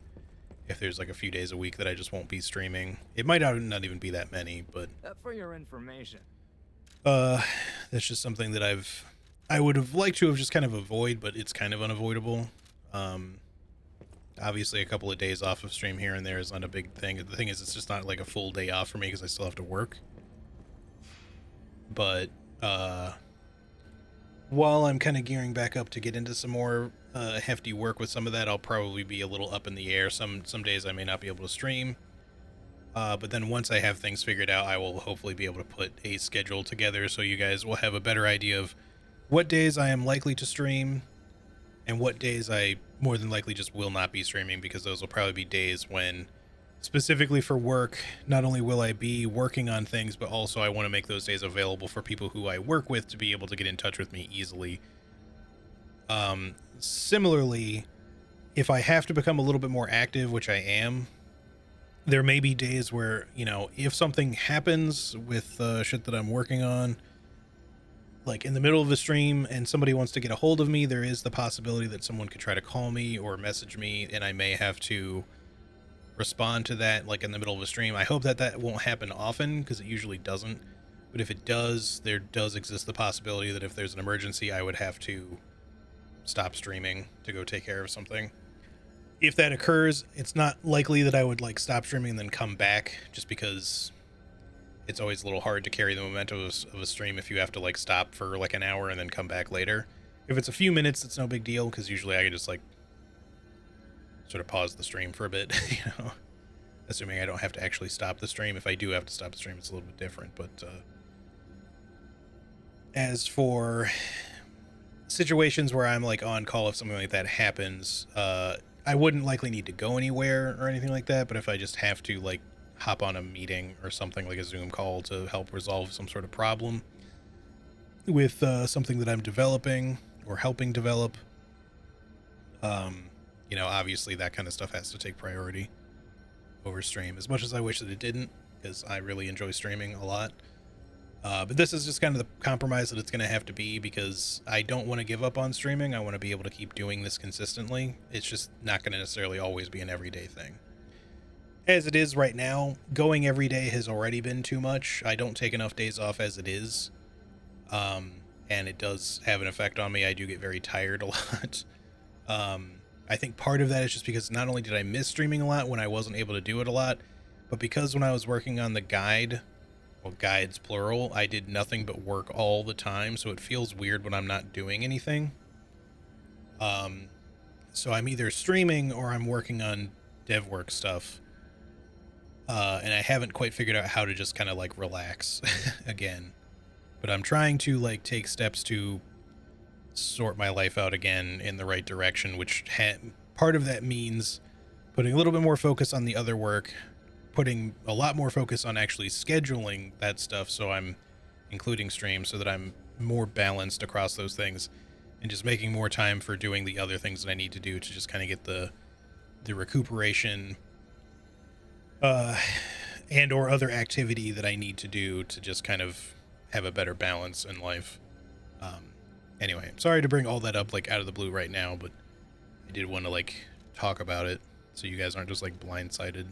if there's like a few days a week that I just won't be streaming. It might not even be that many, but for your information, that's just something that I would have liked to have just kind of avoid, but it's kind of unavoidable. Obviously a couple of days off of stream here and there is not a big thing. The thing is, it's just not like a full day off for me because I still have to work. But while I'm kind of gearing back up to get into some more hefty work with some of that, I'll probably be a little up in the air. Some days I may not be able to stream. But then once I have things figured out, I will hopefully be able to put a schedule together so you guys will have a better idea of what days I am likely to stream and what days I more than likely just will not be streaming, because those will probably be days when, specifically for work, not only will I be working on things, but also I want to make those days available for people who I work with to be able to get in touch with me easily. Similarly, if I have to become a little bit more active, which I am, there may be days where, you know, if something happens with shit that I'm working on, like in the middle of a stream and somebody wants to get a hold of me, there is the possibility that someone could try to call me or message me, and I may have to respond to that like in the middle of a stream. I hope that that won't happen often, because it usually doesn't. But if it does, there does exist the possibility that if there's an emergency, I would have to stop streaming to go take care of something. If that occurs, it's not likely that I would like stop streaming and then come back, just because it's always a little hard to carry the momentum of a stream if you have to like stop for like an hour and then come back later. If it's a few minutes, it's no big deal, because usually I can just like sort of pause the stream for a bit, you know, assuming I don't have to actually stop the stream. If I do have to stop the stream, it's a little bit different. But as for situations where I'm like on call, if something like that happens, I wouldn't likely need to go anywhere or anything like that. But if I just have to like hop on a meeting or something like a Zoom call to help resolve some sort of problem, with something that I'm developing or helping develop, you know, obviously that kind of stuff has to take priority over stream, as much as I wish that it didn't, because I really enjoy streaming a lot. But this is just kind of the compromise that it's going to have to be, because I don't want to give up on streaming. I want to be able to keep doing this consistently. It's just not going to necessarily always be an everyday thing. As it is right now, going every day has already been too much. I don't take enough days off as it is. And it does have an effect on me. I do get very tired a lot. I think part of that is just because not only did I miss streaming a lot when I wasn't able to do it a lot, but because when I was working on the guide, well, guides plural, I did nothing but work all the time, so it feels weird when I'm not doing anything. So I'm either streaming or I'm working on dev work stuff, and I haven't quite figured out how to just kind of like relax again. But I'm trying to like take steps to sort my life out again in the right direction, which part of that means putting a little bit more focus on the other work, putting a lot more focus on actually scheduling that stuff, so I'm including streams so that I'm more balanced across those things, and just making more time for doing the other things that I need to do to just kind of get the recuperation and or other activity that I need to do to just kind of have a better balance in life. Anyway, sorry to bring all that up like out of the blue right now, but I did want to like talk about it so you guys aren't just like blindsided.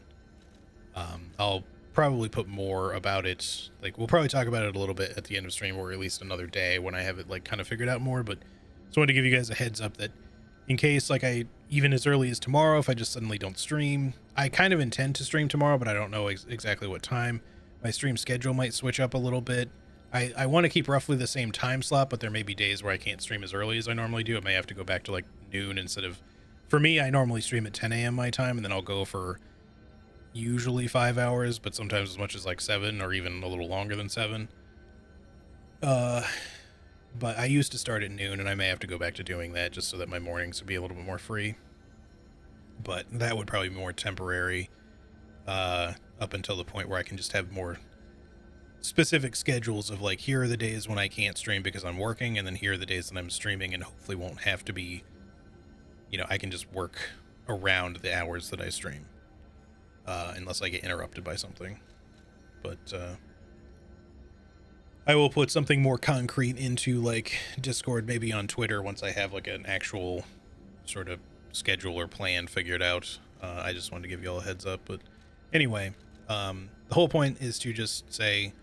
I'll probably put more about it, like we'll probably talk about it a little bit at the end of stream, or at least another day when I have it like kind of figured out more. But just wanted to give you guys a heads up that in case like even as early as tomorrow, if I just suddenly don't stream, I kind of intend to stream tomorrow, but I don't know exactly what time. My stream schedule might switch up a little bit. I want to keep roughly the same time slot, but there may be days where I can't stream as early as I normally do. It may have to go back to like noon instead of, for me, I normally stream at 10 a.m. my time, and then I'll go for usually 5 hours, but sometimes as much as like 7 or even a little longer than 7. But I used to start at noon, and I may have to go back to doing that just so that my mornings would be a little bit more free. But that would probably be more temporary up until the point where I can just have more specific schedules of like, here are the days when I can't stream because I'm working, and then here are the days that I'm streaming and hopefully won't have to be, you know, I can just work around the hours that I stream, unless I get interrupted by something. But I will put something more concrete into like Discord, maybe on Twitter, once I have like an actual sort of schedule or plan figured out. I just wanted to give you all a heads up. But anyway, the whole point is to just say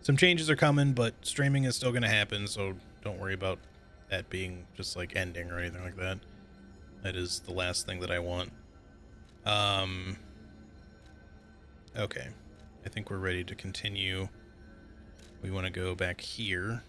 some changes are coming, but streaming is still going to happen, so don't worry about that being just like ending or anything like that. That is the last thing that I want. Okay, I think we're ready to continue. We want to go back here.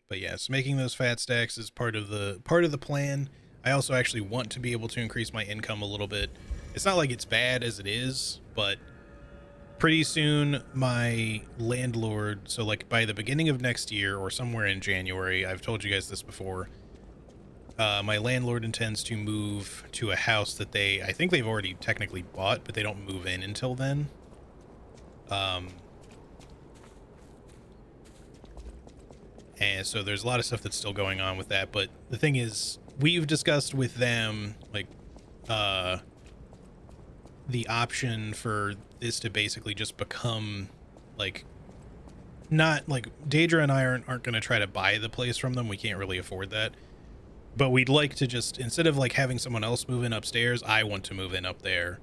But yes, making those fat stacks is part of the plan. I also actually want to be able to increase my income a little bit. It's not like it's bad as it is, but pretty soon my landlord, so like by the beginning of next year or somewhere in January, I've told you guys this before, my landlord intends to move to a house that I think they've already technically bought, but they don't move in until then. And so there's a lot of stuff that's still going on with that, but the thing is, we've discussed with them like the option for this to basically just become like, not like Daedra and I aren't going to try to buy the place from them. We can't really afford that. But we'd like to just, instead of like having someone else move in upstairs, I want to move in up there.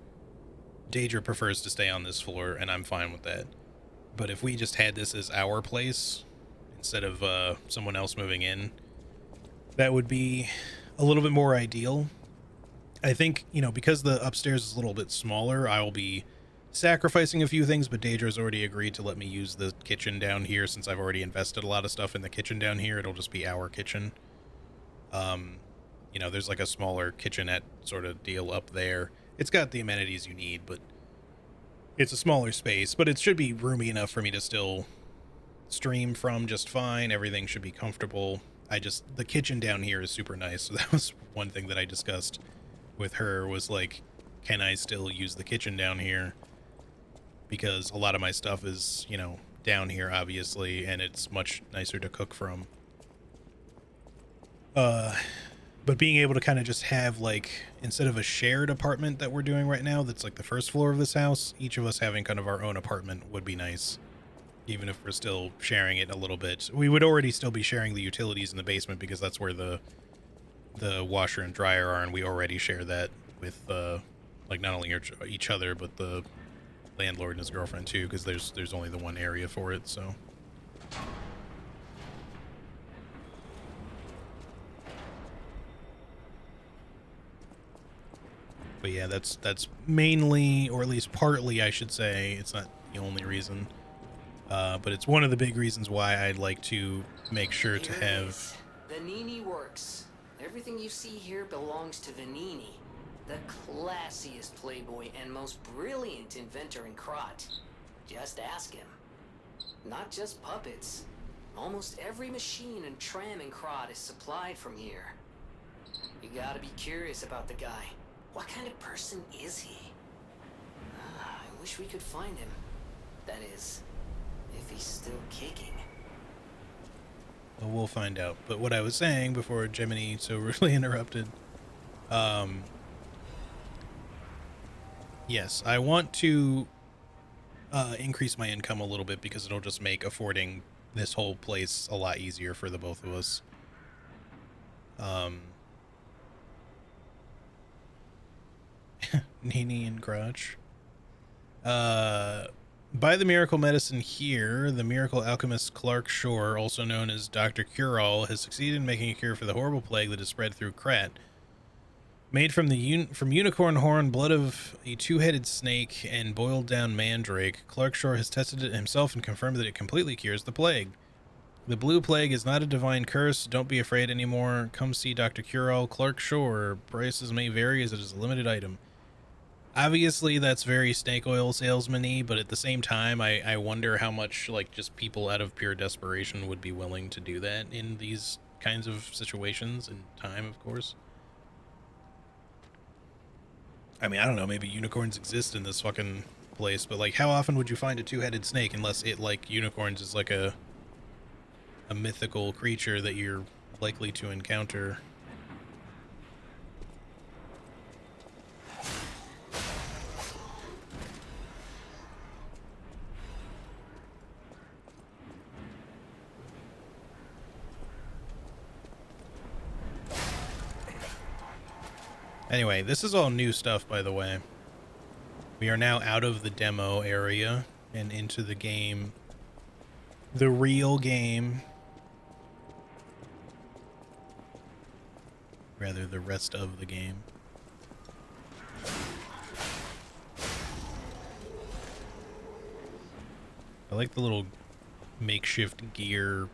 Daedra prefers to stay on this floor, and I'm fine with that. But if we just had this as our place instead of someone else moving in, that would be a little bit more ideal. I think, you know, because the upstairs is a little bit smaller, I will be sacrificing a few things, but Daedra's already agreed to let me use the kitchen down here since I've already invested a lot of stuff in the kitchen down here. It'll just be our kitchen. You know, there's like a smaller kitchenette sort of deal up there. It's got the amenities you need, but it's a smaller space, but it should be roomy enough for me to still stream from just fine. Everything should be comfortable. The kitchen down here is super nice. So that was one thing that I discussed with her, was like, can I still use the kitchen down here? because a lot of my stuff is, you know, down here, obviously, and it's much nicer to cook from. But being able to kind of just have, like, instead of a shared apartment that we're doing right now, that's like the first floor of this house, each of us having kind of our own apartment would be nice. Even if we're still sharing it a little bit. We would already still be sharing the utilities in the basement because that's where the washer and dryer are, and we already share that with, like, not only each other, but the landlord and his girlfriend too, because there's only the one area for it, so. But yeah, that's mainly, or at least partly, I should say, it's not the only reason, but it's one of the big reasons why I'd like to make sure to have... Venini Works. Everything you see here belongs to Venini, the classiest playboy and most brilliant inventor in Krat. Just ask him. Not just puppets. Almost every machine and tram in Krat is supplied from here. You gotta be curious about the guy. What kind of person is he? I wish we could find him. That is, if he's still kicking. Well, we'll find out. But what I was saying before Jiminy so rudely interrupted, yes, I want to increase my income a little bit because it'll just make affording this whole place a lot easier for the both of us. Nini and Grudge. By the miracle medicine here, the miracle alchemist Clark Shore, also known as Dr. Cure-All, has succeeded in making a cure for the horrible plague that has spread through Krat. Made from unicorn horn, blood of a two-headed snake, and boiled down mandrake, Clark Shore has tested it himself and confirmed that it completely cures the plague. The blue plague is not a divine curse. Don't be afraid anymore. Come see Dr. Cure-All, Clark Shore. Prices may vary as it is a limited item. Obviously, that's very snake oil salesman-y, but at the same time, I wonder how much, like, just people out of pure desperation would be willing to do that in these kinds of situations, in time, of course. I mean, I don't know, maybe unicorns exist in this fucking place, but, like, how often would you find a two-headed snake unless it, like, unicorns is, like, a mythical creature that you're likely to encounter? Anyway, this is all new stuff, by the way. We are now out of the demo area and into the game. The real game. Rather, the rest of the game. I like the little makeshift gear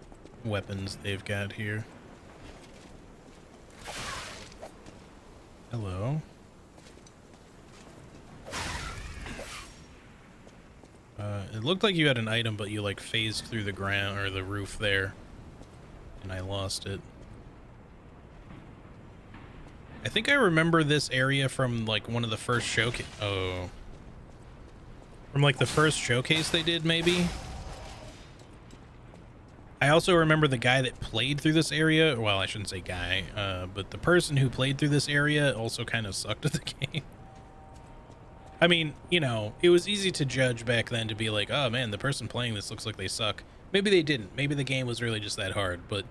weapons they've got here. Hello. It looked like you had an item, but you, like, phased through the ground, or the roof there, and I lost it. I think I remember this area from, like, one of the first showcase. Oh. From, like, the first showcase they did, maybe? I also remember the guy that played through this area. Well, I shouldn't say guy, but the person who played through this area also kind of sucked at the game. I mean, you know, it was easy to judge back then to be like, oh man, the person playing this looks like they suck. Maybe they didn't. Maybe the game was really just that hard, but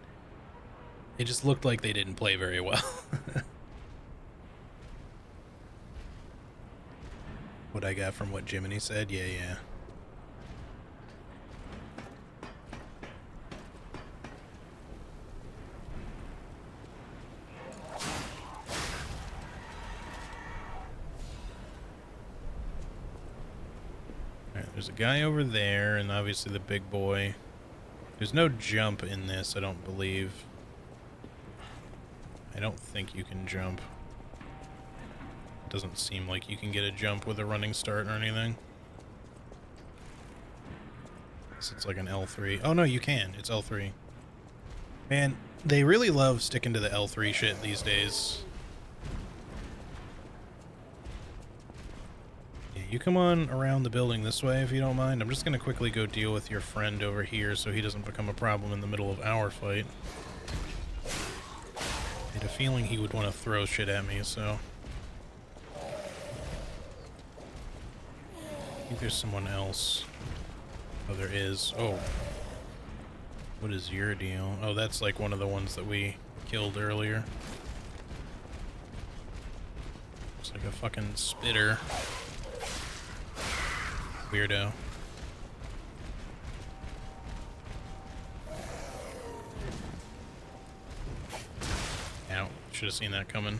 it just looked like they didn't play very well. What I got from what Jiminy said? Yeah, yeah. Alright, there's a guy over there, and obviously the big boy. There's no jump in this, I don't believe. I don't think you can jump. It doesn't seem like you can get a jump with a running start or anything. So it's like an L3. Oh no, you can. It's L3. Man, they really love sticking to the L3 shit these days. Yeah, you come on around the building this way if you don't mind. I'm just gonna quickly go deal with your friend over here so he doesn't become a problem in the middle of our fight. I had a feeling he would want to throw shit at me, so... I think there's someone else. Oh, there is. Oh. What is your deal? Oh, that's like one of the ones that we killed earlier. Looks like a fucking spitter. Weirdo. Ow. Should have seen that coming.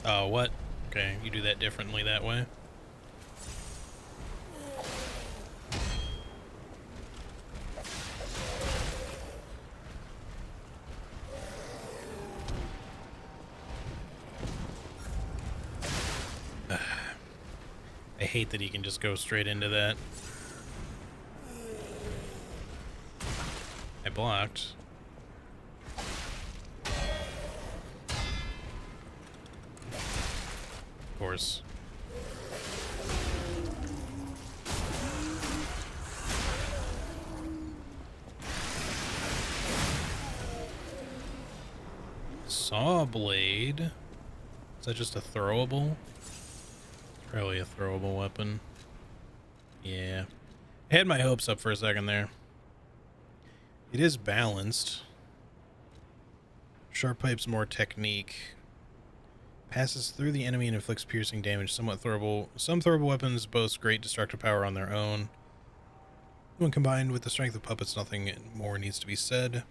Oh, what? Okay, you do that differently that way. I hate that he can just go straight into that. I blocked. Of course. Saw blade. Is that just a throwable? Probably a throwable weapon. Yeah. I had my hopes up for a second there. It is balanced. Sharp pipe's more technique. Passes through the enemy and inflicts piercing damage. Somewhat throwable. Some throwable weapons boast great destructive power on their own. When combined with the strength of puppets, nothing more needs to be said.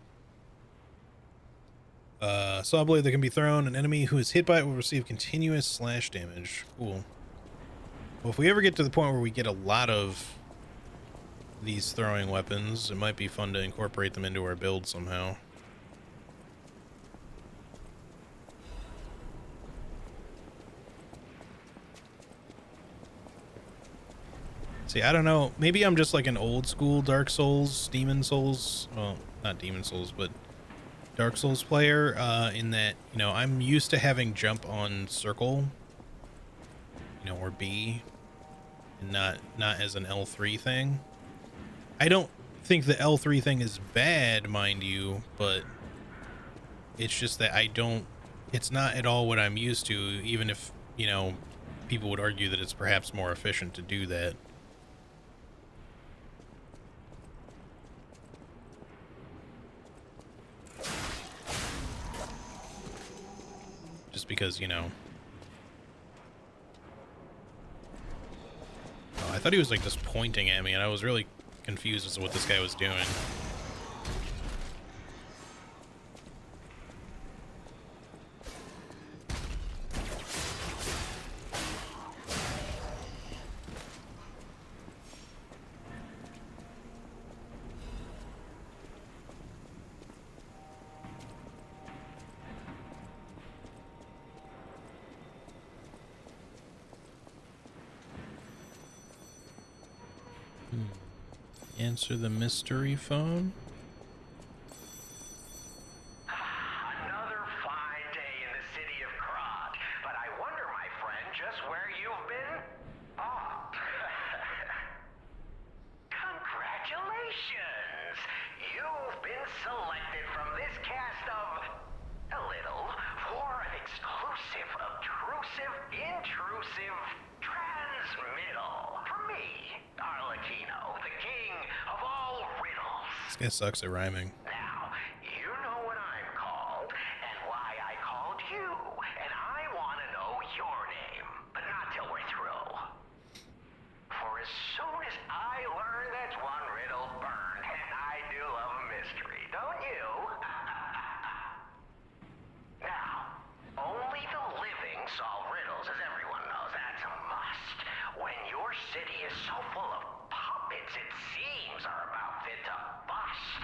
Saw blade that can be thrown. An enemy who is hit by it will receive continuous slash damage. Cool. Well, if we ever get to the point where we get a lot of these throwing weapons, it might be fun to incorporate them into our build somehow. See, I don't know. Maybe I'm just like an old school Dark Souls, Demon Souls. Well, not Demon Souls, but Dark Souls player, in that, you know, I'm used to having jump on circle, you know, or B, and not as an L3 thing. I don't think the L3 thing is bad, mind you, but it's just that it's not at all what I'm used to, even if, you know, people would argue that it's perhaps more efficient to do that. Just because, you know... Oh, I thought he was like just pointing at me, and I was really confused as to what this guy was doing. Answer the mystery phone. Another fine day in the city of Krat, but I wonder, my friend, just where you've been? Oh. Congratulations! You've been selected from this cast of a little for an exclusive, obtrusive, intrusive transmittal from me, Arlecchino, the king of all riddles. This guy sucks at rhyming. Now, you know what I'm called, and why I called you, and I want to know your name, but not till we're through. For as soon as I learn that's one riddle burned, and I do love a mystery, don't you? Now, only the living solve riddles, as everyone knows. That's a must. When your city is so full of puppets, it seems are about fit to bust.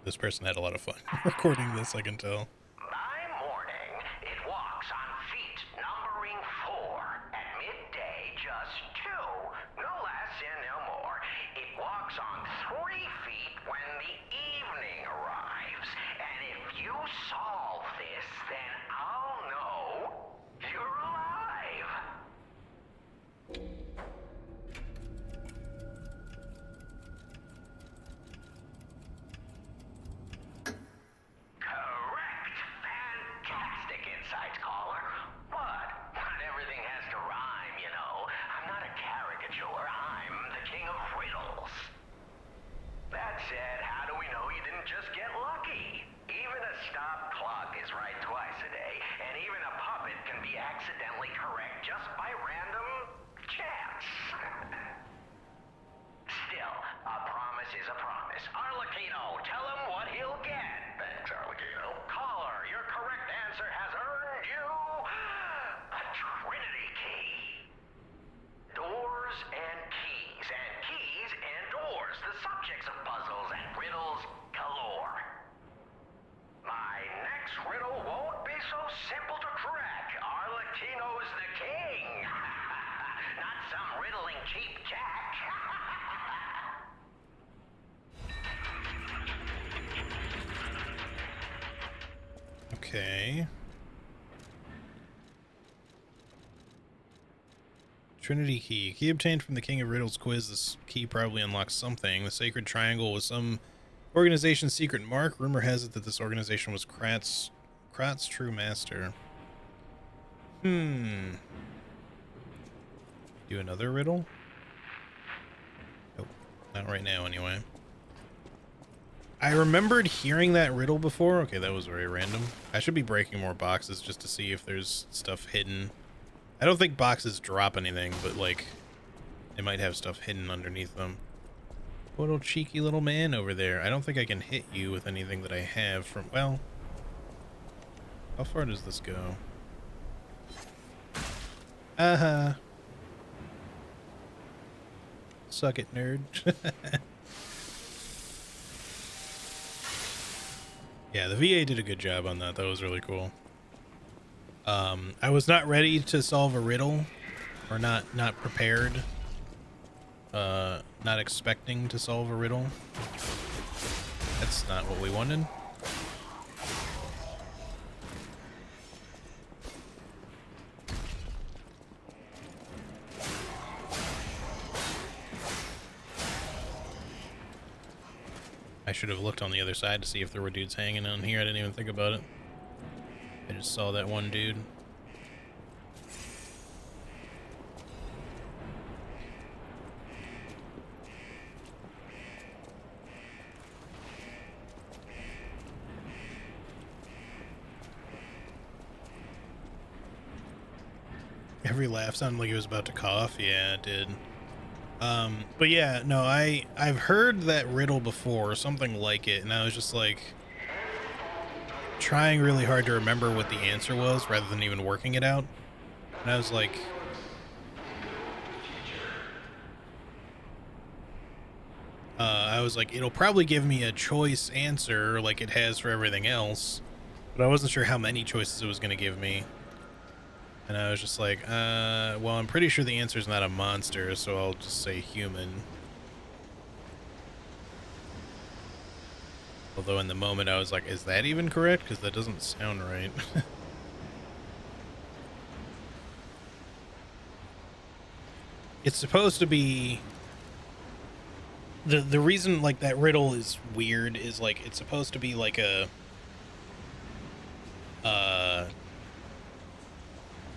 this person had a lot of fun recording this, I can tell. By morning, it walks on feet numbering 4. At midday, just 2. No less and no more. It walks on 3 feet when the evening arrives. And if you solve this, then I'll know you're alive. Correct. Fantastic insights, caller. But not everything has to rhyme, you know. I'm not a caricature. I'm the king of riddles. That said, how do we know you didn't just get lucky? Even a stopped clock is right twice a day, and even a puppet can be accidentally correct just by random chance. Still, a promise is a promise. Arlecchino, tell him what he'll get. Thanks, Arlecchino. Caller, your correct answer has earned you a Trinity key. Doors and keys and doors, the subjects of puzzles and riddles galore. My next riddle won't be so simple to crack. Arlecchino's the king. Not some riddling cheap jack. Okay. Trinity key. Key obtained from the King of Riddles quiz. This key probably unlocks something. The Sacred Triangle was some organization's secret mark. Rumor has it that this organization was Krat's true master. Do another riddle? Nope. Not right now, anyway. I remembered hearing that riddle before. Okay, that was very random. I should be breaking more boxes just to see if there's stuff hidden. I don't think boxes drop anything, but, like, they might have stuff hidden underneath them. Little cheeky little man over there. I don't think I can hit you with anything that I have from... Well, how far does this go? Uh-huh. Suck it, nerd. Yeah, the VA did a good job on that. That was really cool. I was not ready to solve a riddle, or not prepared. Not expecting to solve a riddle. That's not what we wanted. I should have looked on the other side to see if there were dudes hanging on here. I didn't even think about it. I just saw that one dude. Every laugh sounded like he was about to cough. Yeah, it did. But yeah, no, I've heard that riddle before, something like it, and I was just like trying really hard to remember what the answer was rather than even working it out. And I was like, it'll probably give me a choice answer like it has for everything else, but I wasn't sure how many choices it was going to give me. And I was just like, well, I'm pretty sure the answer is not a monster, so I'll just say human. Although in the moment I was like, is that even correct? Because that doesn't sound right. It's supposed to be... The reason, like, that riddle is weird is, like, it's supposed to be like a...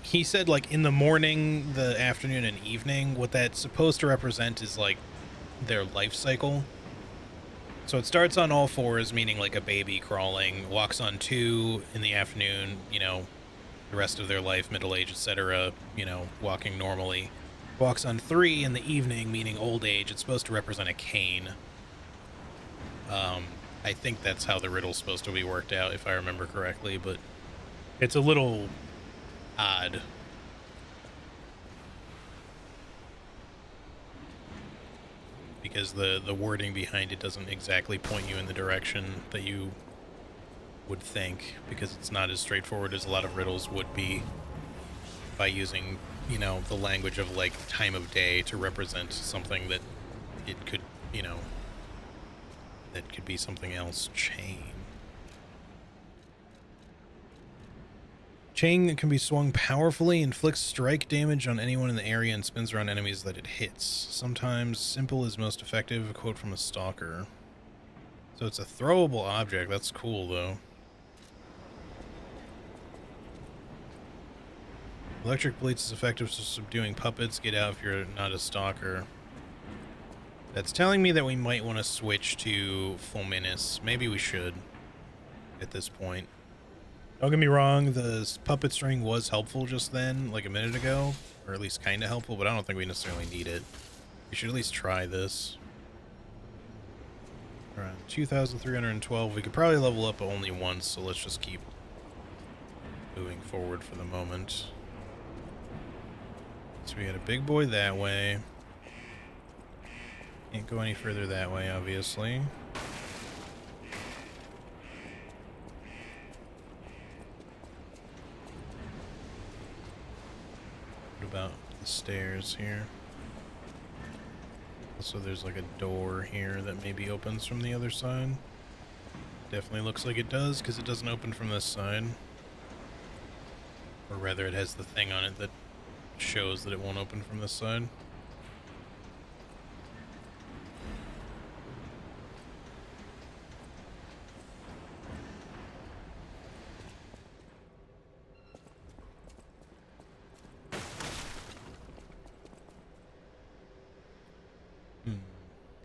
He said, like, in the morning, the afternoon, and evening. What that's supposed to represent is, like, their life cycle. So it starts on all fours, meaning, like, a baby crawling, walks on 2 in the afternoon, you know, the rest of their life, middle age, etc., you know, walking normally. Walks on 3 in the evening, meaning old age. It's supposed to represent a cane. I think that's how the riddle's supposed to be worked out, if I remember correctly, but it's a little odd. because the wording behind it doesn't exactly point you in the direction that you would think, because it's not as straightforward as a lot of riddles would be by using, you know, the language of like time of day to represent something that it could, you know, that could be something else. Chain can be swung powerfully, inflicts strike damage on anyone in the area, and spins around enemies that it hits. Sometimes simple is most effective, a quote from a stalker. So it's a throwable object. That's cool, though. Electric Blades is effective for subduing puppets. Get out if you're not a stalker. That's telling me that we might want to switch to Fulminus. Maybe we should at this point. Don't get me wrong, the puppet string was helpful just then, like a minute ago, or at least kind of helpful, but I don't think we necessarily need it. We should at least try this. Alright, 2,312. We could probably level up only once, so let's just keep moving forward for the moment. So we had a big boy that way. Can't go any further that way, obviously. What about the stairs here? Also, there's like a door here that maybe opens from the other side. Definitely looks like it does, because it doesn't open from this side. Or rather, it has the thing on it that shows that it won't open from this side.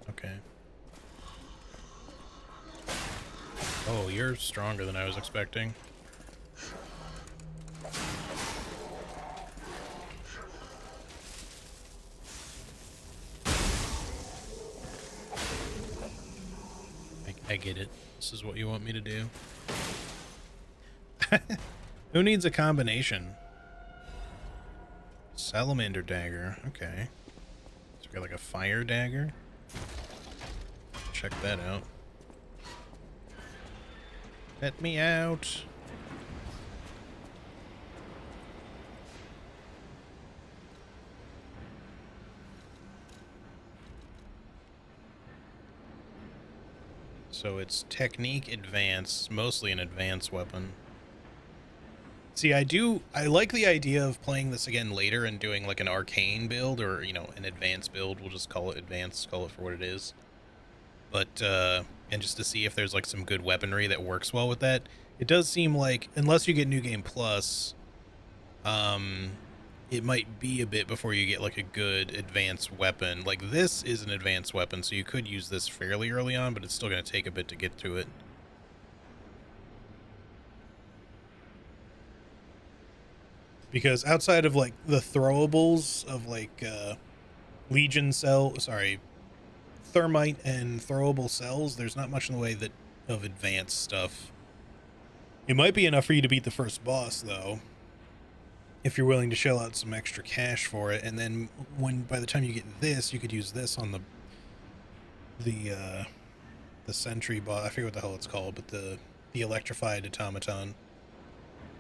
Okay. Oh, you're stronger than I was expecting. I get it. This is what you want me to do. Who needs a combination? Salamander dagger. Okay. So we got like a fire dagger. Check that out. Let me out. So it's technique advance, mostly an advanced weapon. See, I like the idea of playing this again later and doing like an arcane build, or, you know, an advanced build. We'll just call it advanced, call it for what it is. But, and just to see if there's like some good weaponry that works well with that. It does seem like, unless you get New Game Plus, it might be a bit before you get like a good advanced weapon. Like this is an advanced weapon, so you could use this fairly early on, but it's still going to take a bit to get to it. Because outside of like the throwables of like Legion cell, sorry, thermite and throwable cells, there's not much in the way that of advanced stuff. It might be enough for you to beat the first boss, though, if you're willing to shell out some extra cash for it. And then by the time you get this, you could use this on the sentry boss. I forget what the hell it's called, but the electrified automaton.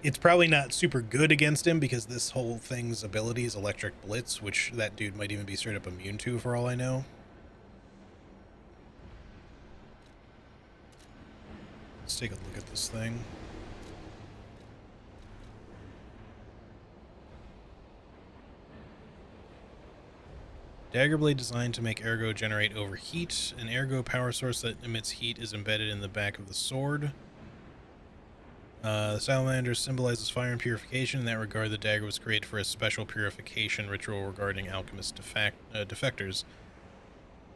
It's probably not super good against him because this whole thing's ability is electric blitz, which that dude might even be straight up immune to for all I know. Let's take a look at this thing. Dagger blade designed to make ergo generate overheat. An ergo power source that emits heat is embedded in the back of the sword. The salamander symbolizes fire and purification. In that regard, the dagger was created for a special purification ritual regarding alchemist defectors.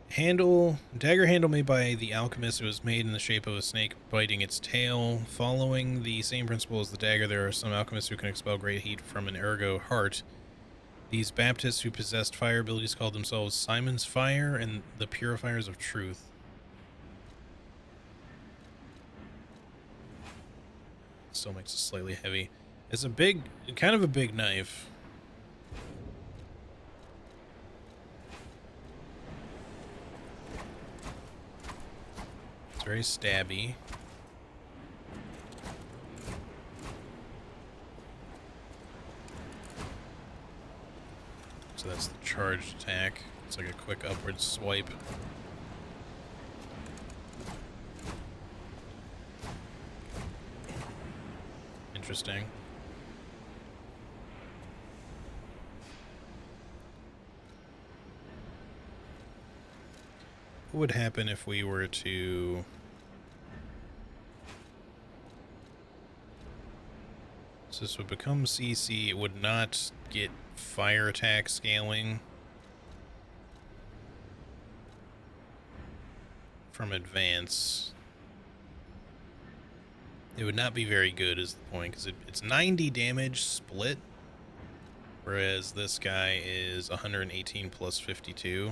Dagger handle made by the alchemist. It was made in the shape of a snake biting its tail. Following the same principle as the dagger, there are some alchemists who can expel great heat from an ergo heart. These Baptists who possessed fire abilities called themselves Simon's Fire and the Purifiers of Truth. Still makes it slightly heavy. It's kind of a big knife. It's very stabby. So that's the charged attack. It's like a quick upward swipe. Interesting. What would happen if we were to... So this would become CC. It would not get fire attack scaling from advance. It would not be very good is the point, because it's 90 damage split, whereas this guy is 118 plus 52.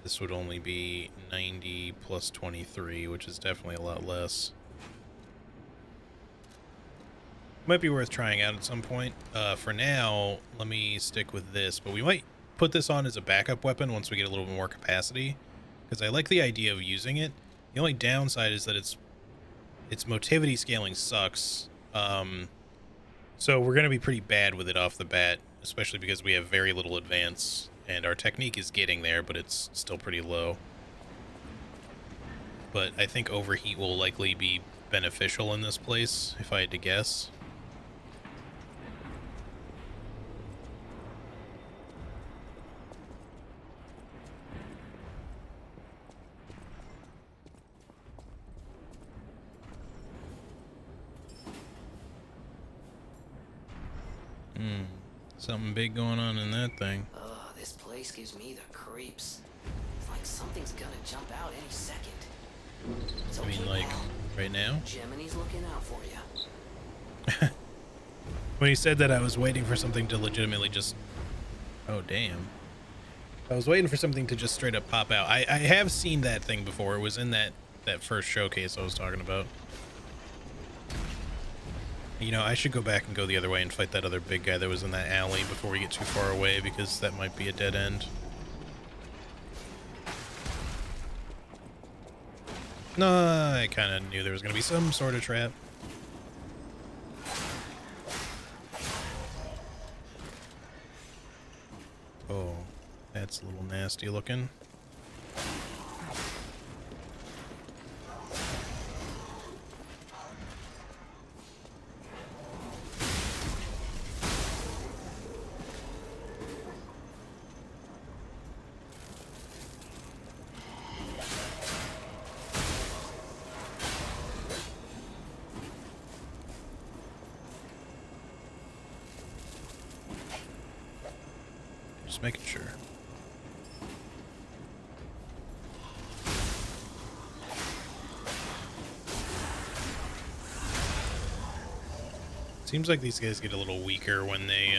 This would only be 90 plus 23, which is definitely a lot less. Might be worth trying out at some point. For now, let me stick with this, but we might put this on as a backup weapon once we get a little bit more capacity, because I like the idea of using it. The only downside is that its motivity scaling sucks. So we're going to be pretty bad with it off the bat, especially because we have very little advance, and our technique is getting there, but it's still pretty low. But I think overheat will likely be beneficial in this place, if I had to guess. Something big going on in that thing. Oh, this place gives me the creeps. It's like something's gonna jump out any second. It's I mean, okay, like, pal. right now? Jiminy's looking out for you. When he said that, I was waiting for something to legitimately just... Oh, damn. I was waiting for something to just straight up pop out. I have seen that thing before. It was in that first showcase I was talking about. You know, I should go back and go the other way and fight that other big guy that was in that alley before we get too far away, because that might be a dead end. No, I kind of knew there was going to be some sort of trap. Oh, that's a little nasty looking. Just making sure. Seems like these guys get a little weaker when they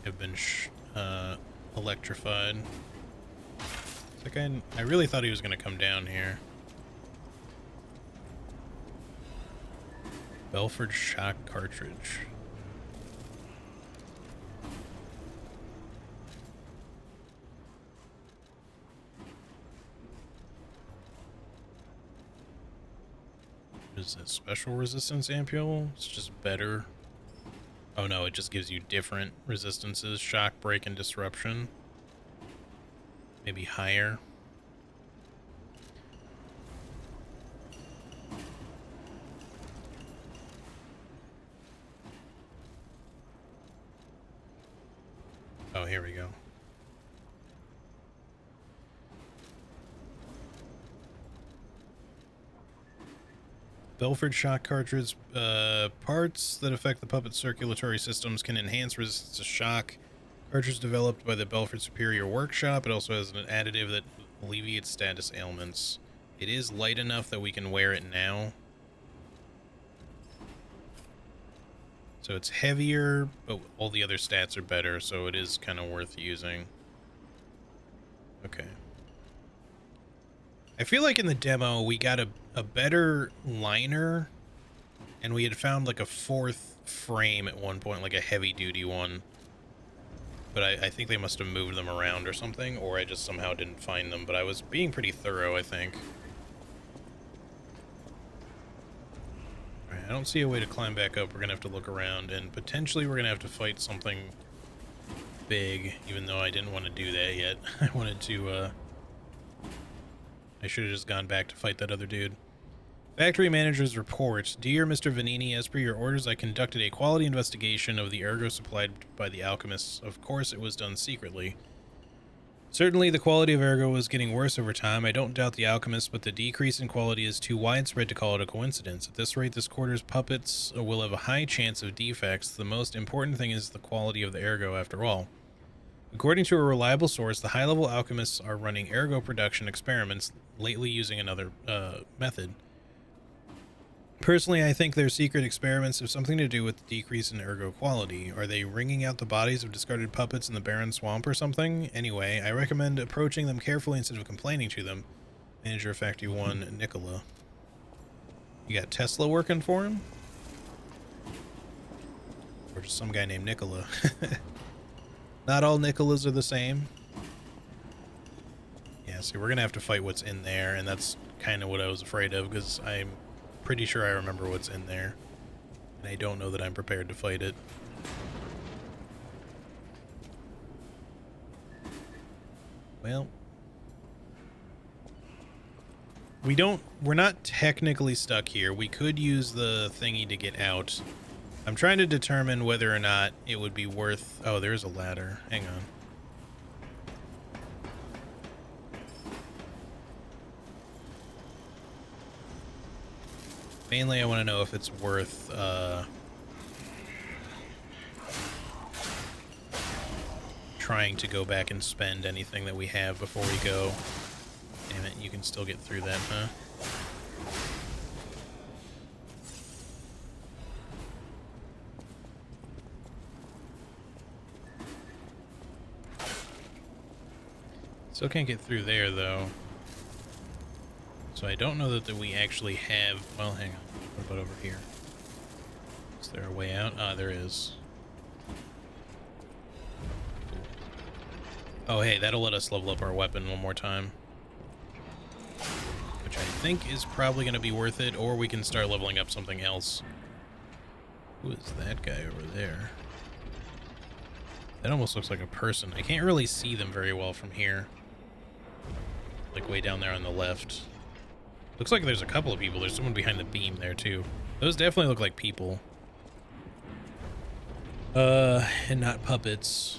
have been electrified. It's like I really thought he was going to come down here. Belford shock cartridge. Is it special resistance ampule? It's just better. Oh no, it just gives you different resistances. Shock, break, and disruption. Maybe higher. Oh, here we go. Belford shock cartridge parts that affect the puppet's circulatory systems can enhance resistance to shock. Cartridge developed by the Belford Superior Workshop. It also has an additive that alleviates status ailments. It is light enough that we can wear it now. So it's heavier, but all the other stats are better, so it is kind of worth using. Okay. I feel like in the demo we got a better liner, and we had found like a fourth frame at one point, like a heavy duty one. but I think they must have moved them around or something, or I just somehow didn't find them, but I was being pretty thorough, I think. Alright, I don't see a way to climb back up. We're gonna have to look around, and potentially we're gonna have to fight something big, even though I didn't want to do that yet. I wanted to, I should have just gone back to fight that other dude. Factory manager's report. Dear Mr. Vanini, as per your orders, I conducted a quality investigation of the ergo supplied by the alchemists. Of course, it was done secretly. Certainly, the quality of ergo was getting worse over time. I don't doubt the alchemists, but the decrease in quality is too widespread to call it a coincidence. At this rate, this quarter's puppets will have a high chance of defects. The most important thing is the quality of the ergo, after all. According to a reliable source, the high-level alchemists are running ergo production experiments, lately using another method. Personally, I think their secret experiments have something to do with the decrease in ergo quality. Are they wringing out the bodies of discarded puppets in the barren swamp or something? Anyway, I recommend approaching them carefully instead of complaining to them. Manager of Factory 1, Nicola. You got Tesla working for him? Or just some guy named Nicola. Not all Nicolas are the same. Yeah, see, we're gonna have to fight what's in there, and that's kind of what I was afraid of, because I'm pretty sure I remember what's in there, and I don't know that I'm prepared to fight it. Well, we're not technically stuck here. We could use the thingy to get out. I'm trying to determine whether or not it would be worth... Oh, there's a ladder. Hang on. Mainly, I want to know if it's worth, trying to go back and spend anything that we have before we go. Damn it, you can still get through that, huh? Still can't get through there, though. So I don't know that we actually have... Well, hang on. What about over here? Is there a way out? Ah, there is. Oh, hey, that'll let us level up our weapon one more time. Which I think is probably going to be worth it, or we can start leveling up something else. Who is that guy over there? That almost looks like a person. I can't really see them very well from here. Like way down there on the left. Looks like there's a couple of people. There's someone behind the beam there, too. Those definitely look like people. And not puppets.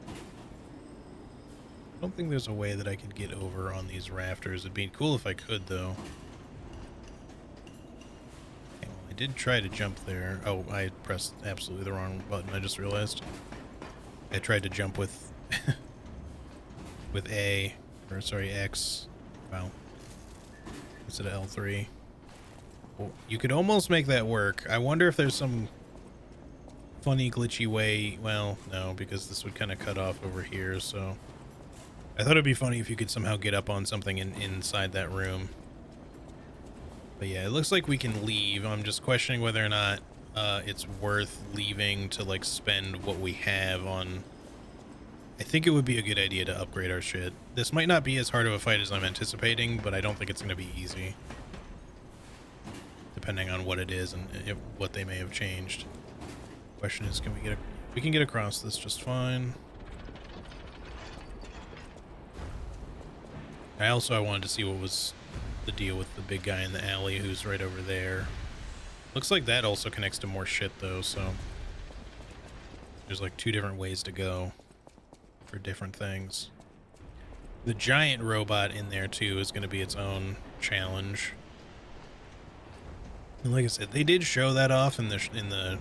I don't think there's a way that I could get over on these rafters. It'd be cool if I could, though. Okay, well, I did try to jump there. Oh, I pressed absolutely the wrong button, I just realized. I tried to jump with... with A, or sorry, X, well, instead of L3. Well, you could almost make that work. I wonder if there's some funny glitchy way. Well, no, because this would kind of cut off over here, so I thought it'd be funny if you could somehow get up on something inside that room. But yeah, it looks like we can leave. I'm just questioning whether or not it's worth leaving to like spend what we have on... I think it would be a good idea to upgrade our shit. This might not be as hard of a fight as I'm anticipating, but I don't think it's going to be easy. Depending on what it is and what they may have changed. Question is, can we get we can get across this just fine. I wanted to see what was the deal with the big guy in the alley who's right over there. Looks like that also connects to more shit though, so there's like 2 different ways to go for different things. The giant robot in there too is going to be its own challenge. And like I said, they did show that off in the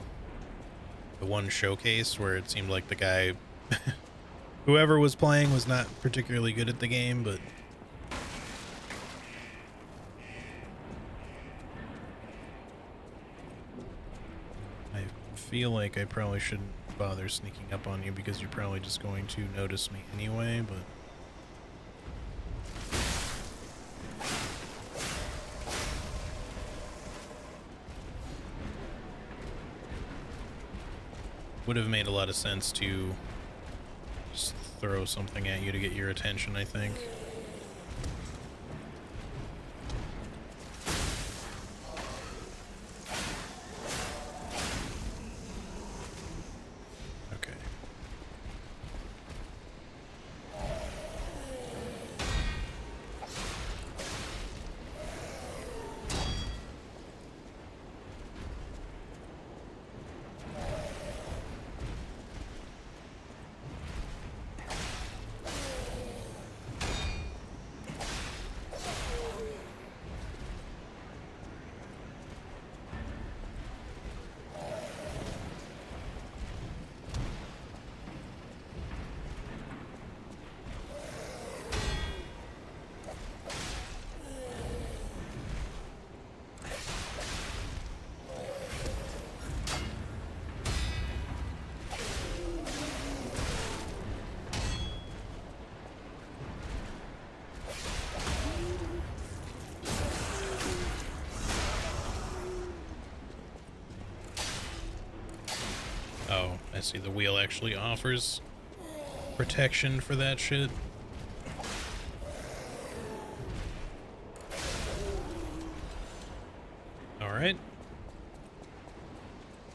one showcase where it seemed like the guy whoever was playing was not particularly good at the game, but I feel like I probably shouldn't bother sneaking up on you because you're probably just going to notice me anyway, but would have made a lot of sense to just throw something at you to get your attention, I think. Okay. Oh, I see the wheel actually offers protection for that shit. Alright.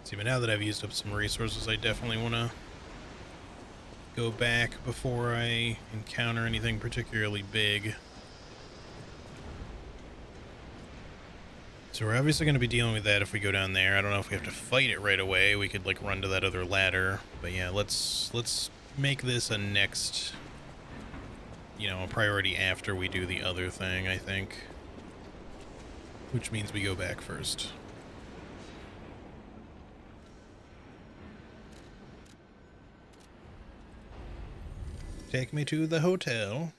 See, but now that I've used up some resources, I definitely want to go back before I encounter anything particularly big. So we're obviously going to be dealing with that if we go down there. I don't know if we have to fight it right away. We could like run to that other ladder. But yeah, let's make this a next, you know, a priority after we do the other thing, I think. Which means we go back first. Take me to the hotel.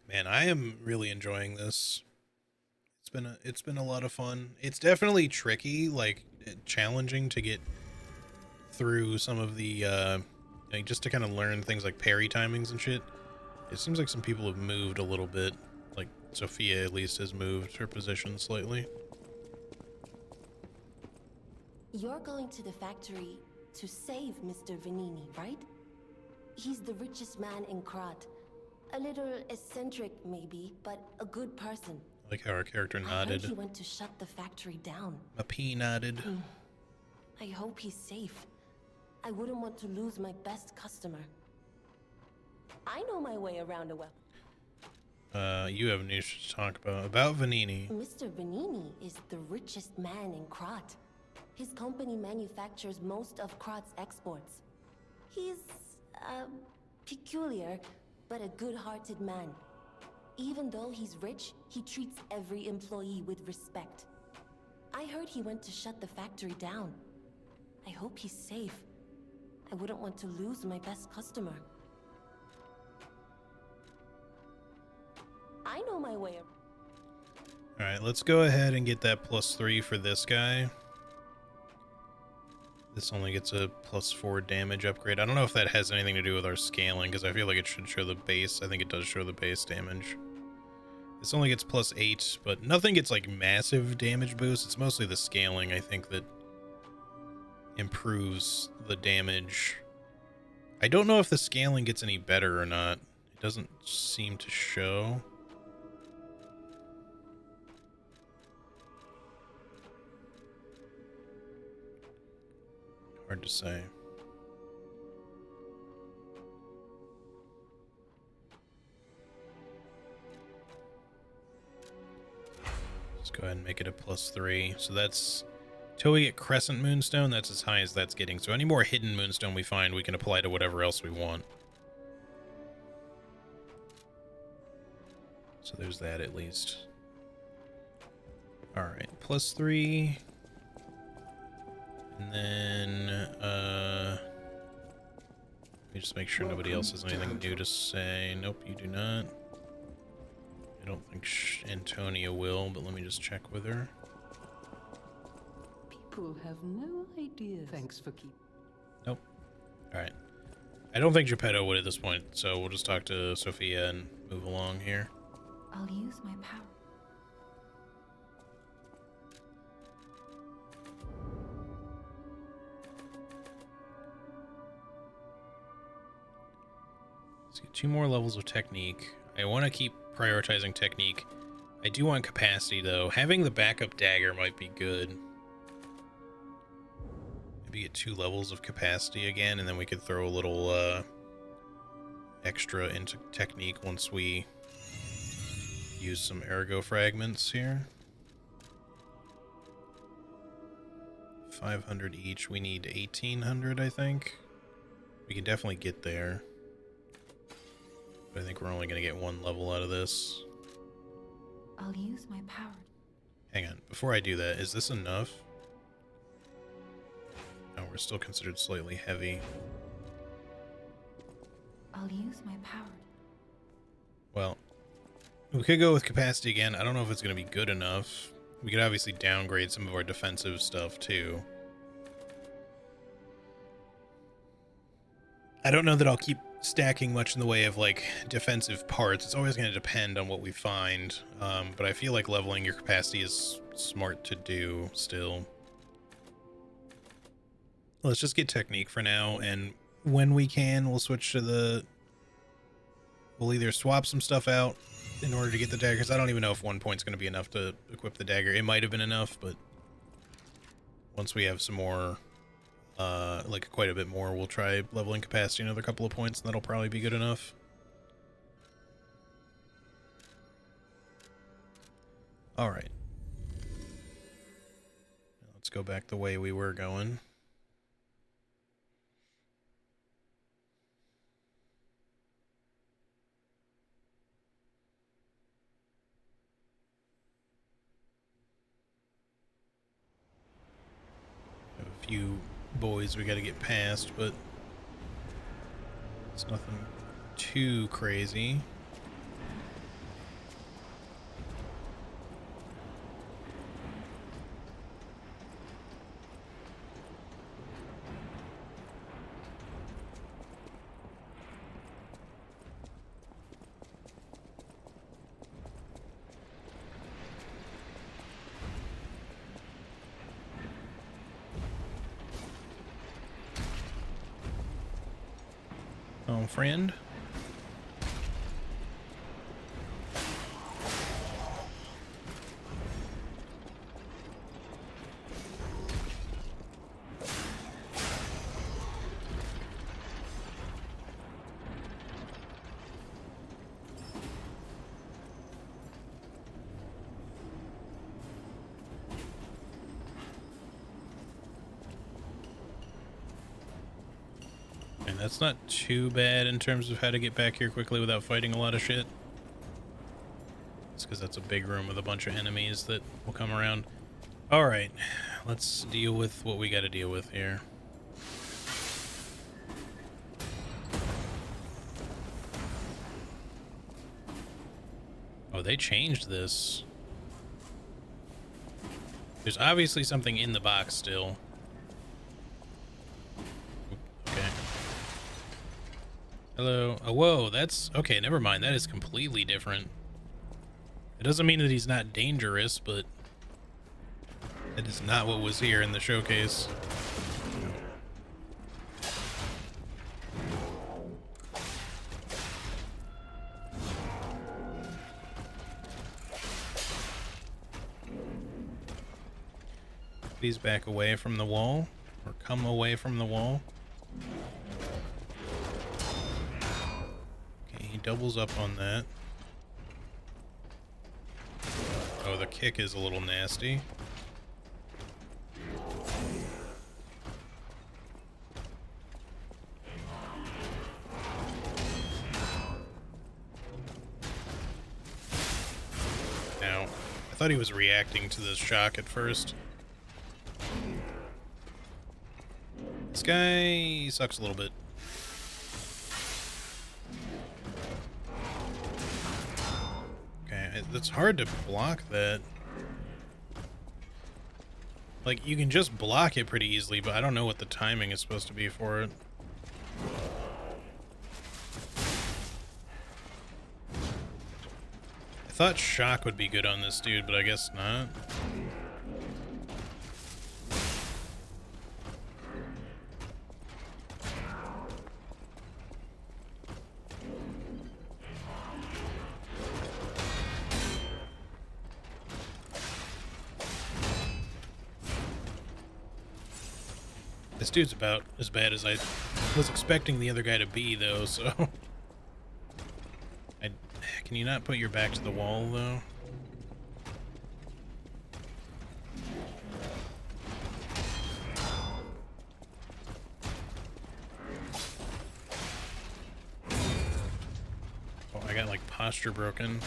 Man, I am really enjoying this. It's been a lot of fun. It's definitely tricky, like challenging to get through some of the like, just to kind of learn things like parry timings and shit. It seems like some people have moved a little bit. Like Sophia at least has moved her position slightly. You're going to the factory to save Mr. Venini, right? He's the richest man in Krat. A little eccentric, maybe, but a good person. I like how our character I nodded. heard he went to shut the factory down. A P nodded. I hope he's safe. I wouldn't want to lose my best customer. I know my way around a weapon. You have news to talk about Venini. Mr. Venini is the richest man in Krat. His company manufactures most of Krat's exports. He's, peculiar, but a good-hearted man. Even though he's rich, he treats every employee with respect. I heard he went to shut the factory down. I hope he's safe. I wouldn't want to lose my best customer. I know my way around. Alright, let's go ahead and get that +3 for this guy. This only gets a +4 damage upgrade. I don't know if that has anything to do with our scaling, because I feel like it should show the base. I think it does show the base damage. This only gets +8, but nothing gets like massive damage boost. It's mostly the scaling, I think, that improves the damage. I don't know if the scaling gets any better or not. It doesn't seem to show. Hard to say. Let's go ahead and make it a +3. So that's till we get Crescent Moonstone, that's as high as that's getting. So any more hidden Moonstone we find, we can apply to whatever else we want. So there's that at least. Alright, +3. And then, let me just make sure nobody else has anything new to say. Nope, you do not. I don't think Antonia will, but let me just check with her. People have no idea. Thanks for keeping. Nope. Alright. I don't think Geppetto would at this point, so we'll just talk to Sophia and move along here. I'll use my power. Let's get 2 more levels of technique. I want to keep prioritizing technique. I do want capacity, though. Having the backup dagger might be good. Maybe get 2 levels of capacity again, and then we could throw a little extra into technique once we use some ergo fragments here. 500 each. We need 1800, I think. We can definitely get there. But I think we're only going to get 1 level out of this. I'll use my power. Hang on. Before I do that, is this enough? No, we're still considered slightly heavy. I'll use my power. Well, we could go with capacity again. I don't know if it's going to be good enough. We could obviously downgrade some of our defensive stuff, too. I don't know that I'll keep stacking much in the way of, like, defensive parts. It's always going to depend on what we find. But I feel like leveling your capacity is smart to do still. Let's just get technique for now, and when we can, we'll switch to the... We'll either swap some stuff out in order to get the dagger, because I don't even know if 1 point's going to be enough to equip the dagger. It might have been enough, but once we have some more, like quite a bit more, we'll try leveling capacity another couple of points, and that'll probably be good enough. All right. Let's go back the way we were going. Few boys we got to get past, but it's nothing too crazy. Friend. And that's not too bad in terms of how to get back here quickly without fighting a lot of shit. It's because that's a big room with a bunch of enemies that will come around. Alright, let's deal with what we got to deal with here. Oh, they changed this. There's obviously something in the box still. Hello. Oh, whoa, that's... Okay, never mind. That is completely different. It doesn't mean that he's not dangerous, but... That is not what was here in the showcase. Please back away from the wall. Or come away from the wall. Doubles up on that. Oh, the kick is a little nasty. Now, I thought he was reacting to this shock at first. This guy sucks a little bit. It's hard to block that. Like, you can just block it pretty easily, but I don't know what the timing is supposed to be for it. I thought shock would be good on this dude, but I guess not. This dude's about as bad as I was expecting the other guy to be, though, so... Can you not put your back to the wall, though? Oh, I got, like, posture broken.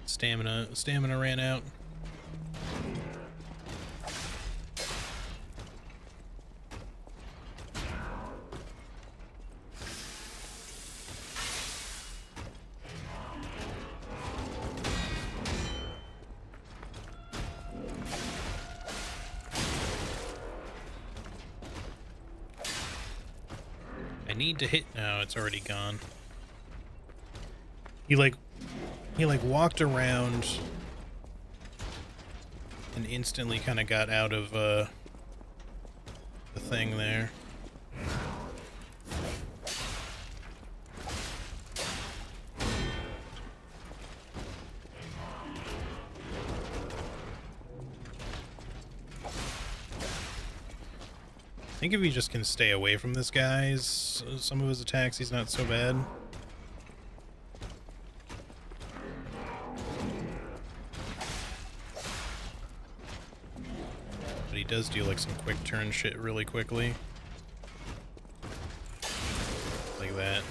Stamina ran out. Need to hit. No, it's already gone. He like walked around and instantly kind of got out of the thing there. I think if he just can stay away from this guy's some of his attacks, he's not so bad. But he does do like some quick turn shit really quickly. Like that.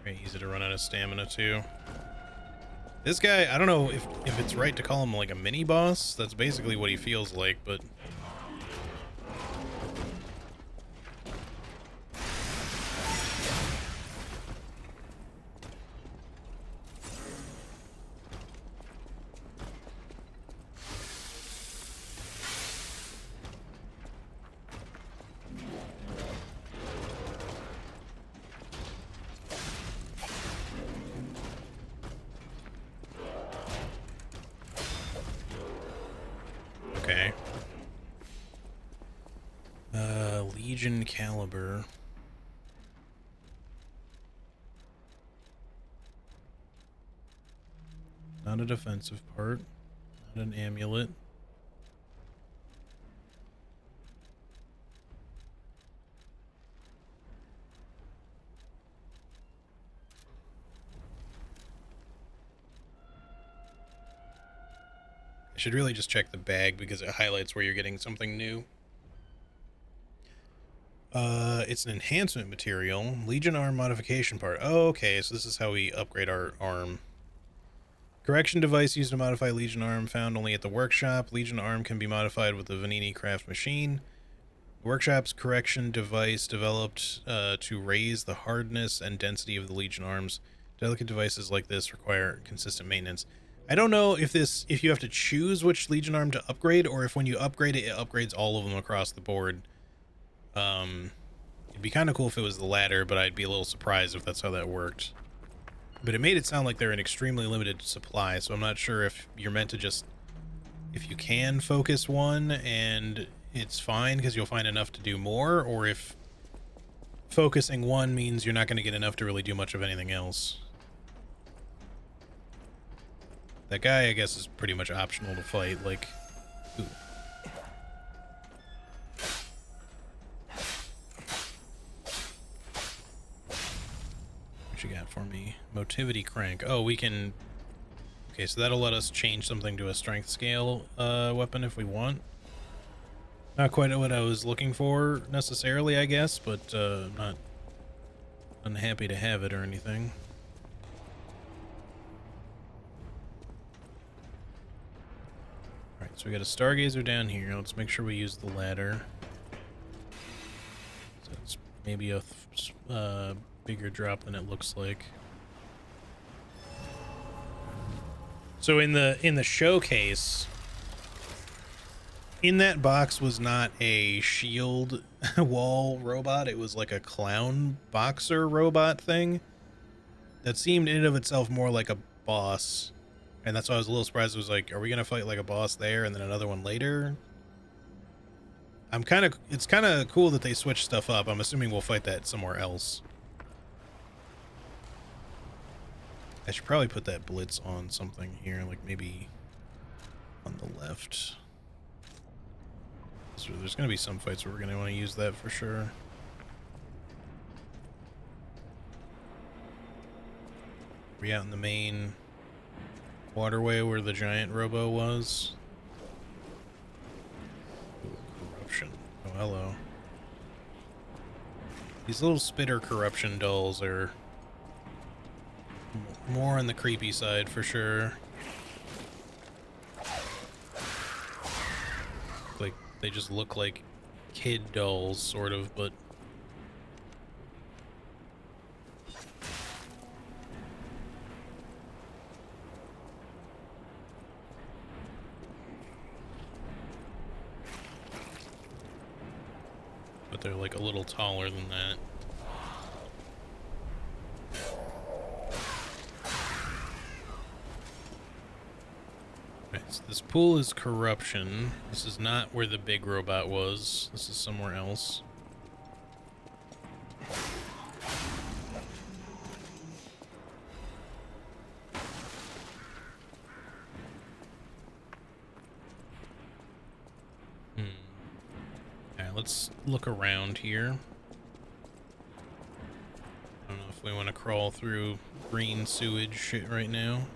Very easy to run out of stamina too. This guy, I don't know if it's right to call him like a mini boss. That's basically what he feels like, but okay. Legion Caliber. Not a defensive part. Not an amulet. I should really just check the bag because it highlights where you're getting something new. It's an enhancement material. Legion arm modification part. Oh, okay, so this is how we upgrade our arm. Correction device used to modify Legion arm found only at the workshop. Legion arm can be modified with the Vanini craft machine. The workshop's correction device developed to raise the hardness and density of the Legion arms. Delicate devices like this require consistent maintenance. I don't know if you have to choose which Legion arm to upgrade, or if when you upgrade it, it upgrades all of them across the board. It'd be kind of cool if it was the latter, but I'd be a little surprised if that's how that worked. But it made it sound like they're in extremely limited supply, so I'm not sure if you're meant to just, if you can focus one and it's fine because you'll find enough to do more, or if focusing one means you're not going to get enough to really do much of anything else. That guy, I guess, is pretty much optional to fight, like... Ooh. What you got for me? Motivity crank. Oh, we can... Okay, so that'll let us change something to a strength scale weapon if we want. Not quite what I was looking for, necessarily, I guess, but not unhappy to have it or anything. Alright, so we got a Stargazer down here. Let's make sure we use the ladder. So it's maybe a bigger drop than it looks like. So in the showcase, in that box was not a shield wall robot. It was like a clown boxer robot thing that seemed in and of itself more like a boss. And that's why I was a little surprised. It was like, are we going to fight like a boss there and then another one later? It's kind of cool that they switched stuff up. I'm assuming we'll fight that somewhere else. I should probably put that blitz on something here, like maybe on the left. So there's going to be some fights where we're going to want to use that for sure. We out in the main waterway where the giant robo was. Ooh, corruption. Oh, hello. These little spitter corruption dolls are more on the creepy side for sure. Like, they just look like kid dolls, sort of, but... but they're like a little taller than that. Right, so this pool is corruption. This is not where the big robot was. This is somewhere else. Alright, let's look around here. I don't know if we want to crawl through green sewage shit right now.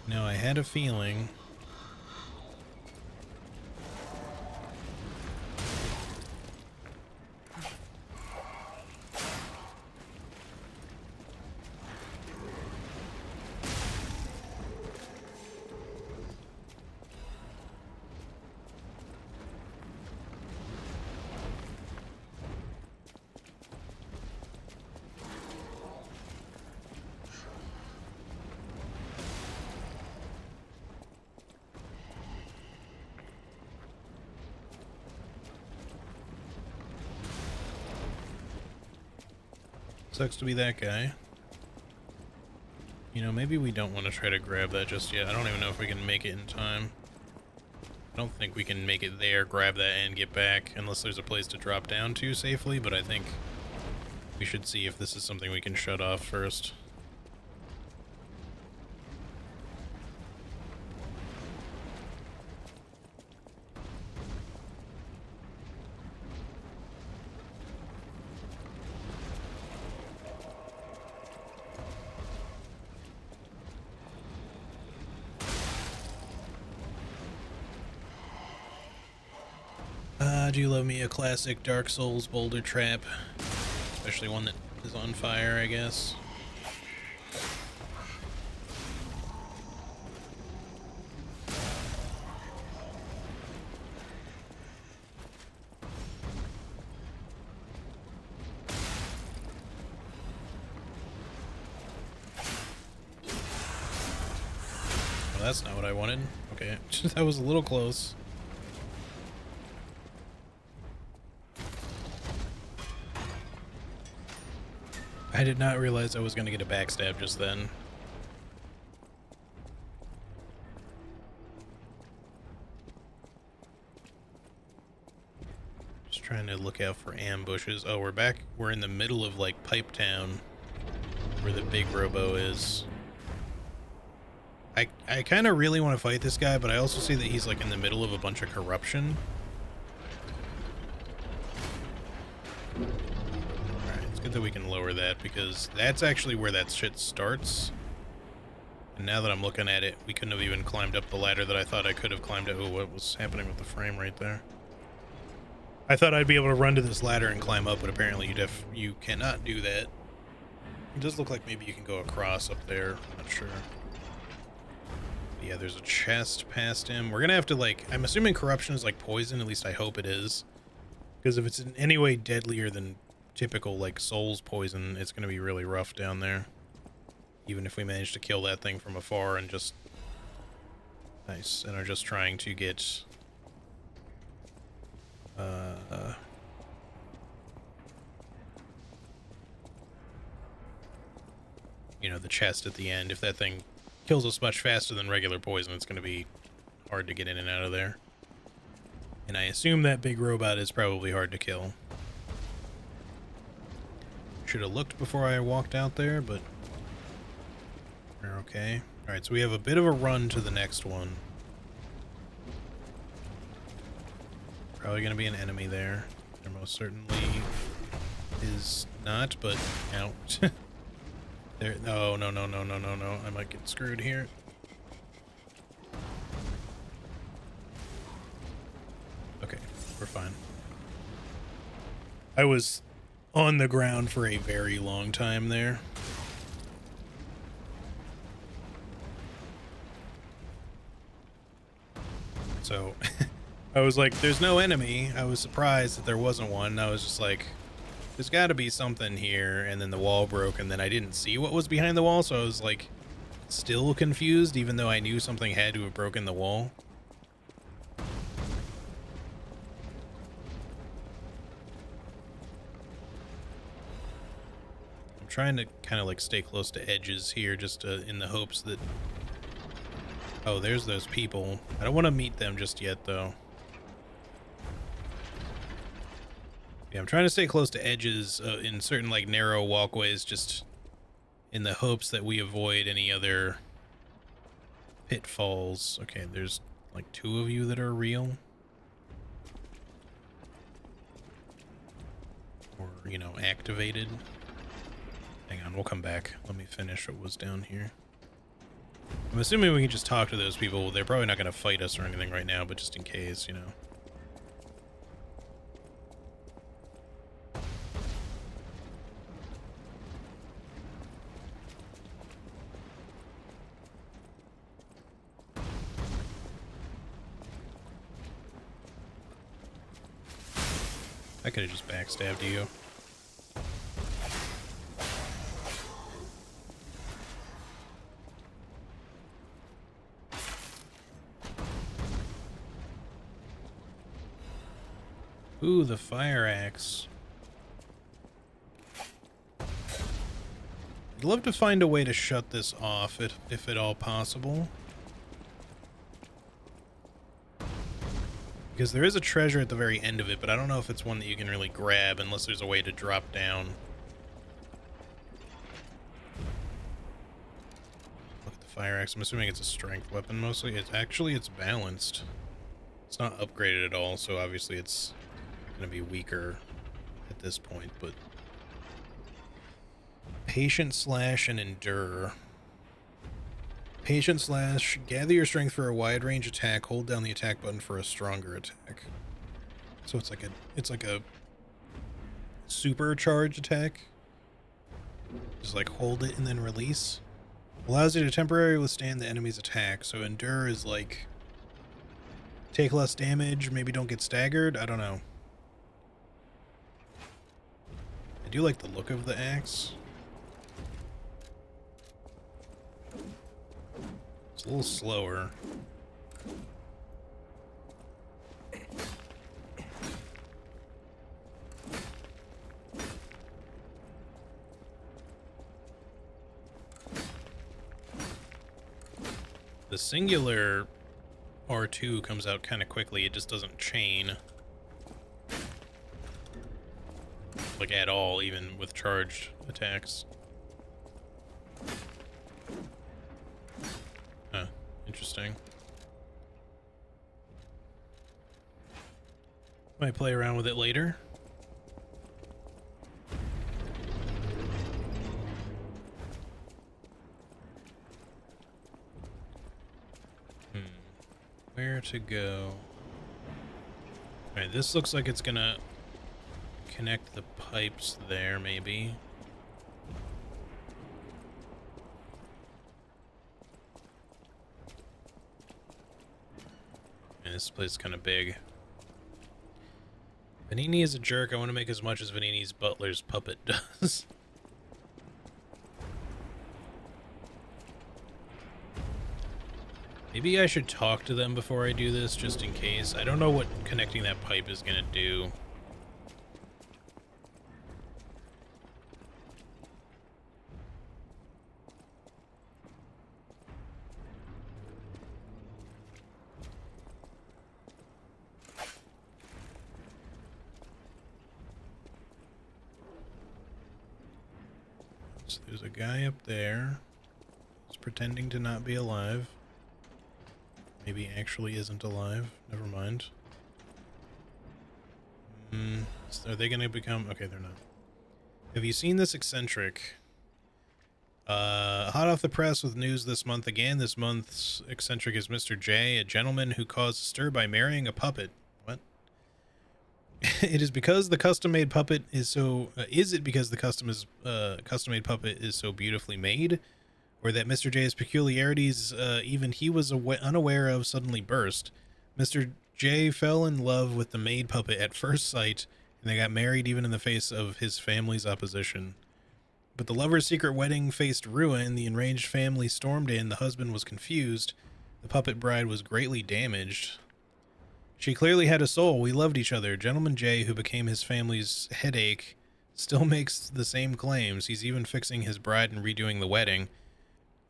Now, I had a feeling... Sucks to be that guy. You know, maybe we don't want to try to grab that just yet. I don't even know if we can make it in time. I don't think we can make it there, grab that, and get back, unless there's a place to drop down to safely, but I think we should see if this is something we can shut off first. Do you love me a classic Dark Souls boulder trap? Especially one that is on fire, I guess. Well, that's not what I wanted. Okay, that was a little close. I did not realize I was going to get a backstab just then. Just trying to look out for ambushes. Oh, we're back. We're in the middle of, like, Pipe Town, where the big robo is. I kind of really want to fight this guy, but I also see that he's, like, in the middle of a bunch of corruption. Good that we can lower that, because that's actually where that shit starts. And now that I'm looking at it, we couldn't have even climbed up the ladder that I thought I could have climbed up. Oh, what was happening with the frame right there? I thought I'd be able to run to this ladder and climb up, but apparently you cannot do that. It does look like maybe you can go across up there. I'm not sure. Yeah, there's a chest past him. We're gonna have to, like, I'm assuming corruption is like poison, at least I hope it is. Because if it's in any way deadlier than typical, like, Souls poison, it's going to be really rough down there. Even if we manage to kill that thing from afar and just Nice, and are just trying to get you know, the chest at the end. If that thing kills us much faster than regular poison, it's going to be hard to get in and out of there. And I assume that big robot is probably hard to kill. Should have looked before I walked out there, but we're okay. Alright, so we have a bit of a run to the next one. Probably going to be an enemy there. There most certainly is not, but no. There. No, no, no, no, no, no, no. I might get screwed here. Okay, we're fine. I was on the ground for a very long time there. So I was like, there's no enemy. I was surprised that there wasn't one. I was just like, there's got to be something here. And then the wall broke, and then I didn't see what was behind the wall, so I was like still confused, even though I knew something had to have broken the wall. I'm trying to kind of like stay close to edges here, just in the hopes that... Oh, there's those people. I don't want to meet them just yet, though. Yeah, I'm trying to stay close to edges in certain, like, narrow walkways, just in the hopes that we avoid any other pitfalls. Okay, there's, like, 2 of you that are real. Or, you know, activated. Hang on, we'll come back. Let me finish what was down here. I'm assuming we can just talk to those people. They're probably not going to fight us or anything right now, but just in case, you know. I could have just backstabbed you. Ooh, the fire axe. I'd love to find a way to shut this off, if at all possible. Because there is a treasure at the very end of it, but I don't know if it's one that you can really grab unless there's a way to drop down. Look at the fire axe. I'm assuming it's a strength weapon mostly. It's balanced. It's not upgraded at all, so obviously it's going to be weaker at this point, but... Patient slash and endure. Patient slash, gather your strength for a wide range attack, hold down the attack button for a stronger attack. So it's like a supercharge attack. Just like hold it and then release. Allows you to temporarily withstand the enemy's attack. So endure is like take less damage, maybe don't get staggered, I don't know. I do like the look of the axe. It's a little slower. The singular R2 comes out kind of quickly. It just doesn't chain. Like at all, even with charged attacks. Huh, interesting. Might play around with it later. Where to go? Alright, this looks like it's gonna connect the pipes there, maybe. And this place is kind of big. Vanini is a jerk. I want to make as much as Vanini's butler's puppet does. Maybe I should talk to them before I do this, just in case. I don't know what connecting that pipe is gonna do. So there's a guy up there. He's pretending to not be alive. Maybe he actually isn't alive. Never mind. Are they gonna become... Okay, they're not. Have you seen this eccentric? Hot off the press with news this month again. This month's eccentric is Mr. J, a gentleman who caused a stir by marrying a puppet. What? It is because the custom-made puppet is so... is it because the custom-made puppet is so beautifully made? Or that Mr. J's peculiarities, even he was unaware of, suddenly burst? Mr. J fell in love with the made puppet at first sight, and they got married even in the face of his family's opposition. But the lover's secret wedding faced ruin, the enraged family stormed in, the husband was confused, the puppet bride was greatly damaged. She clearly had a soul, we loved each other. Gentleman J, who became his family's headache, still makes the same claims. He's even fixing his bride and redoing the wedding.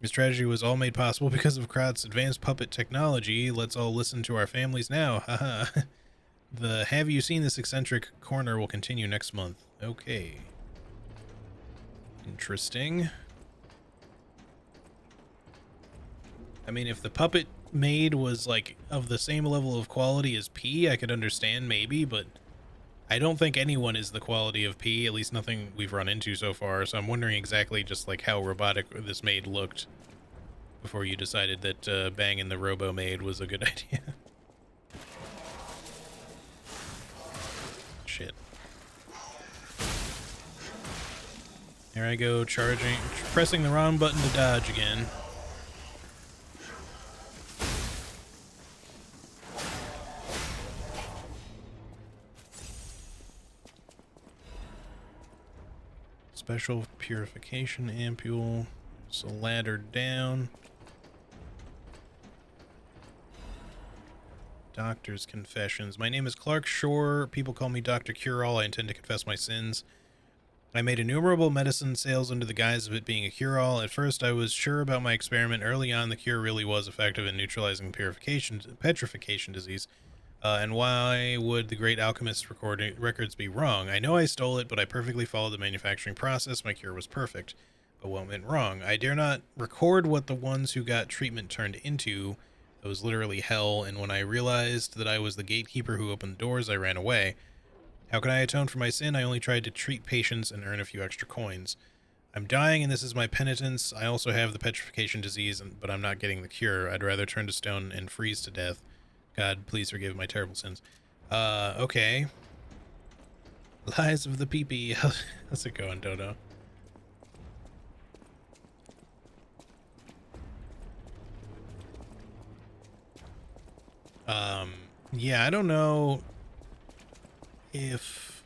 This tragedy was all made possible because of Krot's advanced puppet technology. Let's all listen to our families now. Haha. The Have You Seen This Eccentric corner will continue next month. Okay. Interesting. I mean, if the puppet made was, like, of the same level of quality as P, I could understand maybe, but I don't think anyone is the quality of P, at least nothing we've run into so far, so I'm wondering exactly just like how robotic this maid looked before you decided that banging the robo maid was a good idea. Shit. There I go, charging, pressing the wrong button to dodge again. Special purification ampule. So ladder down. Doctor's confessions. My name is Clark Shore. People call me Dr. Cure-All. I intend to confess my sins. I made innumerable medicine sales under the guise of it being a cure-all. At first, I was sure about my experiment. Early on, the cure really was effective in neutralizing petrification disease. And why would the great alchemist's records be wrong? I know I stole it, but I perfectly followed the manufacturing process. My cure was perfect. But what went wrong? I dare not record what the ones who got treatment turned into. It was literally hell, and when I realized that I was the gatekeeper who opened the doors, I ran away. How can I atone for my sin? I only tried to treat patients and earn a few extra coins. I'm dying, and this is my penitence. I also have the petrification disease, but I'm not getting the cure. I'd rather turn to stone and freeze to death. God, please forgive my terrible sins. Okay. Lies of the PP. How's it going, Dodo? Yeah, I don't know if,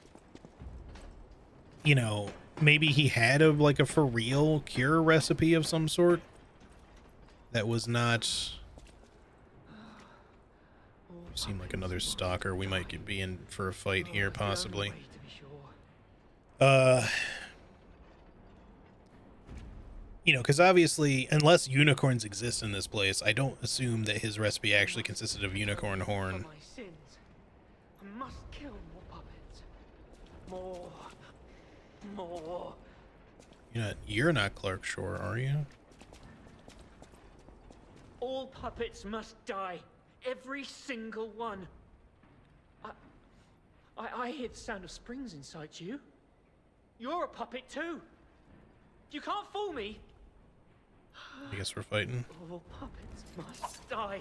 you know, maybe he had like a for real cure recipe of some sort that was not... Seem like another stalker. We might be in for a fight here, possibly. You know, because obviously, unless unicorns exist in this place, I don't assume that his recipe actually consisted of unicorn horn. I must kill more puppets. More. You're not Clark Shore, are you? All puppets must die. Every single one. I hear the sound of springs inside you. You're a puppet too. You can't fool me. I guess we're fighting. All puppets must die.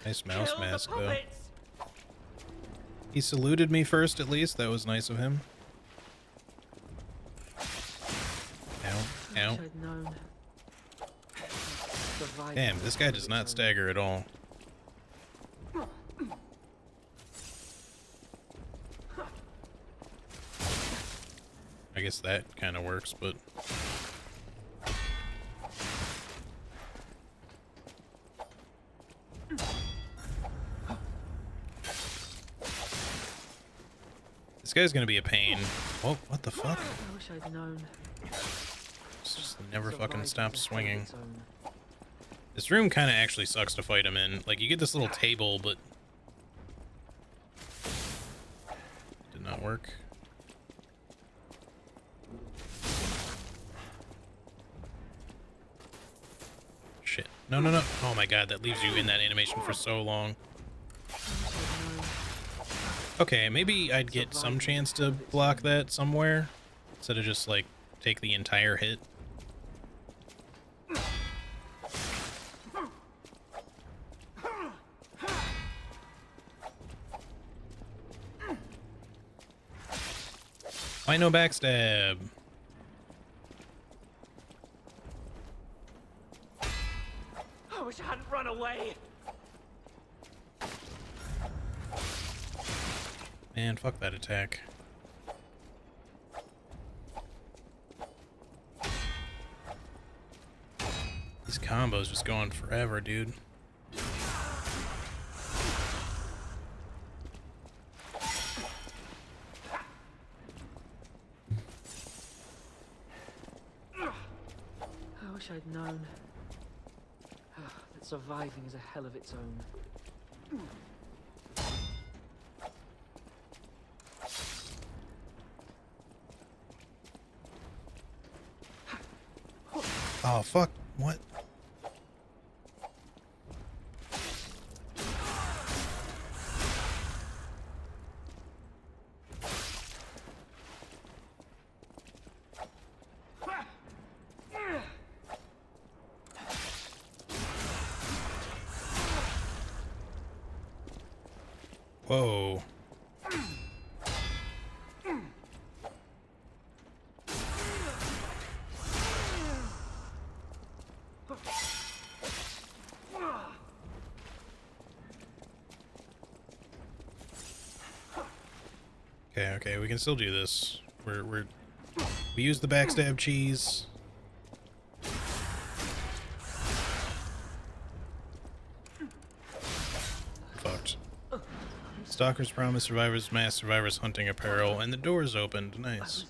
Nice mouse Kill mask, the though. puppets. He saluted me first, at least. That was nice of him. Ow. Ow. Damn, this guy does not stagger at all. I guess that kind of works, but... This guy's gonna be a pain. Oh, what the fuck? I wish I'd known. It's just never fucking stops swinging. This room kind of actually sucks to fight him in. Like, you get this little table, but... Did not work. Shit. No, no, no. Oh my god, that leaves you in that animation for so long. Okay, maybe I'd get some chance to block that somewhere, instead of just, like, take the entire hit. Why no backstab? I wish I hadn't run away. Man, fuck that attack. These combos just going forever, dude. I wish I'd known. That surviving is a hell of its own. Oh, fuck. What? Whoa. Okay, we can still do this. We use the backstab cheese. Fucked. Stalker's promise, survivor's mask, survivor's hunting apparel, and the door's opened. Nice.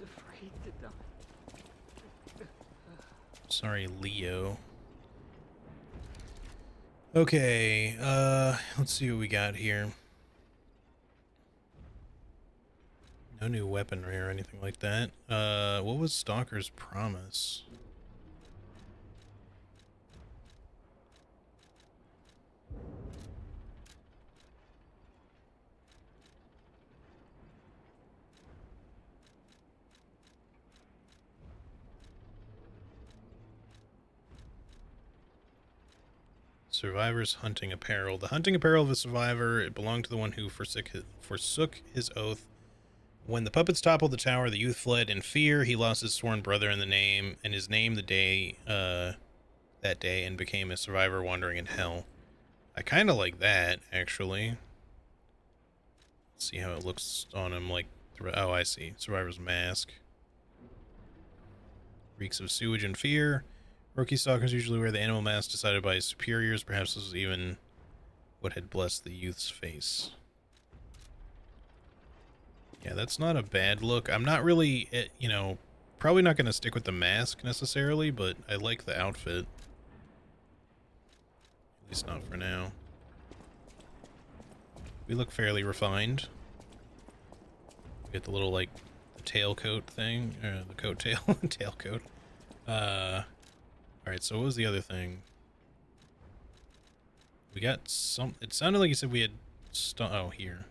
Sorry, Leo. Okay, let's see what we got here. No new weaponry or anything like that. What was Stalker's promise? Survivor's hunting apparel. The hunting apparel of a survivor, it belonged to the one who forsook his oath. When the puppets toppled the tower, the youth fled in fear. He lost his sworn brother in his name that day, and became a survivor wandering in hell. I kind of like that, actually. Let's see how it looks on him. Like, oh, I see. Survivor's mask. Reeks of sewage and fear. Rookie stalkers usually wear the animal mask decided by his superiors. Perhaps this was even what had blessed the youth's face. Yeah, that's not a bad look. I'm not really, you know, probably not going to stick with the mask necessarily, but I like the outfit. At least not for now. We look fairly refined. We get the little, like, the tailcoat thing, the coat tail, tailcoat. Alright, so what was the other thing? We got some, it sounded like you said we had, oh, here.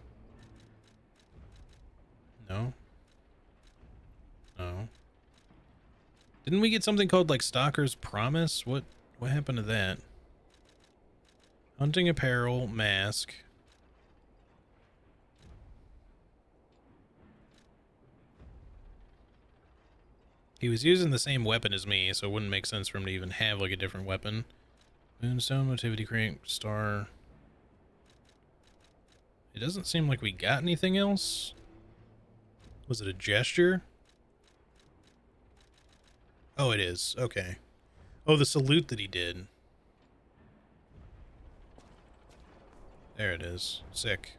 No? No. Didn't we get something called, like, Stalker's Promise? What happened to that? Hunting apparel, mask. He was using the same weapon as me, so it wouldn't make sense for him to even have, like, a different weapon. Moonstone, Motivity Crank, Star. It doesn't seem like we got anything else. Was it a gesture? Oh, it is. Okay. Oh, the salute that he did. There it is. Sick.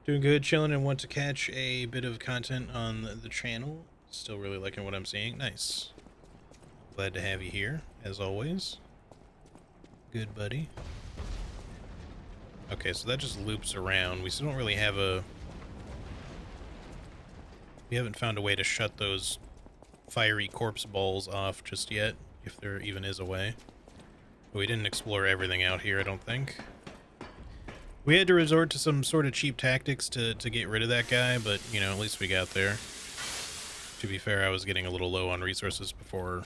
Doing good, chilling, and want to catch a bit of content on the channel. Still really liking what I'm seeing. Nice. Glad to have you here, as always. Good, buddy. Okay, so that just loops around. We still don't really have a... We haven't found a way to shut those fiery corpse balls off just yet, if there even is a way. But we didn't explore everything out here, I don't think. We had to resort to some sort of cheap tactics to get rid of that guy, but, you know, at least we got there. To be fair, I was getting a little low on resources before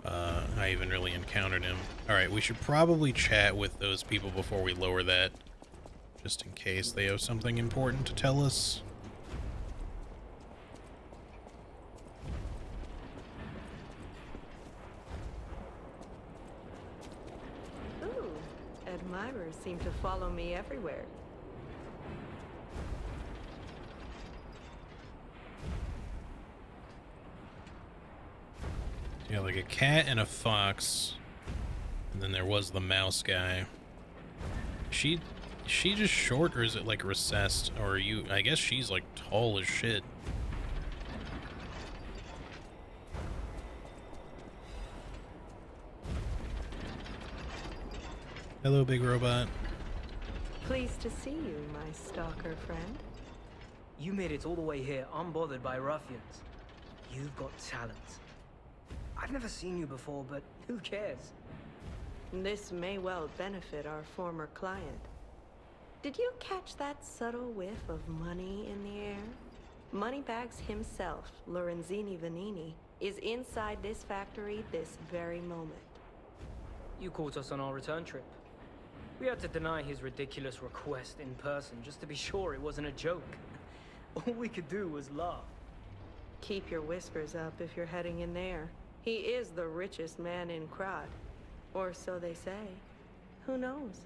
I even really encountered him. Alright, we should probably chat with those people before we lower that, just in case they have something important to tell us. Ooh, admirers seem to follow me everywhere. Yeah, like a cat and a fox, and then there was the mouse guy. Is she just short, or is it like recessed? Or are you? I guess she's like tall as shit. Hello, big robot. Pleased to see you, my stalker friend. You made it all the way here unbothered by ruffians. You've got talent. I've never seen you before, but who cares? This may well benefit our former client. Did you catch that subtle whiff of money in the air? Moneybags himself, Lorenzini Vanini, is inside this factory this very moment. You caught us on our return trip. We had to deny his ridiculous request in person just to be sure it wasn't a joke. All we could do was laugh. Keep your whiskers up if you're heading in there. He is the richest man in Krat. Or so they say. Who knows?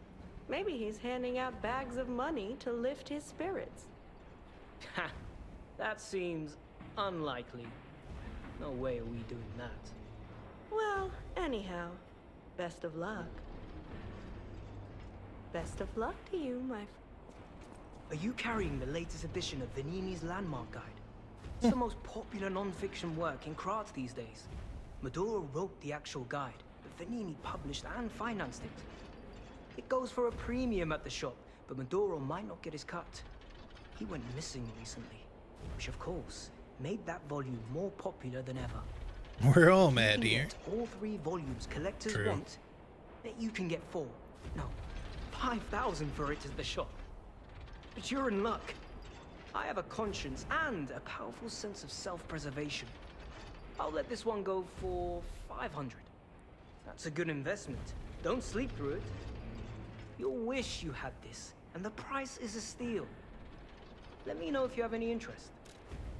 Maybe he's handing out bags of money to lift his spirits. Ha! That seems unlikely. No way are we doing that. Well, anyhow, best of luck. Best of luck to you, my... Are you carrying the latest edition of Vanini's Landmark Guide? It's the most popular non-fiction work in Krat these days. Maduro wrote the actual guide, but Vanini published and financed it. It goes for a premium at the shop, but Maduro might not get his cut. He went missing recently, which of course made that volume more popular than ever. We're all mad here. All 3 volumes collectors True. want, that you can get 4, no, 5,000 for it at the shop. But you're in luck. I have a conscience and a powerful sense of self-preservation. I'll let this one go for 500. That's a good investment. Don't sleep through it. You'll wish you had this, and the price is a steal. Let me know if you have any interest.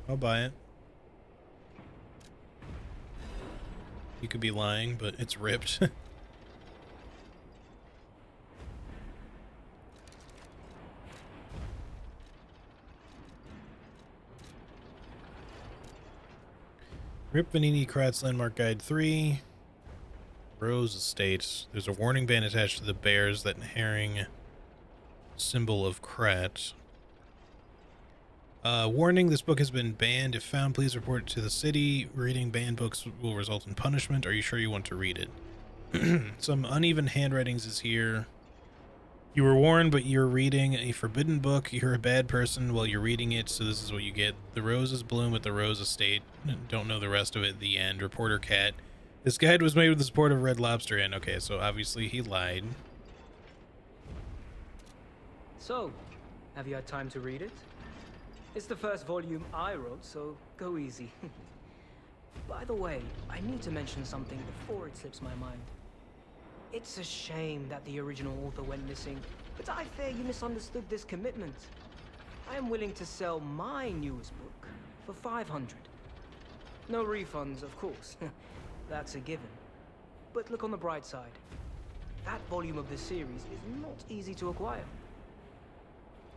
I'll buy it. You could be lying, but it's ripped. Rip Vanini Krat's Landmark Guide 3. Rose Estate. There's a warning band attached to the bears that herring symbol of Krat. Warning, this book has been banned. If found, please report it to the city. Reading banned books will result in punishment. Are you sure you want to read it? Some uneven handwritings is here. You were warned, but you're reading a forbidden book. You're a bad person while you're reading it, so this is what you get. The roses bloom at the Rose Estate. Don't know the rest of it. The end. Reporter Cat. This guide was made with the support of Red Lobster Inn. Okay, so obviously he lied. So, have you had time to read it? It's the first volume I wrote, so go easy. By the way, I need to mention something before it slips my mind. It's a shame that the original author went missing, but I fear you misunderstood this commitment. I am willing to sell my newest book for 500. No refunds, of course. That's a given. But look on the bright side. That volume of the series is not easy to acquire.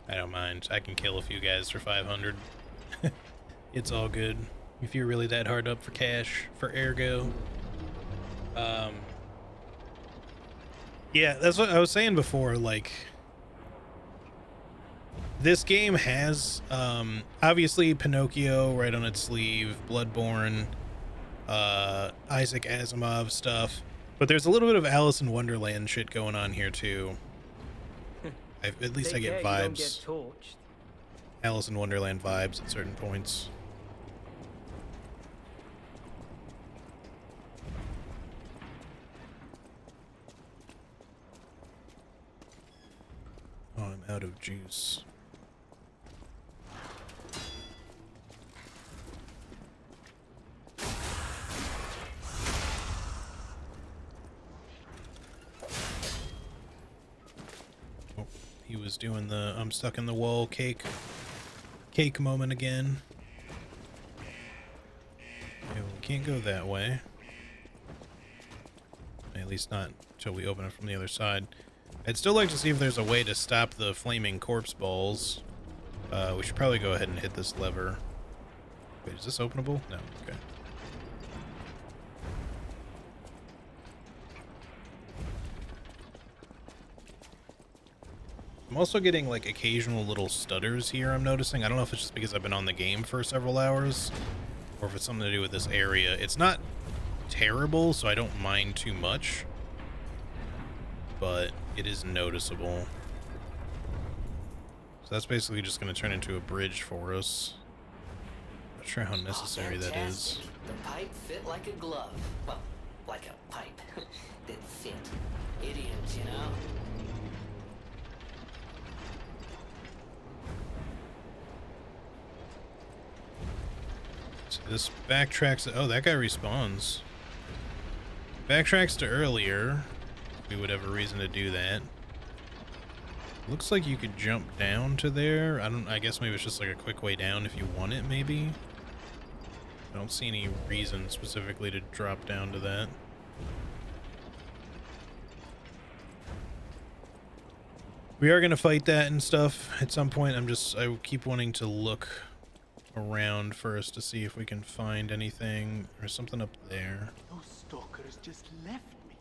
I don't mind. I can kill a few guys for 500. It's all good. If you're really that hard up for cash, for Ergo. Yeah, that's what I was saying before, like... this game has obviously Pinocchio right on its sleeve, Bloodborne, Isaac Asimov stuff, but there's a little bit of Alice in Wonderland shit going on here too. At least I get vibes. Alice in Wonderland vibes at certain points. Oh, I'm out of juice. Oh, he was doing the I'm stuck in the wall cake moment again. Okay, well, we can't go that way. At least not until we open it from the other side. I'd still like to see if there's a way to stop the flaming corpse balls. We should probably go ahead and hit this lever. Wait, is this openable? No, okay. I'm also getting like occasional little stutters here, I'm noticing. I don't know if it's just because I've been on the game for several hours or if it's something to do with this area. It's not terrible, so I don't mind too much, but it is noticeable. So that's basically just going to turn into a bridge for us. Not sure how necessary that is. The pipe fit like a glove. Well, like a pipe that fit. Idioms, you know? So this backtracks. Oh, that guy respawns. Backtracks to earlier. If we would have a reason to do that. Looks like you could jump down to there. I guess maybe it's just like a quick way down if you want it, maybe. I don't see any reason specifically to drop down to that. We are gonna fight that and stuff at some point. I keep wanting to look around first to see if we can find anything. There's something up there. Those stalkers just left me.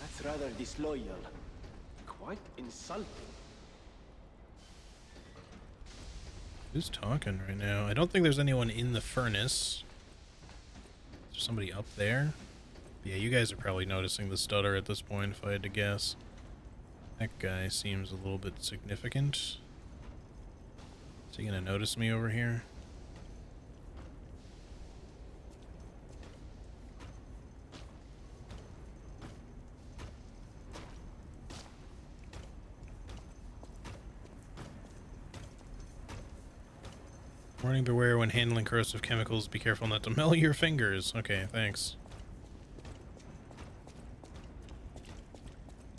That's rather disloyal. Quite insulting. Who's talking right now? I don't think there's anyone in the furnace. Is there somebody up there? Yeah, you guys are probably noticing the stutter at this point, if I had to guess. That guy seems a little bit significant. Is he gonna notice me over here? Warning, beware when handling corrosive chemicals. Be careful not to melt your fingers. Okay, thanks.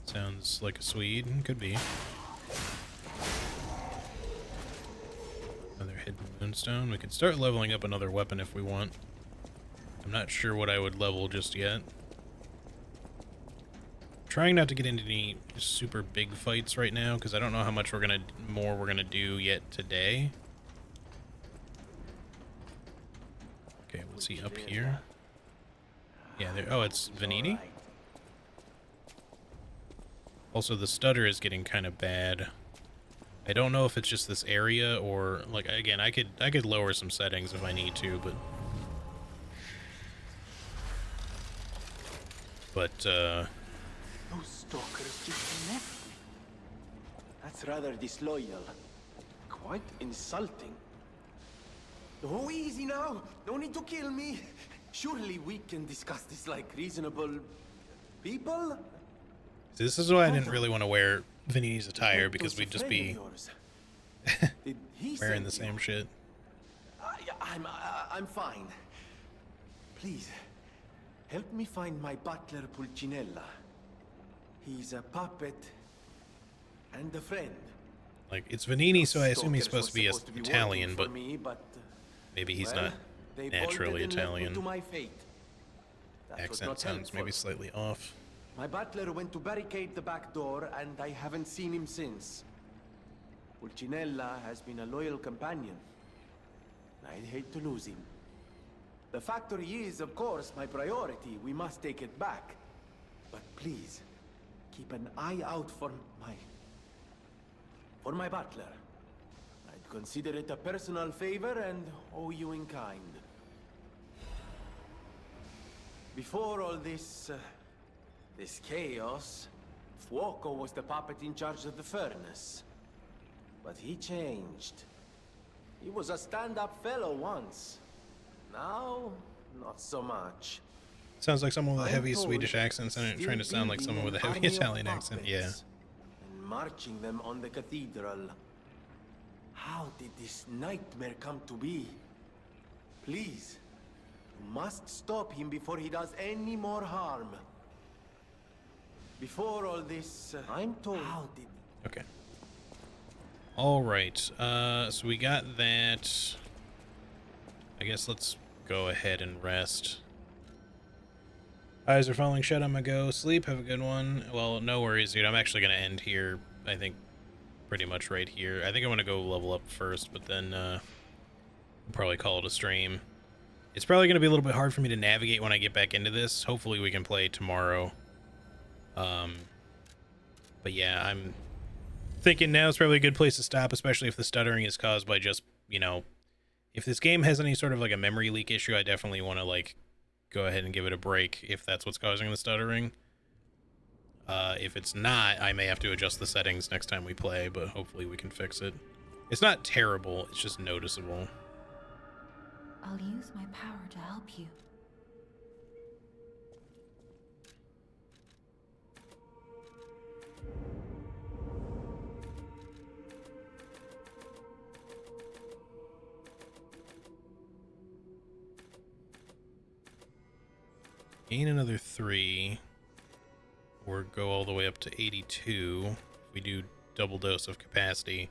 Sounds like a Swede. Could be. Another hidden moonstone. We could start leveling up another weapon if we want. I'm not sure what I would level just yet. Trying not to get into any super big fights right now because I don't know how much we're gonna do yet today. Okay, what's he up here? Yeah, there. Oh, it's Venini. Also, the stutter is getting kind of bad. I don't know if it's just this area or like again, I could lower some settings if I need to, but Those stalkers just left me. That's rather disloyal. Quite insulting. Oh, easy now. No need to kill me. Surely we can discuss this like reasonable people? this is why I didn't really want to wear Venini's attire because we'd just be wearing the same shit. I'm fine. Please, help me find my butler Pulcinella. He's a puppet and a friend. Like, it's Venini, so I assume he's supposed to be Italian, but maybe he's not naturally Italian. Accent sounds maybe slightly off. My butler went to barricade the back door, and I haven't seen him since. Pulcinella has been a loyal companion. I'd hate to lose him. The factory is, of course, my priority. We must take it back. But please, keep an eye out for my butler. consider it a personal favor and owe you in kind. Before all this chaos, Fuoco was the puppet in charge of the furnace. But he changed. He was a stand-up fellow once. Now, not so much. Sounds like someone with a heavy told Swedish accent and trying to sound like someone with a heavy Italian accent. Yeah. And marching them on the cathedral. How did this nightmare come to be? Please, you must stop him before he does any more harm. Before all this, I'm told. How did? Okay. All right. So we got that. I guess let's go ahead and rest. Eyes are falling shut. I'm gonna go sleep. Have a good one. Well, no worries, dude. I'm actually gonna end here. I think pretty much right here. I think I want to go level up first, but then we'll probably call it a stream. It's probably gonna be a little bit hard for me to navigate when I get back into this. Hopefully we can play tomorrow. But yeah, I'm thinking now is probably a good place to stop, especially if the stuttering is caused by just, you know, if this game has any sort of like a memory leak issue, I definitely want to like go ahead and give it a break if that's what's causing the stuttering. If it's not, I may have to adjust the settings next time we play, but hopefully we can fix it. It's not terrible, it's just noticeable. I'll use my power to help you. Gain another 3, or go all the way up to 82 if we do double dose of capacity.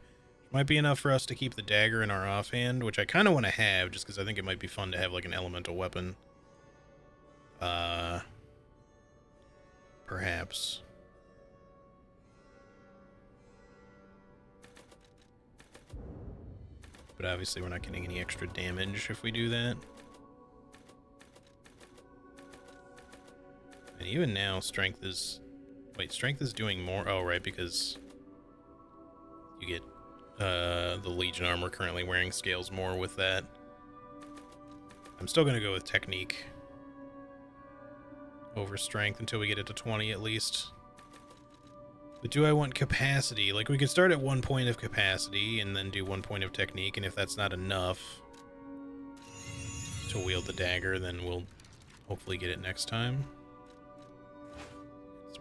Might be enough for us to keep the dagger in our offhand, which I kind of want to have, just because I think it might be fun to have like an elemental weapon. Perhaps. But obviously we're not getting any extra damage if we do that. And even now, strength is... Wait, strength is doing more? Oh, right, because you get the Legion armor currently wearing scales more with that. I'm still going to go with technique over strength until we get it to 20 at least. But do I want capacity? Like, we could start at 1 point of capacity and then do 1 point of technique, and if that's not enough to wield the dagger, then we'll hopefully get it next time.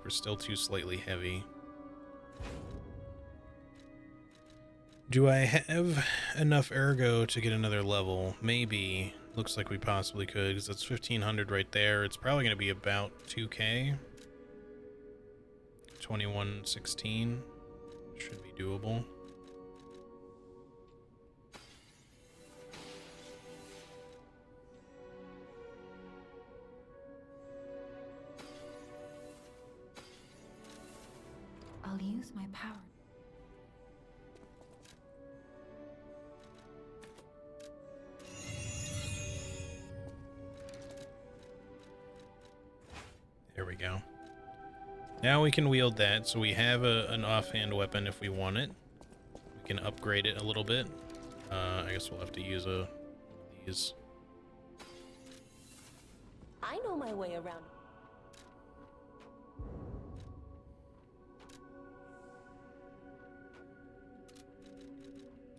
We're still too slightly heavy. Do I have enough ergo to get another level? Maybe. Looks like we possibly could, because that's 1500 right there. It's probably going to be about 2k. 2116 should be doable. I'll use my power. There we go. Now we can wield that, so we have an offhand weapon if we want it. We can upgrade it a little bit. I guess we'll have to use one of these. I know my way around.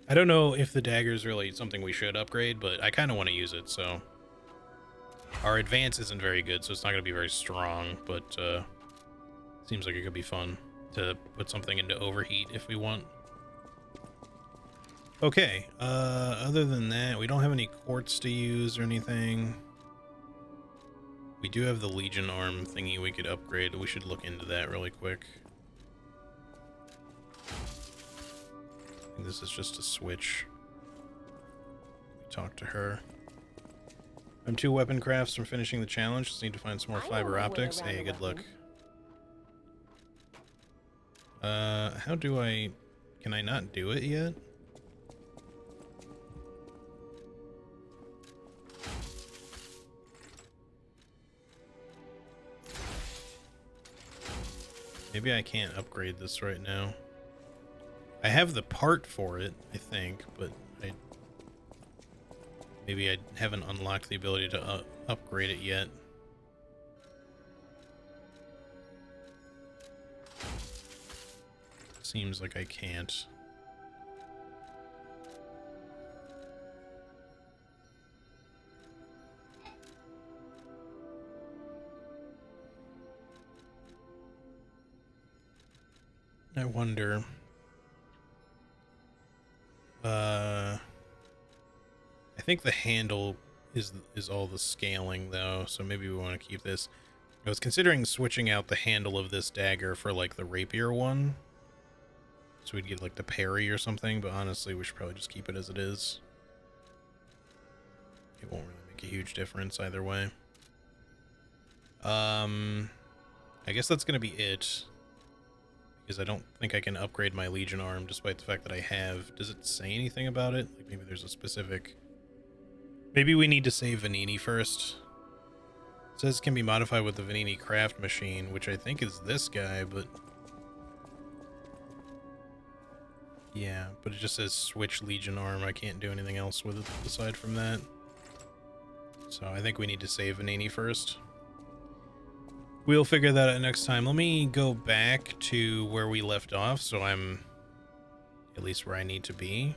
I don't know if the dagger is really something we should upgrade, but I kind of want to use it, so... Our advance isn't very good, so it's not going to be very strong, but seems like it could be fun to put something into overheat if we want. Okay, other than that, we don't have any quartz to use or anything. We do have the Legion arm thingy we could upgrade. We should look into that really quick. I think this is just a switch. Talk to her. I'm 2 weapon crafts from finishing the challenge. Just need to find some more fiber optics. Hey, good luck. How do I... Can I not do it yet? Maybe I can't upgrade this right now. I have the part for it, I think, but maybe I haven't unlocked the ability to upgrade it yet. Seems like I can't. I wonder. I think the handle is all the scaling though, so maybe we want to keep this. I was considering switching out the handle of this dagger for like the rapier one, so we'd get like the parry or something, but honestly we should probably just keep it as it is. It won't really make a huge difference either way. I guess that's gonna be it, because I don't think I can upgrade my Legion arm despite the fact that I have. Does it say anything about it? Like maybe there's a specific... Maybe we need to save Vanini first. It says it can be modified with the Vanini craft machine, which I think is this guy, but... Yeah, but it just says switch Legion arm. I can't do anything else with it aside from that. So I think we need to save Vanini first. We'll figure that out next time. Let me go back to where we left off, so I'm at least where I need to be.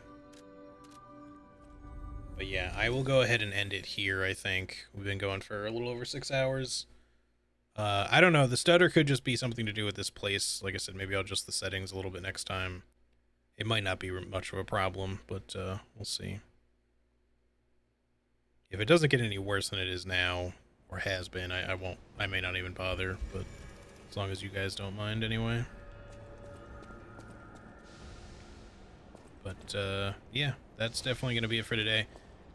But yeah, I will go ahead and end it here, I think. We've been going for a little over 6 hours. I don't know, the stutter could just be something to do with this place. Like I said, maybe I'll adjust the settings a little bit next time. It might not be much of a problem, but we'll see. If it doesn't get any worse than it is now, or has been, I may not even bother, but as long as you guys don't mind anyway. But yeah, that's definitely going to be it for today.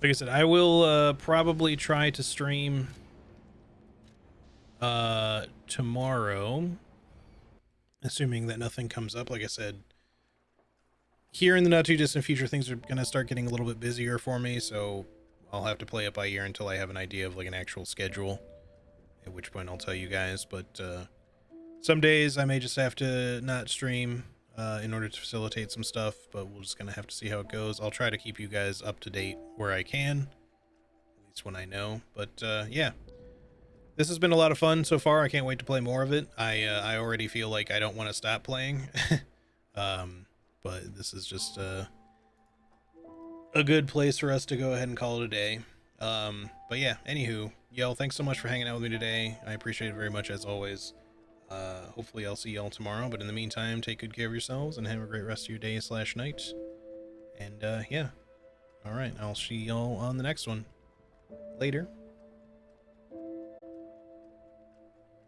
Like I said, I will probably try to stream tomorrow, assuming that nothing comes up. Like I said, here in the not too distant future, things are going to start getting a little bit busier for me, so I'll have to play it by ear until I have an idea of like an actual schedule, at which point I'll tell you guys. But some days I may just have to not stream in order to facilitate some stuff, but we're just gonna have to see how it goes. I'll try to keep you guys up to date where I can, at least when I know. But yeah, this has been a lot of fun so far. I can't wait to play more of it. I already feel like I don't want to stop playing. But this is just a good place for us to go ahead and call it a day. But yeah, anywho, y'all, thanks so much for hanging out with me today. I appreciate it very much as always. Hopefully I'll see y'all tomorrow, but in the meantime, take good care of yourselves and have a great rest of your day/night. And yeah, all right, I'll see y'all on the next one. Later.